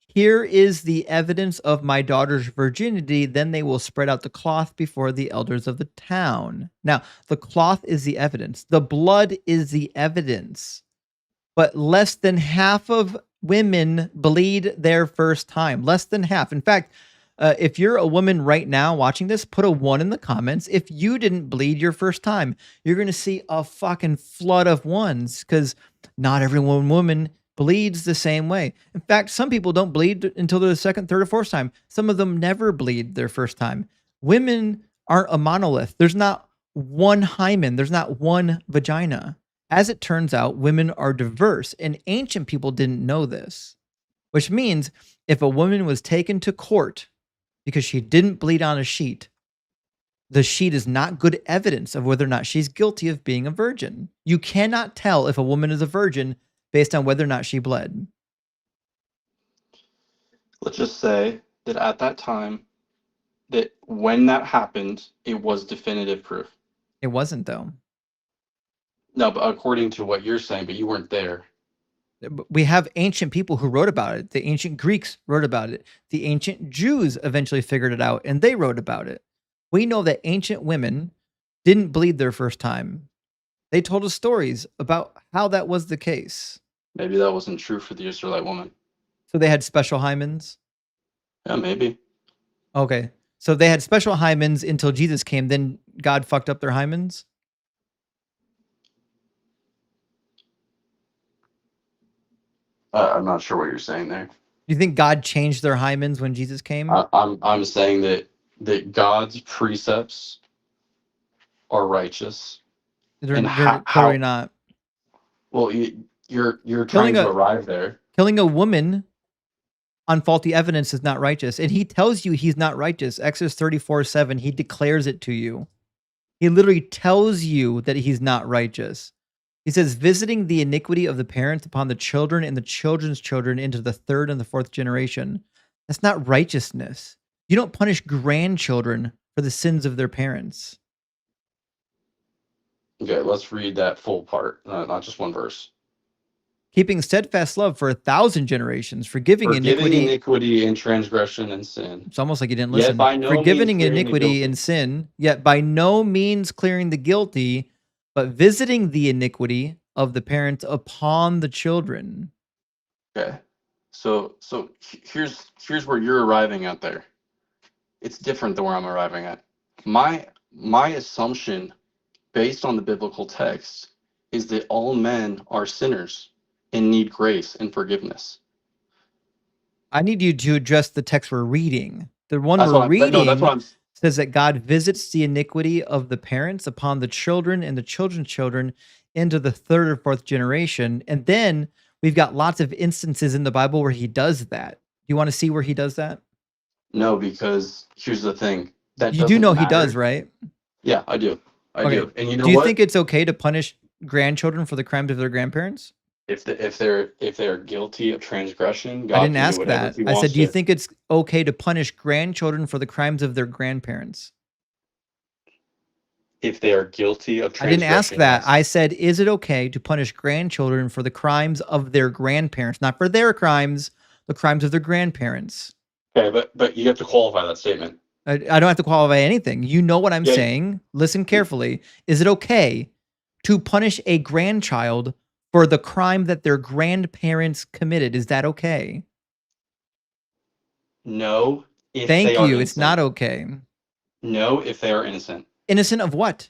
here is the evidence of my daughter's virginity. Then they will spread out the cloth before the elders of the town. Now, the cloth is the evidence. The blood is the evidence. But less than half of women bleed their first time. Less than half. In fact, if you're a woman right now watching this, put a 1 in the comments. If you didn't bleed your first time, you're going to see a fucking flood of 1s because not every woman bleeds the same way. In fact, some people don't bleed until the second, third, or fourth time. Some of them never bleed their first time. Women aren't a monolith. There's not one hymen. There's not one vagina. As it turns out, women are diverse, and ancient people didn't know this, which means if a woman was taken to court because she didn't bleed on a sheet, the sheet is not good evidence of whether or not she's guilty of being a virgin. You cannot tell if a woman is a virgin based on whether or not she bled. Let's just say that at that time, that when that happened, it was definitive proof. It wasn't, though. No, but according to what you're saying, but you weren't there. We have ancient people who wrote about it. The ancient Greeks wrote about it. The ancient Jews eventually figured it out, and they wrote about it. We know that ancient women didn't bleed their first time. They told us stories about how that was the case. Maybe that wasn't true for the Israelite woman. So they had special hymens? Yeah, maybe. Okay. So they had special hymens until Jesus came, then God fucked up their hymens? I'm not sure what you're saying there. Do you think God changed their hymens when Jesus came? I'm saying that God's precepts are righteous. They're totally not. Well, you're trying to arrive there. Killing a woman on faulty evidence is not righteous. And he tells you he's not righteous. Exodus 34:7, he declares it to you. He literally tells you that he's not righteous. He says, visiting the iniquity of the parents upon the children and the children's children into the third and the fourth generation. That's not righteousness. You don't punish grandchildren for the sins of their parents. Okay, let's read that full part, not just one verse. Keeping steadfast love for 1,000 generations, forgiving iniquity and transgression and sin. It's almost like you didn't listen. Yet by no forgiving means iniquity and sin, yet by no means clearing the guilty, but visiting the iniquity of the parents upon the children. Okay, so here's where you're arriving at there. It's different than where I'm arriving at. My assumption based on the biblical text, is that all men are sinners and need grace and forgiveness. I need you to address the text we're reading. The one That's we're what I'm. No, that's what reading I'm. says that God visits the iniquity of the parents upon the children and the children's children into the third or fourth generation. And then we've got lots of instances in the Bible where he does that. Do you want to see where he does that? No, because here's the thing. That You do doesn't know he matter. does, right? Yeah, I do. I Okay. do. And you know Do you what? think it's okay to punish grandchildren for the crimes of their grandparents? If they're guilty of transgression, I God didn't can ask do whatever that. He I wants said, do you to. think it's okay to punish grandchildren for the crimes of their grandparents? If they are guilty of I didn't ask transgression, that. yes. I said, is it okay to punish grandchildren for the crimes of their grandparents? Not for their crimes, the crimes of their grandparents. Okay, but you have to qualify that statement. I don't have to qualify anything. You know what I'm Yeah. saying. Listen carefully. Is it okay to punish a grandchild for the crime that their grandparents committed? Is that okay? No, if Thank they are you. innocent. It's not okay. No, if they are innocent. Innocent of what?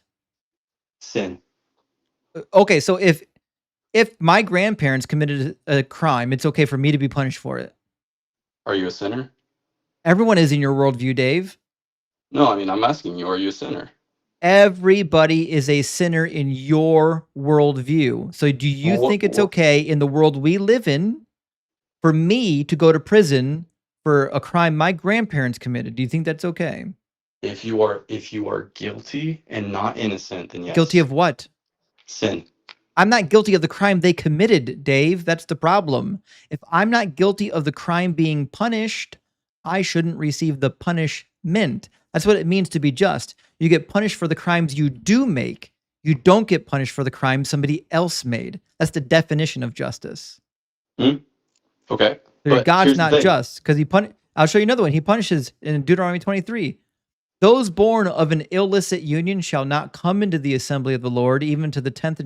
Sin. Okay, so if my grandparents committed a crime, it's okay for me to be punished for it. Are you a sinner? Everyone is in your worldview, Dave. No, I mean, I'm asking you, are you a sinner? Everybody is a sinner in your worldview. So do you Well, think it's okay in the world we live in for me to go to prison for a crime my grandparents committed? Do you think that's okay? If you are guilty and not innocent, then yes. Guilty of what? Sin. I'm not guilty of the crime they committed, Dave. That's the problem. If I'm not guilty of the crime being punished, I shouldn't receive the punishment. That's what it means to be just. You get punished for the crimes you do make. You don't get punished for the crimes somebody else made. That's the definition of justice. Okay. So But God's here's the not thing. just because I'll show you another one. He punishes in Deuteronomy 23. Those born of an illicit union shall not come into the assembly of the Lord, even to the 10th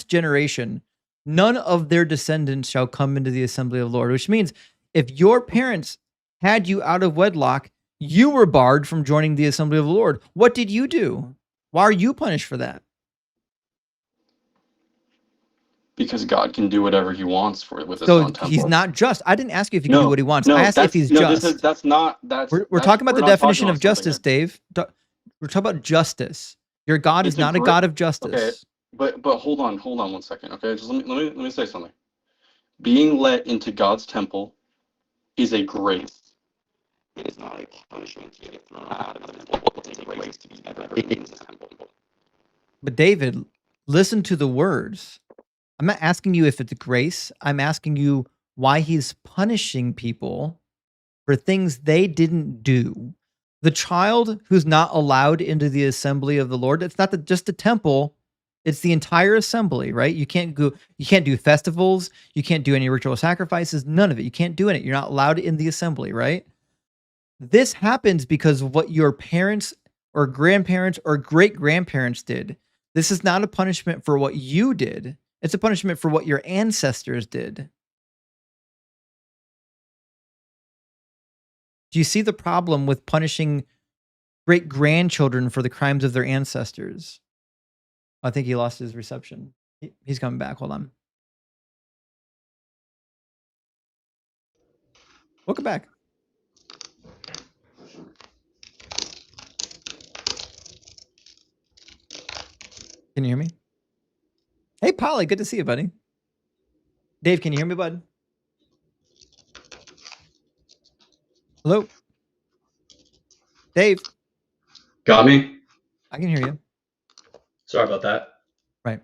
generation. None of their descendants shall come into the assembly of the Lord, which means if your parents had you out of wedlock, you were barred from joining the assembly of the Lord. What did you do? Why are you punished for that? Because God can do whatever He wants with His So own temple. he's not just. I didn't ask you if he can do what he wants. I asked if he's just. We're talking about the definition of justice, Dave. We're talking about justice. Your God is not a God of justice. Okay, but hold on 1 second. Okay, just let me say something. Being let into God's temple is a grace. It is not a punishment to get thrown out of the temple. It's a grace to be ever in the temple. But David, listen to the words. I'm not asking you if it's grace. I'm asking you why he's punishing people for things they didn't do. The child who's not allowed into the assembly of the Lord, it's not just the temple, it's the entire assembly, right? You can't do festivals, you can't do any ritual sacrifices, none of it. You can't do it. You're not allowed in the assembly, right? This happens because of what your parents or grandparents or great-grandparents did. This is not a punishment for what you did. It's a punishment for what your ancestors did. Do you see the problem with punishing great-grandchildren for the crimes of their ancestors? I think he lost his reception. He's coming back. Hold on. Welcome back. Can you hear me? Hey, Polly, good to see you, buddy. Dave, can you hear me, bud? Hello? Dave, Got me? I can hear you. Sorry about that. Right.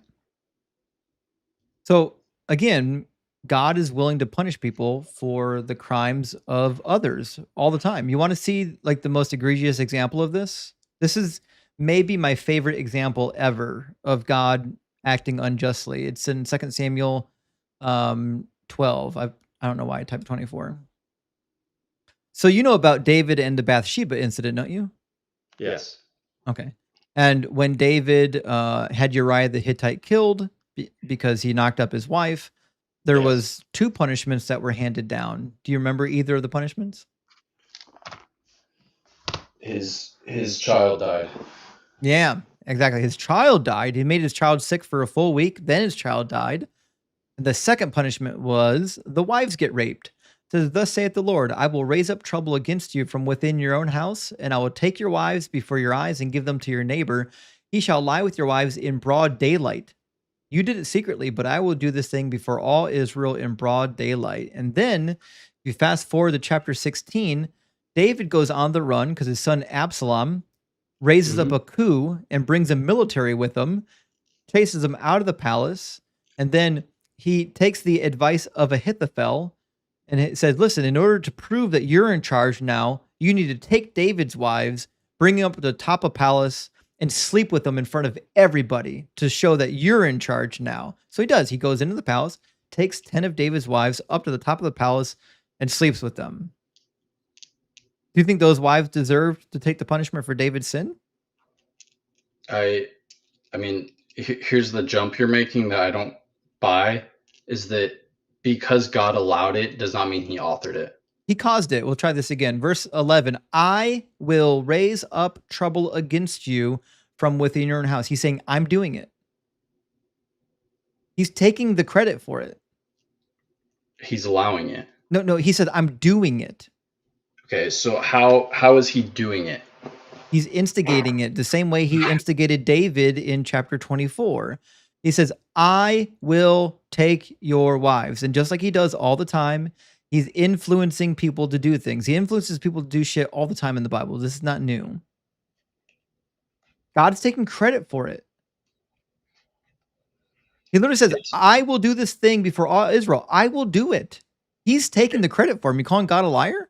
So, again, God is willing to punish people for the crimes of others all the time. You want to see like the most egregious example of this? This is maybe my favorite example ever of God acting unjustly. It's in 2 Samuel 12. I don't know why I typed 24. So you know about David and the Bathsheba incident, don't you? Yes. Okay. And when David had Uriah the Hittite killed because he knocked up his wife, there was 2 punishments that were handed down. Do you remember either of the punishments? His child died. Yeah, exactly. His child died. He made his child sick for a full week. Then his child died. The second punishment was the wives get raped. It says, thus saith the Lord, I will raise up trouble against you from within your own house, and I will take your wives before your eyes and give them to your neighbor. He shall lie with your wives in broad daylight. You did it secretly, but I will do this thing before all Israel in broad daylight. And then, if you fast forward to chapter 16, David goes on the run because his son Absalom raises up a coup and brings a military with him, chases him out of the palace, and then he takes the advice of Ahithophel and it says, listen, in order to prove that you're in charge now, you need to take David's wives, bring them up to the top of palace, and sleep with them in front of everybody to show that you're in charge now. So he does. He goes into the palace, takes 10 of David's wives up to the top of the palace, and sleeps with them. Do you think those wives deserved to take the punishment for David's sin? I mean, here's the jump you're making that I don't buy, is that because God allowed it does not mean he authored it. He caused it. We'll try this again. Verse 11, I will raise up trouble against you from within your own house. He's saying, I'm doing it. He's taking the credit for it. He's allowing it. No, he said, I'm doing it. Okay, so how is he doing it? He's instigating it the same way he instigated David in chapter 24. He says, I will take your wives. And just like he does all the time, he's influencing people to do things. He influences people to do shit all the time in the Bible. This is not new. God's taking credit for it. He literally says, I will do this thing before all Israel. I will do it. He's taking the credit for him. You calling God a liar?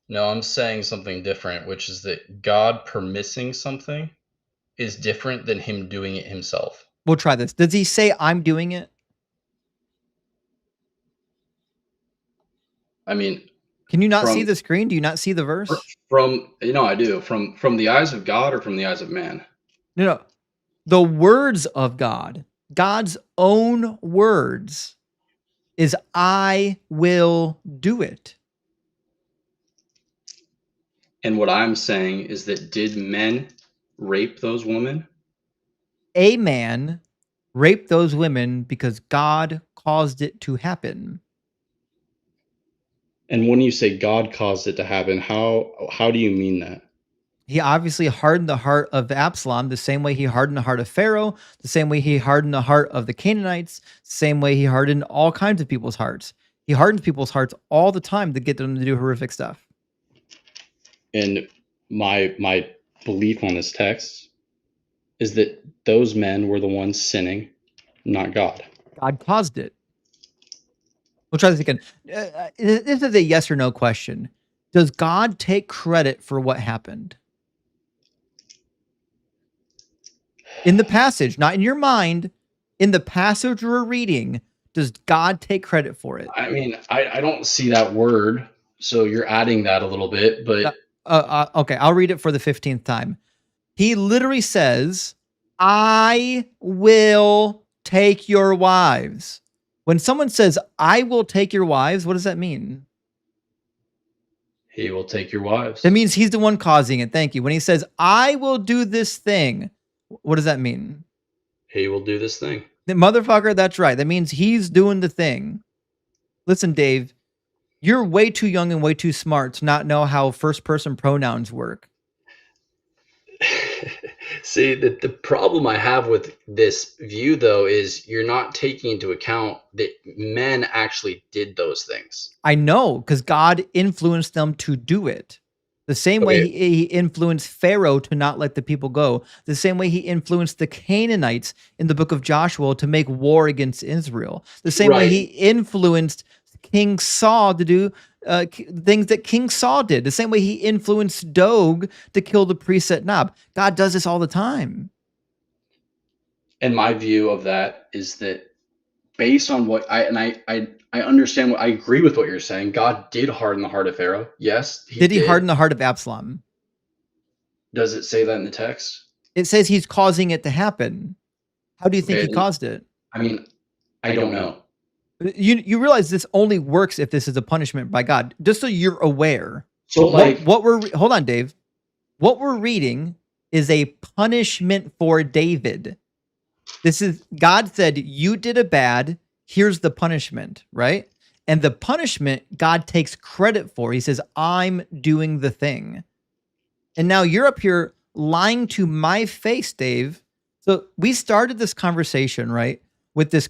No, I'm saying something different, which is that God permitting something is different than him doing it himself. We'll try this. Does he say, I'm doing it? I mean, can you not see the screen? Do you not see the verse? I do. From the eyes of God or from the eyes of man? No. The words of God, God's own words, is I will do it. And what I'm saying is that did men rape those women? A man raped those women because God caused it to happen. And when you say God caused it to happen, how do you mean that? He obviously hardened the heart of Absalom the same way he hardened the heart of Pharaoh, the same way he hardened the heart of the Canaanites, the same way he hardened all kinds of people's hearts. He hardens people's hearts all the time to get them to do horrific stuff. And my belief on this text is that those men were the ones sinning, not God. God caused it. We'll try this again. This is a yes or no question. Does God take credit for what happened? In the passage, not in your mind, in the passage we're reading, does God take credit for it? I mean, I don't see that word, so you're adding that a little bit, but... Okay, I'll read it for the 15th time. He literally says, I will take your wives. When someone says, I will take your wives, what does that mean? He will take your wives. That means he's the one causing it. Thank you. When he says, I will do this thing, what does that mean? He will do this thing. The motherfucker, that's right. That means he's doing the thing. Listen, Dave, you're way too young and way too smart to not know how first-person pronouns work. See, the problem I have with this view, though, is you're not taking into account that men actually did those things. I know, because God influenced them to do it. The same way he influenced Pharaoh to not let the people go. The same way he influenced the Canaanites in the book of Joshua to make war against Israel. The same way he influenced King Saul to do things that King Saul did. The same way he influenced Doeg to kill the priest at Nob. God does this all the time. And my view of that is that based on what I understand, I agree with what you're saying. God did harden the heart of Pharaoh. Yes, did he harden the heart of Absalom? Does it say that in the text? It says he's causing it to happen. How do you think he caused it? I mean, I don't know. You realize this only works if this is a punishment by God, just so you're aware. So hold on, Dave. What we're reading is a punishment for David. This is, God said, you did a bad, here's the punishment, right? And the punishment God takes credit for. He says, I'm doing the thing. And now you're up here lying to my face, Dave. So we started this conversation, right, with this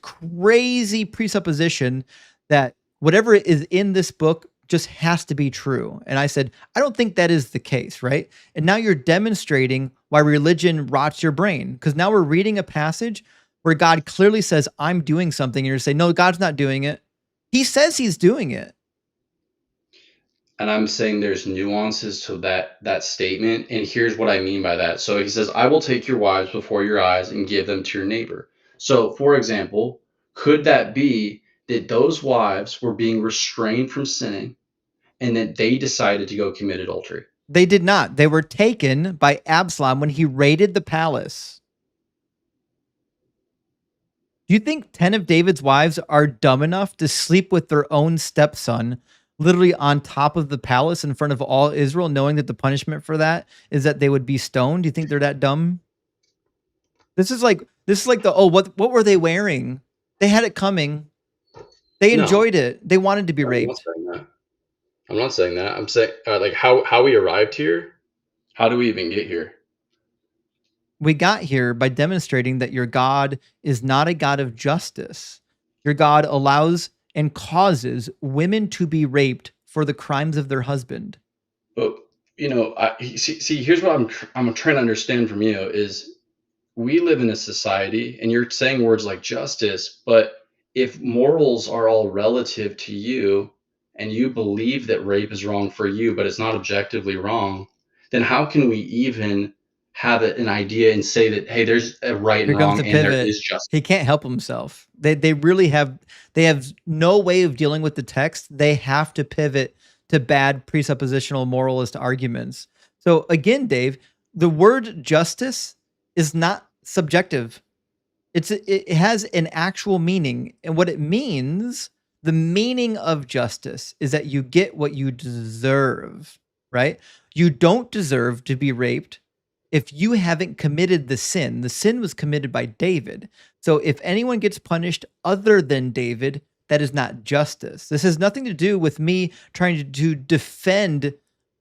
crazy presupposition that whatever is in this book just has to be true. And I said, I don't think that is the case, right? And now you're demonstrating why religion rots your brain, because now we're reading a passage where God clearly says, I'm doing something. And you're saying, no, God's not doing it. He says he's doing it. And I'm saying there's nuances to that statement, and here's what I mean by that. So he says, I will take your wives before your eyes and give them to your neighbor. So, for example, could that be that those wives were being restrained from sinning and that they decided to go commit adultery? They did not. They were taken by Absalom when he raided the palace. Do you think 10 of David's wives are dumb enough to sleep with their own stepson, literally on top of the palace in front of all Israel, knowing that the punishment for that is that they would be stoned? Do you think they're that dumb? This is like what were they wearing? They had it coming. They No. enjoyed it. They wanted to be I'm not raped. saying that. I'm not saying that. I'm saying like how we arrived here. How do we even get here? We got here by demonstrating that your God is not a God of justice. Your God allows and causes women to be raped for the crimes of their husband. But see, here's what I'm trying to understand from you is we live in a society, and you're saying words like justice, but if morals are all relative to you, and you believe that rape is wrong for you, but it's not objectively wrong, then how can we even have an idea and say that, hey, there's a right Here and comes wrong the and there pivot. is justice? He can't help himself. They really have no way of dealing with the text. They have to pivot to bad presuppositional moralist arguments. So again, Dave, the word justice is not subjective. It has an actual meaning, and what it means, the meaning of justice is that you get what you deserve, right? You don't deserve to be raped if you haven't committed the sin. The sin was committed by David. So if anyone gets punished other than David, that is not justice. This has nothing to do with me trying to defend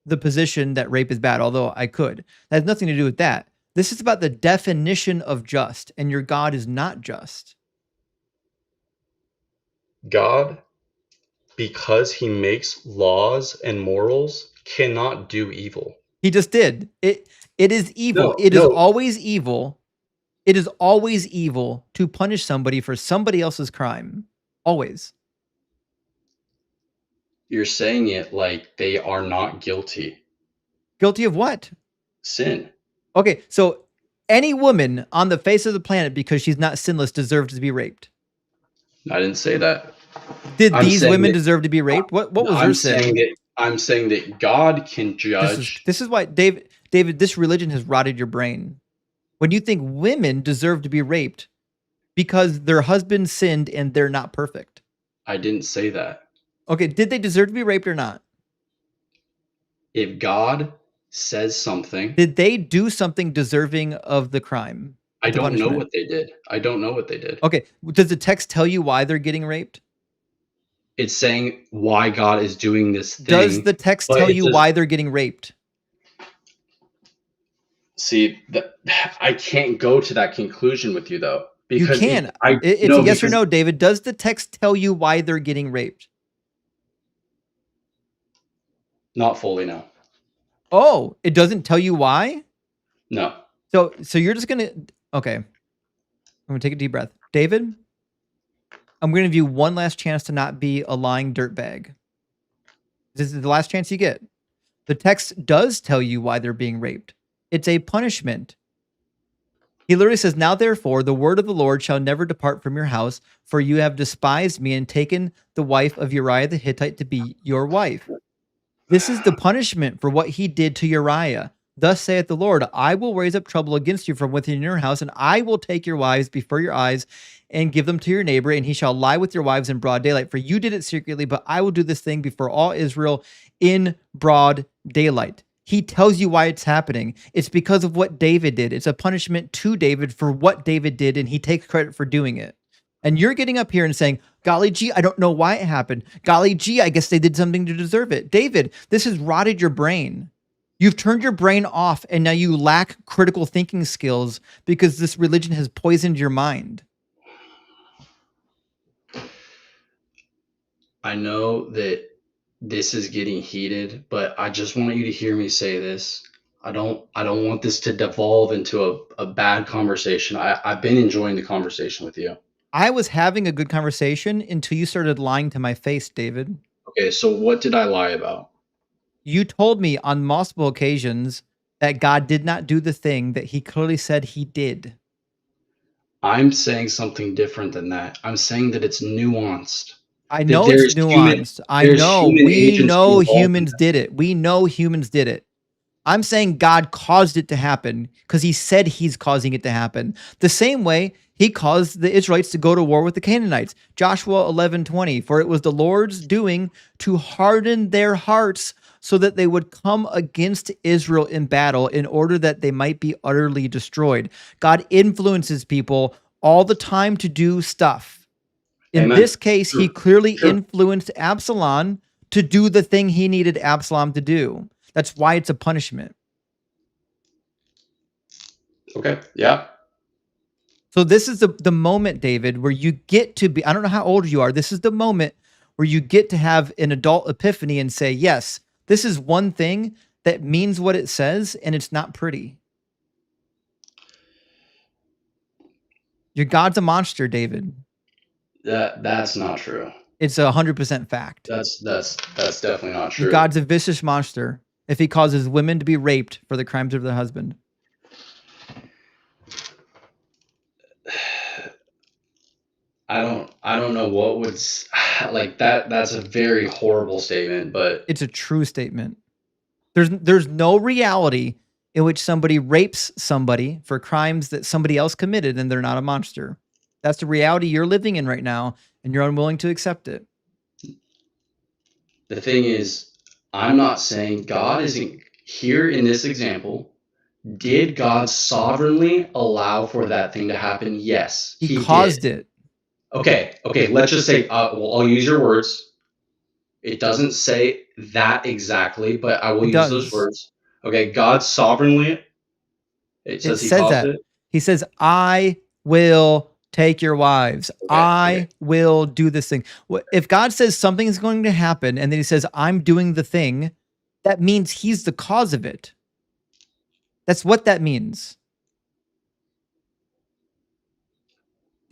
the position that rape is bad, although I could. That has nothing to do with that. This is about the definition of just, and your God is not just. God, because he makes laws and morals, cannot do evil. He just did. It is evil. No, It is no. always evil. It is always evil to punish somebody for somebody else's crime. Always. You're saying it like they are not guilty. Guilty of what? Sin. Okay, so any woman on the face of the planet, because she's not sinless, deserves to be raped. I didn't say that. Did I'm these saying women that- deserve to be raped? What was I'm her sin? I'm saying that God can judge. This is why, David, this religion has rotted your brain. When you think women deserve to be raped because their husband sinned and they're not perfect. I didn't say that. Okay, did they deserve to be raped or not? If God says something, Did they do something deserving of the crime? I the don't know punishment? what they did. I don't know what they did. Okay, does the text tell you why they're getting raped? It's saying why God is doing this thing. Does the text but tell it you does- why they're getting raped? See, I can't go to that conclusion with you though. You Because can. I It's no, a yes or because- no, David. Does the text tell you why they're getting raped? Not fully, no. Oh, it doesn't tell you why? No. So you're just gonna okay. I'm gonna take a deep breath. David, I'm gonna give you one last chance to not be a lying dirtbag. This is the last chance you get. The text does tell you why they're being raped. It's a punishment. He literally says, now therefore, the word of the Lord shall never depart from your house, for you have despised me and taken the wife of Uriah the Hittite to be your wife. This is the punishment for what he did to Uriah. Thus saith the Lord, I will raise up trouble against you from within your house, and I will take your wives before your eyes and give them to your neighbor, and he shall lie with your wives in broad daylight. For you did it secretly, but I will do this thing before all Israel in broad daylight. He tells you why it's happening. It's because of what David did. It's a punishment to David for what David did, and he takes credit for doing it. And you're getting up here and saying, golly gee, I don't know why it happened. Golly gee, I guess they did something to deserve it. David, this has rotted your brain. You've turned your brain off, and now you lack critical thinking skills because this religion has poisoned your mind. I know that this is getting heated, but I just want you to hear me say this. I don't want this to devolve into a bad conversation. I've been enjoying the conversation with you. I was having a good conversation until you started lying to my face, David. Okay, so what did I lie about? You told me on multiple occasions that God did not do the thing that he clearly said he did. I'm saying something different than that. I'm saying that it's nuanced. I know it's nuanced. I know. We know humans did it. We know humans did it. I'm saying God caused it to happen because he said he's causing it to happen. The same way he caused the Israelites to go to war with the Canaanites. Joshua 11:20, for it was the Lord's doing to harden their hearts so that they would come against Israel in battle in order that they might be utterly destroyed. God influences people all the time to do stuff. In Amen. this case, he clearly influenced Absalom to do the thing he needed Absalom to do. That's why it's a punishment. Okay, yeah. So this is the moment, David, where you get to be, I don't know how old you are. This is the moment where you get to have an adult epiphany and say, yes, this is one thing that means what it says, and it's not pretty. Your God's a monster, David. That's not true. It's 100% fact. That's definitely not true. Your God's a vicious monster if he causes women to be raped for the crimes of their husband. I don't know what would like that. That's a very horrible statement, but it's a true statement. There's no reality in which somebody rapes somebody for crimes that somebody else committed and they're not a monster. That's the reality you're living in right now, and you're unwilling to accept it. The thing is, I'm not saying God isn't here in this example. Did God sovereignly allow for that thing to happen? Yes, he caused did. it. Okay. Let's just say, well, I'll use your words. It doesn't say that exactly, but I will use those words. Okay, God sovereignly. It says he caused that. it. He says, I will take your wives. I will do this thing. If God says something is going to happen and then he says, I'm doing the thing, that means he's the cause of it. That's what that means.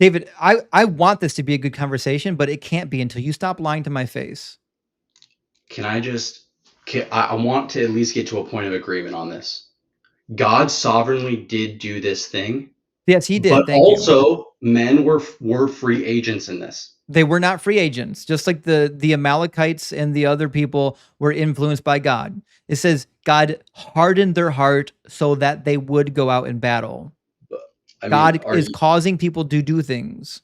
David, I want this to be a good conversation, but it can't be until you stop lying to my face. I want to at least get to a point of agreement on this. God sovereignly did do this thing. Yes, he did. But also, men were free agents in this. They were not free agents, just like the Amalekites and the other people were influenced by God. It says God hardened their heart so that they would go out in battle. God is causing people to do things.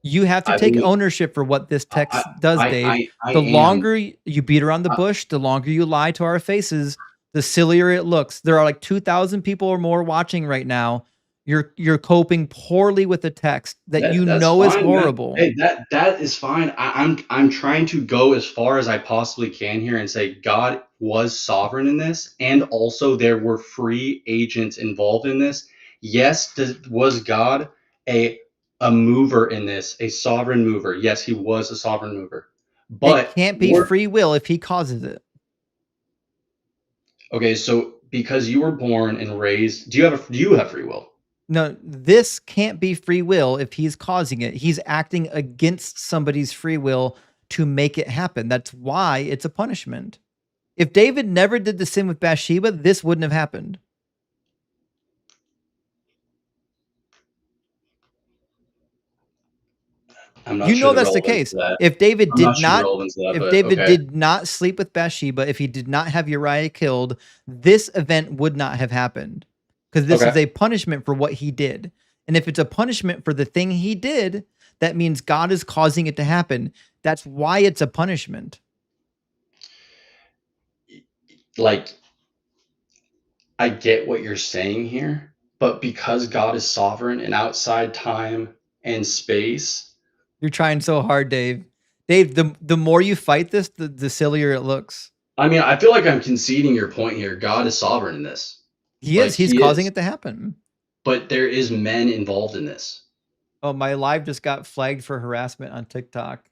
You have to take ownership for what this text does, Dave. The longer you beat around the bush, the longer you lie to our faces, the sillier it looks. There are like 2,000 people or more watching right now. You're coping poorly with the text that you know is horrible. Hey, that is fine. I'm trying to go as far as I possibly can here and say God was sovereign in this, and also there were free agents involved in this. Yes, was God a mover in this, a sovereign mover? Yes, he was a sovereign mover. But it can't be free will if he causes it. Okay, so because you were born and raised, do you have free will? No, this can't be free will if he's causing it. He's acting against somebody's free will to make it happen. That's why it's a punishment. If David never did the sin with Bathsheba, this wouldn't have happened. I'm not sure that's the case. If David did not sleep with Bathsheba, if he did not have Uriah killed, this event would not have happened. Because this is a punishment for what he did. And if it's a punishment for the thing he did, that means God is causing it to happen. That's why it's a punishment. Like, I get what you're saying here, but because God is sovereign and outside time and space, You're trying so hard, Dave. Dave, the more you fight this, the sillier it looks. I mean, I feel like I'm conceding your point here. God is sovereign in this. He Like, is. He's he causing is. it to happen. But there is men involved in this. Oh, my live just got flagged for harassment on TikTok.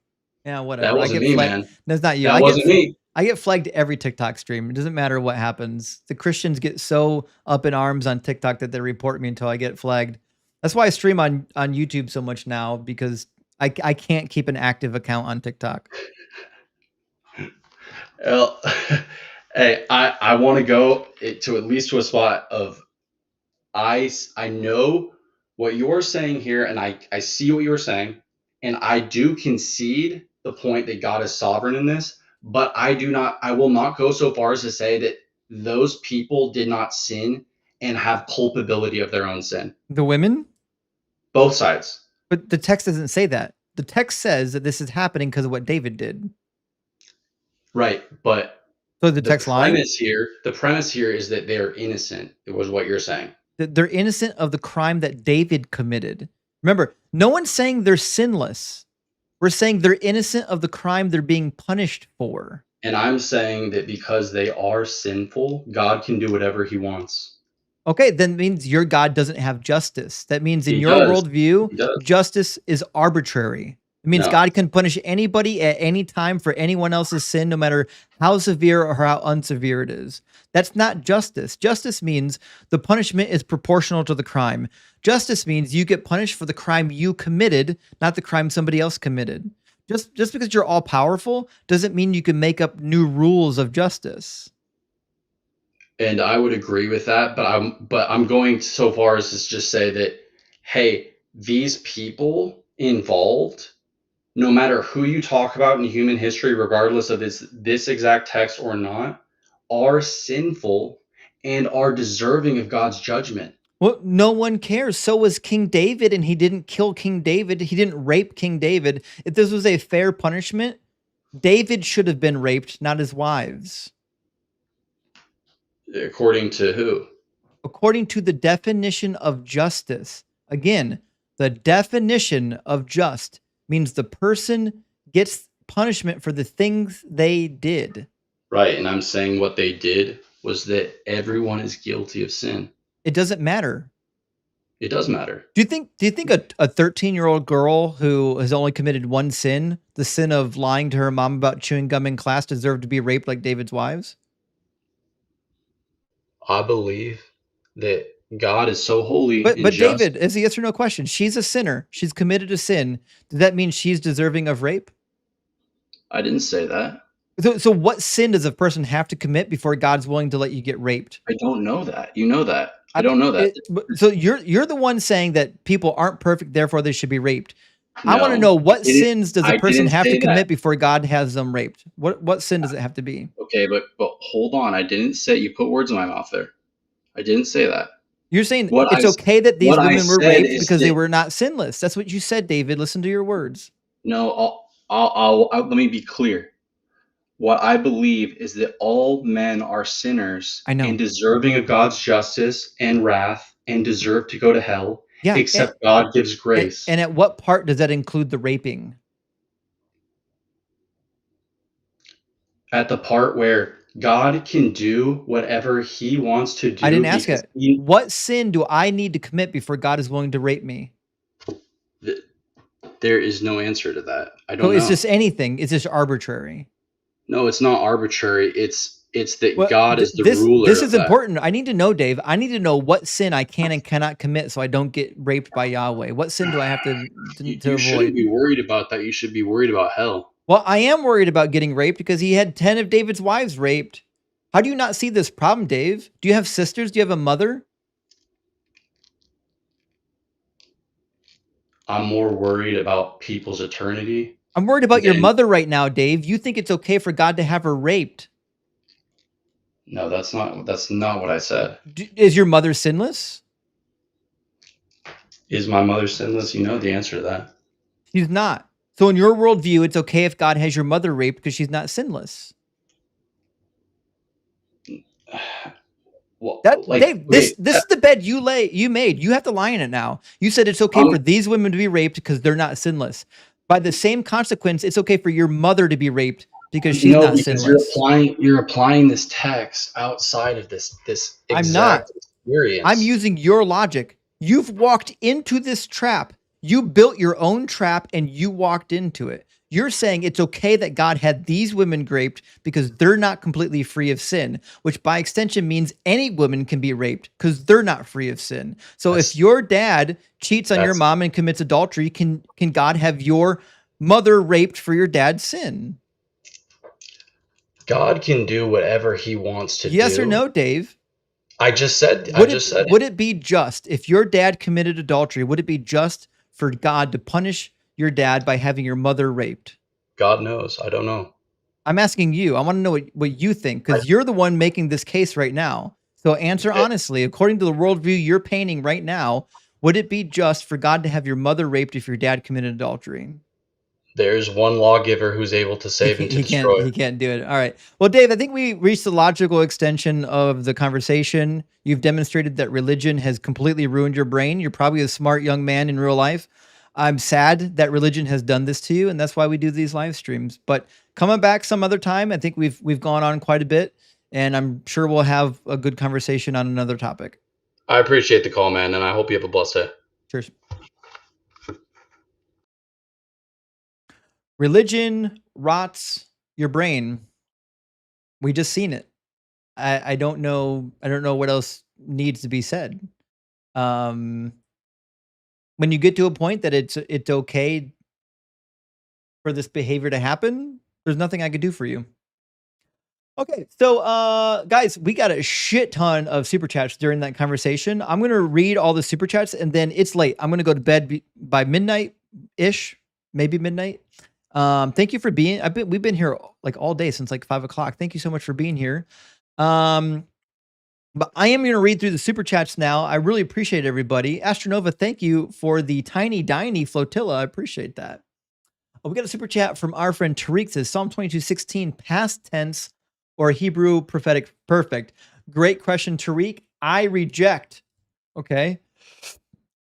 Yeah, whatever. That wasn't me, man. That's not you. That wasn't me. I get flagged every TikTok stream. It doesn't matter what happens. The Christians get so up in arms on TikTok that they report me until I get flagged. That's why I stream on YouTube so much now, because I can't keep an active account on TikTok. Well, hey, I want to go to at least to a spot of I know what you're saying here, and I see what you're saying, and I do concede the point that God is sovereign in this, but I will not go so far as to say that those people did not sin and have culpability of their own sin. The women? Both sides. But the text doesn't say that. The text says that this is happening because of what David did. Right, but so the text lying? The premise here is that they are innocent. It was what you're saying. They're innocent of the crime that David committed. Remember, no one's saying they're sinless. We're saying they're innocent of the crime they're being punished for. And I'm saying that because they are sinful, God can do whatever he wants. Okay, then means your God doesn't have justice. That means in your worldview, justice is arbitrary. It means God can punish anybody at any time for anyone else's sin, no matter how severe or how unsevere it is. That's not justice. Justice means the punishment is proportional to the crime. Justice means you get punished for the crime you committed, not the crime somebody else committed. Just because you're all powerful doesn't mean you can make up new rules of justice. And I would agree with that, but I'm going so far as to just say that, hey, these people involved, no matter who you talk about in human history, regardless of this exact text or not, are sinful and are deserving of God's judgment. Well, no one cares. So was King David, and he didn't kill King David. He didn't rape King David. If this was a fair punishment, David should have been raped, not his wives. According to who? According to the definition of justice. Again, the definition of just means the person gets punishment for the things they did. Right, and I'm saying what they did was that everyone is guilty of sin. It doesn't matter. It does matter. Do you think a 13-year-old girl who has only committed one sin, the sin of lying to her mom about chewing gum in class, deserved to be raped like David's wives? I believe that God is so holy. But David, it's a yes or no question. She's a sinner. She's committed a sin. Does that mean she's deserving of rape? I didn't say that. So what sin does a person have to commit before God's willing to let you get raped? I don't know that. You know that. I don't know that. So you're the one saying that people aren't perfect, therefore they should be raped. No, I want to know what sins does a person have to commit before God has them raped? What sin does it have to be? Okay, but hold on. I didn't say, you put words in my mouth there. I didn't say that. You're saying it's okay that these women were raped because they were not sinless. That's what you said, David. Listen to your words. No, I'll let me be clear. What I believe is that all men are sinners and deserving of God's justice and wrath and deserve to go to hell, except God gives grace. And at what part does that include the raping? At the part where God can do whatever he wants to do. I didn't ask it. What sin do I need to commit before God is willing to rape me? There is no answer to that. I don't know. It's just anything. It's just arbitrary. No, it's not arbitrary. It's that God is the ruler. This is important. I need to know, Dave. I need to know what sin I can and cannot commit so I don't get raped by Yahweh. What sin do I have to avoid? You shouldn't be worried about that. You should be worried about hell. Well, I am worried about getting raped because he had 10 of David's wives raped. How do you not see this problem, Dave? Do you have sisters? Do you have a mother? I'm more worried about people's eternity. I'm worried about your mother right now, Dave. You think it's okay for God to have her raped? No, that's not what I said. Is your mother sinless? Is my mother sinless? You know the answer to that. She's not. So in your worldview, it's okay if God has your mother raped because she's not sinless. Well, That like, Dave, okay, this is the bed you made. You have to lie in it now. You said it's okay for these women to be raped because they're not sinless. By the same consequence, it's okay for your mother to be raped because she's no, not because sinless. you're applying this text outside of this I'm not. exact experience. I'm using your logic. You've walked into this trap. You built your own trap and you walked into it. You're saying it's okay that God had these women raped because they're not completely free of sin, which by extension means any woman can be raped because they're not free of sin. So if your dad cheats on your mom and commits adultery, can God have your mother raped for your dad's sin? God can do whatever he wants to do. Yes or no, Dave? I just said Would it be just if your dad committed adultery? Would it be just for God to punish your dad by having your mother raped? God knows. I don't know. I'm asking you. I want to know what you think because you're the one making this case right now. So answer honestly. According to the worldview you're painting right now, would it be just for God to have your mother raped if your dad committed adultery? There's one lawgiver who's able to save and to destroy. He can't do it. All right. Well, Dave, I think we reached the logical extension of the conversation. You've demonstrated that religion has completely ruined your brain. You're probably a smart young man in real life. I'm sad that religion has done this to you, and that's why we do these live streams. But coming back some other time, I think we've gone on quite a bit, and I'm sure we'll have a good conversation on another topic. I appreciate the call, man, and I hope you have a blessed day. Cheers. Religion rots your brain. We just seen it. I don't know what else needs to be said. When you get to a point that it's okay for this behavior to happen, there's nothing I could do for you. Okay, so guys, we got a shit ton of super chats during that conversation. I'm gonna read all the super chats, and then it's late. I'm gonna go to bed by midnight ish, maybe midnight. Thank you for being. We've been here like all day since like 5 o'clock. Thank you so much for being here. But I am going to read through the super chats now. I really appreciate everybody. Astronova, thank you for the tiny diny flotilla. I appreciate that. We got a super chat from our friend Tariq. Says Psalm 22:16 past tense or Hebrew prophetic perfect. Great question, Tariq. I reject. Okay.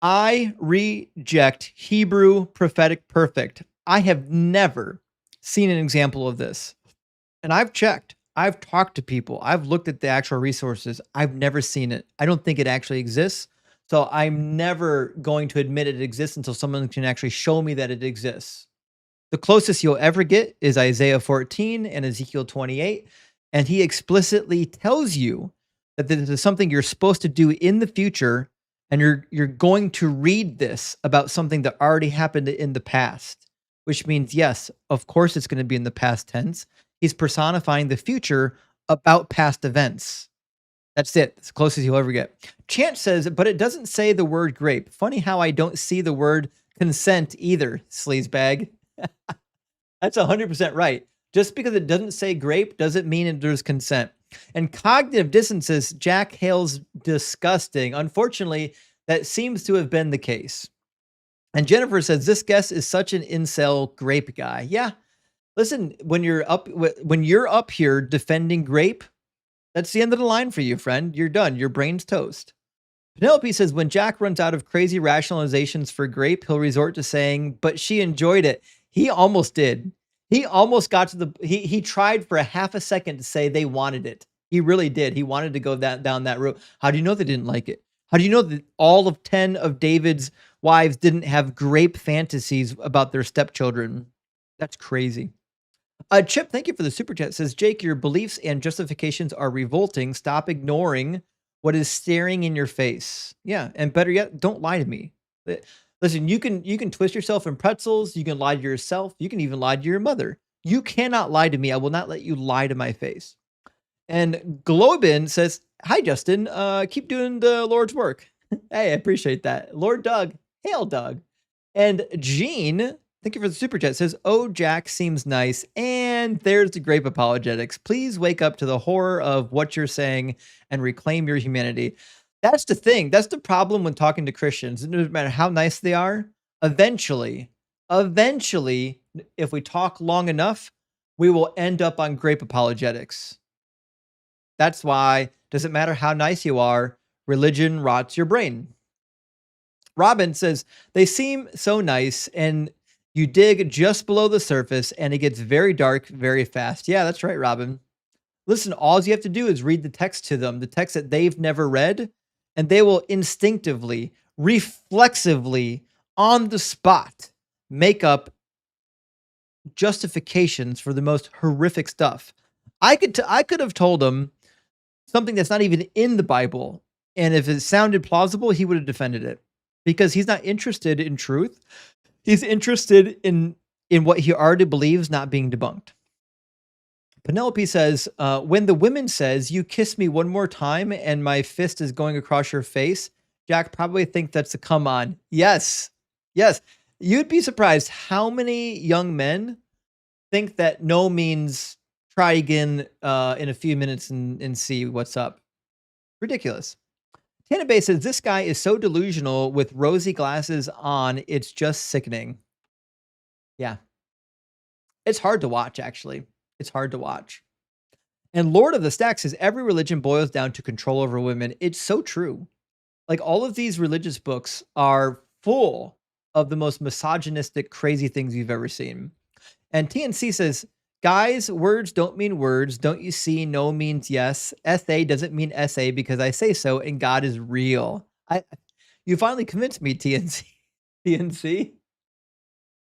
I reject Hebrew prophetic perfect. I have never seen an example of this. And I've checked. I've talked to people. I've looked at the actual resources. I've never seen it. I don't think it actually exists. So I'm never going to admit it exists until someone can actually show me that it exists. The closest you'll ever get is Isaiah 14 and Ezekiel 28. And he explicitly tells you that this is something you're supposed to do in the future. And you're going to read this about something that already happened in the past, which means, yes, of course it's going to be in the past tense. He's personifying the future about past events. That's it. It's the closest you'll ever get. Chant says, but it doesn't say the word grape. Funny how I don't see the word consent either, sleazebag. That's 100% right. Just because it doesn't say grape doesn't mean that there's consent. And cognitive dissonance says, Jack Hale's disgusting. Unfortunately, that seems to have been the case. And Jennifer says, this guest is such an incel grape guy. Yeah. Listen, when you're up here defending grape, that's the end of the line for you, friend. You're done. Your brain's toast. Penelope says, when Jack runs out of crazy rationalizations for grape, he'll resort to saying, but she enjoyed it. He almost did. He almost got to he tried for a half a second to say they wanted it. He really did. He wanted to go down that road. How do you know they didn't like it? How do you know that all of 10 of David's wives didn't have grape fantasies about their stepchildren? That's crazy. Chip, thank you for the super chat. Says, Jake, your beliefs and justifications are revolting. Stop ignoring what is staring in your face. Yeah, and better yet, don't lie to me. Listen, you can twist yourself in pretzels. You can lie to yourself. You can even lie to your mother. You cannot lie to me. I will not let you lie to my face. And Globin says, hi, Justin. Keep doing the Lord's work. Hey, I appreciate that. Lord Doug. Hail, Doug. And Gene, thank you for the super chat. Says, oh, Jack seems nice. And there's the grape apologetics. Please wake up to the horror of what you're saying and reclaim your humanity. That's the thing. That's the problem when talking to Christians. No matter how nice they are, eventually eventually, if we talk long enough, we will end up on grape apologetics. That's why, doesn't matter how nice you are, religion rots your brain. Robin says, they seem so nice, and you dig just below the surface, and it gets very dark very fast. Yeah, that's right, Robin. Listen, all you have to do is read the text to them, the text that they've never read, and they will instinctively, reflexively, on the spot, make up justifications for the most horrific stuff. I could have told him something that's not even in the Bible, and if it sounded plausible, he would have defended it, because he's not interested in truth. He's interested in what he already believes not being debunked. Penelope says, when the woman says, you kiss me one more time and my fist is going across your face, Jack probably think that's a come on. Yes. Yes. You'd be surprised how many young men think that no means try again in a few minutes and see what's up. Ridiculous. Tanabe says, this guy is so delusional with rosy glasses on, it's just sickening. Yeah. It's hard to watch, actually. It's hard to watch. And Lord of the Stacks says, every religion boils down to control over women. It's so true. Like, all of these religious books are full of the most misogynistic, crazy things you've ever seen. And TNC says, guys, words don't mean words. Don't you see? No means yes. SA doesn't mean SA because I say so, and God is real. You finally convinced me, TNC. TNC.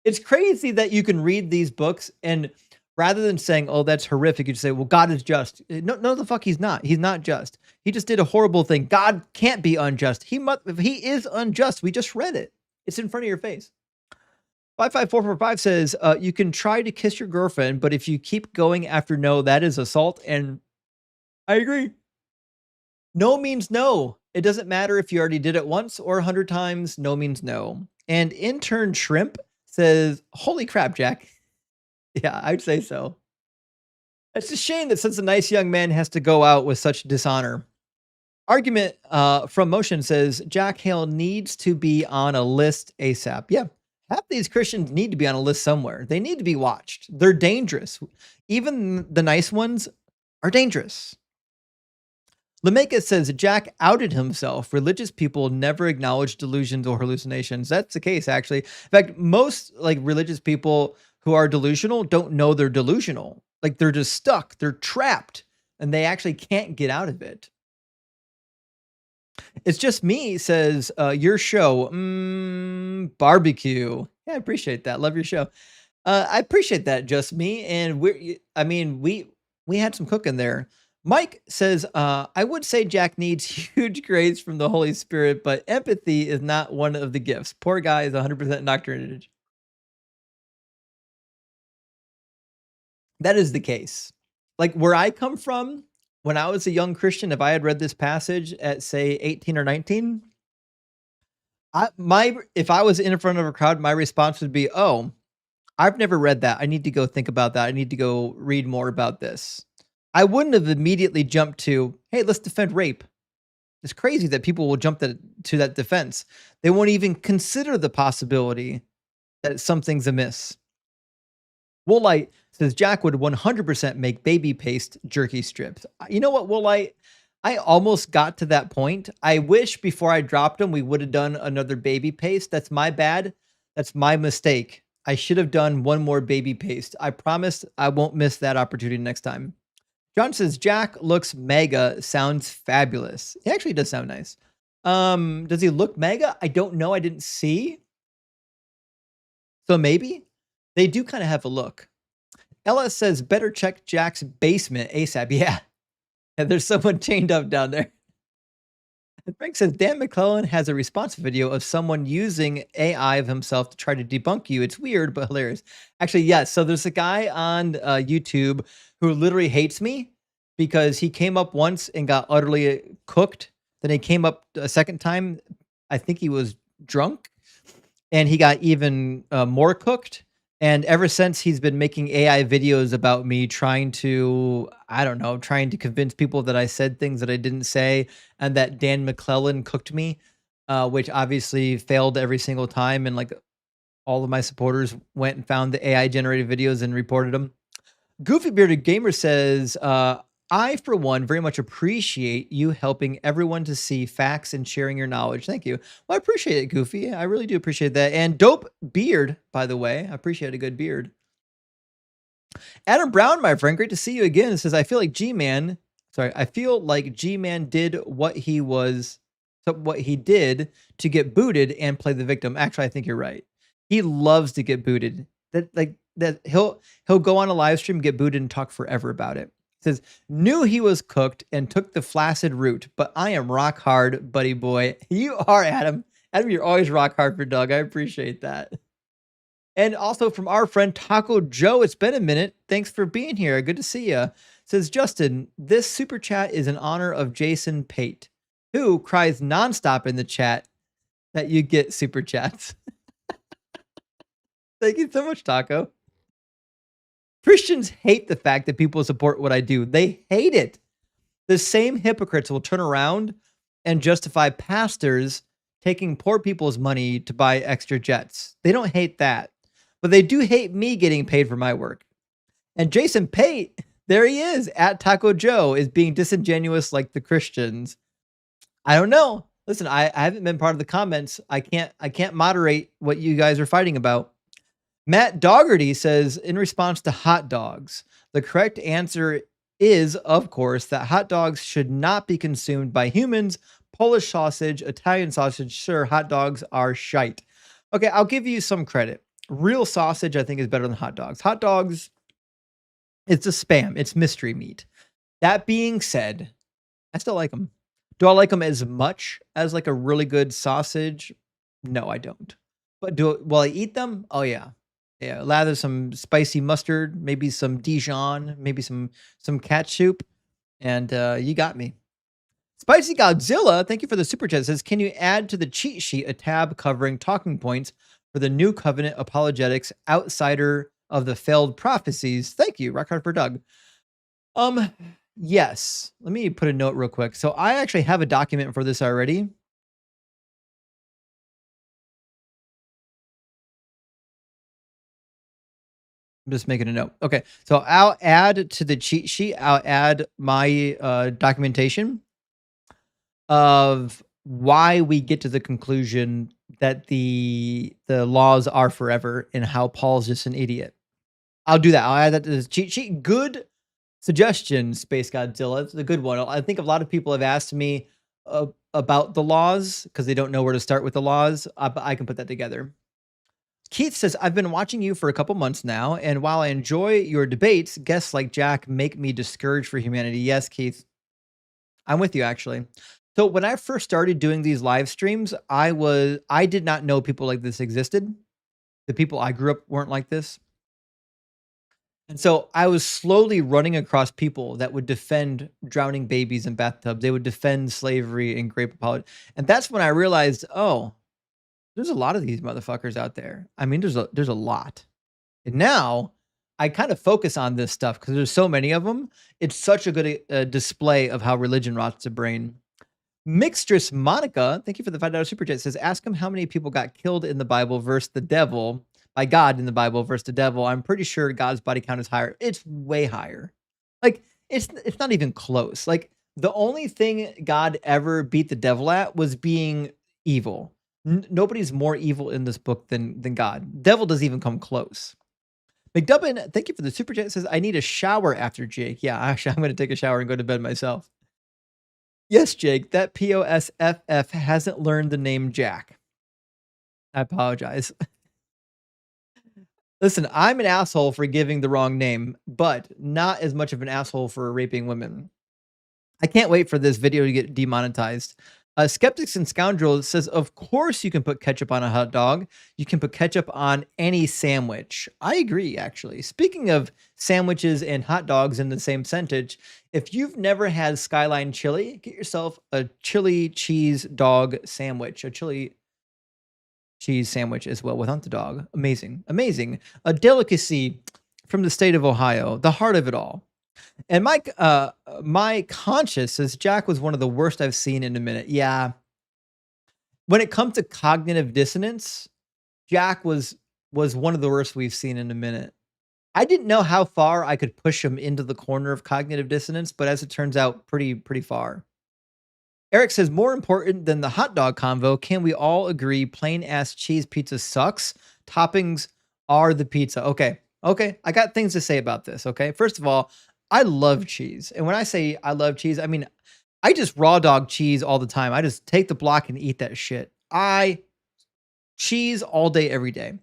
It's crazy that you can read these books and rather than saying, oh, that's horrific, you just say, well, God is just. No, the fuck he's not. He's not just. He just did a horrible thing. God can't be unjust. If he is unjust, we just read it. It's in front of your face. 55445 says, you can try to kiss your girlfriend, but if you keep going after no, that is assault. And I agree. No means no. It doesn't matter if you already did it once or 100 times. No means no. And intern Shrimp says, holy crap, Jack. Yeah, I'd say so. It's a shame that such a nice young man has to go out with such dishonor. Argument from Motion says, Jack Hale needs to be on a list ASAP. Yeah, half these Christians need to be on a list somewhere. They need to be watched. They're dangerous. Even the nice ones are dangerous. Lemeka says, Jack outed himself. Religious people never acknowledge delusions or hallucinations. That's the case, actually. In fact, most religious people who are delusional don't know they're delusional. Like, they're just stuck. They're trapped. And they actually can't get out of it. It's just me, says, your show. Barbecue. Yeah, I appreciate that. Love your show. I appreciate that, just me. And we had some cooking there. Mike says, I would say Jack needs huge grace from the Holy Spirit, but empathy is not one of the gifts. Poor guy is 100% indoctrinated. That is the case. Like, where I come from, when I was a young Christian, if I had read this passage at, say, 18 or 19, if I was in front of a crowd, my response would be, oh, I've never read that. I need to go think about that. I need to go read more about this. I wouldn't have immediately jumped to, hey, let's defend rape. It's crazy that people will jump to that defense. They won't even consider the possibility that something's amiss. Woolite says Jack would 100% make baby paste jerky strips. You know what, Woolite? I almost got to that point. I wish before I dropped them, we would have done another baby paste. That's my bad. That's my mistake. I should have done one more baby paste. I promise I won't miss that opportunity next time. John says, Jack looks mega, sounds fabulous. He actually does sound nice. Does he look mega? I don't know. I didn't see. So maybe. They do kind of have a look. Ella says, better check Jack's basement ASAP. Yeah. And there's someone chained up down there. And Frank says, Dan McClellan has a response video of someone using AI of himself to try to debunk you. It's weird, but hilarious. Actually, yes. So there's a guy on YouTube who literally hates me because he came up once and got utterly cooked. Then he came up a second time. I think he was drunk and he got even more cooked. And ever since, he's been making AI videos about me trying to convince people that I said things that I didn't say and that Dan McClellan cooked me, which obviously failed every single time. And All of my supporters went and found the AI generated videos and reported them. Goofy Bearded Gamer says, I, for one, very much appreciate you helping everyone to see facts and sharing your knowledge. Thank you. Well, I appreciate it, Goofy. I really do appreciate that. And Dope Beard, by the way. I appreciate a good beard. Adam Brown, my friend, great to see you again. It says, I feel like G-Man did what he did to get booted and play the victim. Actually, I think you're right. He loves to get booted. He'll go on a live stream, get booted, and talk forever about it. Says, knew he was cooked and took the flaccid route, but I am rock hard, buddy boy. You are, Adam. Adam, you're always rock hard for Doug. I appreciate that. And also from our friend Taco Joe, it's been a minute. Thanks for being here. Good to see you. Says, Justin, this super chat is in honor of Jason Pate, who cries nonstop in the chat that you get super chats. Thank you so much, Taco. Christians hate the fact that people support what I do. They hate it. The same hypocrites will turn around and justify pastors taking poor people's money to buy extra jets. They don't hate that, but they do hate me getting paid for my work. And Jason Pate, there he is, at Taco Joe, is being disingenuous like the Christians. I don't know. Listen, I haven't been part of the comments. I can't moderate what you guys are fighting about. Matt Dougherty says, in response to hot dogs, the correct answer is, of course, that hot dogs should not be consumed by humans. Polish sausage, Italian sausage, sure, hot dogs are shite. Okay, I'll give you some credit. Real sausage, I think, is better than hot dogs. Hot dogs, it's a spam. It's mystery meat. That being said, I still like them. Do I like them as much as like a really good sausage? No, I don't. But will I eat them? Oh, yeah. Yeah, lather some spicy mustard, maybe some Dijon, maybe some catsup, and you got me. Spicy Godzilla, thank you for the super chat. Says, can you add to the cheat sheet a tab covering talking points for the New Covenant apologetics outsider of the failed prophecies? Thank you, Rock Hard for Doug. Yes. Let me put a note real quick. So I actually have a document for this already. I'm just making a note. Okay, so I'll add to the cheat sheet, I'll add my documentation of why we get to the conclusion that the laws are forever and how Paul's just an idiot. I'll do that. I'll add that to the cheat sheet. Good suggestion, Space Godzilla. It's a good one. I think a lot of people have asked me about the laws because they don't know where to start with the laws. I can put that together. Keith says, I've been watching you for a couple months now, and while I enjoy your debates, guests like Jack make me discouraged for humanity. Yes, Keith, I'm with you, actually. So when I first started doing these live streams, I did not know people like this existed. The people I grew up weren't like this. And so I was slowly running across people that would defend drowning babies in bathtubs. They would defend slavery and grape apology. And that's when I realized, oh, there's a lot of these motherfuckers out there. I mean, there's a lot. And now I kind of focus on this stuff because there's so many of them. It's such a good display of how religion rots the brain. Mixtress Monica, thank you for the $5 super chat, says, ask him how many people got killed in the Bible versus the devil, by God in the Bible versus the devil. I'm pretty sure God's body count is higher. It's way higher. Like, it's not even close. Like, the only thing God ever beat the devil at was being evil. Nobody's more evil in this book than God. Devil doesn't even come close. McDubbin, thank you for the super chat. Says, I need a shower after Jake. Yeah, actually, I'm going to take a shower and go to bed myself. Yes, Jake, that POSFF hasn't learned the name Jack. I apologize. Listen, I'm an asshole for giving the wrong name, but not as much of an asshole for raping women. I can't wait for this video to get demonetized. Skeptics and Scoundrels says, of course you can put ketchup on a hot dog. You can put ketchup on any sandwich. I agree, actually. Speaking of sandwiches and hot dogs in the same sentence, if you've never had Skyline chili, get yourself a chili cheese dog sandwich. A chili cheese sandwich as well without the dog. Amazing. Amazing. A delicacy from the state of Ohio, the heart of it all. And my conscience says Jack was one of the worst I've seen in a minute. Yeah. When it comes to cognitive dissonance, Jack was was one of the worst we've seen in a minute. I didn't know how far I could push him into the corner of cognitive dissonance, but as it turns out, pretty far. Eric says, more important than the hot dog convo, can we all agree plain ass cheese pizza sucks? Toppings are the pizza. Okay. I got things to say about this. Okay. First of all, I love cheese. And when I say I love cheese, I mean, I just raw dog cheese all the time. I just take the block and eat that shit. Cheese all day, every day.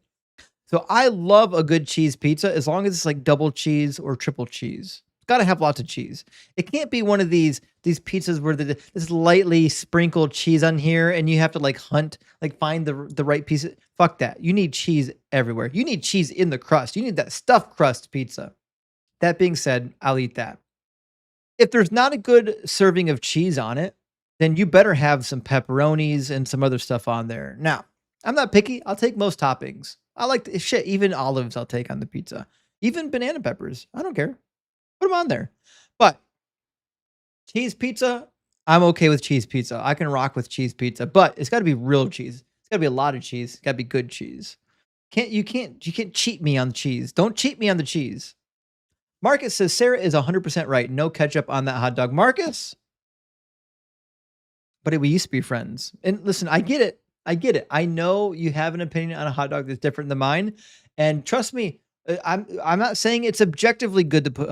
So I love a good cheese pizza as long as it's like double cheese or triple cheese. It's got to have lots of cheese. It can't be one of these pizzas where there's lightly sprinkled cheese on here and you have to like hunt, like find the right piece. Fuck that. You need cheese everywhere. You need cheese in the crust. You need that stuffed crust pizza. That being said, I'll eat that. If there's not a good serving of cheese on it, then you better have some pepperonis and some other stuff on there. Now, I'm not picky. I'll take most toppings. I like shit. Even olives I'll take on the pizza. Even banana peppers. I don't care. Put them on there. But cheese pizza, I'm okay with cheese pizza. I can rock with cheese pizza, but it's got to be real cheese. It's got to be a lot of cheese. It's got to be good cheese. You can't cheat me on the cheese. Don't cheat me on the cheese. Marcus says Sarah is 100% right. No ketchup on that hot dog. Marcus, but we used to be friends. And listen, I get it. I know you have an opinion on a hot dog that's different than mine. And trust me, I'm not saying it's objectively good to put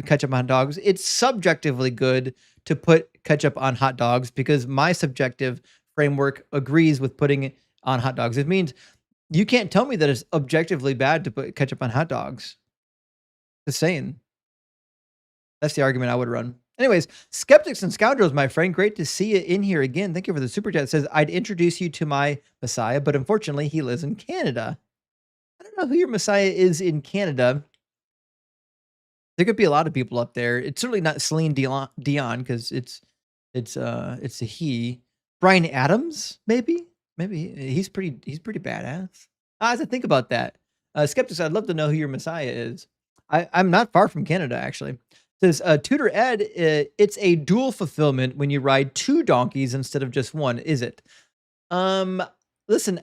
ketchup on hot dogs. It's subjectively good to put ketchup on hot dogs because my subjective framework agrees with putting it on hot dogs. It means you can't tell me that it's objectively bad to put ketchup on hot dogs. Just saying. That's the argument I would run. Anyways, Skeptics and Scoundrels, my friend, great to see you in here again. Thank you for the super chat. It says, I'd introduce you to my Messiah, but unfortunately he lives in Canada. I don't know who your Messiah is in Canada. There could be a lot of people up there. It's certainly not Celine Dion because it's a he. Bryan Adams, maybe he's pretty badass. I have to think about that. Skeptics, I'd love to know who your Messiah is. I'm not far from Canada, actually. It says, Tutor Ed, it's a dual fulfillment when you ride 2 donkeys instead of just 1, is it? Listen,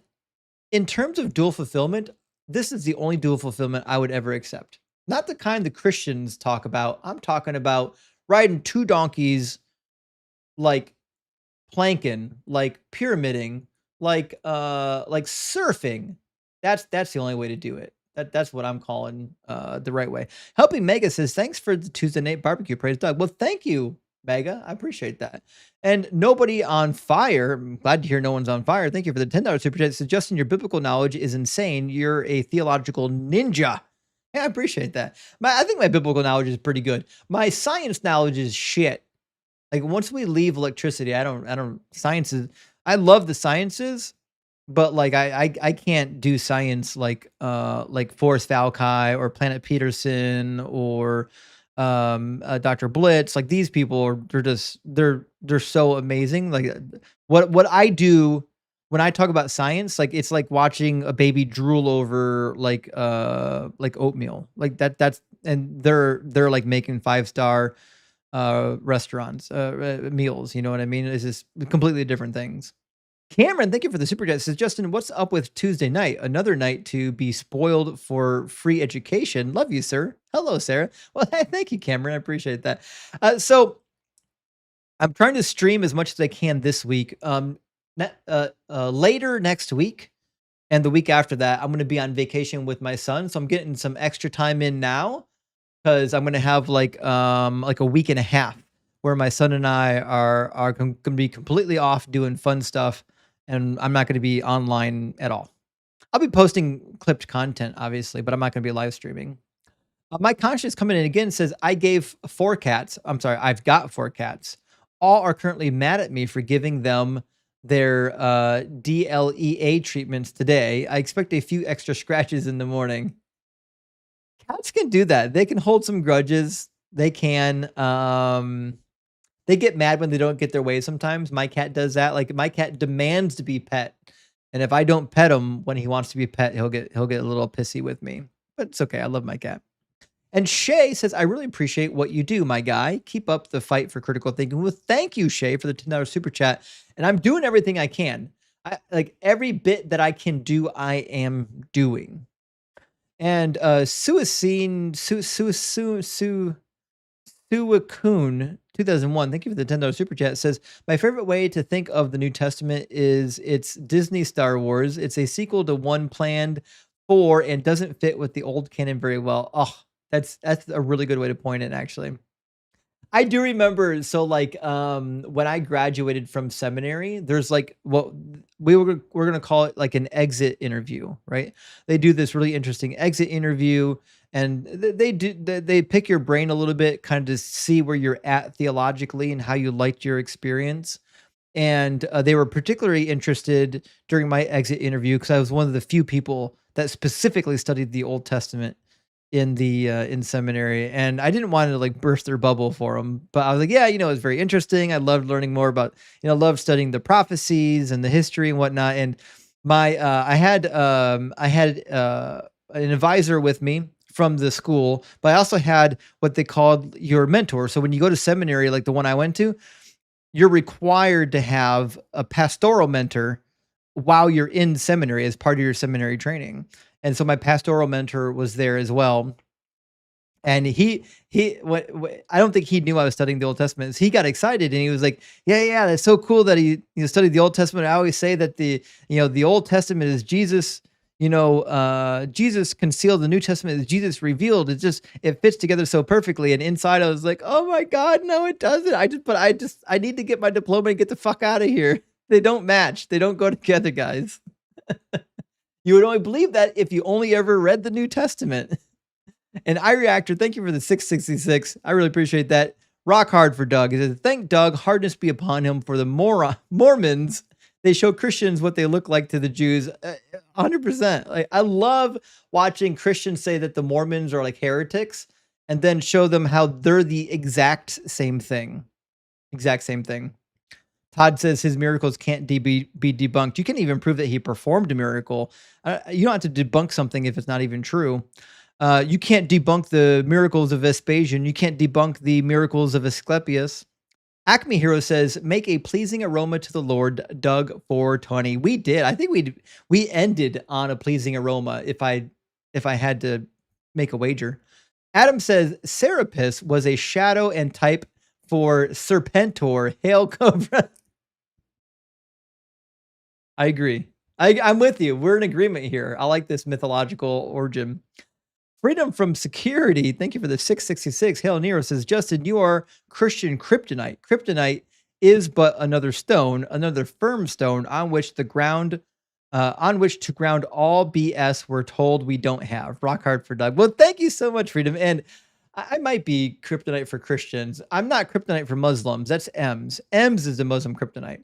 in terms of dual fulfillment, this is the only dual fulfillment I would ever accept. Not the kind the Christians talk about. I'm talking about riding 2 donkeys, like planking, like pyramiding, like surfing. That's the only way to do it. That's what I'm calling the right way. Helping Mega says, thanks for the Tuesday night barbecue. Praise Doug. Well, thank you, Mega. I appreciate that. And Nobody on Fire. I'm glad to hear no one's on fire. Thank you for the $10 super chat. Says, Justin, your biblical knowledge is insane. You're a theological ninja. Yeah, I appreciate that. I think my biblical knowledge is pretty good. My science knowledge is shit. Like once we leave electricity, I love the sciences. But like I can't do science like Forrest Valkai or Planet Peterson or Dr. Blitz. Like these people they're so amazing. Like what I do when I talk about science, like it's like watching a baby drool over like oatmeal. Like that's and they're like making 5-star restaurants meals. You know what I mean? It's just completely different things. Cameron, thank you for the super chat. Says, Justin, what's up with Tuesday night? Another night to be spoiled for free education. Love you, sir. Hello, Sarah. Well, thank you, Cameron. I appreciate that. So I'm trying to stream as much as I can this week. Later next week and the week after that, I'm going to be on vacation with my son. So I'm getting some extra time in now because I'm going to have like a week and a half where my son and I are going to be completely off doing fun stuff. And I'm not going to be online at all. I'll be posting clipped content, obviously, but I'm not going to be live streaming. My conscience coming in again says, I've got 4 cats. All are currently mad at me for giving them their DLEA treatments today. I expect a few extra scratches in the morning. Cats can do that. They can hold some grudges. They can... They get mad when they don't get their way sometimes. My cat does that. Like my cat demands to be pet. And if I don't pet him when he wants to be pet, he'll get a little pissy with me. But it's okay. I love my cat. And Shay says, I really appreciate what you do, my guy. Keep up the fight for critical thinking. Well, thank you, Shay, for the $10 super chat. And I'm doing everything I can. Like every bit that I can do, I am doing. And Suakun 2001, thank you for the $10 super chat, says, my favorite way to think of the New Testament is it's Disney Star Wars. It's a sequel to one planned for and doesn't fit with the old canon very well. Oh, that's a really good way to point it, actually. I do remember, so like when I graduated from seminary, there's like what we're gonna call it like an exit interview, right? They do this really interesting exit interview, and they pick your brain a little bit, kind of to see where you're at theologically and how you liked your experience. And they were particularly interested during my exit interview because I was one of the few people that specifically studied the Old Testament in seminary, and I didn't want to like burst their bubble for them, but I was like, yeah, you know, it's very interesting. I loved learning more about, you know, loved studying the prophecies and the history and whatnot. And my I had an advisor with me from the school, but I also had what they called your mentor. So when you go to seminary, like the one I went to, you're required to have a pastoral mentor while you're in seminary as part of your seminary training. And so my pastoral mentor was there as well. And I don't think he knew I was studying the Old Testament. So he got excited and he was like, yeah, that's so cool that he studied the Old Testament. I always say that the Old Testament is Jesus, Jesus concealed, the New Testament is Jesus revealed. It fits together so perfectly. And inside I was like, oh my God, no, it doesn't. I need to get my diploma and get the fuck out of here. They don't match. They don't go together, guys. You would only believe that if you only ever read the New Testament. And iReactor, thank you for the 666. I really appreciate that. Rock hard for Doug. He says, thank Doug, hardness be upon him for the Mormons. They show Christians what they look like to the Jews. 100%. Like, I love watching Christians say that the Mormons are like heretics and then show them how they're the exact same thing. Exact same thing. Todd says his miracles can't be debunked. You can't even prove that he performed a miracle. You don't have to debunk something if it's not even true. You can't debunk the miracles of Vespasian. You can't debunk the miracles of Asclepius. Acme Hero says, make a pleasing aroma to the Lord, Doug 420. We did. I think we ended on a pleasing aroma if I had to make a wager. Adam says, Serapis was a shadow and type for Serpentor, Hail Cobra. I agree. I'm with you. We're in agreement here. I like this mythological origin. Freedom from Security. Thank you for the 666. Hail Nero says, Justin, you are Christian kryptonite. Kryptonite is but another stone, another firm stone on which to ground all BS we're told we don't have. Rock hard for Doug. Well, thank you so much, Freedom. And I might be kryptonite for Christians. I'm not kryptonite for Muslims. That's M's. M's is the Muslim kryptonite.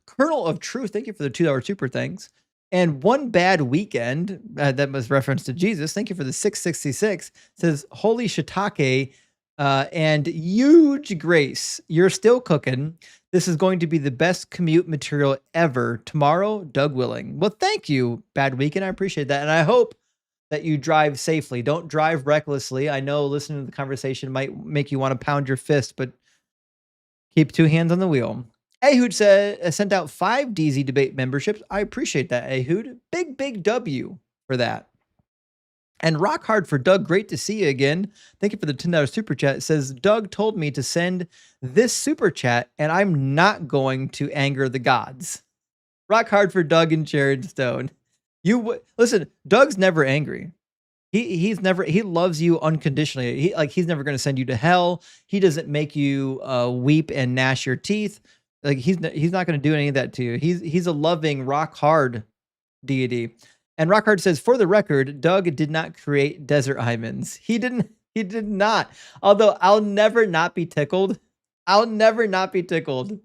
Kernel of Truth, thank you for the $2 super thanks. And One Bad Weekend, that was reference to Jesus, thank you for the 666, says, holy shiitake and huge grace. You're still cooking. This is going to be the best commute material ever. Tomorrow, Doug willing. Well, thank you, Bad Weekend. I appreciate that. And I hope that you drive safely. Don't drive recklessly. I know listening to the conversation might make you want to pound your fist, but keep two hands on the wheel. Ehud sent out 5 DZ debate memberships. I appreciate that, Ehud. Big W for that. And rock hard for Doug. Great to see you again. Thank you for the $10 super chat. It says, Doug told me to send this super chat, and I'm not going to anger the gods. Rock hard for Doug and Jared Stone. Listen, Doug's never angry. He loves you unconditionally. He's never going to send you to hell. He doesn't make you weep and gnash your teeth. Like he's not going to do any of that to you. He's a loving, rock hard deity. And rock hard says, for the record, Doug did not create desert hymens. He did not. Although I'll never not be tickled. I'll never not be tickled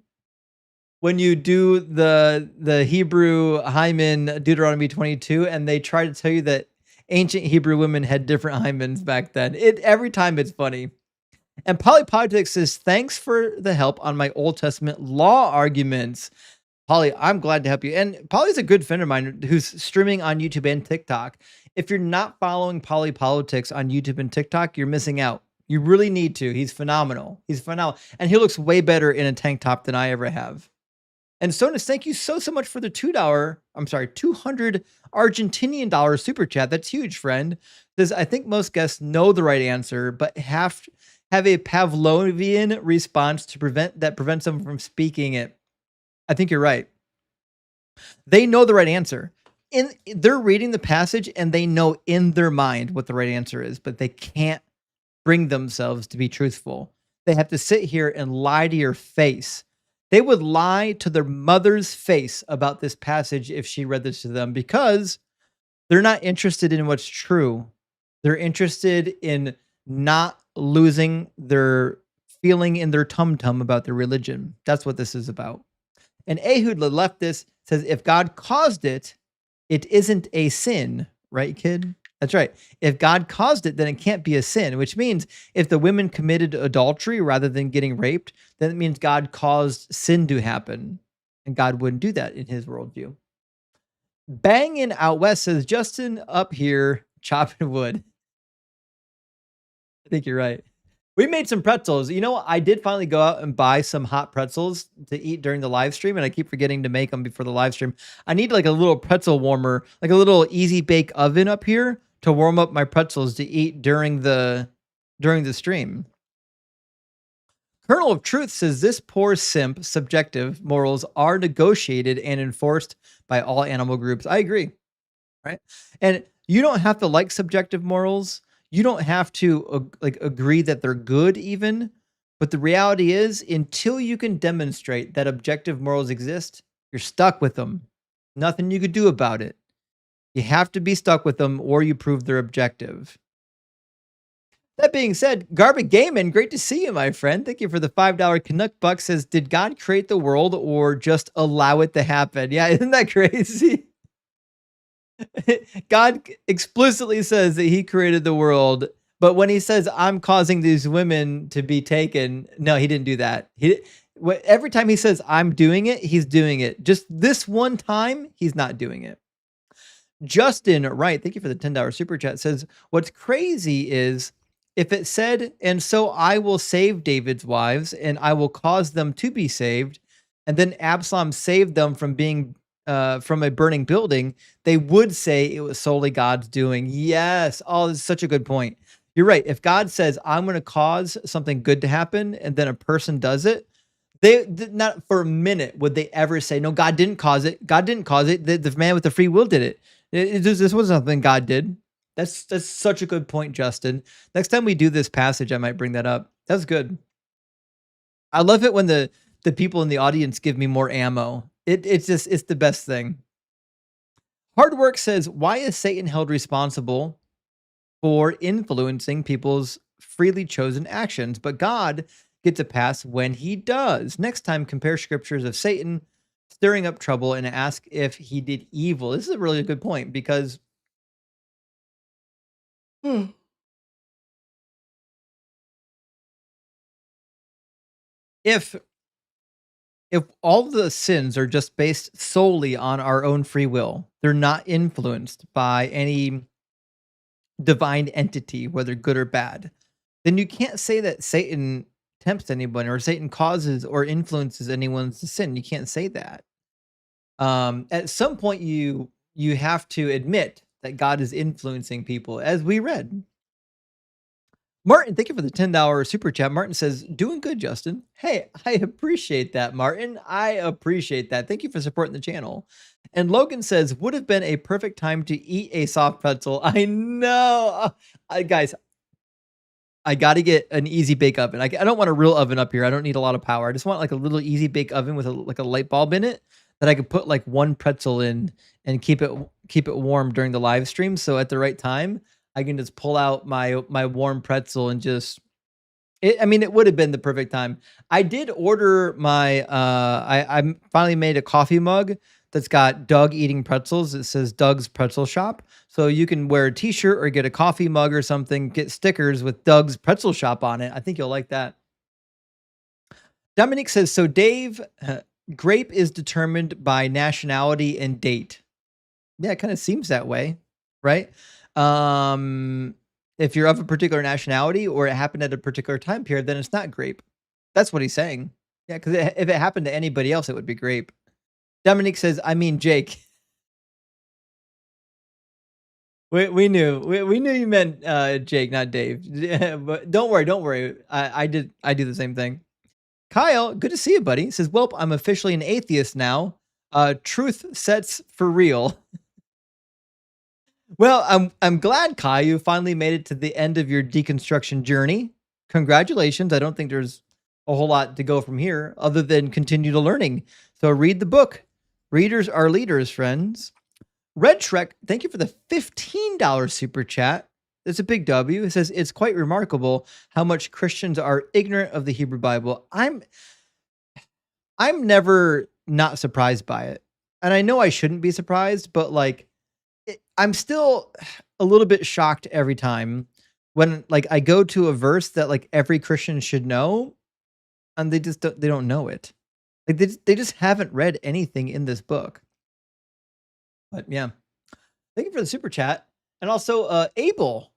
when you do the Hebrew hymen Deuteronomy 22, and they try to tell you that ancient Hebrew women had different hymens back then. Every time it's funny. And Polypolitics says, thanks for the help on my Old Testament law arguments. Polly, I'm glad to help you. And Polly's a good friend of mine who's streaming on YouTube and TikTok. If you're not following Polypolitics on YouTube and TikTok, you're missing out. You really need to. He's phenomenal. And he looks way better in a tank top than I ever have. And Sonus, thank you so much for the $200 Argentinian dollar super chat. That's huge, friend. Says, I think most guests know the right answer, but have a Pavlovian response to prevents them from speaking it. I think you're right. They know the right answer. They're reading the passage and they know in their mind what the right answer is, but they can't bring themselves to be truthful. They have to sit here and lie to your face. They would lie to their mother's face about this passage if she read this to them, because they're not interested in what's true. They're interested in not losing their feeling in their tum-tum about their religion. That's what this is about. And Ehud the leftist says, if God caused it, it isn't a sin, right, kid? That's right. If God caused it, then it can't be a sin, which means if the women committed adultery rather than getting raped, then it means God caused sin to happen. And God wouldn't do that in his worldview. Banging Out West says, Justin up here chopping wood. I think you're right. We made some pretzels. You know, I did finally go out and buy some hot pretzels to eat during the live stream, and I keep forgetting to make them before the live stream. I need like a little pretzel warmer, like a little easy bake oven up here to warm up my pretzels to eat during the stream. Kernel of Truth says, this poor simp subjective morals are negotiated and enforced by all animal groups. I agree, right? And you don't have to like subjective morals. You don't have to agree that they're good even, but the reality is, until you can demonstrate that objective morals exist, you're stuck with them. Nothing you could do about it. You have to be stuck with them, or you prove they're objective. That being said, Garbage Gaiman, great to see you, my friend. Thank you for the $5 Canuck Buck. Says, did God create the world or just allow it to happen? Yeah, isn't that crazy? God explicitly says that he created the world, but when he says, I'm causing these women to be taken, no, he didn't do that. Every time he says, I'm doing it, he's doing it. Just this one time, he's not doing it. Justin Wright, thank you for the $10 super chat, says, what's crazy is if it said, and so I will save David's wives and I will cause them to be saved, and then Absalom saved them from being from a burning building, they would say it was solely God's doing. Yes. Oh, this is such a good point. You're right. If God says, I'm going to cause something good to happen, and then a person does it, they not for a minute would they ever say, no, God didn't cause it. God didn't cause it. The man with the free will did it. This wasn't something God did. That's such a good point, Justin. Next time we do this passage, I might bring that up. That's good. I love it when the people in the audience give me more ammo. It's the best thing. Hard Work says, why is Satan held responsible for influencing people's freely chosen actions, but God gets a pass when he does? Next time, compare scriptures of Satan stirring up trouble and ask if he did evil. This is a really good point, because if all the sins are just based solely on our own free will, they're not influenced by any divine entity, whether good or bad, then you can't say that Satan tempts anyone or Satan causes or influences anyone to sin. You can't say that. At some point, you have to admit that God is influencing people, as we read. Martin, thank you for the $10 super chat. Martin says, doing good, Justin. Hey, I appreciate that, Martin. I appreciate that. Thank you for supporting the channel. And Logan says, would have been a perfect time to eat a soft pretzel. I know. Guys, I got to get an easy bake oven. I don't want a real oven up here. I don't need a lot of power. I just want like a little easy bake oven with like a light bulb in it that I could put like one pretzel in and keep it warm during the live stream. So at the right time, I can just pull out my warm pretzel and just, it would have been the perfect time. I did order my, I finally made a coffee mug that's got Doug eating pretzels. It says Doug's Pretzel Shop. So you can wear a t-shirt or get a coffee mug or something, get stickers with Doug's Pretzel Shop on it. I think you'll like that. Dominique says, so Dave, grape is determined by nationality and date. Yeah, it kind of seems that way, right? If you're of a particular nationality or it happened at a particular time period, then it's not grape. That's what he's saying. Yeah, because if it happened to anybody else, it would be grape. Dominique says, I mean Jake. We knew you meant Jake, not Dave. But don't worry. I do the same thing. Kyle, good to see you, buddy. Says, "Welp, I'm officially an atheist now. Truth sets for real." Well, I'm glad, Kyle, you finally made it to the end of your deconstruction journey. Congratulations. I don't think there's a whole lot to go from here other than continue to learning. So read the book. Readers are leaders, friends. Red Shrek, thank you for the $15 super chat. It's a big W. It says, it's quite remarkable how much Christians are ignorant of the Hebrew Bible. I'm never not surprised by it. And I know I shouldn't be surprised, but like, I'm still a little bit shocked every time when like I go to a verse that like every Christian should know and they don't know it. Like they just haven't read anything in this book. But yeah, thank you for the super chat. And also, Abel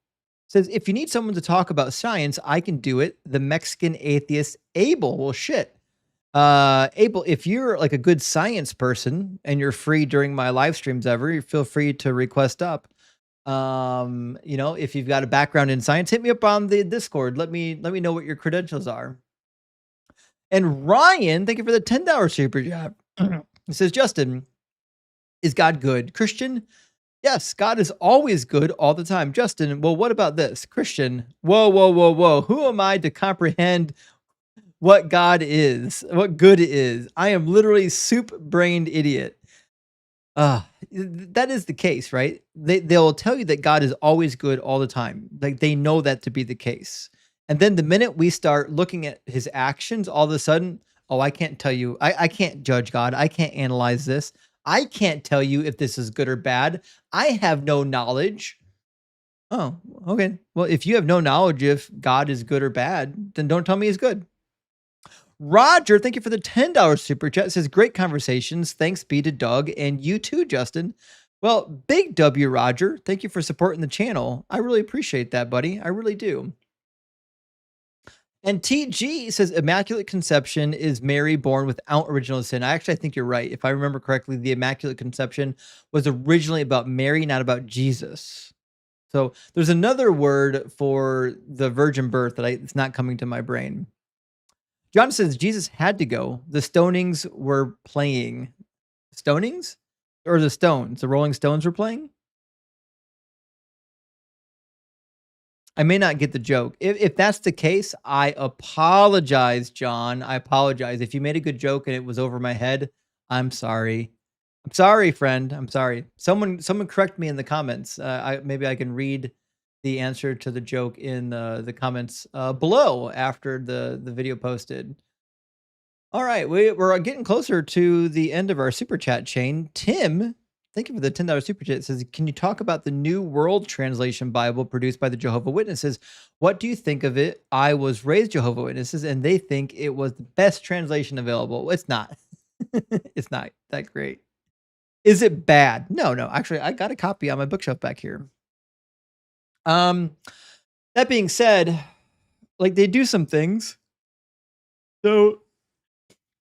says, if you need someone to talk about science, I can do it. The Mexican atheist Abel. Well, shit. Abel, if you're like a good science person and you're free during my live streams ever, you feel free to request up. If you've got a background in science, hit me up on the Discord. Let me know what your credentials are. And Ryan, thank you for the $10 super chat. It says, Justin, is God good? Christian, yes, God is always good all the time. Justin, well, what about this? Christian, whoa. Who am I to comprehend what God is, what good is? I am literally soup-brained idiot. That is the case, right? They'll tell you that God is always good all the time. Like they know that to be the case. And then the minute we start looking at his actions, all of a sudden, oh, I can't tell you. I can't judge God. I can't analyze this. I can't tell you if this is good or bad. I have no knowledge. Oh, okay. Well, if you have no knowledge if God is good or bad, then don't tell me he's good. Roger, thank you for the $10 super chat. It says, great conversations. Thanks be to Doug and you too, Justin. Well, big W, Roger. Thank you for supporting the channel. I really appreciate that, buddy. I really do. And TG says, Immaculate Conception is Mary born without original sin. I think you're right. If I remember correctly, the Immaculate Conception was originally about Mary, not about Jesus. So there's another word for the virgin birth that it's not coming to my brain. John says, Jesus had to go. The Stonings were playing. Stonings? Or the Stones? The Rolling Stones were playing? I may not get the joke. If that's the case, I apologize, John. I apologize. If you made a good joke and it was over my head, I'm sorry. I'm sorry, friend. I'm sorry. Someone correct me in the comments. Maybe I can read the answer to the joke in the comments below after the video posted. All right, we're getting closer to the end of our super chat chain. Tim, thank you for the $10 super chat. It says, can you talk about the New World Translation Bible produced by the Jehovah's Witnesses? What do you think of it? I was raised Jehovah's Witnesses, and they think it was the best translation available. It's not. It's not that great. Is it bad? No. Actually, I got a copy on my bookshelf back here. That being said, like they do some things. So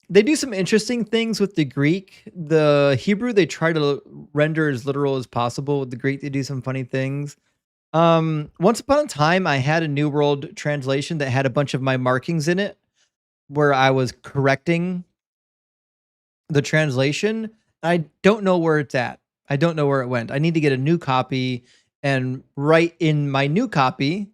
they do some interesting things with the Greek. The Hebrew, they try to render as literal as possible. With the Greek, they do some funny things. Once upon a time, I had a New World translation that had a bunch of my markings in it where I was correcting the translation. I don't know where it's at. I don't know where it went. I need to get a new copy and write in my new copy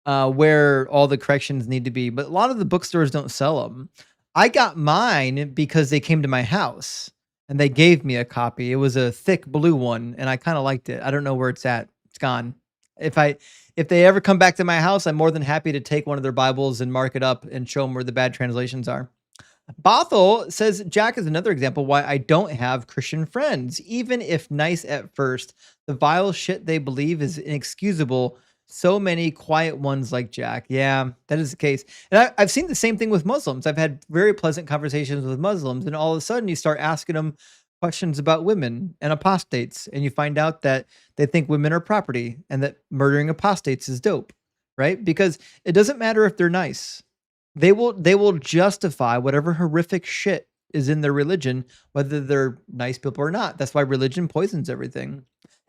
where all the corrections need to be. But a lot of the bookstores don't sell them. I got mine because they came to my house and they gave me a copy. It was a thick blue one and I kind of liked it. I don't know where it's at. It's gone. If they ever come back to my house, I'm more than happy to take one of their Bibles and mark it up and show them where the bad translations are. Bothell says, Jack is another example why I don't have Christian friends. Even if nice at first, the vile shit they believe is inexcusable. So many quiet ones like Jack. Yeah, that is the case. And I've seen the same thing with Muslims. I've had very pleasant conversations with Muslims, and all of a sudden you start asking them questions about women and apostates, and you find out that they think women are property and that murdering apostates is dope, right? Because it doesn't matter if they're nice. They will justify whatever horrific shit is in their religion, whether they're nice people or not. That's why religion poisons everything.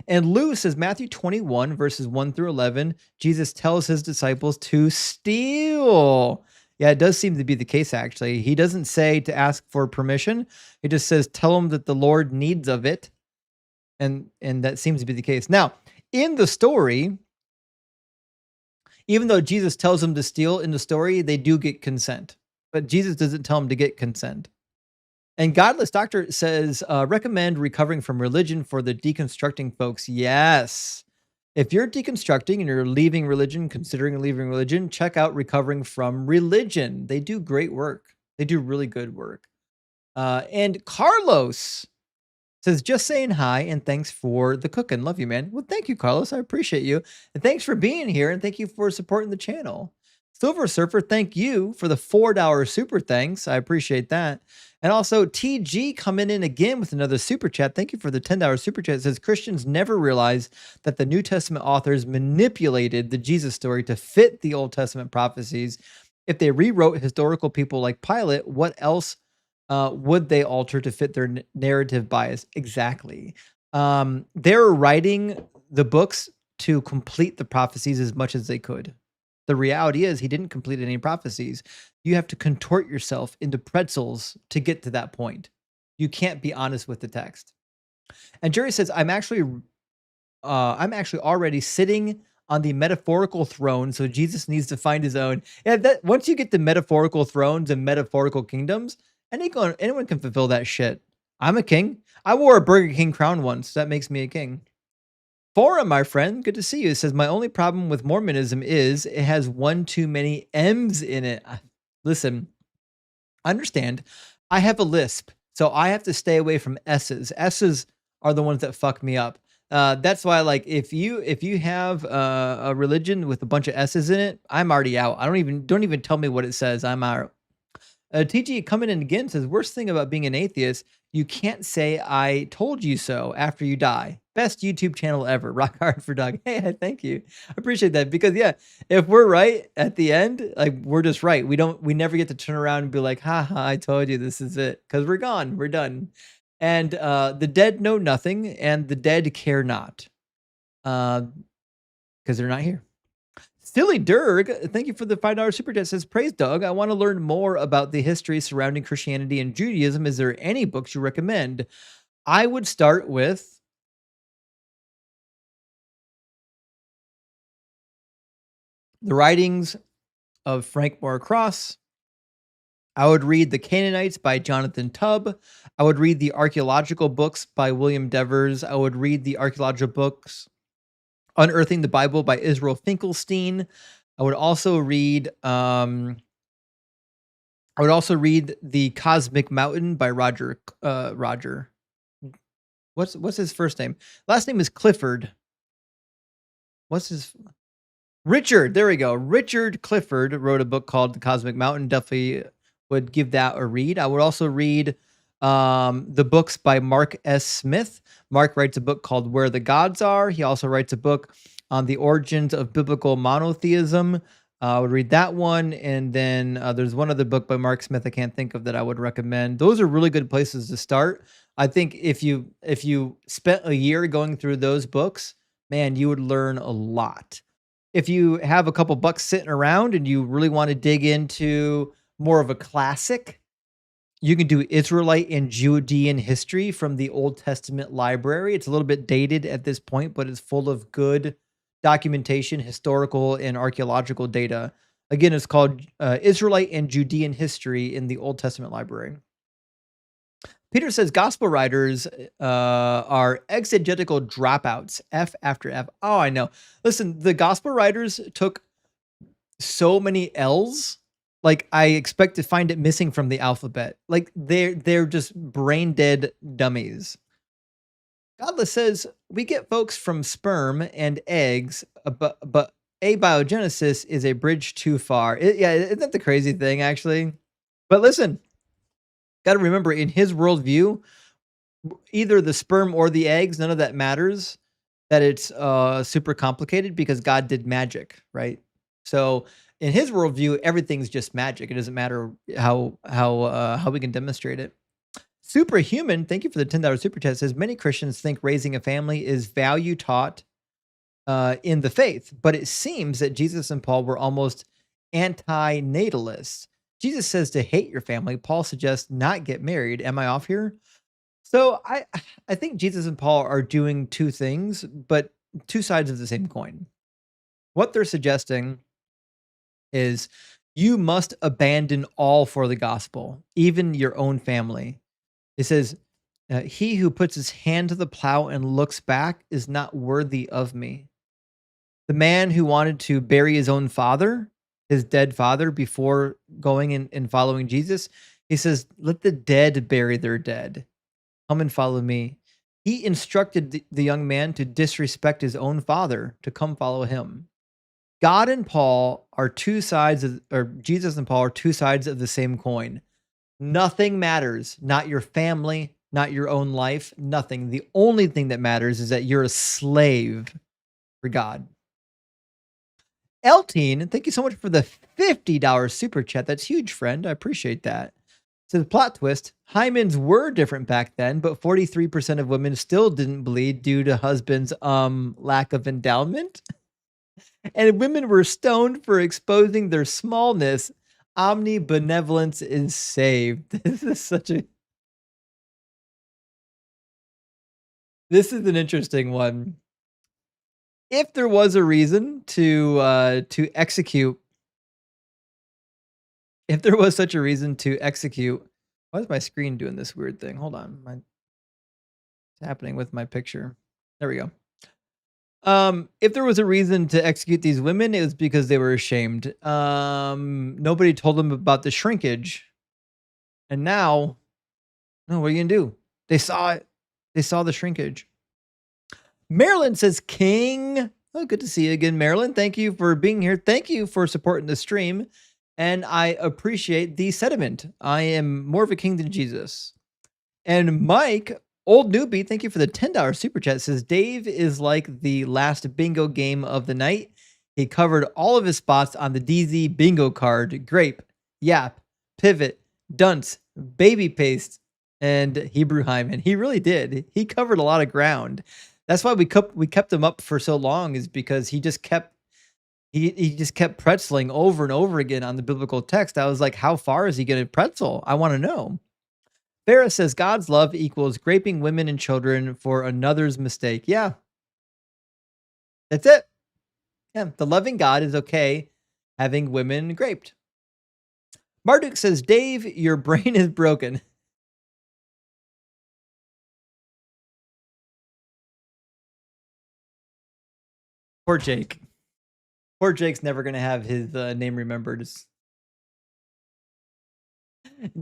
And Lou says, Matthew 21, verses 1 through 11, Jesus tells his disciples to steal. Yeah, it does seem to be the case, actually. He doesn't say to ask for permission. He just says, tell them that the Lord needs of it. And that seems to be the case. Now, in the story, even though Jesus tells them to steal in the story, they do get consent. But Jesus doesn't tell them to get consent. And Godless Doctor says, recommend recovering from religion for the deconstructing folks. Yes. If you're deconstructing and you're leaving religion, considering leaving religion, check out Recovering from Religion. They do great work. They do really good work. And Carlos says, just saying hi and thanks for the cooking. Love you, man. Well, thank you, Carlos. I appreciate you. And thanks for being here. And thank you for supporting the channel. Silver Surfer, thank you for the $4 super thanks. I appreciate that. And also TG coming in again with another super chat. Thank you for the $10 super chat. It says Christians never realized that the New Testament authors manipulated the Jesus story to fit the Old Testament prophecies. If they rewrote historical people like Pilate, what else would they alter to fit their narrative bias? Exactly. They're writing the books to complete the prophecies as much as they could. The reality is he didn't complete any prophecies. You have to contort yourself into pretzels to get to that point. You can't be honest with the text. And Jerry says, I'm actually already sitting on the metaphorical throne, so Jesus needs to find his own. Yeah, that once you get the metaphorical thrones and metaphorical kingdoms, anyone can fulfill that shit. I'm a king. I wore a Burger King crown once. That makes me a king. Forum, my friend, good to see you. It says, my only problem with Mormonism is it has one too many M's in it. Listen, understand, I have a lisp, so I have to stay away from S's. S's are the ones that fuck me up. That's why, like, if you have a religion with a bunch of S's in it, I'm already out. Don't even tell me what it says. I'm out. TG coming in again says, worst thing about being an atheist, you can't say I told you so after you die. Best YouTube channel ever. Rock hard for Doug. Hey, thank you. I appreciate that because yeah, if we're right at the end, like we're just right. We never get to turn around and be like, haha, I told you this is it. Because we're gone. We're done. And the dead know nothing and the dead care not. Because they're not here. Silly Durg, thank you for the $5 super chat. Says, praise Doug. I want to learn more about the history surrounding Christianity and Judaism. Is there any books you recommend? I would start with the writings of Frank Moore Cross. I would read The Canaanites by Jonathan Tubb. I would read the archaeological books by William Devers. I would read the archaeological books Unearthing the Bible by Israel Finkelstein. I would also read The Cosmic Mountain by Roger. What's his first name? Last name is Clifford. What's his Richard? There we go. Richard Clifford wrote a book called The Cosmic Mountain. Definitely would give that a read. I would also read the books by Mark S. Smith. Mark writes a book called Where the Gods Are. He also writes a book on the origins of biblical monotheism. I would read that one. And then there's one other book by Mark Smith I can't think of that I would recommend. Those are really good places to start. I think if you spent a year going through those books, man, you would learn a lot. If you have a couple bucks sitting around and you really want to dig into more of a classic, you can do Israelite and Judean history from the Old Testament library. It's a little bit dated at this point, but it's full of good documentation, historical and archaeological data. Again, it's called Israelite and Judean history in the Old Testament library. Peter says gospel writers are exegetical dropouts. F after F. Oh, I know. Listen, the gospel writers took so many L's. Like I expect to find it missing from the alphabet. Like they're just brain dead dummies. Godless says we get folks from sperm and eggs, but abiogenesis is a bridge too far. Isn't that the crazy thing actually? But listen, got to remember in his worldview, either the sperm or the eggs, none of that matters. That it's super complicated because God did magic, right? So in his worldview, everything's just magic. It doesn't matter how we can demonstrate it. Superhuman, thank you for the $10 super chat, says many Christians think raising a family is value taught in the faith, but it seems that Jesus and Paul were almost anti-natalists. Jesus says to hate your family. Paul suggests not get married. Am I off here? So I think Jesus and Paul are doing two things, but two sides of the same coin. What they're suggesting is you must abandon all for the gospel, even your own family. It says, he who puts his hand to the plow and looks back is not worthy of me. The man who wanted to bury his own father, his dead father, before going and following Jesus, he says, let the dead bury their dead. Come and follow me. He instructed the young man to disrespect his own father to come follow him. God and Paul are two sides of, or Jesus and Paul are two sides of the same coin. Nothing matters, not your family, not your own life, nothing. The only thing that matters is that you're a slave for God. Eltine, thank you so much for the $50 super chat. That's huge, friend. I appreciate that. So the plot twist, hymens were different back then, but 43% of women still didn't bleed due to husbands' lack of endowment. And women were stoned for exposing their smallness. Omnibenevolence is saved. This is an interesting one. If there was a reason to execute, if there was such a reason to execute, why is my screen doing this weird thing? Hold on, what's happening with my picture? There we go. If there was a reason to execute these women, it was because they were ashamed. Nobody told them about the shrinkage, and now, no, what are you gonna do? They saw it. They saw the shrinkage. Marilyn says, King. Oh, good to see you again, Marilyn. Thank you for being here. Thank you for supporting the stream. And I appreciate the sentiment. I am more of a king than Jesus. And Mike, old newbie, thank you for the $10 super chat. Says, Dave is like the last bingo game of the night. He covered all of his spots on the DZ bingo card. Grape, yap, pivot, dunce, baby paste, and Hebrew hymen. He really did. He covered a lot of ground. That's why we kept him up for so long, is because he just kept pretzeling over and over again on the biblical text. I was like, how far is he going to pretzel? I want to know. Farah says God's love equals graping women and children for another's mistake. Yeah. That's it. Yeah, the loving God is okay having women graped. Marduk says, Dave, your brain is broken. Poor Jake. Poor Jake's never going to have his name remembered.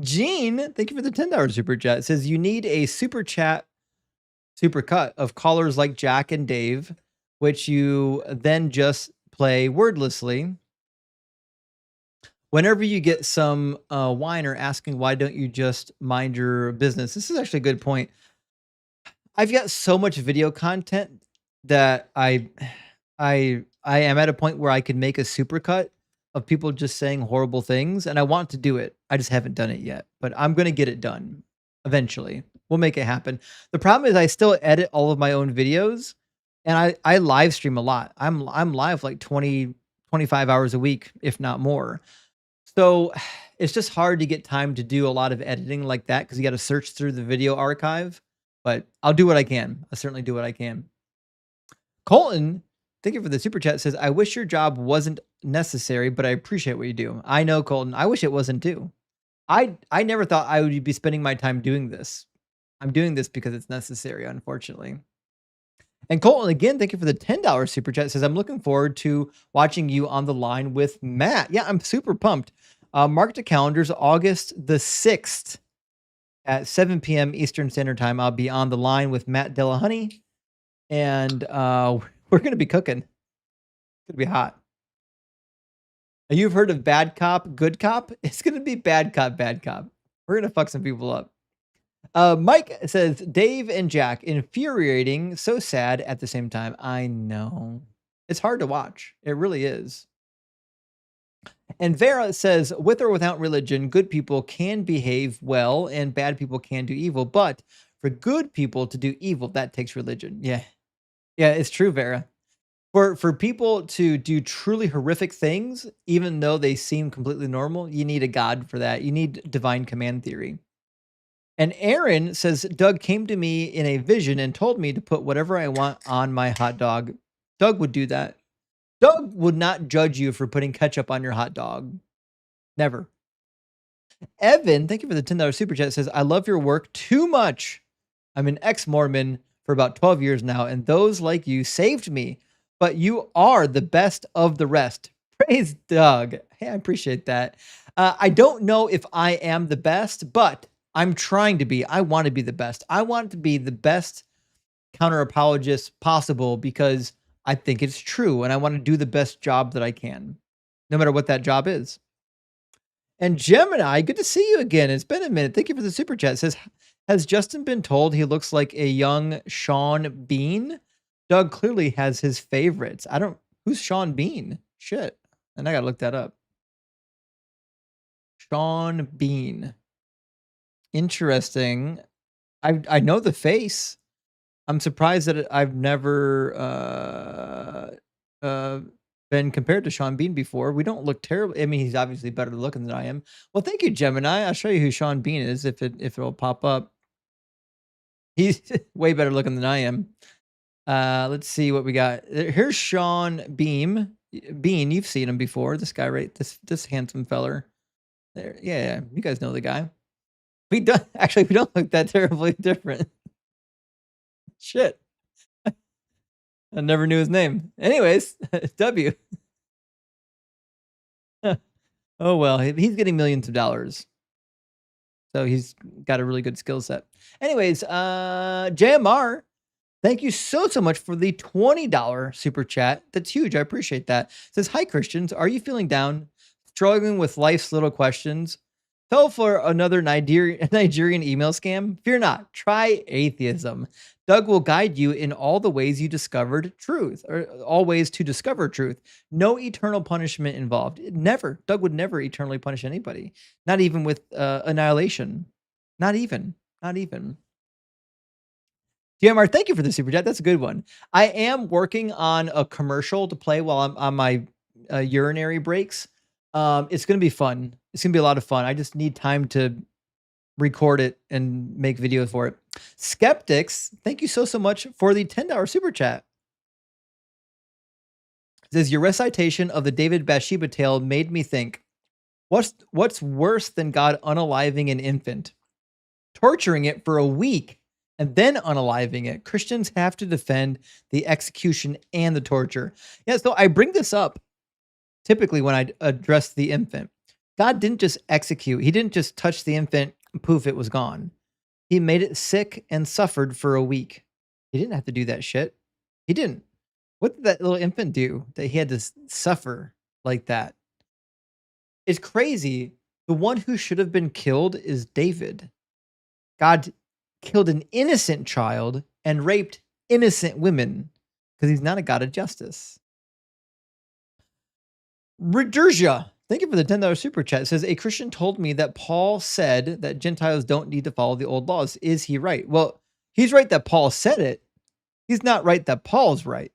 Gene, thank you for the $10 super chat. It says you need a super cut of callers like Jack and Dave, which you then just play wordlessly. Whenever you get some whiner asking, why don't you just mind your business? This is actually a good point. I've got so much video content that I am at a point where I can make a supercut of people just saying horrible things, and I want to do it. I just haven't done it yet, but I'm going to get it done eventually. We'll make it happen. The problem is I still edit all of my own videos, and I live stream a lot. I'm live like 20, 25 hours a week, if not more. So it's just hard to get time to do a lot of editing like that, because you got to search through the video archive, but I'll do what I can. I'll certainly do what I can. Colton, thank you for the super chat, says, I wish your job wasn't necessary, but I appreciate what you do. I know, Colton. I wish it wasn't too. I never thought I would be spending my time doing this. I'm doing this because it's necessary, unfortunately. And Colton, again, thank you for the $10 super chat. Says, I'm looking forward to watching you on the line with Matt. Yeah, I'm super pumped. Mark the calendars, August the 6th at 7 p.m. Eastern Standard Time. I'll be on the line with Matt Delahunty, and we're going to be cooking. It's going to be hot. You've heard of bad cop, good cop? It's going to be bad cop, bad cop. We're going to fuck some people up. Mike says, Dave and Jack, infuriating, so sad at the same time. I know. It's hard to watch. It really is. And Vera says, with or without religion, good people can behave well and bad people can do evil. But for good people to do evil, that takes religion. Yeah. Yeah, it's true, Vera. For people to do truly horrific things, even though they seem completely normal, you need a God for that. You need divine command theory. And Aaron says, Doug came to me in a vision and told me to put whatever I want on my hot dog. Doug would do that. Doug would not judge you for putting ketchup on your hot dog. Never. Evan, thank you for the $10 super chat, says, I love your work too much. I'm an ex-Mormon for about 12 years now, and those like you saved me. But you are the best of the rest. Praise Doug. Hey, I appreciate that. I don't know if I am the best, but I'm trying to be. I want to be the best. I want to be the best counter apologist possible because I think it's true and I want to do the best job that I can, no matter what that job is. And Gemini, good to see you again. It's been a minute. Thank you for the super chat. It says, has Justin been told he looks like a young Sean Bean? Doug clearly has his favorites. Who's Sean Bean? Shit. And I gotta look that up. Sean Bean. Interesting. I know the face. I'm surprised that I've never been compared to Sean Bean before. We don't look terrible. I mean, he's obviously better looking than I am. Well, thank you, Gemini. I'll show you who Sean Bean is if it'll pop up. He's way better looking than I am. Let's see what we got. Here's Sean Bean. You've seen him before. This guy, right? This handsome feller. There, yeah, you guys know the guy. We don't look that terribly different. Shit. I never knew his name. Anyways, W. Oh well, he's getting millions of dollars. So he's got a really good skill set. Anyways, JMR, thank you so much for the $20 super chat. That's huge. I appreciate that. It says, hi Christians, are you feeling down? Struggling with life's little questions? Fell for another Nigerian email scam? Fear not. Try atheism. Doug will guide you in all the ways you discovered truth, or all ways to discover truth. No eternal punishment involved. Never. Doug would never eternally punish anybody. Not even with annihilation. Not even. GMR, thank you for the super chat. That's a good one. I am working on a commercial to play while I'm on my urinary breaks. It's going to be fun. It's going to be a lot of fun. I just need time to record it and make videos for it. Skeptics, thank you so much for the $10 super chat. It says, your recitation of the David Bathsheba tale made me think, what's worse than God unaliving an infant? Torturing it for a week and then unaliving it. Christians have to defend the execution and the torture. Yeah, so I bring this up typically when I address the infant. God didn't just execute. He didn't just touch the infant, poof, it was gone. He made it sick and suffered for a week. He didn't have to do that shit. He didn't. What did that little infant do that he had to suffer like that? It's crazy. The one who should have been killed is David. God killed an innocent child and raped innocent women because he's not a God of justice. Redurgia, thank you for the $10 super chat. It says, a Christian told me that Paul said that Gentiles don't need to follow the old laws. Is he right? Well, he's right that Paul said it. He's not right that Paul's right.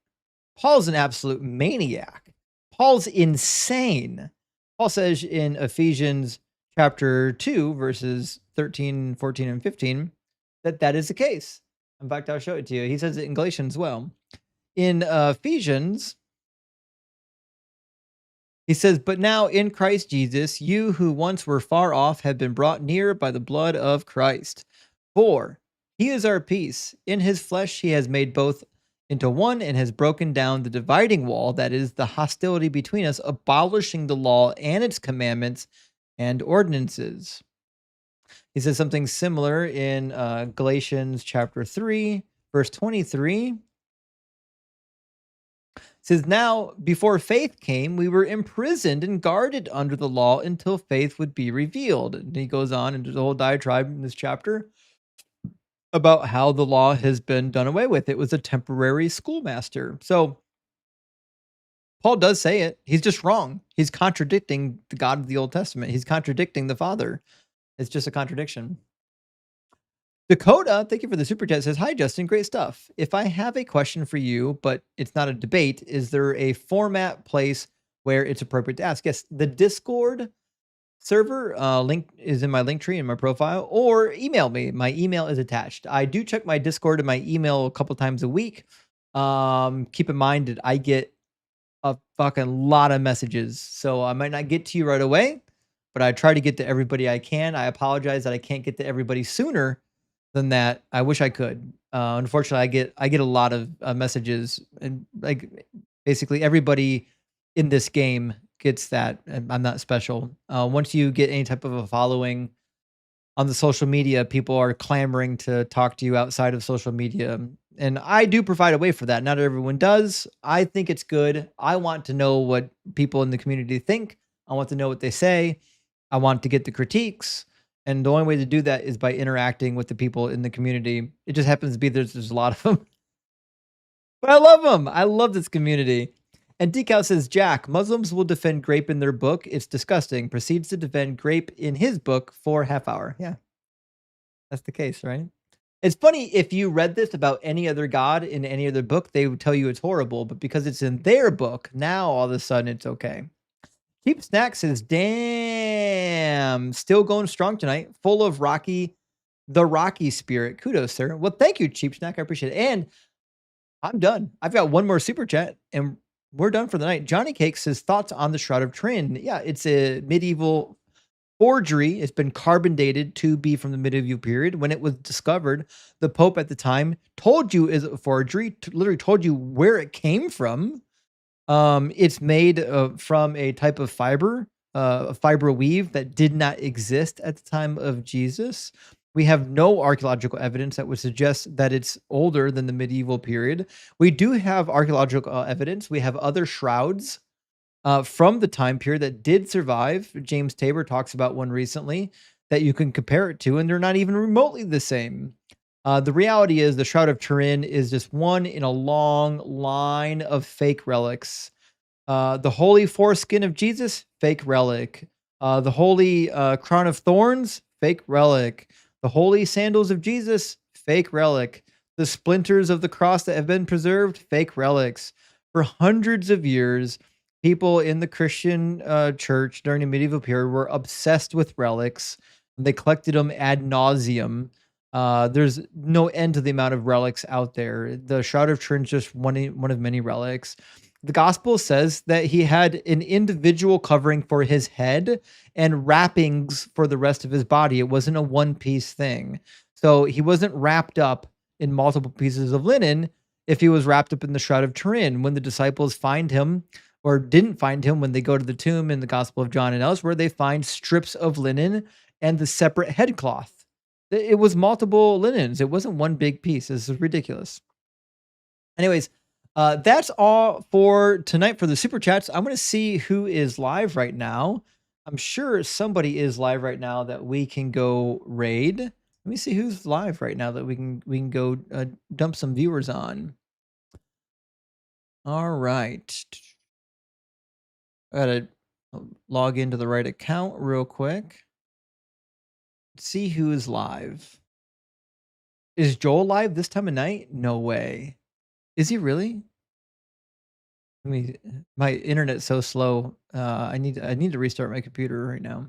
Paul's an absolute maniac. Paul's insane. Paul says in Ephesians chapter 2, verses 13, 14, and 15, that is the case. In fact, I'll show it to you. He says it in Galatians as well. In Ephesians, he says, but now in Christ Jesus, you who once were far off have been brought near by the blood of Christ. For he is our peace. In his flesh he has made both into one and has broken down the dividing wall, that is the hostility between us, abolishing the law and its commandments and ordinances. He says something similar in Galatians chapter 3, verse 23. It says, now, before faith came, we were imprisoned and guarded under the law until faith would be revealed. And he goes on into the whole diatribe in this chapter about how the law has been done away with. It was a temporary schoolmaster. So Paul does say it. He's just wrong. He's contradicting the God of the Old Testament. He's contradicting the Father. It's just a contradiction. Dakota, thank you for the super chat, says, hi, Justin, great stuff. If I have a question for you, but it's not a debate, is there a format place where it's appropriate to ask? Yes, the Discord server link is in my link tree in my profile, or email me. My email is attached. I do check my Discord and my email a couple times a week. Keep in mind that I get a fucking lot of messages, so I might not get to you right away, but I try to get to everybody I can. I apologize that I can't get to everybody sooner than that. I wish I could. Unfortunately, I get a lot of messages, and like basically everybody in this game gets that. And I'm not special. Once you get any type of a following on the social media, people are clamoring to talk to you outside of social media. And I do provide a way for that. Not everyone does. I think it's good. I want to know what people in the community think. I want to know what they say. I want to get the critiques. And the only way to do that is by interacting with the people in the community. It just happens to be there's a lot of them. But I love them. I love this community. And Decal says, Jack, Muslims will defend grape in their book. It's disgusting. Proceeds to defend grape in his book for half hour. Yeah, that's the case, right? It's funny, if you read this about any other god in any other book, they would tell you it's horrible. But because it's in their book, now all of a sudden it's okay. Cheap Snack says, damn, still going strong tonight. Full of the Rocky spirit. Kudos, sir. Well, thank you, Cheap Snack. I appreciate it. And I'm done. I've got one more super chat, and we're done for the night. Johnny Cake says, thoughts on the Shroud of Turin. Yeah, it's a medieval forgery. It's been carbon dated to be from the medieval period. When it was discovered, the Pope at the time told you is a forgery, literally told you where it came from. It's made from a type of fiber, a fiber weave that did not exist at the time of Jesus. We have no archaeological evidence that would suggest that it's older than the medieval period. We do have archaeological evidence. We have other shrouds from the time period that did survive. James Tabor talks about one recently that you can compare it to, and they're not even remotely the same. The reality is the Shroud of Turin is just one in a long line of fake relics. The holy foreskin of Jesus, fake relic. The holy crown of thorns, fake relic. The holy sandals of Jesus, fake relic. The splinters of the cross that have been preserved, fake relics. For hundreds of years, people in the Christian church during the medieval period were obsessed with relics. They collected them ad nauseum. There's no end to the amount of relics out there. The Shroud of Turin is just one of many relics. The gospel says that he had an individual covering for his head and wrappings for the rest of his body. It wasn't a one-piece thing. So he wasn't wrapped up in multiple pieces of linen if he was wrapped up in the Shroud of Turin. When the disciples find him, or didn't find him, when they go to the tomb in the Gospel of John and elsewhere, they find strips of linen and the separate headcloth. It was multiple linens. It wasn't one big piece. This is ridiculous. Anyways, that's all for tonight for the super chats. I'm going to see who is live right now. I'm sure somebody is live right now that we can go raid. Let me see who's live right now that we can go dump some viewers on. All right. I gotta log into the right account real quick. See who is live. Is Joel live this time of night? No way. Is he really? My internet's so slow. I need to restart my computer right now. All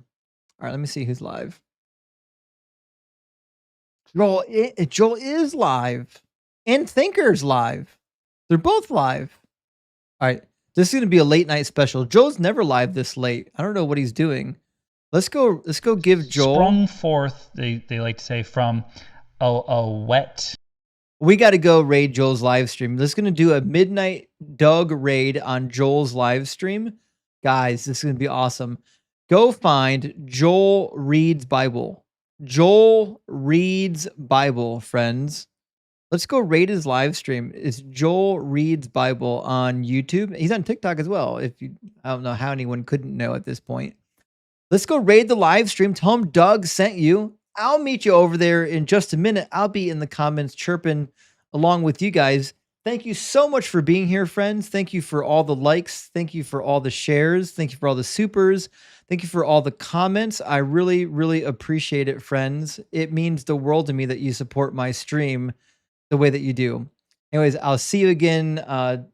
right, let me see who's live. Joel is live, and Thinker's live. They're both live. All right, this is gonna be a late night special. Joel's never live this late. I don't know what he's doing. Let's go give Joel. Sprung forth, they like to say, from a wet. We got to go raid Joel's live stream. Let's gonna do a midnight Doug raid on Joel's live stream. Guys, this is gonna be awesome. Go find Joel Reads Bible. Joel Reads Bible, friends. Let's go raid his live stream. It's Joel Reads Bible on YouTube. He's on TikTok as well. I don't know how anyone couldn't know at this point. Let's go raid the live stream. Tell him Doug sent you. I'll meet you over there in just a minute. I'll be in the comments chirping along with you guys. Thank you so much for being here, friends. Thank you for all the likes. Thank you for all the shares. Thank you for all the supers. Thank you for all the comments. I really, really appreciate it, friends. It means the world to me that you support my stream the way that you do. Anyways, I'll see you again tomorrow.